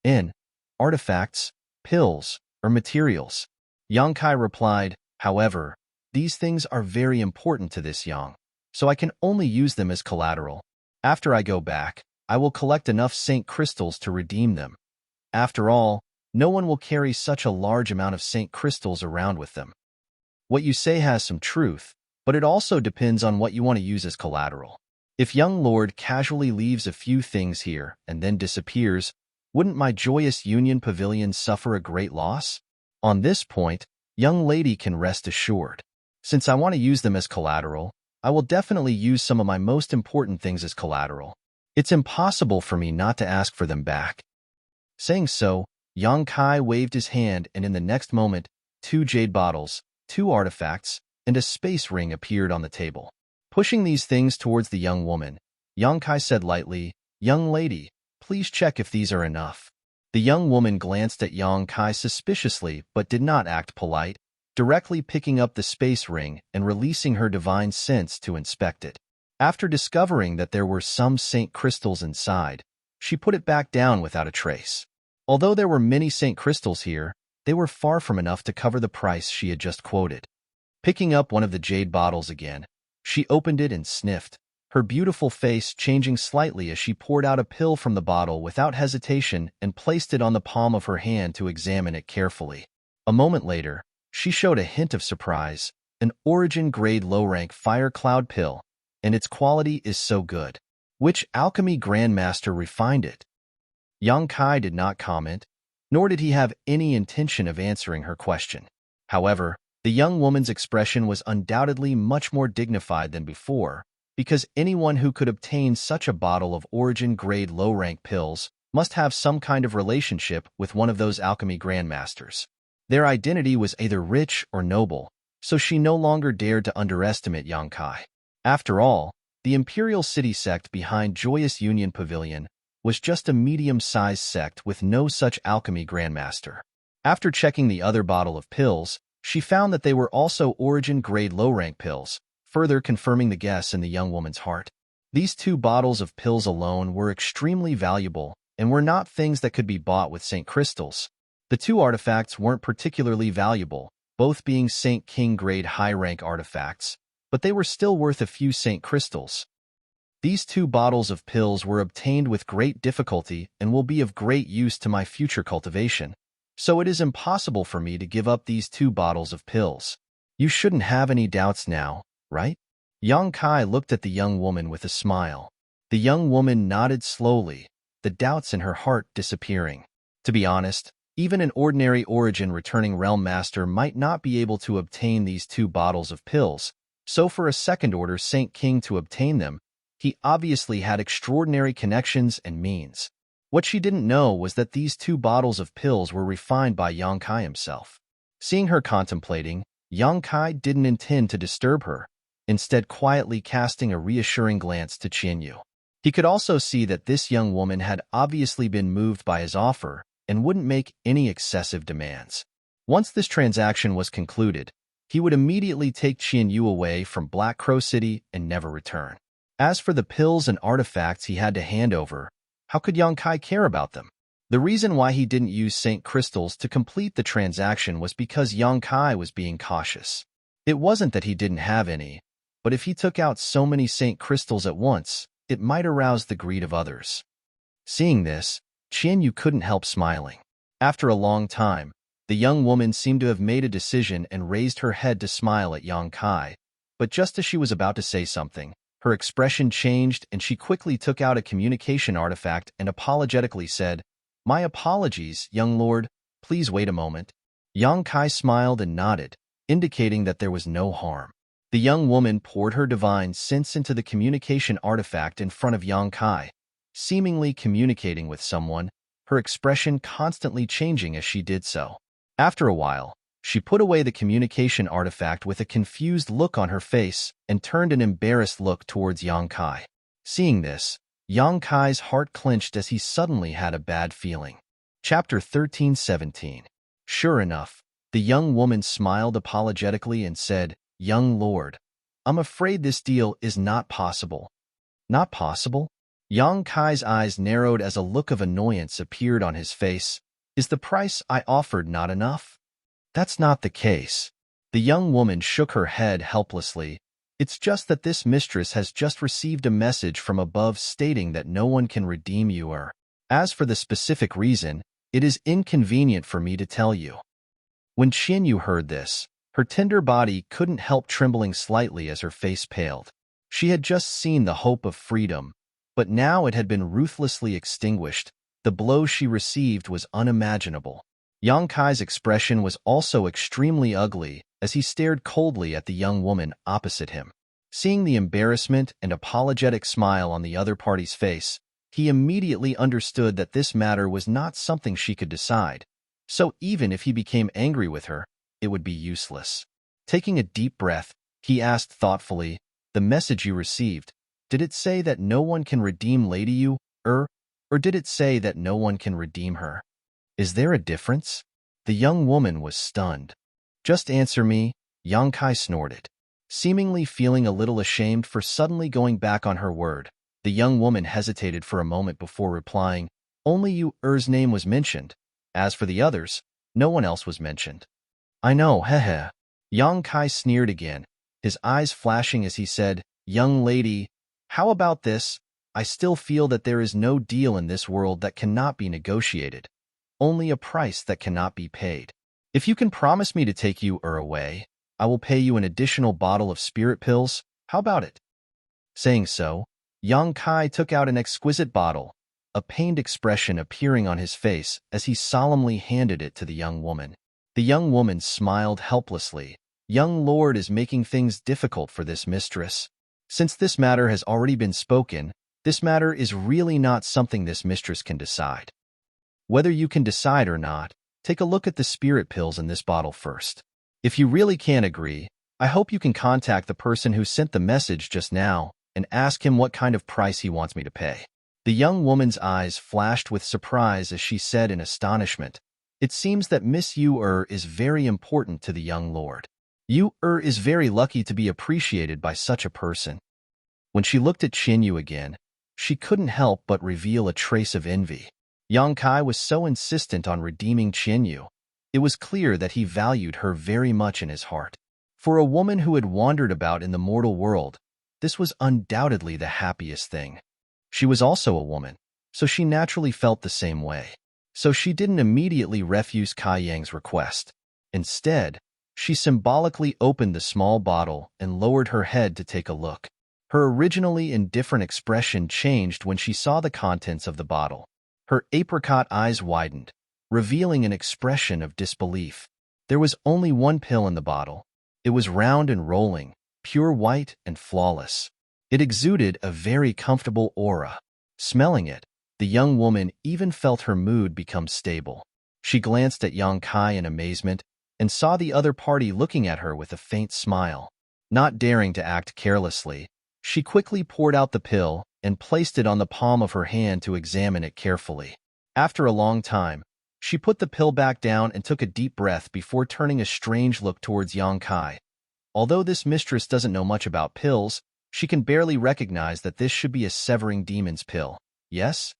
In artifacts, pills, or materials. Yang Kai replied, However, these things are very important to this Yang, so I can only use them as collateral. After I go back, I will collect enough Saint crystals to redeem them. After all, no one will carry such a large amount of Saint crystals around with them. What you say has some truth, but it also depends on what you want to use as collateral. If young lord casually leaves a few things here and then disappears, wouldn't my Joyous Union Pavilion suffer a great loss? On this point, young lady can rest assured. Since I want to use them as collateral, I will definitely use some of my most important things as collateral. It's impossible for me not to ask for them back. Saying so, Yang Kai waved his hand and in the next moment, 2 jade bottles, 2 artifacts, and a space ring appeared on the table. Pushing these things towards the young woman, Yang Kai said lightly, Young lady, please check if these are enough. The young woman glanced at Yang Kai suspiciously but did not act polite, directly picking up the space ring and releasing her divine sense to inspect it. After discovering that there were some Saint crystals inside, she put it back down without a trace. Although there were many Saint crystals here, they were far from enough to cover the price she had just quoted. Picking up one of the jade bottles again, she opened it and sniffed, her beautiful face changing slightly as she poured out a pill from the bottle without hesitation and placed it on the palm of her hand to examine it carefully. A moment later, she showed a hint of surprise, an origin-grade low-rank fire cloud pill, and its quality is so good. Which alchemy grandmaster refined it? Yang Kai did not comment, nor did he have any intention of answering her question. However, the young woman's expression was undoubtedly much more dignified than before, because anyone who could obtain such a bottle of origin-grade low-rank pills must have some kind of relationship with one of those alchemy grandmasters. Their identity was either rich or noble, so she no longer dared to underestimate Yang Kai. After all, the Imperial City sect behind Joyous Union Pavilion was just a medium-sized sect with no such alchemy grandmaster. After checking the other bottle of pills, she found that they were also origin-grade low-rank pills, further confirming the guess in the young woman's heart. These 2 bottles of pills alone were extremely valuable and were not things that could be bought with Saint crystals. The 2 artifacts weren't particularly valuable, both being Saint King grade high-rank artifacts, but they were still worth a few Saint crystals. These 2 bottles of pills were obtained with great difficulty and will be of great use to my future cultivation, so it is impossible for me to give up these 2 bottles of pills. You shouldn't have any doubts now, right? Yang Kai looked at the young woman with a smile. The young woman nodded slowly, the doubts in her heart disappearing. To be honest, even an ordinary origin returning realm master might not be able to obtain these 2 bottles of pills, so for a second-order Saint King to obtain them, he obviously had extraordinary connections and means. What she didn't know was that these 2 bottles of pills were refined by Yang Kai himself. Seeing her contemplating, Yang Kai didn't intend to disturb her, instead quietly casting a reassuring glance to Qianyu. He could also see that this young woman had obviously been moved by his offer and wouldn't make any excessive demands. Once this transaction was concluded, he would immediately take Qianyu away from Black Crow City and never return. As for the pills and artifacts he had to hand over, how could Yang Kai care about them? The reason why he didn't use Saint crystals to complete the transaction was because Yang Kai was being cautious. It wasn't that he didn't have any, but if he took out so many Saint crystals at once, it might arouse the greed of others. Seeing this, Qianyu couldn't help smiling. After a long time, the young woman seemed to have made a decision and raised her head to smile at Yang Kai, but just as she was about to say something, her expression changed and she quickly took out a communication artifact and apologetically said, "My apologies, young lord, please wait a moment." Yang Kai smiled and nodded, indicating that there was no harm. The young woman poured her divine sense into the communication artifact in front of Yang Kai, seemingly communicating with someone, her expression constantly changing as she did so. After a while, she put away the communication artifact with a confused look on her face and turned an embarrassed look towards Yang Kai. Seeing this, Yang Kai's heart clenched as he suddenly had a bad feeling. Chapter 13:17. Sure enough, the young woman smiled apologetically and said, "Young lord, I'm afraid this deal is not possible." Not possible? Yang Kai's eyes narrowed as a look of annoyance appeared on his face. Is the price I offered not enough? That's not the case. The young woman shook her head helplessly. It's just that this mistress has just received a message from above stating that no one can redeem you or, as for the specific reason, it is inconvenient for me to tell you. When Qianyu heard this, her tender body couldn't help trembling slightly as her face paled. She had just seen the hope of freedom, but now it had been ruthlessly extinguished. The blow she received was unimaginable. Yang Kai's expression was also extremely ugly as he stared coldly at the young woman opposite him. Seeing the embarrassment and apologetic smile on the other party's face, he immediately understood that this matter was not something she could decide, so even if he became angry with her, it would be useless. Taking a deep breath, he asked thoughtfully, "The message you received, did it say that no one can redeem Lady Yu, or did it say that no one can redeem her? Is there a difference?" The young woman was stunned. "Just answer me," Yang Kai snorted. Seemingly feeling a little ashamed for suddenly going back on her word, the young woman hesitated for a moment before replying, "Only Yu's name was mentioned. As for the others, no one else was mentioned." "I know, heh." Yang Kai sneered again, his eyes flashing as he said, "Young lady, how about this? I still feel that there is no deal in this world that cannot be negotiated, only a price that cannot be paid. If you can promise me to take you away, I will pay you an additional bottle of spirit pills. How about it?" Saying so, Yang Kai took out an exquisite bottle, a pained expression appearing on his face as he solemnly handed it to the young woman. The young woman smiled helplessly. Young lord is making things difficult for this mistress. Since this matter has already been spoken, this matter is really not something this mistress can decide. Whether you can decide or not, take a look at the spirit pills in this bottle first. If you really can't agree, I hope you can contact the person who sent the message just now and ask him what kind of price he wants me to pay. The young woman's eyes flashed with surprise as she said in astonishment, "It seems that Miss Yu is very important to the young lord. Yu is very lucky to be appreciated by such a person." When she looked at Qinyu again, she couldn't help but reveal a trace of envy. Yang Kai was so insistent on redeeming Qinyu. It was clear that he valued her very much in his heart. For a woman who had wandered about in the mortal world, this was undoubtedly the happiest thing. She was also a woman, so she naturally felt the same way. So she didn't immediately refuse Kai Yang's request. Instead, she symbolically opened the small bottle and lowered her head to take a look. Her originally indifferent expression changed when she saw the contents of the bottle. Her apricot eyes widened, revealing an expression of disbelief. There was only one pill in the bottle. It was round and rolling, pure white and flawless. It exuded a very comfortable aura. Smelling it, the young woman even felt her mood become stable. She glanced at Yang Kai in amazement and saw the other party looking at her with a faint smile. Not daring to act carelessly, she quickly poured out the pill and placed it on the palm of her hand to examine it carefully. After a long time, she put the pill back down and took a deep breath before turning a strange look towards Yang Kai. Although this mistress doesn't know much about pills, she can barely recognize that this should be a severing demon's pill. Yes?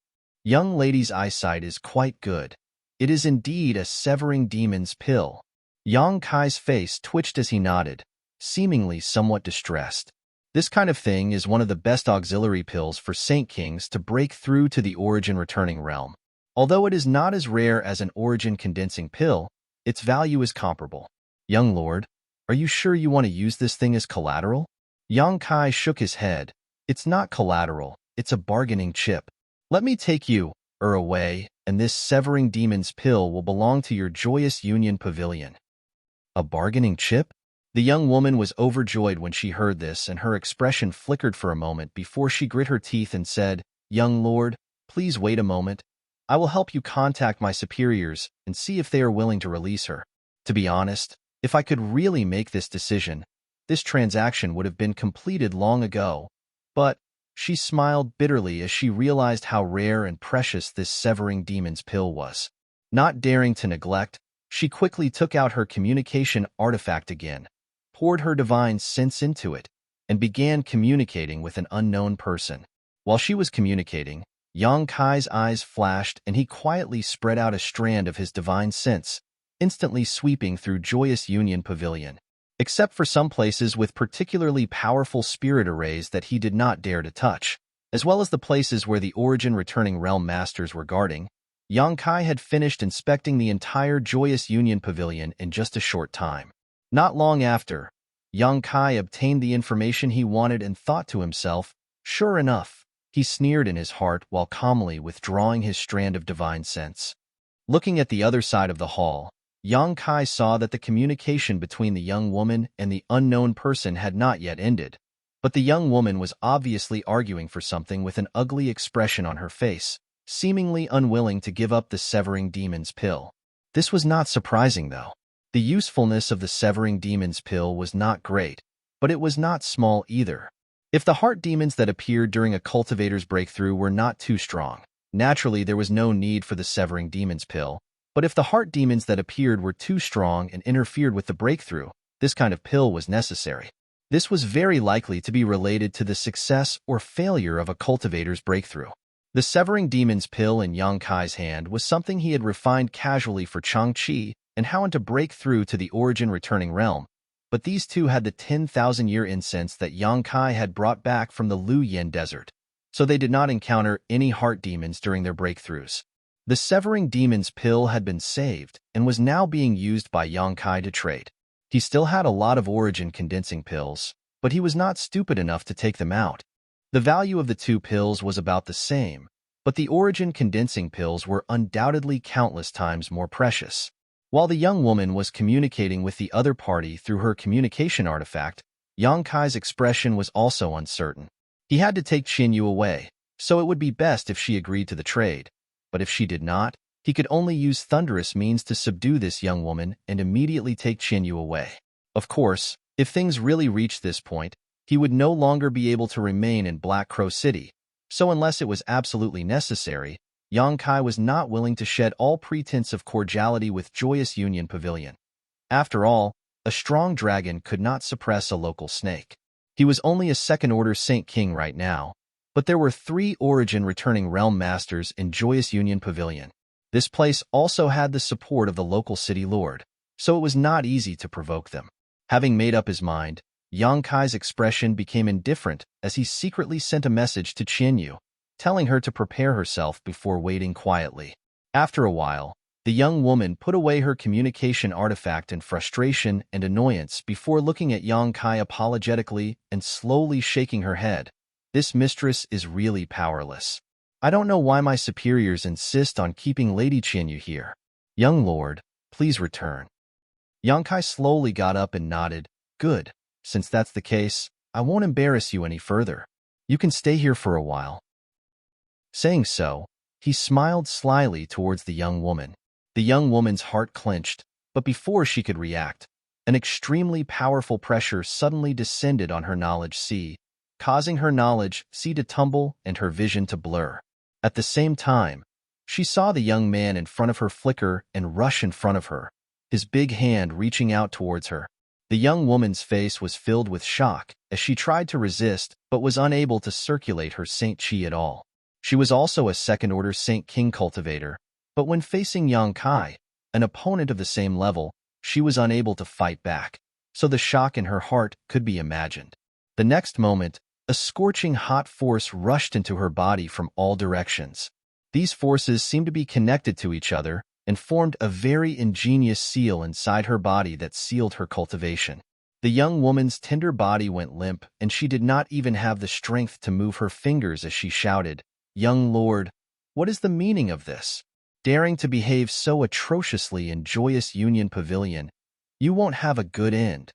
Young lady's eyesight is quite good. It is indeed a severing demon's pill. Yang Kai's face twitched as he nodded, seemingly somewhat distressed. This kind of thing is one of the best auxiliary pills for Saint Kings to break through to the origin returning realm. Although it is not as rare as an origin condensing pill, its value is comparable. Young lord, are you sure you want to use this thing as collateral? Yang Kai shook his head. It's not collateral, it's a bargaining chip. Let me take you, away, and this severing demon's pill will belong to your joyous union pavilion. A bargaining chip? The young woman was overjoyed when she heard this, and her expression flickered for a moment before she grit her teeth and said, Young lord, please wait a moment. I will help you contact my superiors and see if they are willing to release her. To be honest, if I could really make this decision, this transaction would have been completed long ago. But she smiled bitterly as she realized how rare and precious this severing demon's pill was. Not daring to neglect, she quickly took out her communication artifact again, poured her divine sense into it, and began communicating with an unknown person. While she was communicating, Yang Kai's eyes flashed and he quietly spread out a strand of his divine sense, instantly sweeping through Joyous Union Pavilion. Except for some places with particularly powerful spirit arrays that he did not dare to touch, as well as the places where the origin returning realm masters were guarding, Yang Kai had finished inspecting the entire Joyous Union Pavilion in just a short time. Not long after, Yang Kai obtained the information he wanted and thought to himself, sure enough, he sneered in his heart while calmly withdrawing his strand of divine sense. Looking at the other side of the hall, Yang Kai saw that the communication between the young woman and the unknown person had not yet ended, but the young woman was obviously arguing for something with an ugly expression on her face, seemingly unwilling to give up the severing demon's pill. This was not surprising, though. The usefulness of the severing demon's pill was not great, but it was not small either. If the heart demons that appeared during a cultivator's breakthrough were not too strong, naturally there was no need for the severing demon's pill. But if the heart demons that appeared were too strong and interfered with the breakthrough, this kind of pill was necessary. This was very likely to be related to the success or failure of a cultivator's breakthrough. The severing demon's pill in Yang Kai's hand was something he had refined casually for Changqi and how to break through to the origin returning realm, but these two had the 10,000-year incense that Yang Kai had brought back from the Lu Yen desert, so they did not encounter any heart demons during their breakthroughs. The severing demon's pill had been saved and was now being used by Yang Kai to trade. He still had a lot of origin condensing pills, but he was not stupid enough to take them out. The value of the two pills was about the same, but the origin condensing pills were undoubtedly countless times more precious. While the young woman was communicating with the other party through her communication artifact, Yang Kai's expression was also uncertain. He had to take Qinyu away, so it would be best if she agreed to the trade. But if she did not, he could only use thunderous means to subdue this young woman and immediately take Qinyu away. Of course, if things really reached this point, he would no longer be able to remain in Black Crow City, so unless it was absolutely necessary, Yang Kai was not willing to shed all pretense of cordiality with Joyous Union Pavilion. After all, a strong dragon could not suppress a local snake. He was only a second-order Saint King right now, but there were 3 Origin returning realm masters in Joyous Union Pavilion. This place also had the support of the local city lord, so it was not easy to provoke them. Having made up his mind, Yang Kai's expression became indifferent as he secretly sent a message to Qianyu, telling her to prepare herself before waiting quietly. After a while, the young woman put away her communication artifact in frustration and annoyance before looking at Yang Kai apologetically and slowly shaking her head. This mistress is really powerless. I don't know why my superiors insist on keeping Lady Qianyu here. Young lord, please return. Yang Kai slowly got up and nodded. Good. Since that's the case, I won't embarrass you any further. You can stay here for a while. Saying so, he smiled slyly towards the young woman. The young woman's heart clenched, but before she could react, an extremely powerful pressure suddenly descended on her knowledge sea, causing her knowledge sea to tumble and her vision to blur. At the same time, she saw the young man in front of her flicker and rush in front of her, his big hand reaching out towards her. The young woman's face was filled with shock as she tried to resist but was unable to circulate her Saint Chi at all. She was also a second-order Saint King cultivator, but when facing Yang Kai, an opponent of the same level, she was unable to fight back, so the shock in her heart could be imagined. The next moment, a scorching hot force rushed into her body from all directions. These forces seemed to be connected to each other and formed a very ingenious seal inside her body that sealed her cultivation. The young woman's tender body went limp, and she did not even have the strength to move her fingers as she shouted, "Young lord, what is the meaning of this? Daring to behave so atrociously in Joyous Union Pavilion, you won't have a good end."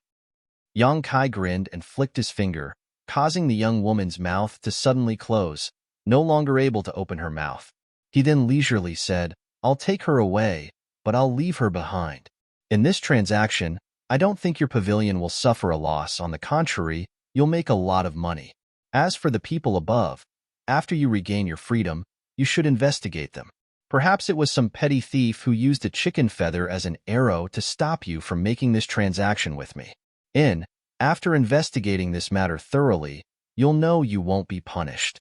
Yang Kai grinned and flicked his finger, causing the young woman's mouth to suddenly close, no longer able to open her mouth. He then leisurely said, "I'll take her away, but I'll leave her behind. In this transaction, I don't think your pavilion will suffer a loss. On the contrary, you'll make a lot of money. As for the people above, after you regain your freedom, you should investigate them. Perhaps it was some petty thief who used a chicken feather as an arrow to stop you from making this transaction with me. After investigating this matter thoroughly, you'll know you won't be punished."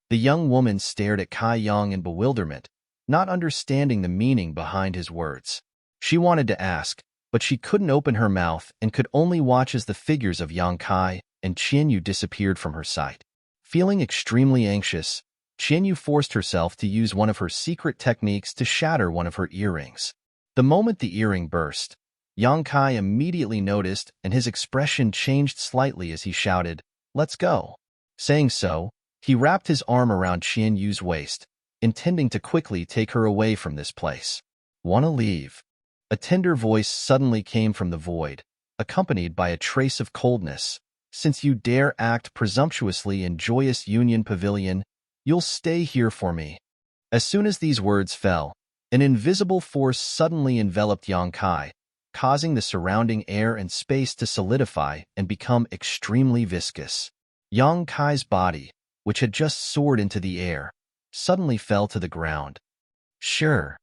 The young woman stared at Kai Yang in bewilderment, not understanding the meaning behind his words. She wanted to ask, but she couldn't open her mouth and could only watch as the figures of Yang Kai and Qianyu disappeared from her sight. Feeling extremely anxious, Qianyu forced herself to use one of her secret techniques to shatter one of her earrings. The moment the earring burst, Yang Kai immediately noticed and his expression changed slightly as he shouted, "Let's go." Saying so, he wrapped his arm around Qianyu's waist, intending to quickly take her away from this place. "Wanna leave?" A tender voice suddenly came from the void, accompanied by a trace of coldness. "Since you dare act presumptuously in Joyous Union Pavilion, you'll stay here for me." As soon as these words fell, an invisible force suddenly enveloped Yang Kai, causing the surrounding air and space to solidify and become extremely viscous. Yang Kai's body, which had just soared into the air, suddenly fell to the ground. Sure.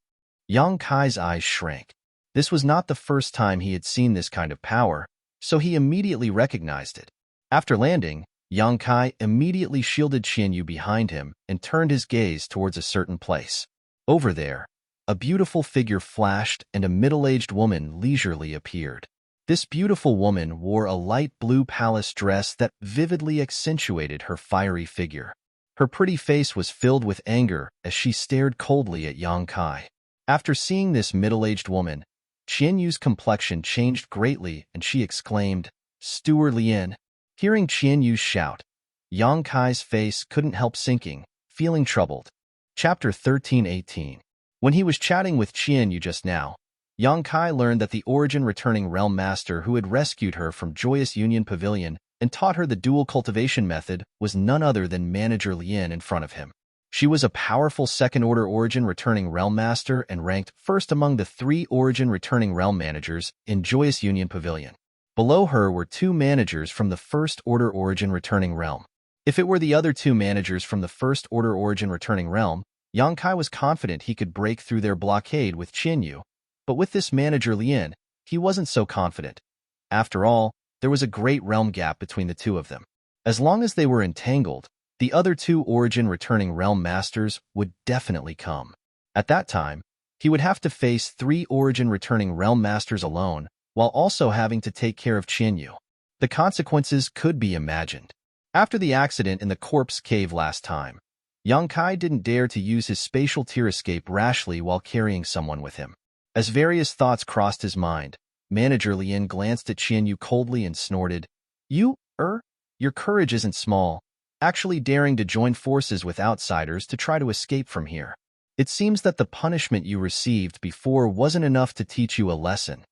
Yang Kai's eyes shrank. This was not the first time he had seen this kind of power, so he immediately recognized it. After landing, Yang Kai immediately shielded Qianyu behind him and turned his gaze towards a certain place. Over there, a beautiful figure flashed and a middle-aged woman leisurely appeared. This beautiful woman wore a light blue palace dress that vividly accentuated her fiery figure. Her pretty face was filled with anger as she stared coldly at Yang Kai. After seeing this middle-aged woman, Qianyu's complexion changed greatly and she exclaimed, "Steward Lian." Hearing Qianyu's shout, Yang Kai's face couldn't help sinking, feeling troubled. Chapter 13:18. When he was chatting with Qianyu just now, Yang Kai learned that the Origin returning realm master who had rescued her from Joyous Union Pavilion and taught her the dual cultivation method was none other than Manager Lian in front of him. She was a powerful second-order Origin returning realm master and ranked first among the 3 Origin returning realm managers in Joyous Union Pavilion. Below her were 2 managers from the first-order Origin returning realm. If it were the other 2 managers from the first-order Origin returning realm, Yang Kai was confident he could break through their blockade with Qianyu, but with this Manager Lian, he wasn't so confident. After all, There was a great realm gap between the two of them. As long as they were entangled, the other two origin-returning realm masters would definitely come. At that time, he would have to face 3 origin-returning realm masters alone, while also having to take care of Qianyu. The consequences could be imagined. After the accident in the corpse cave last time, Yang Kai didn't dare to use his spatial tear escape rashly while carrying someone with him. As various thoughts crossed his mind, Manager Lien glanced at Qianyu coldly and snorted, Your courage isn't small, actually daring to join forces with outsiders to try to escape from here. It seems that the punishment you received before wasn't enough to teach you a lesson.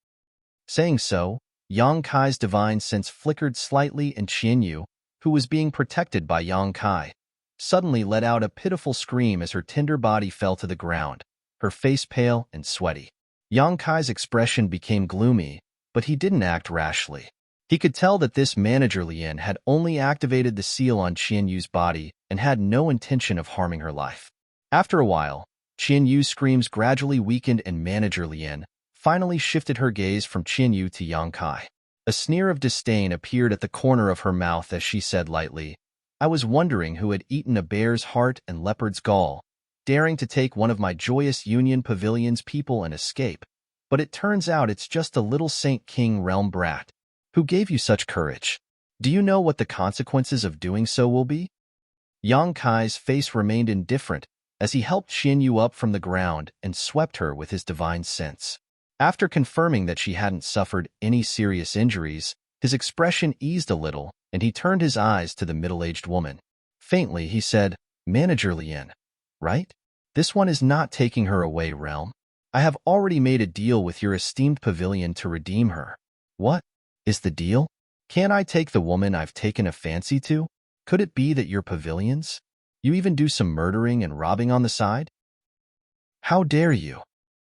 Saying so, Yang Kai's divine sense flickered slightly and Qianyu, who was being protected by Yang Kai, suddenly let out a pitiful scream as her tender body fell to the ground, her face pale and sweaty. Yang Kai's expression became gloomy, but he didn't act rashly. He could tell that this Manager Lien had only activated the seal on Qianyu's body and had no intention of harming her life. After a while, Qianyu's screams gradually weakened and Manager Lien finally shifted her gaze from Qianyu to Yang Kai. A sneer of disdain appeared at the corner of her mouth as she said lightly, I was wondering who had eaten a bear's heart and leopard's gall, daring to take one of my joyous Union Pavilion's people and escape. But it turns out it's just a little Saint King realm brat. Who gave you such courage? Do you know what the consequences of doing so will be? Yang Kai's face remained indifferent as he helped Qianyu up from the ground and swept her with his divine sense. After confirming that she hadn't suffered any serious injuries, his expression eased a little and he turned his eyes to the middle-aged woman. Faintly, he said, Manager Lien, right? This one is not taking her away, realm. I have already made a deal with your esteemed pavilion to redeem her. What is the deal? Can't I take the woman I've taken a fancy to? Could it be that your pavilions? You even do some murdering and robbing on the side? How dare you?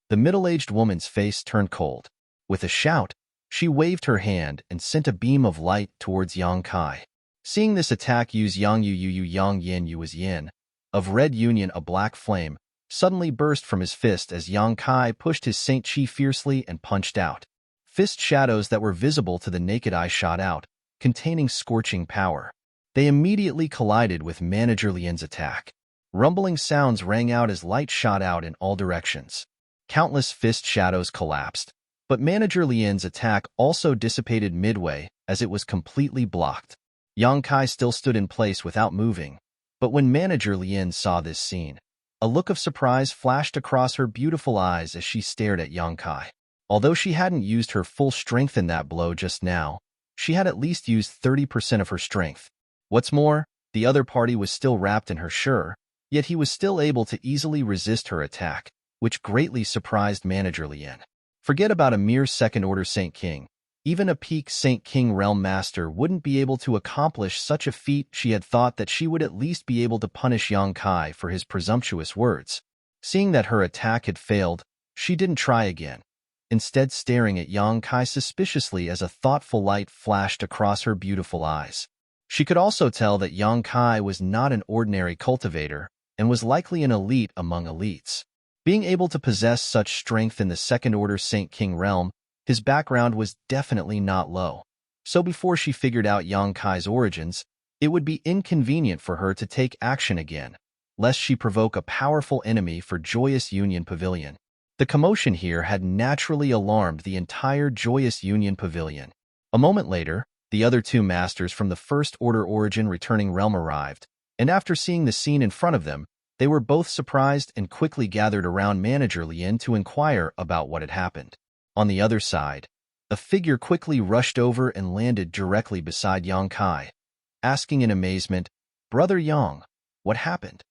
The middle-aged woman's face turned cold. With a shout, she waved her hand and sent a beam of light towards Yang Kai. Seeing this attack use Yang Yu Yang Yin Yu as Yin, of Red Union a black flame, suddenly burst from his fist as Yang Kai pushed his Saint Chi fiercely and punched out. Fist shadows that were visible to the naked eye shot out, containing scorching power. They immediately collided with Manager Lien's attack. Rumbling sounds rang out as light shot out in all directions. Countless fist shadows collapsed, but Manager Lien's attack also dissipated midway as it was completely blocked. Yang Kai still stood in place without moving, but when Manager Lien saw this scene, a look of surprise flashed across her beautiful eyes as she stared at Yang Kai. Although she hadn't used her full strength in that blow just now, she had at least used 30% of her strength. What's more, the other party was still wrapped in her sure, yet he was still able to easily resist her attack, which greatly surprised Manager Lien. Forget about a mere second-order Saint King. Even a peak Saint King realm master wouldn't be able to accomplish such a feat. She had thought that she would at least be able to punish Yang Kai for his presumptuous words. Seeing that her attack had failed, she didn't try again, instead staring at Yang Kai suspiciously as a thoughtful light flashed across her beautiful eyes. She could also tell that Yang Kai was not an ordinary cultivator and was likely an elite among elites. Being able to possess such strength in the second-order Saint King realm, his background was definitely not low. So before she figured out Yang Kai's origins, it would be inconvenient for her to take action again, lest she provoke a powerful enemy for Joyous Union Pavilion. The commotion here had naturally alarmed the entire Joyous Union Pavilion. A moment later, the other two masters from the First Order Origin returning realm arrived, and after seeing the scene in front of them, they were both surprised and quickly gathered around Manager Lien to inquire about what had happened. On the other side, a figure quickly rushed over and landed directly beside Yang Kai, asking in amazement, Brother Yang, what happened?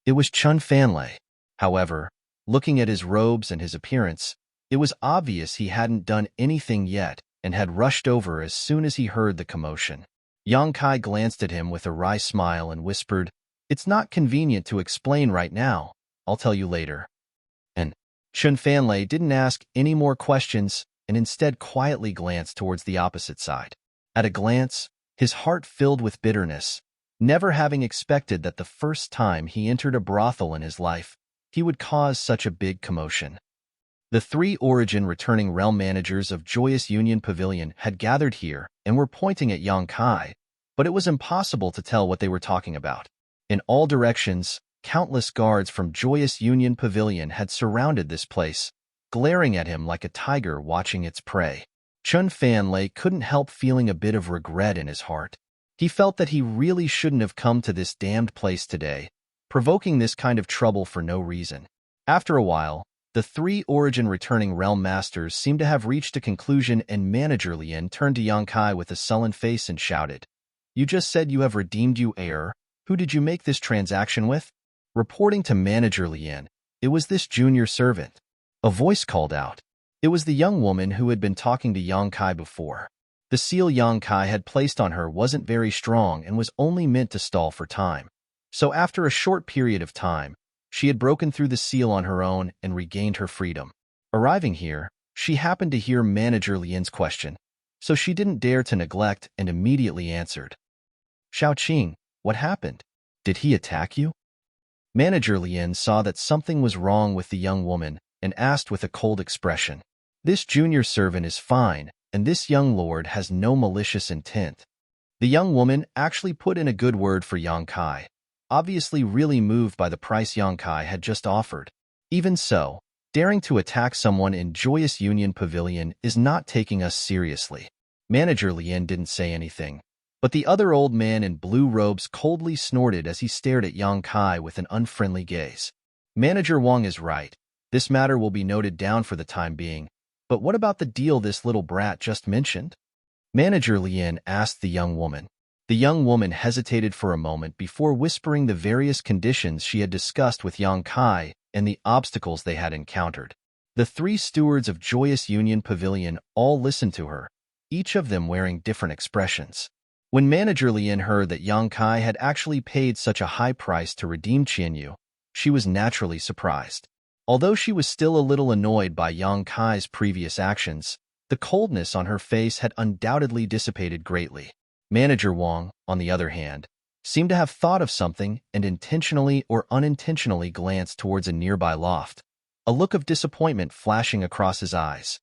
It was Chun Fanlei. However, looking at his robes and his appearance, it was obvious he hadn't done anything yet and had rushed over as soon as he heard the commotion. Yang Kai glanced at him with a wry smile and whispered, It's not convenient to explain right now. I'll tell you later. And Chun Fanlei didn't ask any more questions and instead quietly glanced towards the opposite side. At a glance, his heart filled with bitterness, never having expected that the first time he entered a brothel in his life, he would cause such a big commotion. The three Origin returning realm managers of Joyous Union Pavilion had gathered here and were pointing at Yang Kai, but it was impossible to tell what they were talking about. In all directions, countless guards from Joyous Union Pavilion had surrounded this place, glaring at him like a tiger watching its prey. Chun Fanlei couldn't help feeling a bit of regret in his heart. He felt that he really shouldn't have come to this damned place today, provoking this kind of trouble for no reason. After a while, the three Origin returning realm masters seemed to have reached a conclusion, and Manager Lien turned to Yang Kai with a sullen face and shouted, "You just said you have redeemed, you heir. Who did you make this transaction with?" Reporting to Manager Lien, it was this junior servant. A voice called out. It was the young woman who had been talking to Yang Kai before. The seal Yang Kai had placed on her wasn't very strong and was only meant to stall for time. So after a short period of time, she had broken through the seal on her own and regained her freedom. Arriving here, she happened to hear Manager Lien's question, so she didn't dare to neglect and immediately answered. "Xiaoqing, what happened? Did he attack you?" Manager Lien saw that something was wrong with the young woman and asked with a cold expression. "This junior servant is fine, and this young lord has no malicious intent." The young woman actually put in a good word for Yang Kai, obviously really moved by the price Yang Kai had just offered. Even so, daring to attack someone in Joyous Union Pavilion is not taking us seriously. Manager Lien didn't say anything, but the other old man in blue robes coldly snorted as he stared at Yang Kai with an unfriendly gaze. Manager Wang is right. This matter will be noted down for the time being, but what about the deal this little brat just mentioned? Manager Lien asked the young woman. The young woman hesitated for a moment before whispering the various conditions she had discussed with Yang Kai and the obstacles they had encountered. The three stewards of Joyous Union Pavilion all listened to her, each of them wearing different expressions. When Manager Lien heard that Yang Kai had actually paid such a high price to redeem Qianyu, she was naturally surprised. Although she was still a little annoyed by Yang Kai's previous actions, the coldness on her face had undoubtedly dissipated greatly. Manager Wang, on the other hand, seemed to have thought of something and intentionally or unintentionally glanced towards a nearby loft, a look of disappointment flashing across his eyes.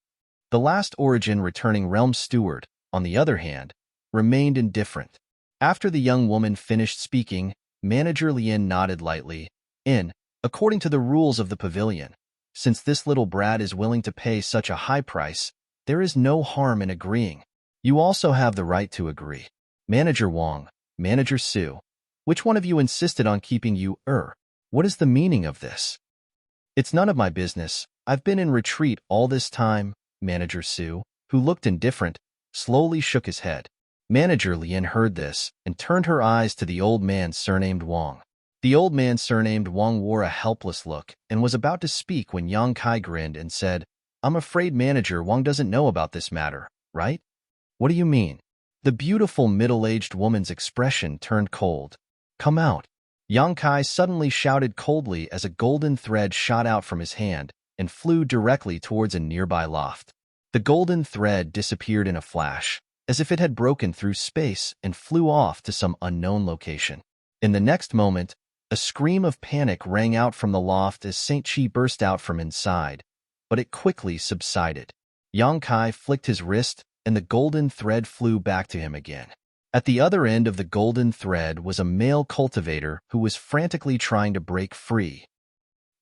The last Origin returning realm steward, on the other hand, remained indifferent. After the young woman finished speaking, Manager Lien nodded lightly. According to the rules of the pavilion, since this little brat is willing to pay such a high price, there is no harm in agreeing. You also have the right to agree. Manager Wang, Manager Su, which one of you insisted on keeping you? What is the meaning of this? It's none of my business. I've been in retreat all this time. Manager Su, who looked indifferent, slowly shook his head. Manager Lien heard this and turned her eyes to the old man surnamed Wang. The old man surnamed Wang wore a helpless look and was about to speak when Yang Kai grinned and said, "I'm afraid Manager Wang doesn't know about this matter, right?" "What do you mean?" The beautiful middle-aged woman's expression turned cold. "Come out." Yang Kai suddenly shouted coldly as a golden thread shot out from his hand and flew directly towards a nearby loft. The golden thread disappeared in a flash, as if it had broken through space and flew off to some unknown location. In the next moment, a scream of panic rang out from the loft as Saint Chi burst out from inside, but it quickly subsided. Yang Kai flicked his wrist, and the golden thread flew back to him again. At the other end of the golden thread was a male cultivator who was frantically trying to break free.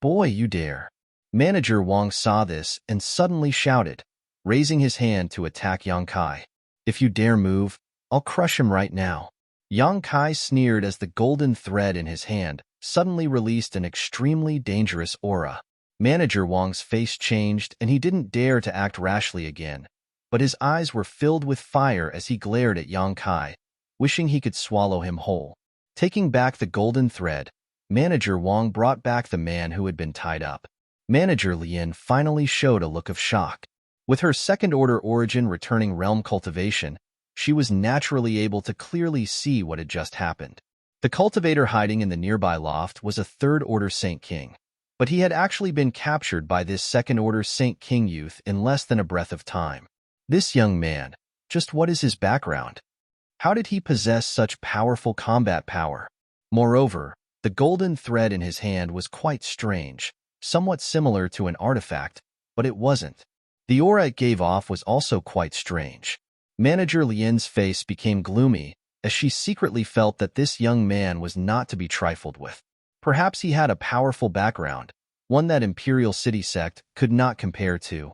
"Boy, you dare." Manager Wang saw this and suddenly shouted, raising his hand to attack Yang Kai. "If you dare move, I'll crush him right now." Yang Kai sneered as the golden thread in his hand suddenly released an extremely dangerous aura. Manager Wang's face changed and he didn't dare to act rashly again, but his eyes were filled with fire as he glared at Yang Kai, wishing he could swallow him whole. Taking back the golden thread, Manager Wang brought back the man who had been tied up. Manager Lien finally showed a look of shock. With her second-order Origin returning realm cultivation, she was naturally able to clearly see what had just happened. The cultivator hiding in the nearby loft was a third-order Saint King, but he had actually been captured by this second-order Saint King youth in less than a breath of time. This young man, just what is his background? How did he possess such powerful combat power? Moreover, the golden thread in his hand was quite strange, somewhat similar to an artifact, but it wasn't. The aura it gave off was also quite strange. Manager Lian's face became gloomy, as she secretly felt that this young man was not to be trifled with. Perhaps he had a powerful background, one that Imperial City sect could not compare to.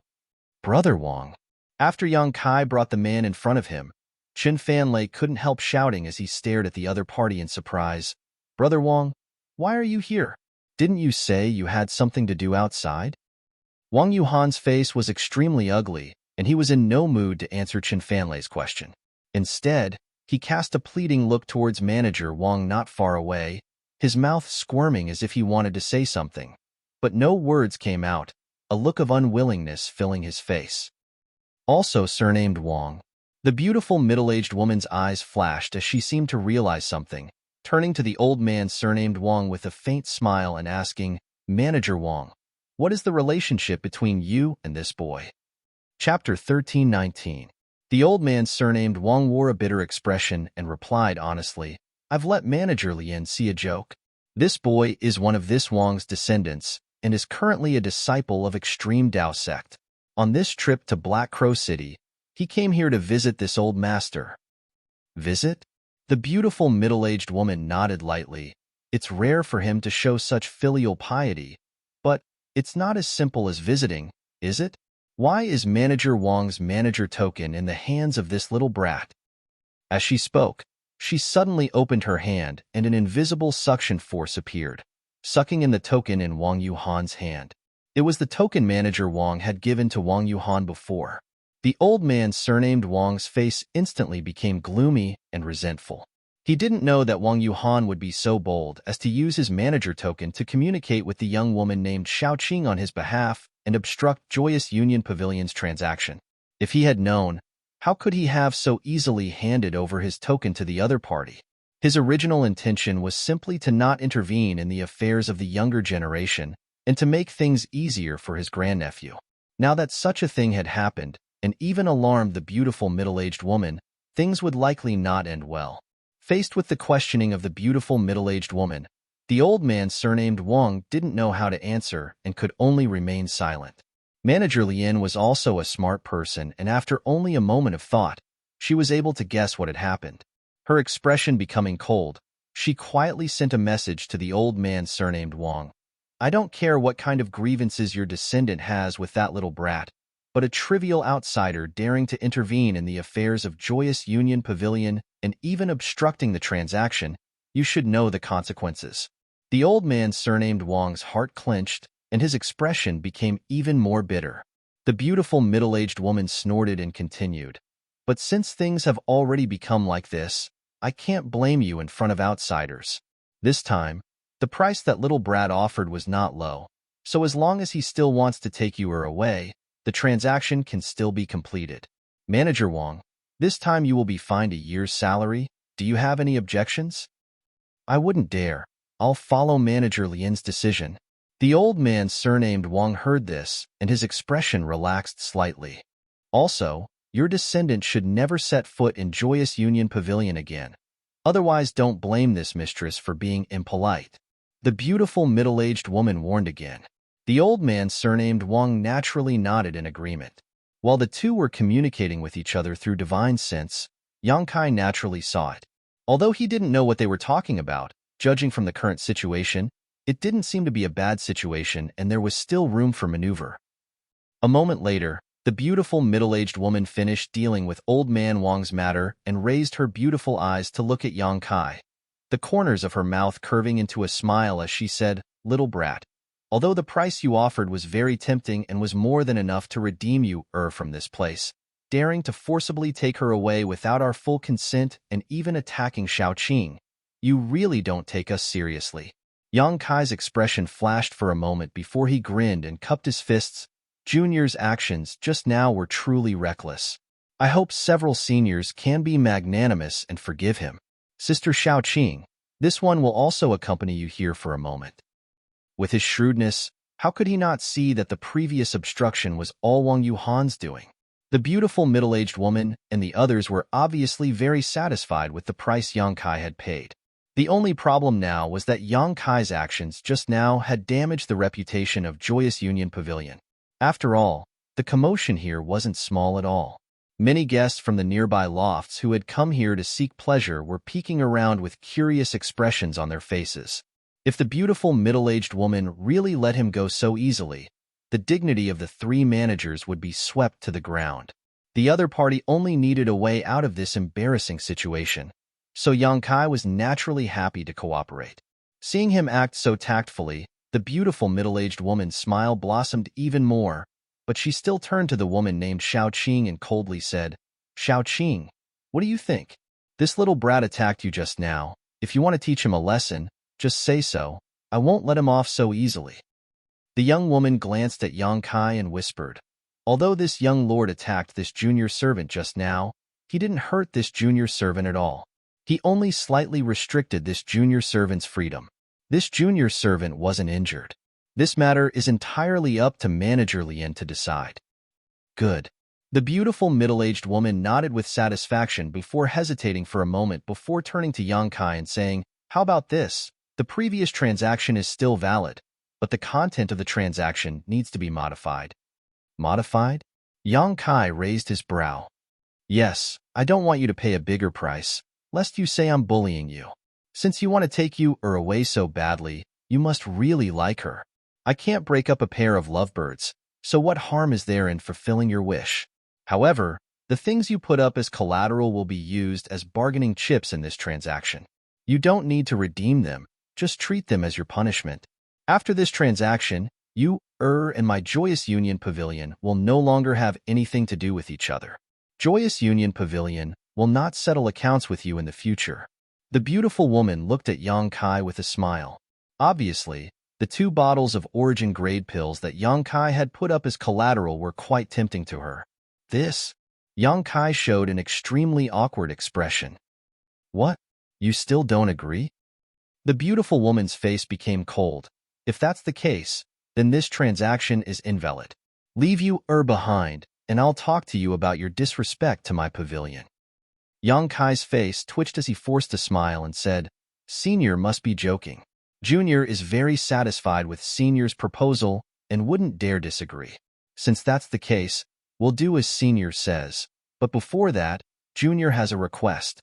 Brother Wang. After Yang Kai brought the man in front of him, Chen Fanlei couldn't help shouting as he stared at the other party in surprise. Brother Wang, why are you here? Didn't you say you had something to do outside? Wang Yuhan's face was extremely ugly, and he was in no mood to answer Chen Fanlei's question. Instead, he cast a pleading look towards Manager Wang not far away, his mouth squirming as if he wanted to say something. But no words came out, a look of unwillingness filling his face. Also surnamed Wang. The beautiful middle-aged woman's eyes flashed as she seemed to realize something, turning to the old man surnamed Wang with a faint smile and asking, Manager Wang, what is the relationship between you and this boy? Chapter 13:19. The old man surnamed Wang wore a bitter expression and replied honestly, I've let Manager Lian see a joke. This boy is one of this Wang's descendants and is currently a disciple of Extreme Dao sect. On this trip to Black Crow City, he came here to visit this old master. Visit? The beautiful middle-aged woman nodded lightly. It's rare for him to show such filial piety, but it's not as simple as visiting, is it? Why is Manager Wang's manager token in the hands of this little brat? As she spoke, she suddenly opened her hand and an invisible suction force appeared, sucking in the token in Wang Yuhan's hand. It was the token Manager Wang had given to Wang Yuhan before. The old man surnamed Wang's face instantly became gloomy and resentful. He didn't know that Wang Yuhan would be so bold as to use his manager token to communicate with the young woman named Xiaoqing on his behalf and obstruct Joyous Union Pavilion's transaction. If he had known, how could he have so easily handed over his token to the other party? His original intention was simply to not intervene in the affairs of the younger generation and to make things easier for his grandnephew. Now that such a thing had happened, and even alarmed the beautiful middle-aged woman, things would likely not end well. Faced with the questioning of the beautiful middle-aged woman, the old man surnamed Wang didn't know how to answer and could only remain silent. Manager Lian was also a smart person, and after only a moment of thought, she was able to guess what had happened. Her expression becoming cold, she quietly sent a message to the old man surnamed Wang. I don't care what kind of grievances your descendant has with that little brat, but a trivial outsider daring to intervene in the affairs of Joyous Union Pavilion and even obstructing the transaction, you should know the consequences. The old man surnamed Wang's heart clenched, and his expression became even more bitter. The beautiful middle-aged woman snorted and continued, But since things have already become like this, I can't blame you in front of outsiders. This time, the price that little brat offered was not low, so as long as he still wants to take you away, the transaction can still be completed. Manager Wang, this time you will be fined a year's salary. Do you have any objections? I wouldn't dare. I'll follow Manager Lian's decision. The old man surnamed Wang heard this, and his expression relaxed slightly. Also, your descendant should never set foot in Joyous Union Pavilion again. Otherwise, don't blame this mistress for being impolite. The beautiful middle-aged woman warned again. The old man surnamed Wang naturally nodded in agreement. While the two were communicating with each other through divine sense, Yang Kai naturally saw it. Although he didn't know what they were talking about, judging from the current situation, it didn't seem to be a bad situation and there was still room for maneuver. A moment later, the beautiful middle-aged woman finished dealing with old man Wang's matter and raised her beautiful eyes to look at Yang Kai, the corners of her mouth curving into a smile as she said, "Little brat, although the price you offered was very tempting and was more than enough to redeem you from this place, daring to forcibly take her away without our full consent and even attacking Xiaoqing, you really don't take us seriously." Yang Kai's expression flashed for a moment before he grinned and cupped his fists. Junior's actions just now were truly reckless. I hope several seniors can be magnanimous and forgive him. Sister Xiaoqing, this one will also accompany you here for a moment. With his shrewdness, how could he not see that the previous obstruction was all Wang Yuhan's doing? The beautiful middle-aged woman and the others were obviously very satisfied with the price Yang Kai had paid. The only problem now was that Yang Kai's actions just now had damaged the reputation of Joyous Union Pavilion. After all, the commotion here wasn't small at all. Many guests from the nearby lofts who had come here to seek pleasure were peeking around with curious expressions on their faces. If the beautiful middle-aged woman really let him go so easily, the dignity of the three managers would be swept to the ground. The other party only needed a way out of this embarrassing situation, so Yang Kai was naturally happy to cooperate. Seeing him act so tactfully, the beautiful middle-aged woman's smile blossomed even more, but she still turned to the woman named Xiao Qing and coldly said, "Xiao Qing, what do you think? This little brat attacked you just now. If you want to teach him a lesson, just say so. I won't let him off so easily." The young woman glanced at Yang Kai and whispered, "Although this young lord attacked this junior servant just now, he didn't hurt this junior servant at all. He only slightly restricted this junior servant's freedom. This junior servant wasn't injured. This matter is entirely up to Manager Lien to decide." "Good." The beautiful middle-aged woman nodded with satisfaction before hesitating for a moment before turning to Yang Kai and saying, "How about this? The previous transaction is still valid, but the content of the transaction needs to be modified." "Modified?" Yang Kai raised his brow. "Yes, I don't want you to pay a bigger price, lest you say I'm bullying you. Since you want to take her away so badly, you must really like her. I can't break up a pair of lovebirds, so what harm is there in fulfilling your wish? However, the things you put up as collateral will be used as bargaining chips in this transaction. You don't need to redeem them, just treat them as your punishment. After this transaction, you, and my Joyous Union Pavilion will no longer have anything to do with each other. Joyous Union Pavilion will not settle accounts with you in the future." The beautiful woman looked at Yang Kai with a smile. Obviously, the 2 bottles of origin-grade pills that Yang Kai had put up as collateral were quite tempting to her. "This?" Yang Kai showed an extremely awkward expression. "What? You still don't agree?" The beautiful woman's face became cold. "If that's the case, then this transaction is invalid. Leave you behind, and I'll talk to you about your disrespect to my pavilion." Yang Kai's face twitched as he forced a smile and said, "Senior must be joking. Junior is very satisfied with Senior's proposal and wouldn't dare disagree. Since that's the case, we'll do as Senior says. But before that, Junior has a request."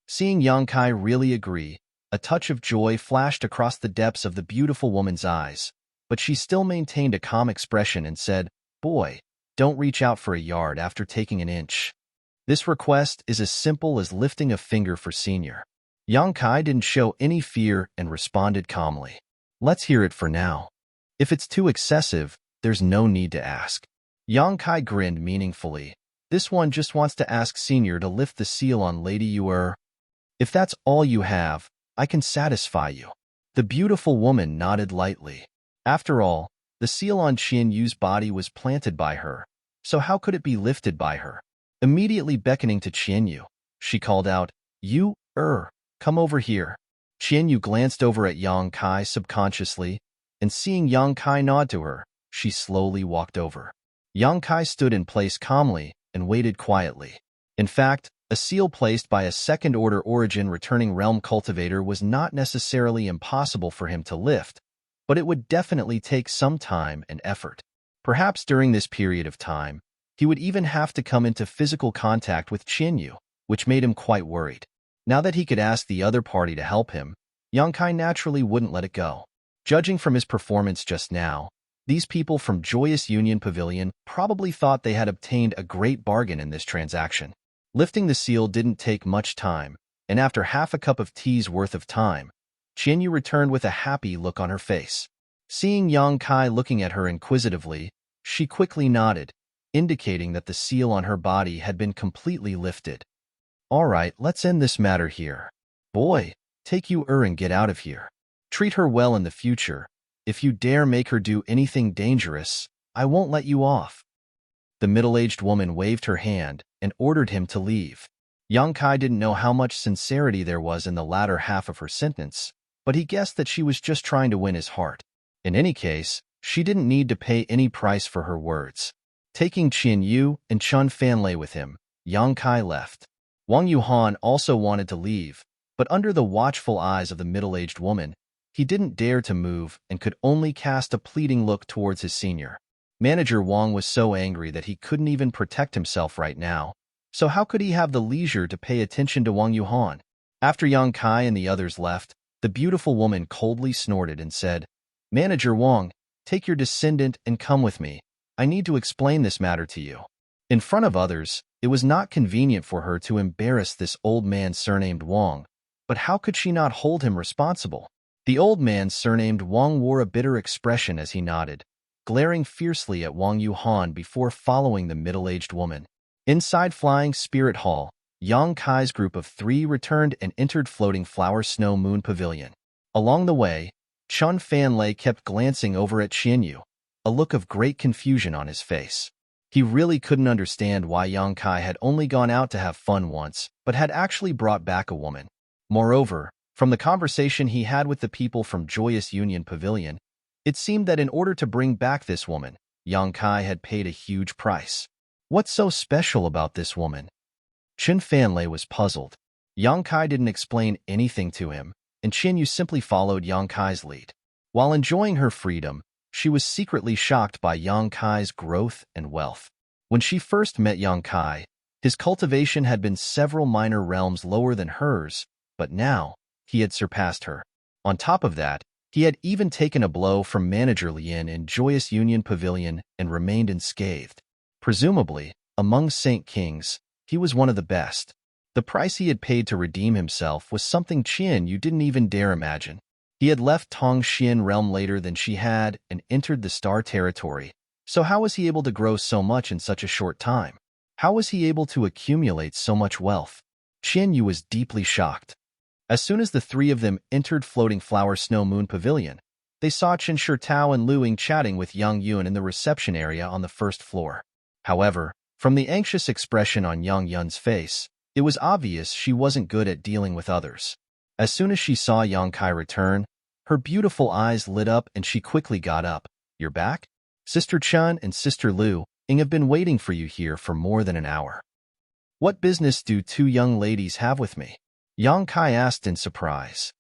Seeing Yang Kai really agree, a touch of joy flashed across the depths of the beautiful woman's eyes, but she still maintained a calm expression and said, "Boy, don't reach out for a yard after taking an inch. This request is as simple as lifting a finger for Senior." Yang Kai didn't show any fear and responded calmly, "Let's hear it for now. If it's too excessive, there's no need to ask." Yang Kai grinned meaningfully. "This one just wants to ask Senior to lift the seal on Lady Yu. If that's all you have, I can satisfy you." The beautiful woman nodded lightly. After all, the seal on Qian Yu's body was planted by her, so how could it be lifted by her? Immediately beckoning to Qian Yu, she called out, "You, come over here." Qian Yu glanced over at Yang Kai subconsciously, and seeing Yang Kai nod to her, she slowly walked over. Yang Kai stood in place calmly and waited quietly. In fact, a seal placed by a second-order origin returning realm cultivator was not necessarily impossible for him to lift, but it would definitely take some time and effort. Perhaps during this period of time, he would even have to come into physical contact with Qian Yu, which made him quite worried. Now that he could ask the other party to help him, Yang Kai naturally wouldn't let it go. Judging from his performance just now, these people from Joyous Union Pavilion probably thought they had obtained a great bargain in this transaction. Lifting the seal didn't take much time, and after half a cup of tea's worth of time, Qian Yu returned with a happy look on her face. Seeing Yang Kai looking at her inquisitively, she quickly nodded, indicating that the seal on her body had been completely lifted. "All right, let's end this matter here. Boy, take you and get out of here. Treat her well in the future. If you dare make her do anything dangerous, I won't let you off." The middle-aged woman waved her hand and ordered him to leave. Yang Kai didn't know how much sincerity there was in the latter half of her sentence, but he guessed that she was just trying to win his heart. In any case, she didn't need to pay any price for her words. Taking Qian Yu and Chun Fanlei with him, Yang Kai left. Wang Yuhan also wanted to leave, but under the watchful eyes of the middle-aged woman, he didn't dare to move and could only cast a pleading look towards his senior. Manager Wang was so angry that he couldn't even protect himself right now. So how could he have the leisure to pay attention to Wang Yuhan? After Yang Kai and the others left, the beautiful woman coldly snorted and said, "Manager Wang, take your descendant and come with me. I need to explain this matter to you." In front of others, it was not convenient for her to embarrass this old man surnamed Wang, but how could she not hold him responsible? The old man surnamed Wang wore a bitter expression as he nodded, glaring fiercely at Wang Yuhan before following the middle-aged woman. Inside Flying Spirit Hall, Yang Kai's group of 3 returned and entered Floating Flower Snow Moon Pavilion. Along the way, Chun Fanlei kept glancing over at Qianyu, a look of great confusion on his face. He really couldn't understand why Yang Kai had only gone out to have fun once, but had actually brought back a woman. Moreover, from the conversation he had with the people from Joyous Union Pavilion, it seemed that in order to bring back this woman, Yang Kai had paid a huge price. What's so special about this woman? Chun Fanlei was puzzled. Yang Kai didn't explain anything to him, and Qianyu simply followed Yang Kai's lead. While enjoying her freedom, she was secretly shocked by Yang Kai's growth and wealth. When she first met Yang Kai, his cultivation had been several minor realms lower than hers, but now he had surpassed her. On top of that, he had even taken a blow from Manager Lien in Joyous Union Pavilion and remained unscathed. Presumably, among Saint Kings, he was one of the best. The price he had paid to redeem himself was something Qianyu didn't even dare imagine. He had left Tongxian realm later than she had and entered the star territory. So how was he able to grow so much in such a short time? How was he able to accumulate so much wealth? Qianyu was deeply shocked. As soon as the 3 of them entered Floating Flower Snow Moon Pavilion, they saw Chen Shitao and Lu Ying chatting with Yang Yun in the reception area on the first floor. However, from the anxious expression on Yang Yun's face, it was obvious she wasn't good at dealing with others. As soon as she saw Yang Kai return, her beautiful eyes lit up and she quickly got up. "You're back? Sister Chun and Sister Lu Ying have been waiting for you here for more than an hour. What business do 2 young ladies have with me?" Yang Kai asked in surprise.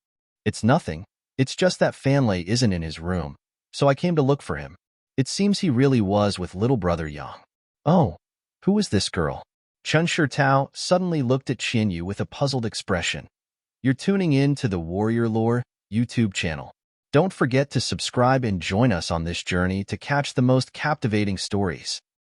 "It's nothing. It's just that Fanlei isn't in his room, so I came to look for him. It seems he really was with little brother Yang." "Oh, who is this girl?" Chen Shitao suddenly looked at Qianyu with a puzzled expression. "You're tuning in to the Warrior Lore YouTube channel. Don't forget to subscribe and join us on this journey to catch the most captivating stories.